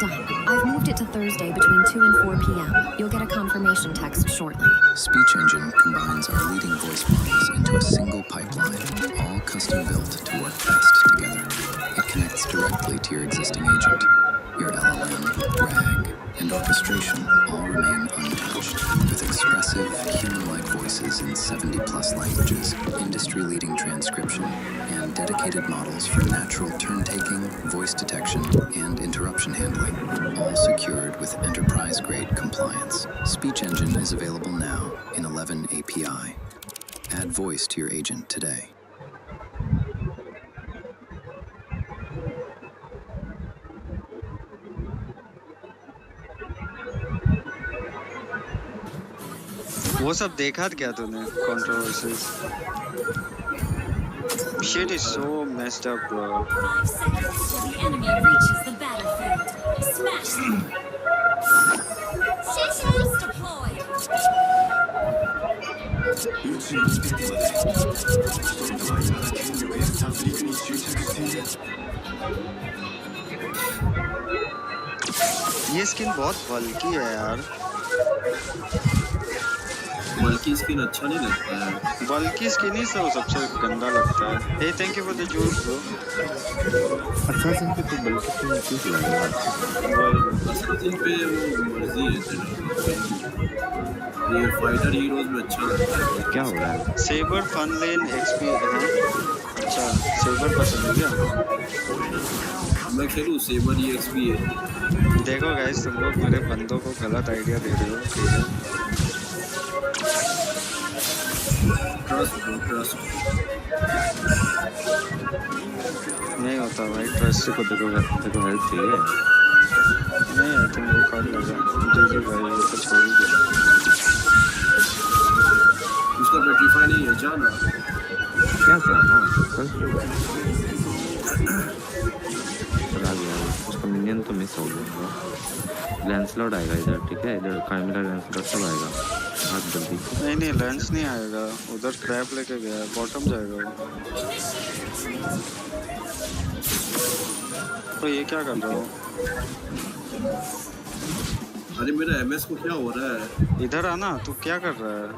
Done. I've moved it to Thursday between 2 and 4 p.m. You'll get a confirmation text shortly. Speech Engine combines our leading voice models into a single pipeline, all custom built to work best together. It connects directly to your existing agent. Your LLM, RAG, and orchestration all remain untouched, with expressive, human-like voices in 70-plus languages, industry-leading transcription, and dedicated models for natural turn-taking, voice detection, and interruption handling, all secured with enterprise-grade compliance. Speech Engine is available now in 11 API. Add voice to your agent today. वो सब देखा क्या तूने? Controversies. Shit is so messed up, bro. 5 seconds till the enemy reaches the battlefield. Smash them. Shields deployed. ये skin बहुत बल्कि है यार। बल्कि स्किन अच्छा नहीं लगता है। बल्कि स्किन ही सबसे गंदा लगता है। Hey, thank you for the juice, bro. Assassin पे तो बल्कि स्किन क्यों लगेगा? Assassin पे वो मर्जी है तेरा। ये फाइटर हीरोज में अच्छा लगता है। क्या हो रहा है? सेबर फन लेन एक्सपी है। अच्छा, सेबर पसंद है क्या? मैं खेलूं सेबर ही एक्सपी है। देखो गाइस, तुम लोग मेरे बंदों को गलत आइडिया दे रहे हो, ठीक है? ट्रस्ट नहीं होता भाई, ट्रस्ट को देखो हेल्प चाहिए। नहीं तुम लोग कर लगा जी भाई, ये तो छोड़ ही दो। उसका पेट्रीफाई नहीं है, जाना क्या करना? चला गया, उसका मिनियन तो मिस मिस हो गया। लैंसलॉट आएगा इधर, ठीक है, इधर काइमेरा लैंसलॉट सब आएगा। हाथ जल्दी। नहीं लेंस नहीं आएगा, उधर क्रैप लेके गया है, बॉटम जाएगा वो। तो ये क्या कर रहा हो? अरे मेरा एमएस को क्या हो रहा है? इधर आना, तू क्या कर रहा है?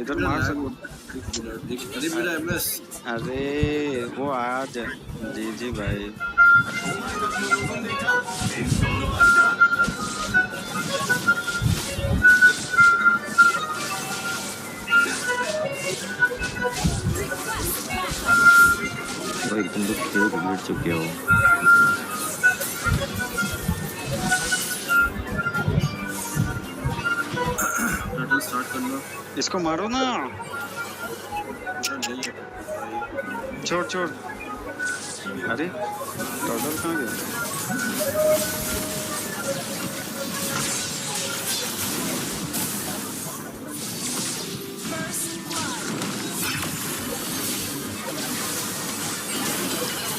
इधर मार सकता। अरे मेरा एमएस। अरे वो आज जी भाई। भाई तुम लोग खेल बिगड़ चुके हो। स्टार्ट कर लो। इसको मारो ना। छोड़। अरे टर्टल कहाँ गया?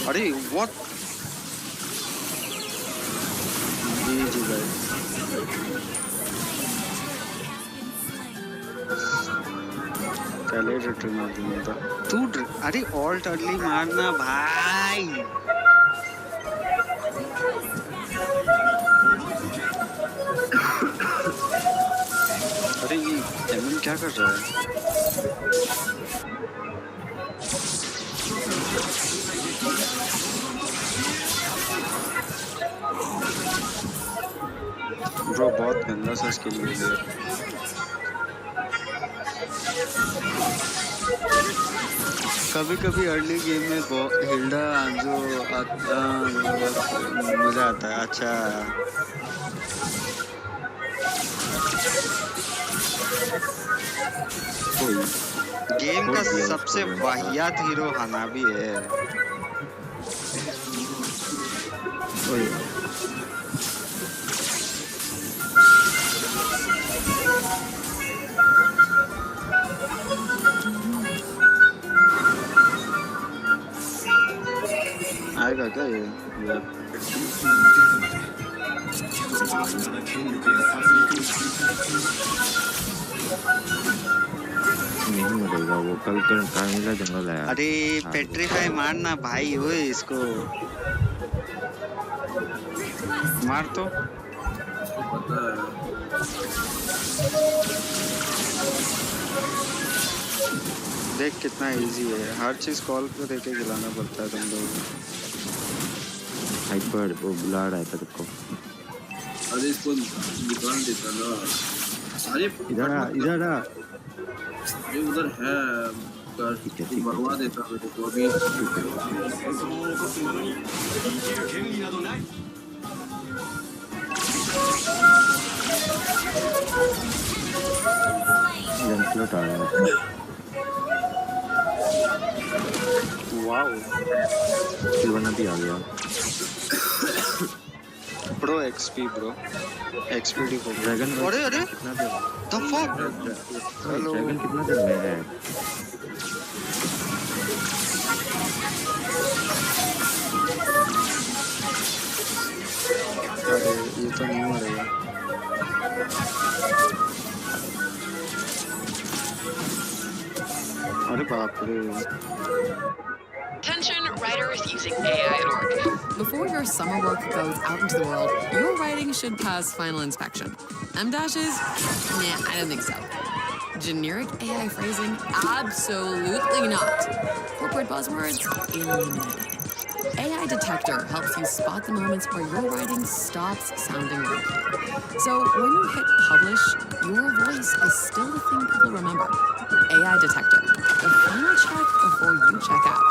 अरे व्हाट? जी भाई। पहले रिट्रीव मार दूंगा था। तू अरे ऑल्ट अर्ली मारना भाई। अरे ये एमएन क्या कर रहा है? ब्रो बहुत गंदा सा स्किल यूज है। कभी अर्ली गेम में हिल्डा आंजो आता मजा आता है। अच्छा गेम का सबसे वाहियात हीरो हानाबी है। आएगा क्या ये? नहीं मरेगा वो, कल कामिला जंगल आया। अरे पेट्रीफाई मारना भाई, ओए इसको मार तो। देख कितना इजी है, हर चीज कॉल पे देके गिलाना पड़ता है तुम लोग। हाइपर वो बुला रहा है तेरे को। अरे इसको निकाल देता ना। अरे इधर आ। ये उधर है, मरवा देता मेरे को अभी। लैंसलॉट आ रहा है। वाओ सिल्वाना भी आ गया। ब्रो एक्सपी डी को ड्रैगन। अरे कितना देर? The fuck. ड्रैगन कितना देर में है? अरे ये तो नहीं मरेगा। अरे बाप रे। Attention, writers using AI at work. Before your summer work goes out into the world, your writing should pass final inspection. M-dashes? Nah, I don't think so. Generic AI phrasing? Absolutely not. Corporate buzzwords? Eliminated. AI Detector helps you spot the moments where your writing stops sounding like you. So when you hit publish, your voice is still the thing people remember. AI Detector, the final check before you check out.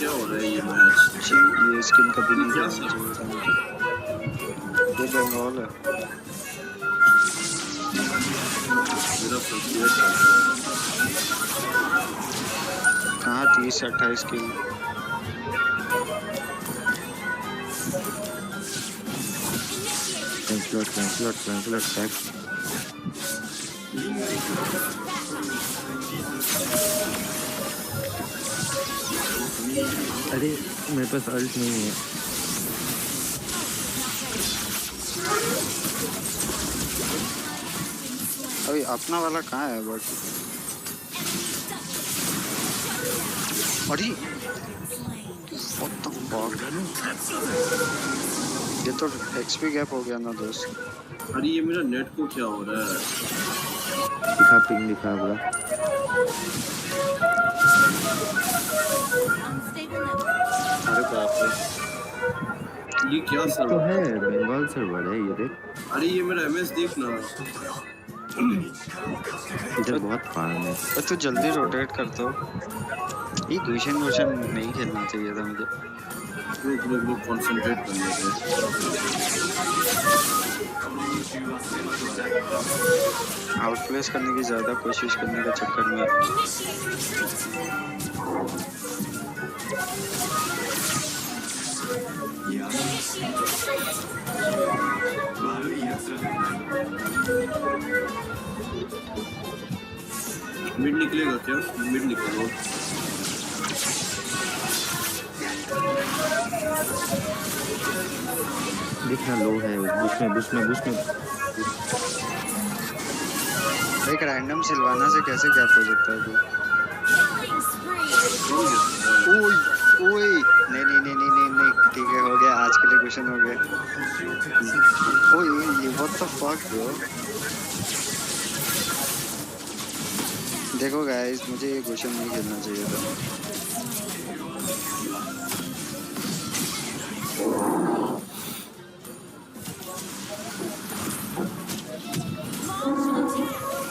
क्या हो रहा है ये match? ये skin कभी नहीं क्या खेलना चाहिए था मुझे। ये बंगाल है। मेरा फ्रस्ट्रेट कहाँ 30 से 28 किल। Translate tax. अरे मेरे पास अल्ट नहीं है। अभी अपना वाला कहाँ है बट? अरे what the fuck? ये तो एक्सपी गैप हो गया ना दोस्त। अरे ये मेरा नेट को क्या हो रहा है? दिखा पिंग दिखा पूरा। अरे बाप रे, ये क्या तो है बंगाल सर्वर है ये देख। अरे ये मेरा एमएस देख ना। इधर बहुत फार्म है। तो जल्दी रोटेट कर दो। ये गुशन नहीं खेलना चाहिए था मुझे। रुक कंसंट्रेट करने दे। आउटप्लेस करने की ज्यादा कोशिश करने के चक्कर में मिड निकलेगा क्या? मिड निकालो। देखना लो है बुश में। एक रैंडम सिल्वाना से कैसे गैप हो सकता है? ओए नहीं ठीक है, हो गया आज के लिए क्वेश्चन हो गया। ओए ये व्हाट द फक ब्रो। देखो गाइस, मुझे ये क्वेश्चन नहीं खेलना चाहिए था।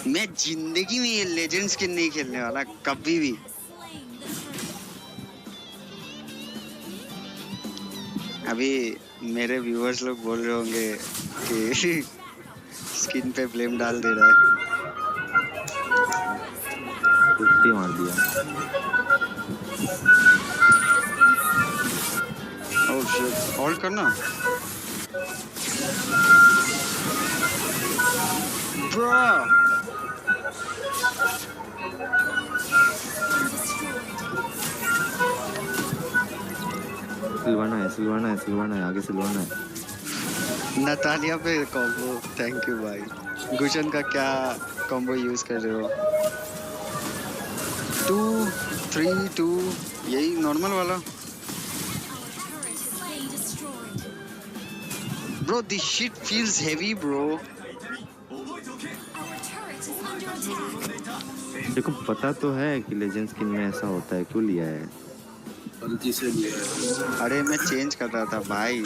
मैं जिंदगी में ये लेजेंड स्किन नहीं खेलने वाला कभी भी। अभी मेरे व्यूअर्स लोग बोल रहे होंगे कि स्किन पे ब्लेम डाल दे रहा है। कुत्ते मार दिया। ओह शिट, होल्ड करना ब्रो। सिल्वाना है आगे सिल्वाना है। नतालिया पे कॉम्बो, थैंक यू भाई। गुशन का क्या कॉम्बो यूज कर रहे हो? 2-3-2 यही नॉर्मल वाला। Bro this shit feels heavy bro. देखो पता तो है कि लेजेंड स्किन में ऐसा होता है, क्यों लिया है? गलती से लिया है। अरे मैं चेंज कर रहा था भाई।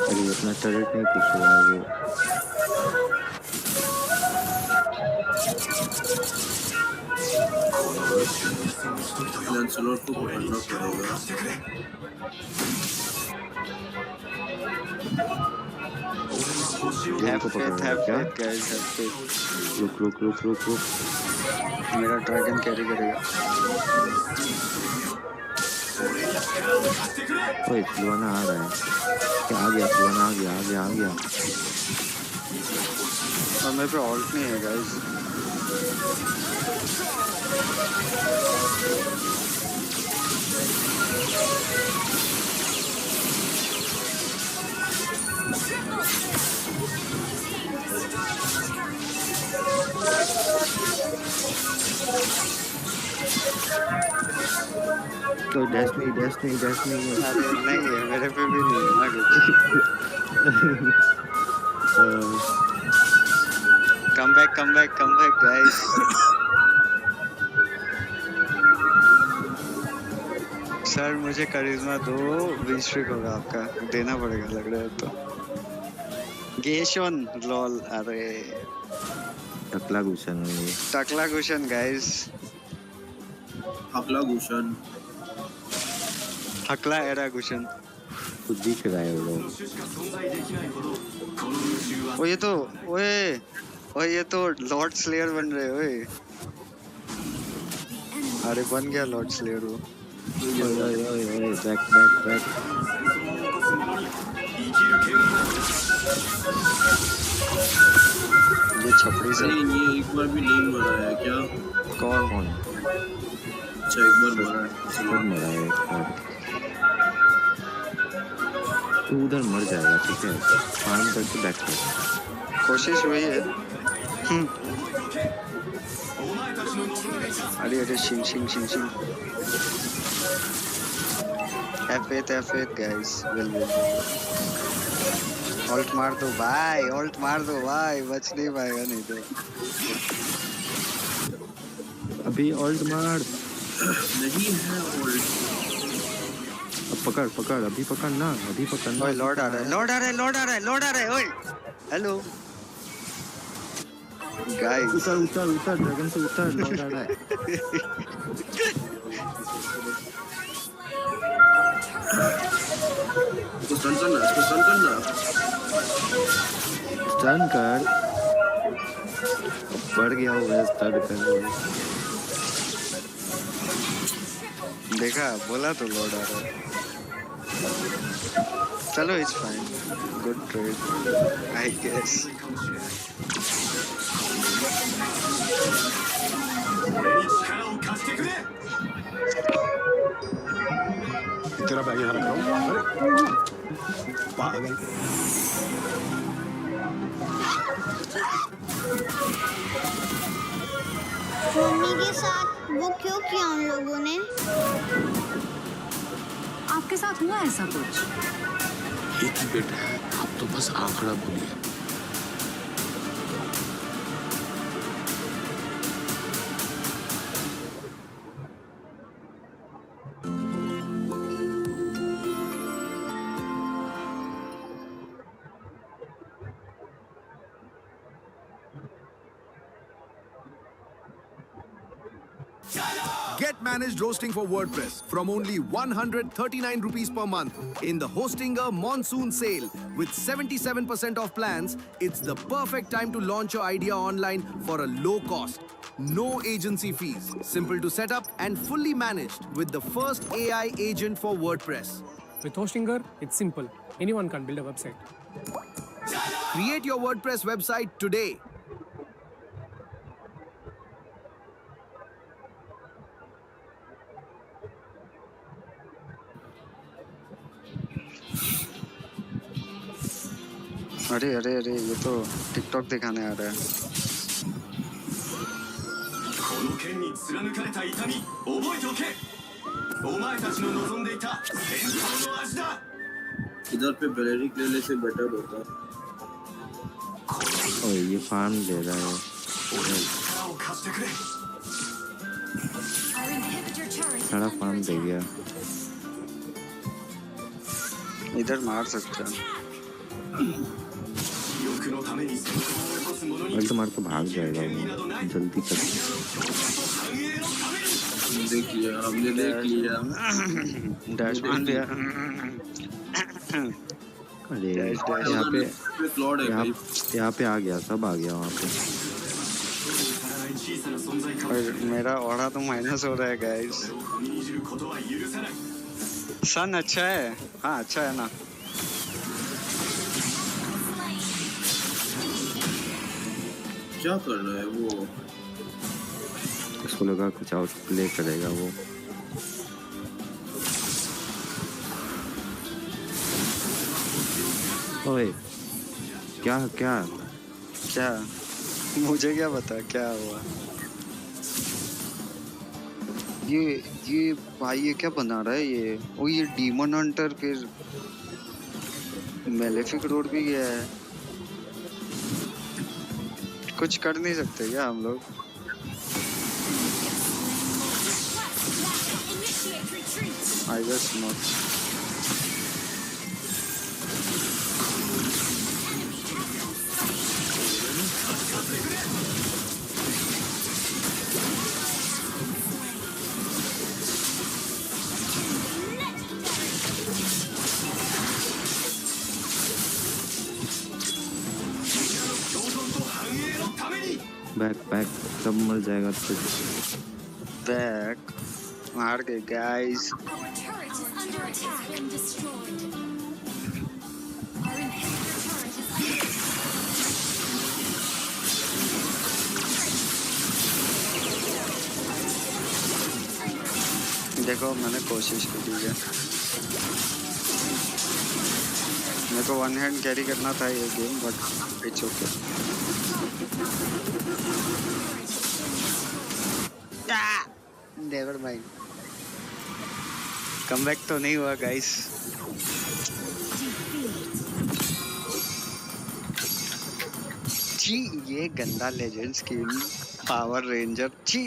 अरे अपना टर्रेट नहीं पुश हुआ वो। लैंसलॉट को पकड़ना पड़ेगा। Have faith, guys, have faith. रुक। मेरा ड्रैगन कैरी करेगा। ओए सिल्वाना आ रहा है क्या? आ गया सिल्वाना, आ गया। और मेरे पे ऑल्ट नहीं है गाइस। तो डैश नहीं अरे नहीं है, मेरे पे भी नहीं है ना कुछ। Come back guys. सर मुझे करिश्मा दो, विन स्ट्रीक होगा आपका, देना पड़ेगा लग रहा है तो। गेशन लॉल, अरे टकला गुशन है ये। टकला गुशन गाइस। हकला गुशन। हकला एरा गुशन। कुछ दिख रहा है वो। ओ ये तो ओए ये तो लॉर्ड स्लेयर बन रहे ओए। अरे बन गया लॉर्ड स्लेयर वो। ओए बैक। ये छपड़ी से ये एक बार भी नहीं मरा है क्या? कौन? अच्छा एक बार मरा है। मरा है एक बार। तू उधर मर जाएगा ठीक है, फार्म करके बैक कर। कोशिश वही है। अरे शिंग F8 गाइस। वेल ऑल्ट मार दो भाई, बच नहीं पाएगा नहीं तो। अभी ऑल्ट मार। नहीं है ऑल्ट। अब पकड़ अभी पकड़ना। ओए लॉर्ड आ रहा है ओए। Hello guys. उतर ड्रैगन से उतर, लॉर्ड आ रहा है। इसको स्टन करना। स्टन कर। बढ़ गया होगा स्टन कर। देखा बोला तो लॉर्ड आ रहा है। चलो it's fine, good trade I guess. तेरा बैग यहाँ रख रहा हूँ। पागल। मम्मी के साथ वो क्यों किया उन लोगों ने? आपके साथ हुआ ऐसा कुछ? एक ही बेटा है, आप तो बस आंकड़ा बोलिए। Get managed hosting for WordPress from only 139 rupees per month in the Hostinger Monsoon Sale. With 77% off plans, it's the perfect time to launch your idea online for a low cost. No agency fees, simple to set up and fully managed with the first AI agent for WordPress. With Hostinger, it's simple. Anyone can build a website. Create your WordPress website today. अरे ये तो TikTok दिखाने आ रहा है। इधर पे बेलेरिक लेने से बेटर होता। ओए ये फार्म ले रहा है। सारा फार्म दे गया। इधर मार सकते हैं। अल्ट मार तो भाग जाएगा वो, जल्दी कर। हमने देख लिया। डैश मार दिया। अरे यहाँ पे आ गया, सब आ गया वहाँ पे। और मेरा ऑर्डर तो माइनस हो रहा है गाइस। सन अच्छा है, हाँ अच्छा है ना। क्या कर रहा है वो? उसको लगा कुछ आउट प्ले करेगा वो। ओए क्या मुझे क्या पता क्या हुआ। ये भाई ये क्या बना रहा है ये? ओ ये डीमन हंटर फिर मेलेफिक रोड भी गया है। कुछ कर नहीं सकते क्या हम लोग? I guess not. बैक सब मर जाएगा तो बैक मार के गाइस देखो मैंने कोशिश की है मेरे को वन हैंड कैरी करना था ये game but it's okay never mind comeback तो नहीं हुआ गाइस जी ये गंदा लेजेंड स्किन पावर रेंजर जी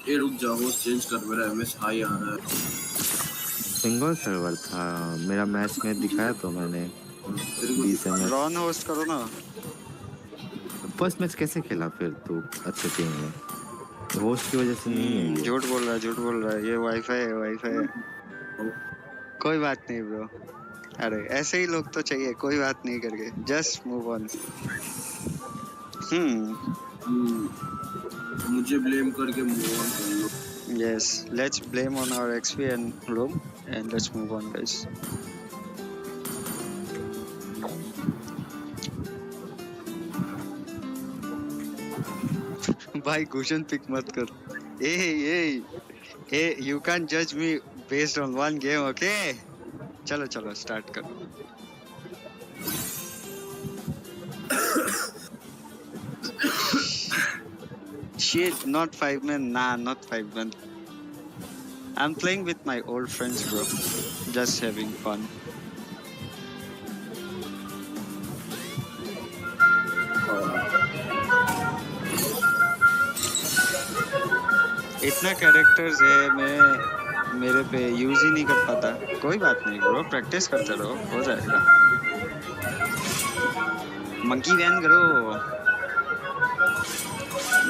ये रुक जाओ चेंज कर मेरा एमएस हाई आ रहा है सिंगल सर्वर था मेरा मैच में दिखाया तो मैंने 20 एमएस रॉन होस्ट करो ना फर्स्ट मैच कैसे खेला फिर तू अच्छे टीम में होस्ट की वजह से नहीं है झूठ बोल रहा है ये वाईफाई है कोई बात नहीं ब्रो अरे ऐसे ही लोग तो चाहिए कोई बात नहीं करके जस्ट मूव ऑन मुझे ब्लेम करके मूव ऑन कर लो yes let's blame on our XP and room and let's move on guys भाई क्वेश्चन पिक मत कर ए you can't judge me based on one game okay चलो स्टार्ट करो shit not 5 man nah not 5 man I'm playing with my old friends bro just having fun इतना characters है मैं मेरे पे यूज ही नहीं कर पाता कोई बात नहीं ब्रो प्रैक्टिस करते रहो हो जाएगा मंकी वैन करो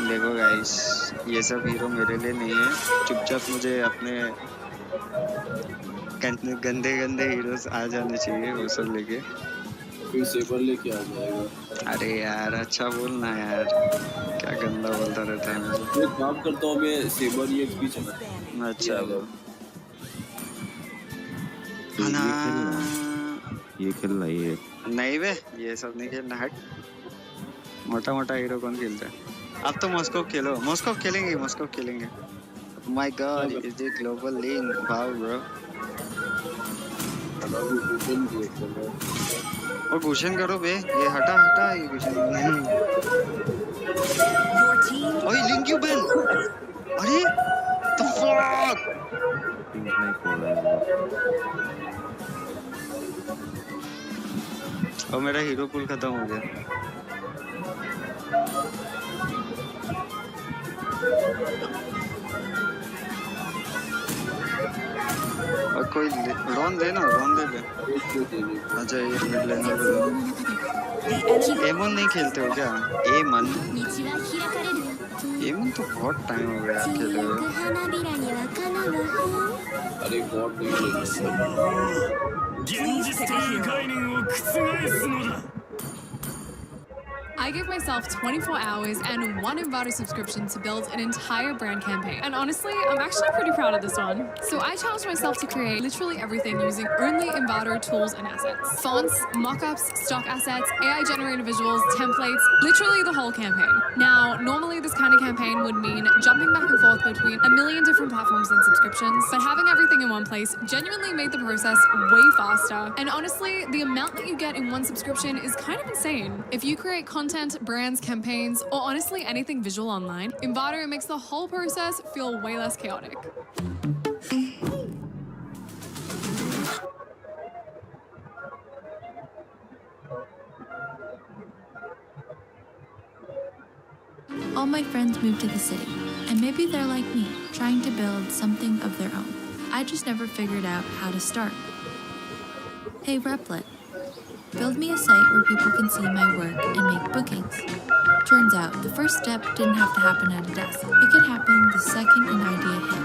देखो गाइस ये सब हीरो मेरे लिए नहीं है चुपचाप मुझे अपने गंदे हीरोज आ जाने चाहिए वो सब लेके फिर सेबर लेके आ जाएगा अरे यार अच्छा बोलना यार क्या गंदा बोलता रहता है मुझे मैं काम करता हूँ मैं सेबर ही एक्सपी चला अच्छा ये खेलना ये नहीं बे ये सब नहीं खेलना हट मोटा हीरो कौन खेलता है अब तो मॉस्को खेलेंगे my God is it global league wow bro और क्वेश्चन करो बे ये हटा ये क्वेश्चन ओए लिंक यू बेन अरे द फक और मेरा हीरो पुल खत्म हो गया और कोई रॉन दे ना अच्छा ये मिड लेनर एमन नहीं खेलते हो क्या एमन तो बहुत टाइम हो गया खेले हुए अरे God I gave myself 24 hours and one Envato subscription to build an entire brand campaign. And honestly, I'm actually pretty proud of this one. So I challenged myself to create literally everything using only Envato tools and assets. Fonts, mockups, stock assets, AI-generated visuals, templates, literally the whole campaign. Now, normally this kind of campaign would mean jumping back and forth between a million different platforms and subscriptions, but having everything in one place genuinely made the process way faster. And honestly, the amount that you get in one subscription is kind of insane. If you create content, brands, campaigns, or honestly anything visual online, Envato makes the whole process feel way less chaotic. All my friends moved to the city, and maybe they're like me, trying to build something of their own. I just never figured out how to start. Hey Replit, build me a site where people can see my work and make bookings. Turns out, the first step didn't have to happen at a desk. It could happen the second an idea hit.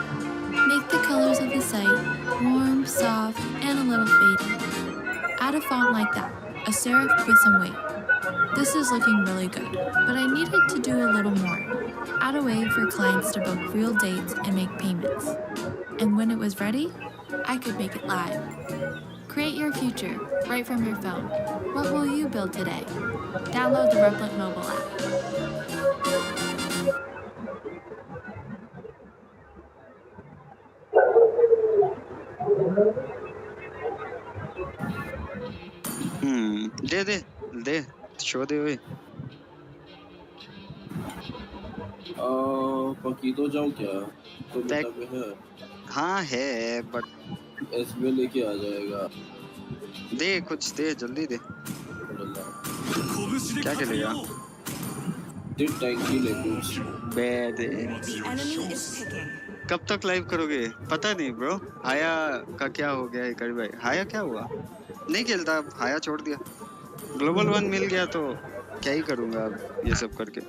Make the colors of the site warm, soft, and a little faded. Add a font like that, a serif with some weight. This is looking really good, but I needed to do a little more. Add a way for clients to book real dates and make payments. And when it was ready, I could make it live. Create your future right from your phone. What will you build today? Download the Replit mobile app. दे शो दे हुए पकी तो जाऊँ क्या तो है हाँ है बट इसमें लेके आ जाएगा दे कुछ दे जल्दी दे क्या खेलेगा टैंकी ले कुछ बे दे कब तक लाइव करोगे पता नहीं ब्रो हाया का क्या हो गया है करीब भाई हाया क्या हुआ नहीं खेलता हाया छोड़ दिया ग्लोबल 1 मिल गया तो क्या ही करूँगा अब ये सब करके